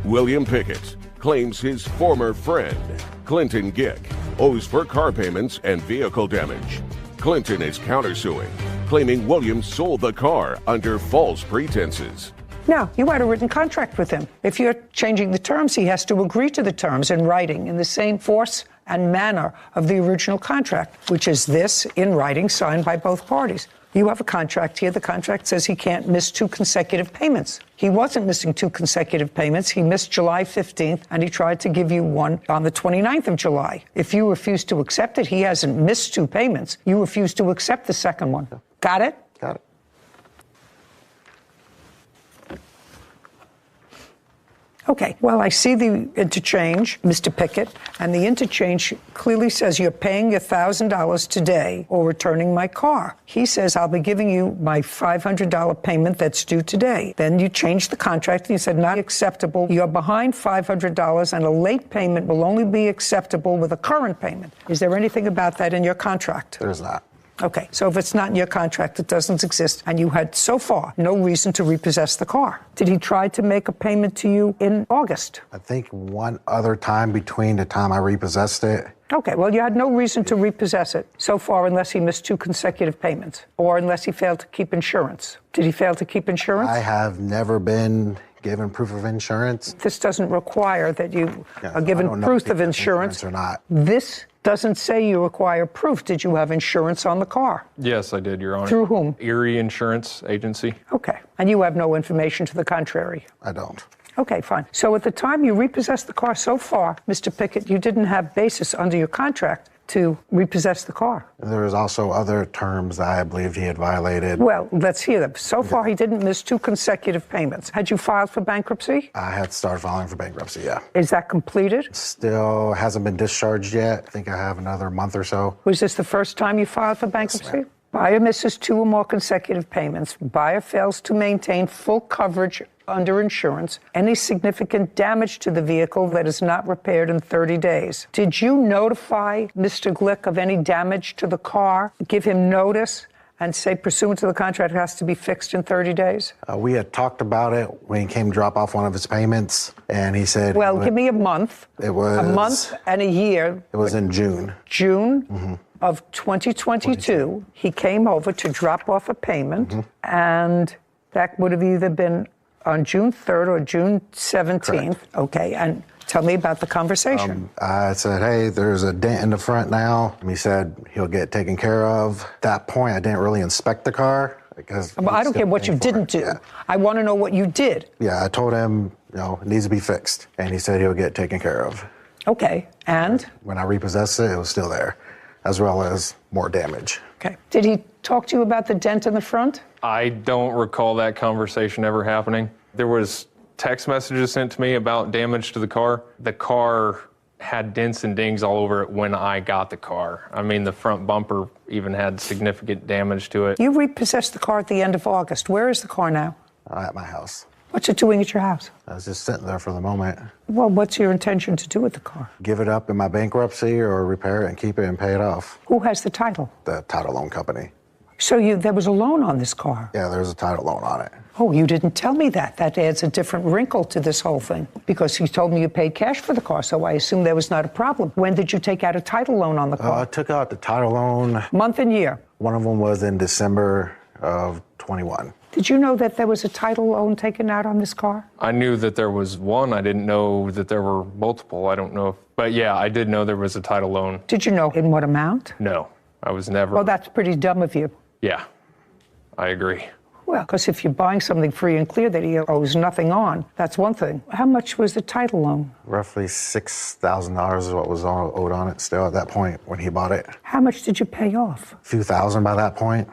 William Pickett claims his former friend, Clinton Gick, owes for car payments and vehicle damage. Clinton is countersuing, claiming Williams sold the car under false pretenses. No, you had a written contract with him. If you're changing the terms, he has to agree to the terms in writing in the same force and manner of the original contract, which is this in writing signed by both parties. You have a contract here. The contract says he can't miss 2 consecutive payments. He wasn't missing 2 consecutive payments. He missed July 15th, and he tried to give you one on the 29th of July. If you refuse to accept it, he hasn't missed 2 payments. You refuse to accept the second one. Got it? Got it. Okay, well, I see the interchange, Mr. Pickett, and the interchange clearly says you're paying your $1,000 today or returning my car. He says, I'll be giving you my $500 payment that's due today. Then you changed the contract and you said, not acceptable. You're behind $500 and a late payment will only be acceptable with a current payment. Is there anything about that in your contract? There's not. Okay, so if it's not in your contract, it doesn't exist, and you had so far no reason to repossess the car. Did he try to make a payment to you in August? I think one other time between the time I repossessed it. Okay, well, you had no reason to repossess it so far unless he missed 2 consecutive payments or unless he failed to keep insurance. Did he fail to keep insurance? I have never been given proof of insurance. This doesn't require that you are given proof of insurance or not. This doesn't say you require proof. Did you have insurance on the car? Yes, I did, Your Honor. Through whom? Erie Insurance Agency. Okay. And you have no information to the contrary? I don't. Okay, fine. So at the time you repossessed the car so far, Mr. Pickett, you didn't have basis under your contract to repossess the car. There was also other terms that I believed he had violated. Well, let's hear them. So far, he didn't miss 2 consecutive payments. Had you filed for bankruptcy? I had started filing for bankruptcy, yeah. Is that completed? Still hasn't been discharged yet. I think I have another month or so. Was this the first time you filed for bankruptcy? Yes, buyer misses 2 or more consecutive payments. Buyer fails to maintain full coverage under insurance. Any significant damage to the vehicle that is not repaired in 30 days. Did you notify Mr. Glick of any damage to the car? Give him notice and say, pursuant to the contract, it has to be fixed in 30 days? We had talked about it when he came to drop off one of his payments, and he said... Well, give me a month. It was... A month and a year. It was in June. June of 2022, he came over to drop off a payment, and that would have either been on June 3rd or June 17th. Correct. Okay, and tell me about the conversation. I said, hey, there's a dent in the front now. He said he'll get taken care of. At that point, I didn't really inspect the car. Because I don't care what you didn't do. Yeah. I want to know what you did. Yeah, I told him, it needs to be fixed. And he said he'll get taken care of. Okay, and? When I repossessed it, it was still there, as well as more damage. Okay. Did he talk to you about the dent in the front? I don't recall that conversation ever happening. There was text messages sent to me about damage to the car. The car had dents and dings all over it when I got the car. I mean, the front bumper even had significant damage to it. You repossessed the car at the end of August. Where is the car now? At my house. What's it doing at your house? I was just sitting there for the moment. Well, what's your intention to do with the car? Give it up in my bankruptcy or repair it and keep it and pay it off. Who has the title? The title loan company. So there was a loan on this car? Yeah, there's a title loan on it. Oh, you didn't tell me that. That adds a different wrinkle to this whole thing. Because you told me you paid cash for the car, so I assume there was not a problem. When did you take out a title loan on the car? I took out the title loan. Month and year? One of them was in December of 21. Did you know that there was a title loan taken out on this car? I knew that there was one. I didn't know that there were multiple. I don't know if, but yeah, I did know there was a title loan. Did you know in what amount? No, I was never. Well, that's pretty dumb of you. Yeah, I agree. Well, because if you're buying something free and clear that he owes nothing on, that's one thing. How much was the title loan? Roughly $6,000 is what was owed on it still at that point when he bought it. How much did you pay off? A few thousand by that point.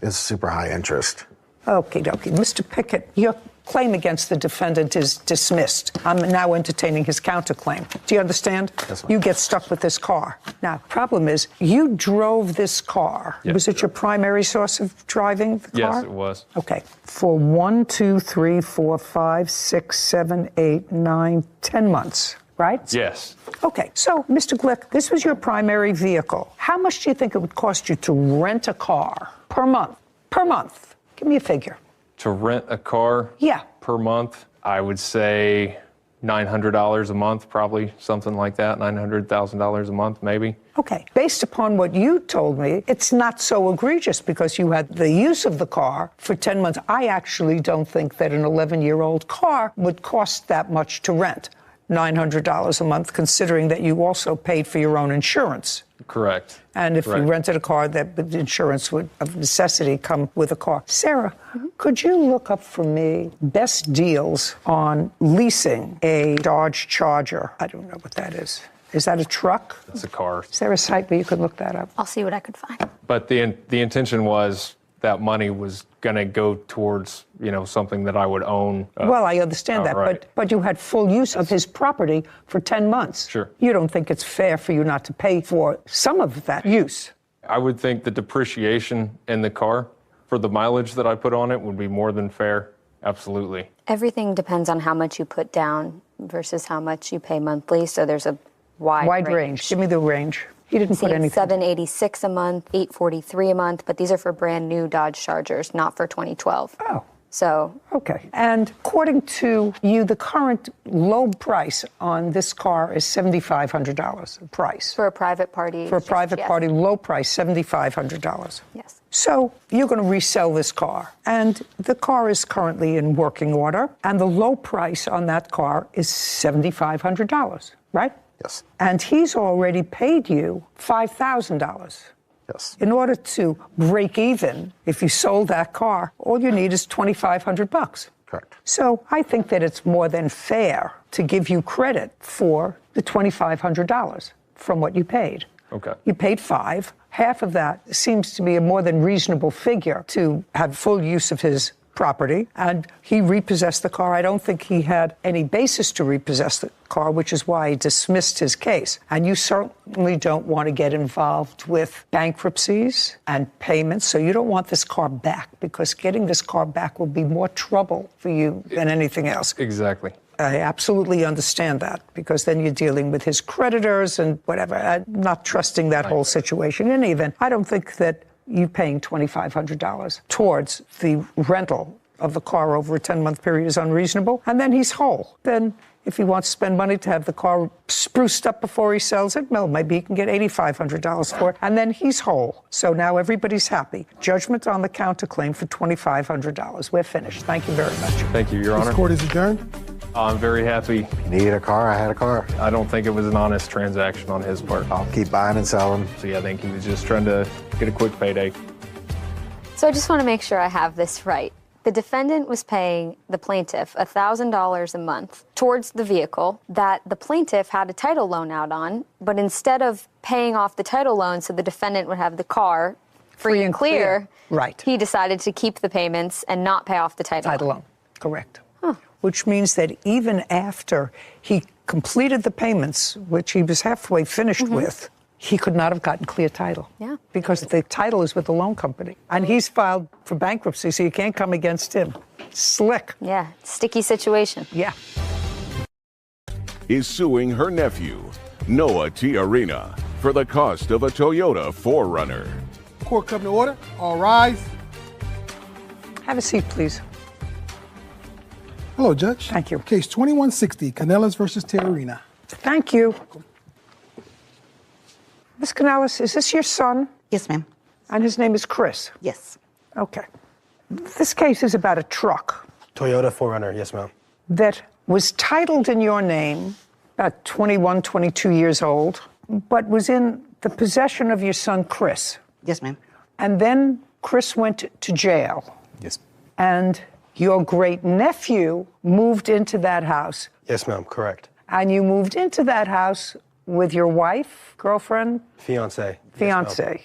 It's super high interest. Okie dokie. Mr. Pickett, your claim against the defendant is dismissed. I'm now entertaining his counterclaim. Do you understand? Yes, ma'am. You get stuck with this car. Now, problem is, you drove this car. Yes, was it your primary source of driving the car? Yes, it was. Okay. For 1, 2, 3, 4, 5, 6, 7, 8, 9, 10 months. Right? Yes. Okay, so, Mr. Glick, this was your primary vehicle. How much do you think it would cost you to rent a car per month? Per month. Give me a figure. To rent a car? Yeah. Per month, I would say $900 a month, probably something like that. $900,000 a month, maybe. Okay. Based upon what you told me, it's not so egregious because you had the use of the car for 10 months. I actually don't think that an 11-year-old car would cost that much to rent. $900 a month, considering that you also paid for your own insurance. Correct. And if you rented a car, that the insurance would, of necessity, come with a car. Sarah, could you look up for me best deals on leasing a Dodge Charger? I don't know what that is. Is that a truck? It's a car. Is there a site where you could look that up? I'll see what I could find. But the intention was that money was going to go towards, something that I would own. Well, I understand that, right. but you had full use of his property for 10 months. Sure. You don't think it's fair for you not to pay for some of that use? I would think the depreciation in the car for the mileage that I put on it would be more than fair. Absolutely. Everything depends on how much you put down versus how much you pay monthly, so there's a wide range. Give me the range. He didn't put anything. $786 a month, $843 a month, but these are for brand new Dodge Chargers, not for 2012. Oh. So. Okay. And according to you, the current low price on this car is $7,500 price. For a private party. For a private party, low price, $7,500. Yes. So you're going to resell this car. And the car is currently in working order. And the low price on that car is $7,500, right? Yes. And he's already paid you $5,000. Yes. In order to break even, if you sold that car, all you need is $2,500. Correct. So I think that it's more than fair to give you credit for the $2,500 from what you paid. Okay. You paid $5. Half of that seems to be a more than reasonable figure to have full use of his property, and he repossessed the car. I don't think he had any basis to repossess the car, which is why he dismissed his case. And you certainly don't want to get involved with bankruptcies and payments, so you don't want this car back, because getting this car back will be more trouble for you than anything else. Exactly. I absolutely understand that, because then you're dealing with his creditors and whatever. I'm not trusting that whole situation. In any event, I don't think that you paying $2,500 towards the rental of the car over a 10-month period is unreasonable. And then he's whole. Then if he wants to spend money to have the car spruced up before he sells it, well, maybe he can get $8,500 for it, and then he's whole. So now everybody's happy. Judgment on the counterclaim for $2,500. We're finished. Thank you very much. Thank you, Your Honor. This court is adjourned. I'm very happy. You needed a car, I had a car. I don't think it was an honest transaction on his part. I'll keep buying and selling. So yeah, I think he was just trying to get a quick payday. So I just want to make sure I have this right. The defendant was paying the plaintiff $1,000 a month towards the vehicle that the plaintiff had a title loan out on, but instead of paying off the title loan so the defendant would have the car free and clear, right, he decided to keep the payments and not pay off the title loan. Correct. Which means that even after he completed the payments, which he was halfway finished with, he could not have gotten clear title. Yeah. Because the title is with the loan company. And he's filed for bankruptcy, so you can't come against him. Slick. Yeah, sticky situation. Yeah. Is suing her nephew, Noah Tiarina, for the cost of a Toyota 4Runner. Court come to order. All rise. Have a seat, please. Hello, Judge. Thank you. Case 2160, Canellas versus Tiarina. Thank you. Ms. Canellas, is this your son? Yes, ma'am. And his name is Chris? Yes. Okay. This case is about a truck Toyota 4Runner, yes, ma'am. that was titled in your name, about 21, 22 years old, but was in the possession of your son, Chris. Yes, ma'am. And then Chris went to jail. Yes. And your great-nephew moved into that house. Yes, ma'am, correct. And you moved into that house with your wife, girlfriend? Fiance. Fiance.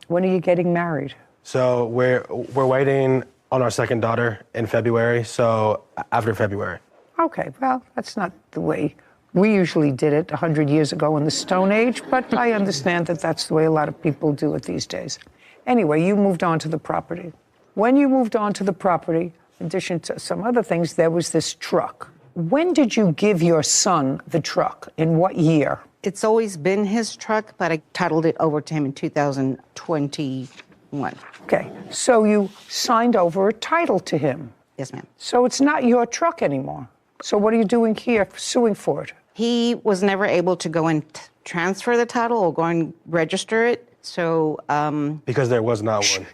When are you getting married? So we're waiting on our second daughter in February, so after February. Okay, well, that's not the way we usually did it 100 years ago in the Stone Age, but I understand that that's the way a lot of people do it these days. Anyway, you moved on to the property. When you moved on to the property, in addition to some other things, there was this truck. When did you give your son the truck? In what year? It's always been his truck, but I titled it over to him in 2021. Okay, so you signed over a title to him. Yes, ma'am. So it's not your truck anymore. So what are you doing here, suing for it? He was never able to go and transfer the title or go and register it, so... Because there was not one.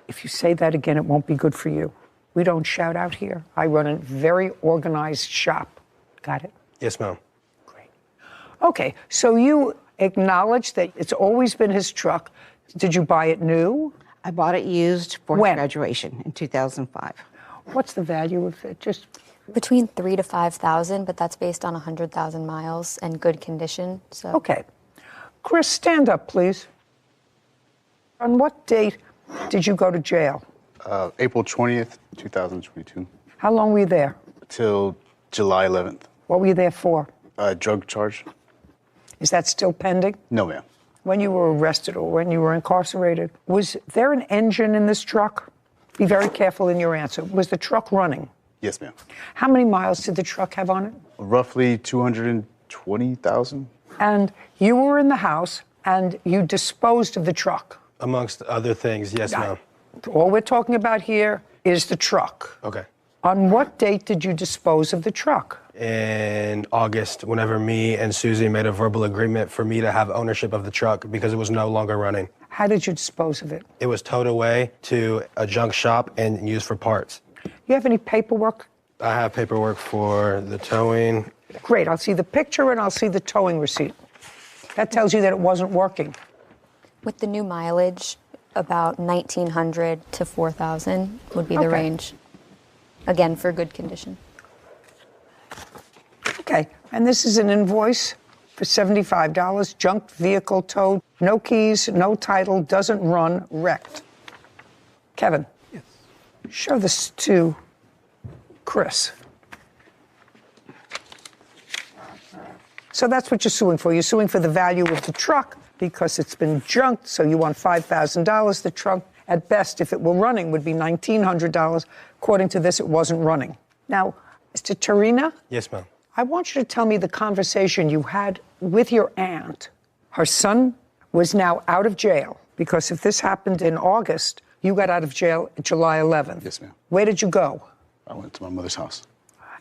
If you say that again, it won't be good for you. We don't shout out here. I run a very organized shop. Got it? Yes, ma'am. Okay, so you acknowledge that it's always been his truck. Did you buy it new? I bought it used for When? graduation in 2005. What's the value of it? Just between $3,000 to $5,000, but that's based on 100,000 miles and good condition. So okay, Chris, stand up, please. On what date did you go to jail? April 20th, 2022. How long were you there? Till July 11th. What were you there for? Drug charge. Is that still pending? No, ma'am. When you were arrested or when you were incarcerated, was there an engine in this truck? Be very careful in your answer. Was the truck running? Yes, ma'am. How many miles did the truck have on it? Roughly 220,000. And you were in the house and you disposed of the truck. Amongst other things, yes, ma'am. All we're talking about here is the truck. Okay. On what date did you dispose of the truck? In August, whenever me and Susie made a verbal agreement for me to have ownership of the truck because it was no longer running. How did you dispose of it? It was towed away to a junk shop and used for parts. You have any paperwork? I have paperwork for the towing. Great, I'll see the picture and I'll see the towing receipt. That tells you that it wasn't working. with the new mileage, about 1,900 to 4,000 would be the range. Again, for good condition. Okay, and this is an invoice for $75, junked vehicle towed, no keys, no title, doesn't run, wrecked. Kevin, yes. Show this to Chris. So that's what you're suing for. You're suing for the value of the truck because it's been junked, so you want $5,000. The truck, at best, if it were running, would be $1,900. According to this, it wasn't running. Now, Mr. Tarina? Yes, ma'am. I want you to tell me the conversation you had with your aunt. Her son was now out of jail because if this happened in August, you got out of jail July 11th. Yes, ma'am. Where did you go? I went to my mother's house.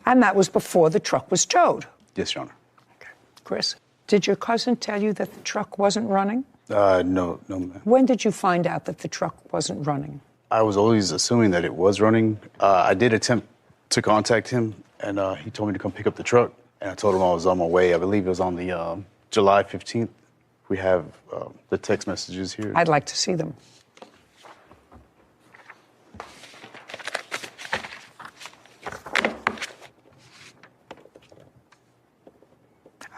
And that was before the truck was towed. Yes, Your Honor. Chris, did your cousin tell you that the truck wasn't running? No, ma'am. When did you find out that the truck wasn't running? I was always assuming that it was running. I did attempt to contact him, and he told me to come pick up the truck. And I told him I was on my way. I believe it was on the July 15th. We have the text messages here. I'd like to see them.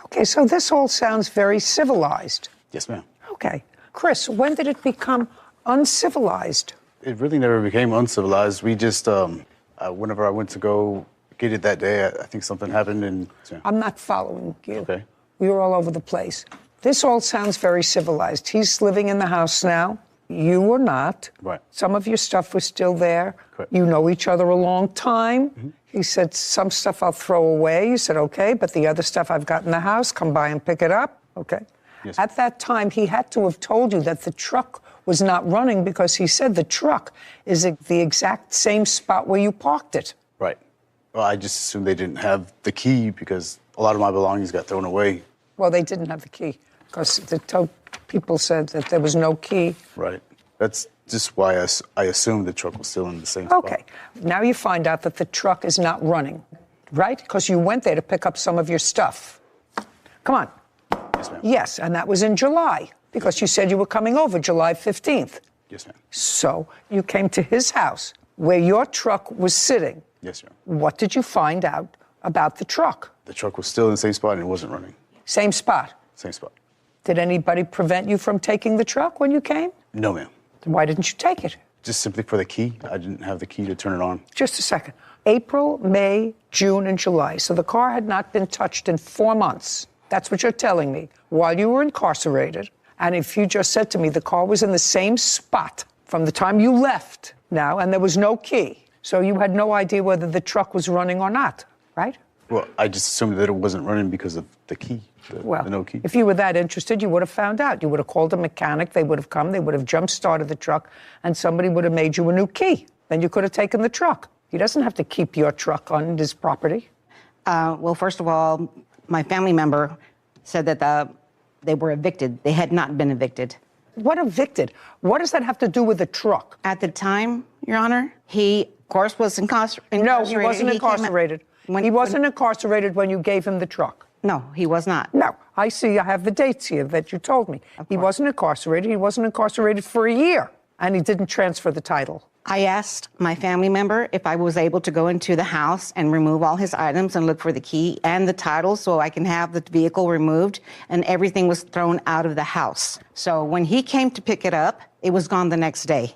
Okay, so this all sounds very civilized. Yes, ma'am. Okay. Chris, when did it become uncivilized? It really never became uncivilized. We just, whenever I went to go get it that day, I think something happened and... Yeah. I'm not following you. Okay. We were all over the place. This all sounds very civilized. He's living in the house now. You were not. Right. Some of your stuff was still there. Correct. You know each other a long time. Mm-hmm. He said, some stuff I'll throw away. You said, okay, but the other stuff I've got in the house, come by and pick it up. Okay. Yes. At that time, he had to have told you that the truck was not running because he said the truck is at the exact same spot where you parked it. Right. Well, I just assumed they didn't have the key because a lot of my belongings got thrown away. Well, they didn't have the key because the tow people said that there was no key. Right. That's just why I assumed the truck was still in the same spot. Okay. Now you find out that the truck is not running, right? Because you went there to pick up some of your stuff. Come on. Yes, ma'am. Yes, and that was in July because you said you were coming over July 15th. Yes, ma'am. So you came to his house where your truck was sitting. Yes, ma'am. What did you find out about the truck? The truck was still in the same spot and it wasn't running. Same spot? Same spot. Did anybody prevent you from taking the truck when you came? No, ma'am. Then why didn't you take it? Just simply for the key. I didn't have the key to turn it on. Just a second. April, May, June, and July. So the car had not been touched in 4 months. That's what you're telling me. While you were incarcerated, and if you just said to me the car was in the same spot from the time you left now, and there was no key. So you had no idea whether the truck was running or not, right? Well, I just assumed that it wasn't running because of the key, the no key. If you were that interested, you would have found out. You would have called a mechanic. They would have come. They would have jump-started the truck, and somebody would have made you a new key. Then you could have taken the truck. He doesn't have to keep your truck on his property. Well, first of all, my family member said that they were evicted. They had not been evicted. What evicted? What does that have to do with the truck? At the time, Your Honor, he, of course, was incarcerated. No, he wasn't incarcerated. He wasn't incarcerated when you gave him the truck. No, he was not. No, I see. I have the dates here that you told me. He wasn't incarcerated. He wasn't incarcerated for a year, and he didn't transfer the title. I asked my family member if I was able to go into the house and remove all his items and look for the key and the title so I can have the vehicle removed, and everything was thrown out of the house. So when he came to pick it up, it was gone the next day.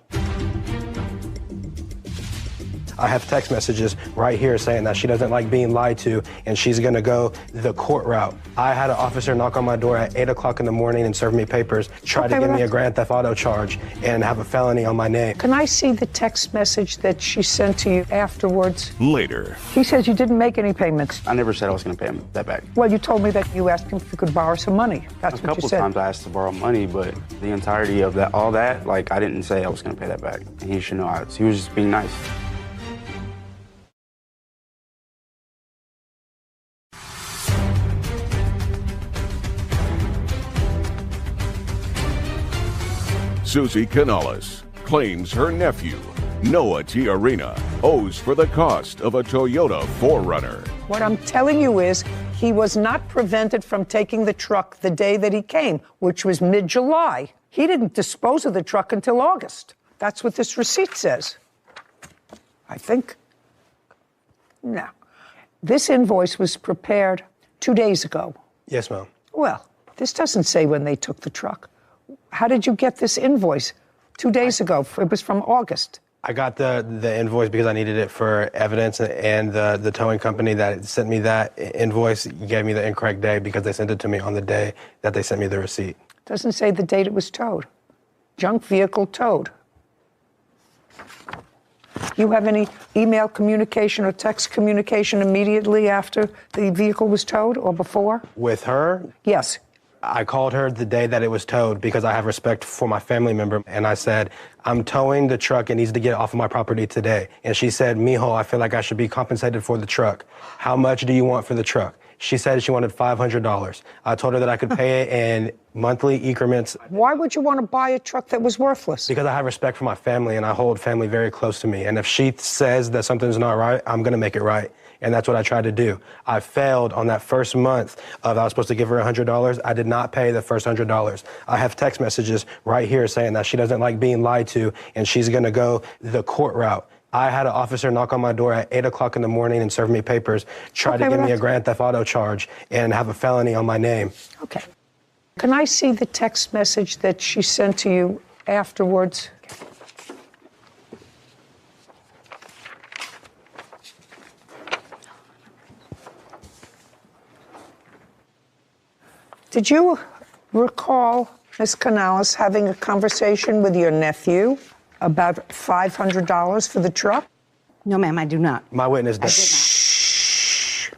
I have text messages right here saying that she doesn't like being lied to and she's gonna go the court route. I had an officer knock on my door at 8 o'clock in the morning and serve me papers, try to give me a grand theft auto charge and have a felony on my name. Can I see the text message that she sent to you afterwards? Later. He says you didn't make any payments. I never said I was gonna pay him that back. Well, you told me that you asked him if you could borrow some money. That's what you A couple said. times I asked to borrow money, but the entirety of that, all that, like I didn't say I was gonna pay that back. And he should know he was just being nice. Susie Canales claims her nephew, Noah Tiarina, owes for the cost of a Toyota 4Runner. What I'm telling you is he was not prevented from taking the truck the day that he came, which was mid-July. He didn't dispose of the truck until August. That's what this receipt says. I think. Now, this invoice was prepared 2 days ago. Yes, ma'am. Well, this doesn't say when they took the truck. How did you get this invoice 2 days ago? It was from August. I got the invoice because I needed it for evidence, and the towing company that sent me that invoice gave me the incorrect day because they sent it to me on the day that they sent me the receipt. Doesn't say the date it was towed. Junk vehicle towed. You have any email communication or text communication immediately after the vehicle was towed or before? With her? Yes. I called her the day that it was towed because I have respect for my family member. And I said, I'm towing the truck. It needs to get off of my property today. And she said, Mijo, I feel like I should be compensated for the truck. How much do you want for the truck? She said she wanted $500. I told her that I could pay it in monthly increments. Why would you want to buy a truck that was worthless? Because I have respect for my family and I hold family very close to me. And if she says that something's not right, I'm going to make it right. And that's what I tried to do. I failed on that first month of I was supposed to give her $100. I did not pay the first $100. I have text messages right here saying that she doesn't like being lied to and she's going to go the court route. I had an officer knock on my door at 8 o'clock in the morning and serve me papers, try to give me a grand theft auto charge and have a felony on my name. Okay. Can I see the text message that she sent to you afterwards? Did you recall, Ms. Canales, having a conversation with your nephew about $500 for the truck? No, ma'am, I do not. My witness does. Shh.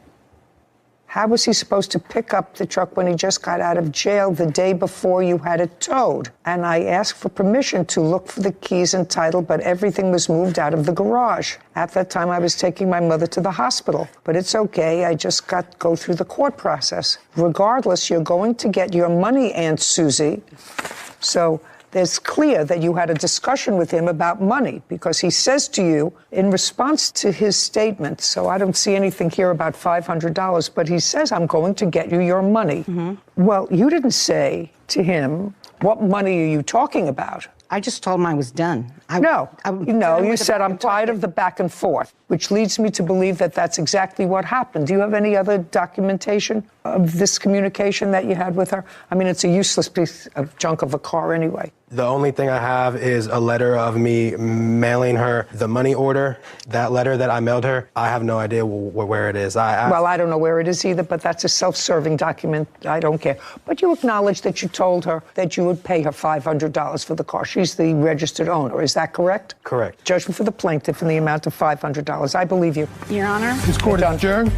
How was he supposed to pick up the truck when he just got out of jail the day before you had it towed? And I asked for permission to look for the keys and title, but everything was moved out of the garage. At that time, I was taking my mother to the hospital. But it's okay, I just go through the court process. Regardless, you're going to get your money, Aunt Susie. So it's clear that you had a discussion with him about money because he says to you in response to his statement, so I don't see anything here about $500, but he says, I'm going to get you your money. Mm-hmm. Well, you didn't say to him, what money are you talking about? I just told him I was done. You said, I'm tired of the back and forth, which leads me to believe that that's exactly what happened. Do you have any other documentation of this communication that you had with her? I mean, it's a useless piece of junk of a car anyway. The only thing I have is a letter of me mailing her the money order. That letter that I mailed her, I have no idea where it is. Well, I don't know where it is either, but that's a self-serving document. I don't care. But you acknowledge that you told her that you would pay her $500 for the car. She's the registered owner. Is that correct? Correct. Judgment for the plaintiff in the amount of $500. I believe you. Your Honor. This court is adjourned.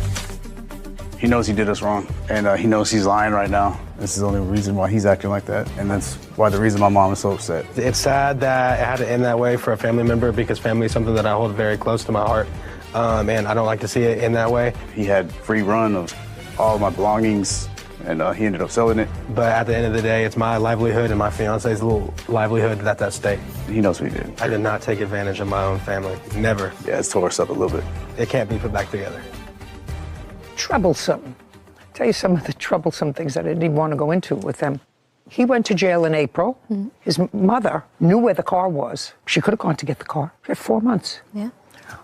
He knows he did us wrong, and he knows he's lying right now. This is the only reason why he's acting like that, and that's why the reason my mom is so upset. It's sad that it had to end that way for a family member because family is something that I hold very close to my heart, and I don't like to see it end that way. He had free run of all of my belongings, and he ended up selling it. But at the end of the day, it's my livelihood and my fiance's little livelihood that's at stake. He knows what he did. I did not take advantage of my own family. Never. Yeah, it's tore us up a little bit. It can't be put back together. Troublesome. I'll tell you some of the troublesome things that I didn't even want to go into with them. He went to jail in April. Mm-hmm. His mother knew where the car was. She could have gone to get the car. She had 4 months. Yeah.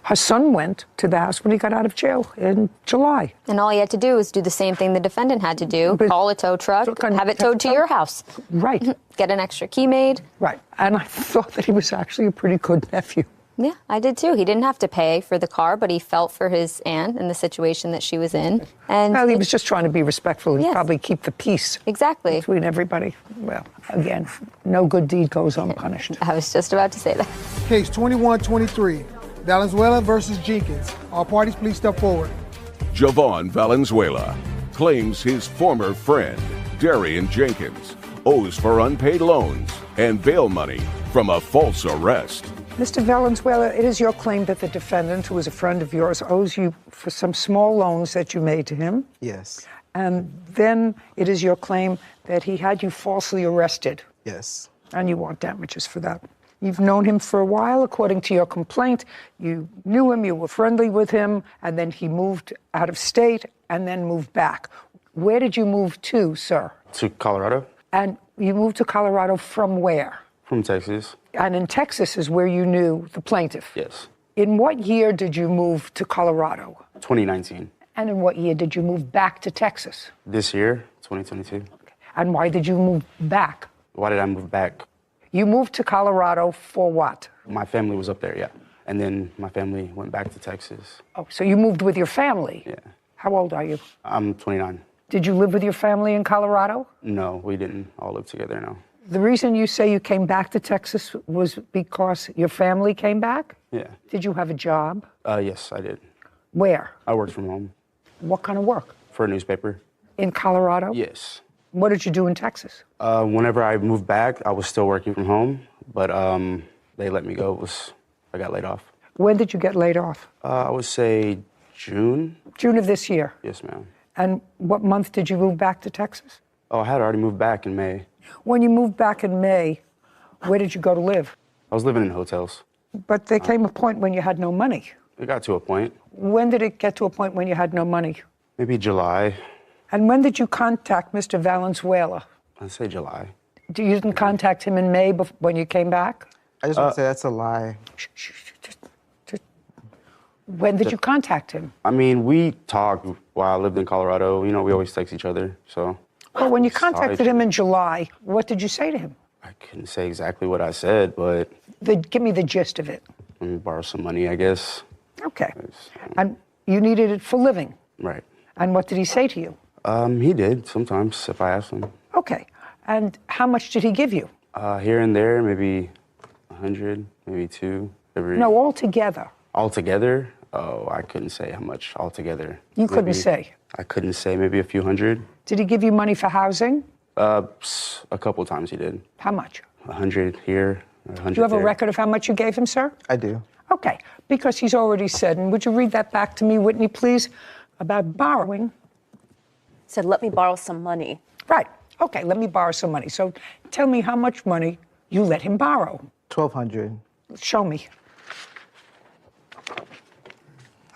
Her son went to the house when he got out of jail in July. And all he had to do was do the same thing the defendant had to do. Call a tow truck, have it towed to your house. Right. Get an extra key made. Right. And I thought that he was actually a pretty good nephew. Yeah, I did too. He didn't have to pay for the car, but he felt for his aunt and the situation that she was in. And well, he was just trying to be respectful and probably keep the peace. Exactly. Between everybody. Well, again, no good deed goes unpunished. I was just about to say that. Case 2123, Valenzuela versus Jenkins. All parties, please step forward. Javon Valenzuela claims his former friend, Darian Jenkins, owes for unpaid loans and bail money from a false arrest. Mr. Valenzuela, it is your claim that the defendant, who is a friend of yours, owes you for some small loans that you made to him. Yes. And then it is your claim that he had you falsely arrested. Yes. And you want damages for that. You've known him for a while, according to your complaint. You knew him, you were friendly with him, and then he moved out of state and then moved back. Where did you move to, sir? To Colorado. And you moved to Colorado from where? From Texas. And in Texas is where you knew the plaintiff? Yes. In what year did you move to Colorado? 2019. And in what year did you move back to Texas? This year, 2022. And why did you move back? Why did I move back? You moved to Colorado for what? My family was up there, yeah. And then my family went back to Texas. Oh, so you moved with your family? Yeah. How old are you? I'm 29. Did you live with your family in Colorado? No, we didn't all live together, no. The reason you say you came back to Texas was because your family came back? Yeah. Did you have a job? Yes, I did. Where? I worked from home. What kind of work? For a newspaper. In Colorado? Yes. What did you do in Texas? Whenever I moved back, I was still working from home, but they let me go. I got laid off. When did you get laid off? I would say June. June of this year? Yes, ma'am. And what month did you move back to Texas? Oh, I had already moved back in May. When you moved back in May, where did you go to live? I was living in hotels. But there came a point when you had no money. It got to a point. When did it get to a point when you had no money? Maybe July. And when did you contact Mr. Valenzuela? I'd say July. You didn't contact him in May when you came back? I just want to say that's a lie. When did you contact him? I mean, we talked while I lived in Colorado. You know, we always text each other, so. Well, when you contacted him in July, what did you say to him? I couldn't say exactly what I said, but. Give me the gist of it. Let me borrow some money, I guess. Okay. And you needed it for living? Right. And what did he say to you? He did sometimes if I asked him. Okay. And how much did he give you? Here and there, maybe 100, maybe 2 every. No, altogether. Altogether? Oh, I couldn't say how much altogether. You couldn't say? I couldn't say, maybe a few hundred. Did he give you money for housing? A couple times he did. How much? 100 here, 100 Do you have there. a record of how much you gave him, sir? I do. Okay, because he's already said, and would you read that back to me, Whitney, please, about borrowing? Said, let me borrow some money. Right. Okay, let me borrow some money. So tell me how much money you let him borrow. $1,200. Show me.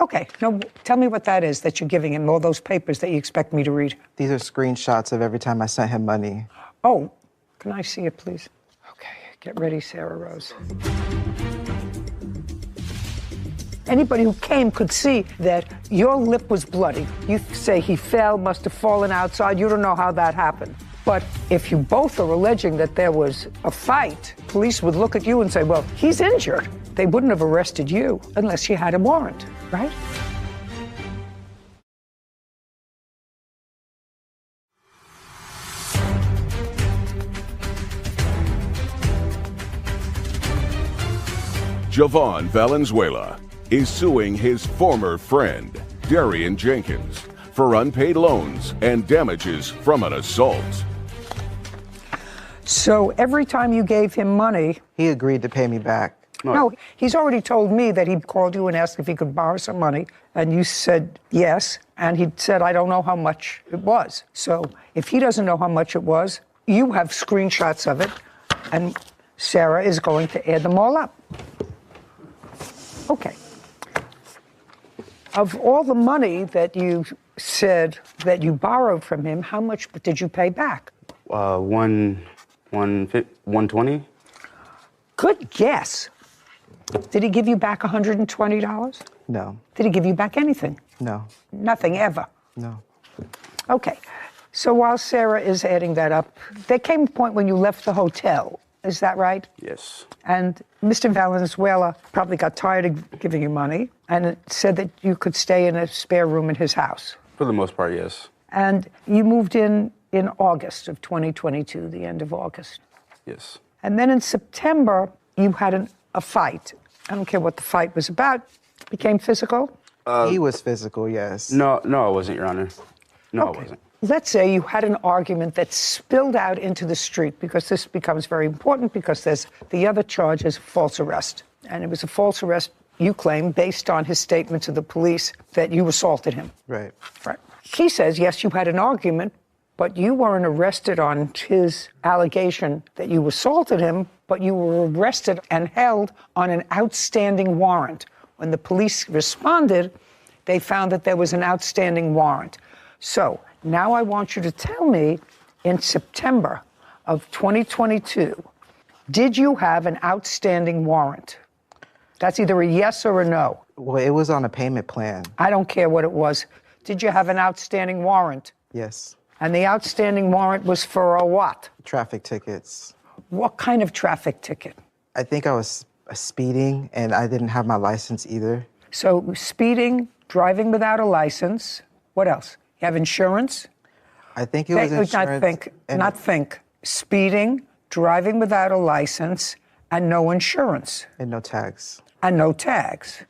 Okay, now tell me what that is that you're giving him, all those papers that you expect me to read. These are screenshots of every time I sent him money. Oh, can I see it, please? Okay, get ready, Sarah Rose. Anybody who came could see that your lip was bloody. You say he fell, must have fallen outside. You don't know how that happened. But if you both are alleging that there was a fight, police would look at you and say, well, he's injured. They wouldn't have arrested you unless you had a warrant, right? Javon Valenzuela is suing his former friend, Darian Jenkins, for unpaid loans and damages from an assault. So every time you gave him money... He agreed to pay me back. No, he's already told me that he called you and asked if he could borrow some money, and you said yes, and he said, I don't know how much it was. So if he doesn't know how much it was, you have screenshots of it, and Sarah is going to add them all up. Okay. Of all the money that you said that you borrowed from him, how much did you pay back? 120. Good guess. Did he give you back $120? No. Did he give you back anything? No. Nothing ever? No. Okay. So while Sarah is adding that up, there came a point when you left the hotel. Is that right? Yes. And Mr. Valenzuela probably got tired of giving you money and said that you could stay in a spare room in his house. For the most part, yes. And you moved in August of 2022, the end of August. Yes. And then in September, you had a fight. I don't care what the fight was about. It became physical? He was physical, yes. No, I wasn't, Your Honor. No, I wasn't. Let's say you had an argument that spilled out into the street, because this becomes very important, because there's the other charge is false arrest. And it was a false arrest, you claim, based on his statement to the police that you assaulted him. Right. Right. He says, yes, you had an argument, but you weren't arrested on his allegation that you assaulted him, but you were arrested and held on an outstanding warrant. When the police responded, they found that there was an outstanding warrant. So now I want you to tell me, in September of 2022, did you have an outstanding warrant? That's either a yes or a no. Well, it was on a payment plan. I don't care what it was. Did you have an outstanding warrant? Yes. And the outstanding warrant was for a what? Traffic tickets. What kind of traffic ticket? I think I was speeding and I didn't have my license either. So speeding, driving without a license. What else? You have insurance? I think it was insurance. Not think. Speeding, driving without a license, and no insurance. And no tags. And no tags.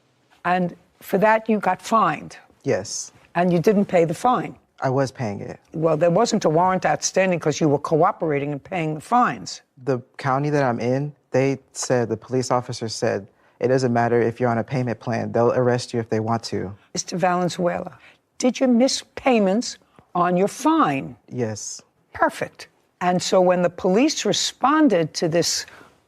And for that, you got fined. Yes. And you didn't pay the fine. I was paying it. Well, there wasn't a warrant outstanding because you were cooperating and paying the fines. The county that I'm in, they said, the police officer said, it doesn't matter if you're on a payment plan. They'll arrest you if they want to. Mr. Valenzuela, did you miss payments on your fine? Yes. Perfect. And so when the police responded to this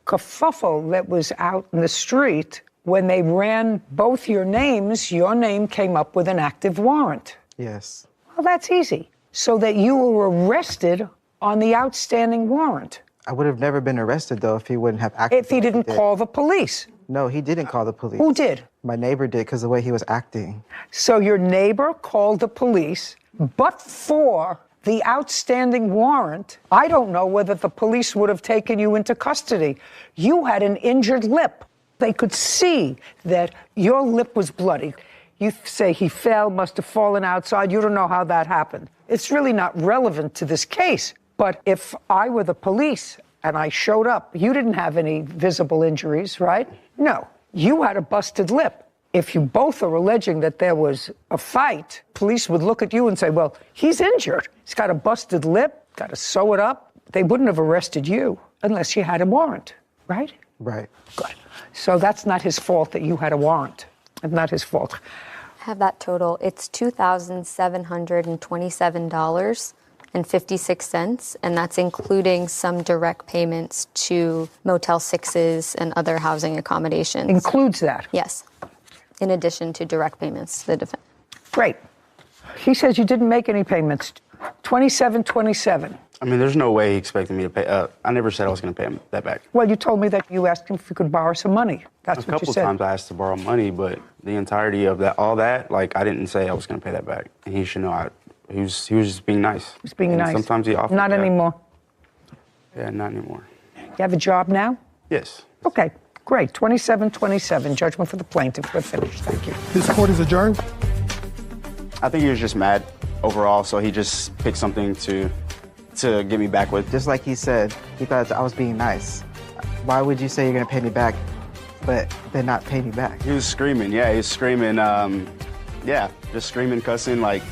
kerfuffle that was out in the street, when they ran both your names, your name came up with an active warrant. Yes. Well, that's easy. So that you were arrested on the outstanding warrant. I would have never been arrested, though, if he wouldn't have acted. If he didn't call the police. No, he didn't call the police. Who did? My neighbor did, because of the way he was acting. So your neighbor called the police, but for the outstanding warrant, I don't know whether the police would have taken you into custody. You had an injured lip. They could see that your lip was bloody. You say he fell, must have fallen outside. You don't know how that happened. It's really not relevant to this case. But if I were the police and I showed up, you didn't have any visible injuries, right? No, you had a busted lip. If you both are alleging that there was a fight, police would look at you and say, well, he's injured. He's got a busted lip, got to sew it up. They wouldn't have arrested you unless you had a warrant, right? Right. Good. So that's not his fault that you had a warrant. It's not his fault. Have that total. It's $2,727.56, and that's including some direct payments to Motel 6s and other housing accommodations. Includes that? Yes, in addition to direct payments to the defendant. Great. He says you didn't make any payments. $27.27. I mean, there's no way he expected me to pay. I never said I was going to pay him that back. Well, you told me that you asked him if you could borrow some money. That's what you A couple said. times I asked to borrow money, but the entirety of that, all that, like, I didn't say I was going to pay that back. And he should know he was just being nice. He was being and nice. Sometimes he offered. Not anymore. Yeah, not anymore. You have a job now? Yes. Okay, great. 27-27, judgment for the plaintiff. We're finished. Thank you. This court is adjourned. I think he was just mad overall, so he just picked something to get me back with. Just like he said, he thought I was being nice. Why would you say you're going to pay me back, but then not pay me back? He was screaming. Yeah, he was screaming. Just screaming, cussing, like,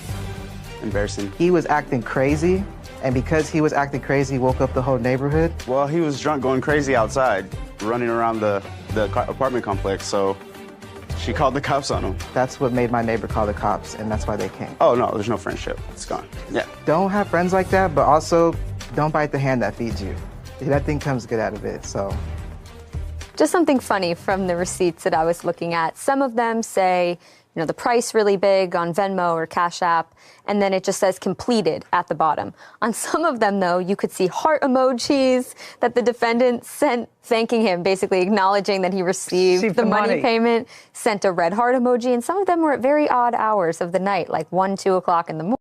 embarrassing. He was acting crazy, and because he was acting crazy, woke up the whole neighborhood. Well, he was drunk, going crazy outside, running around the apartment complex, so she called the cops on him. That's what made my neighbor call the cops, and that's why they came. Oh, no, there's no friendship. It's gone. Yeah. Don't have friends like that, but also don't bite the hand that feeds you. Nothing comes good out of it, so. Just something funny from the receipts that I was looking at. Some of them say, you know, the price really big on Venmo or Cash App, and then it just says completed at the bottom. On some of them, though, you could see heart emojis that the defendant sent thanking him, basically acknowledging that he received the money payment, sent a red heart emoji, and some of them were at very odd hours of the night, like 1, 2 o'clock in the morning.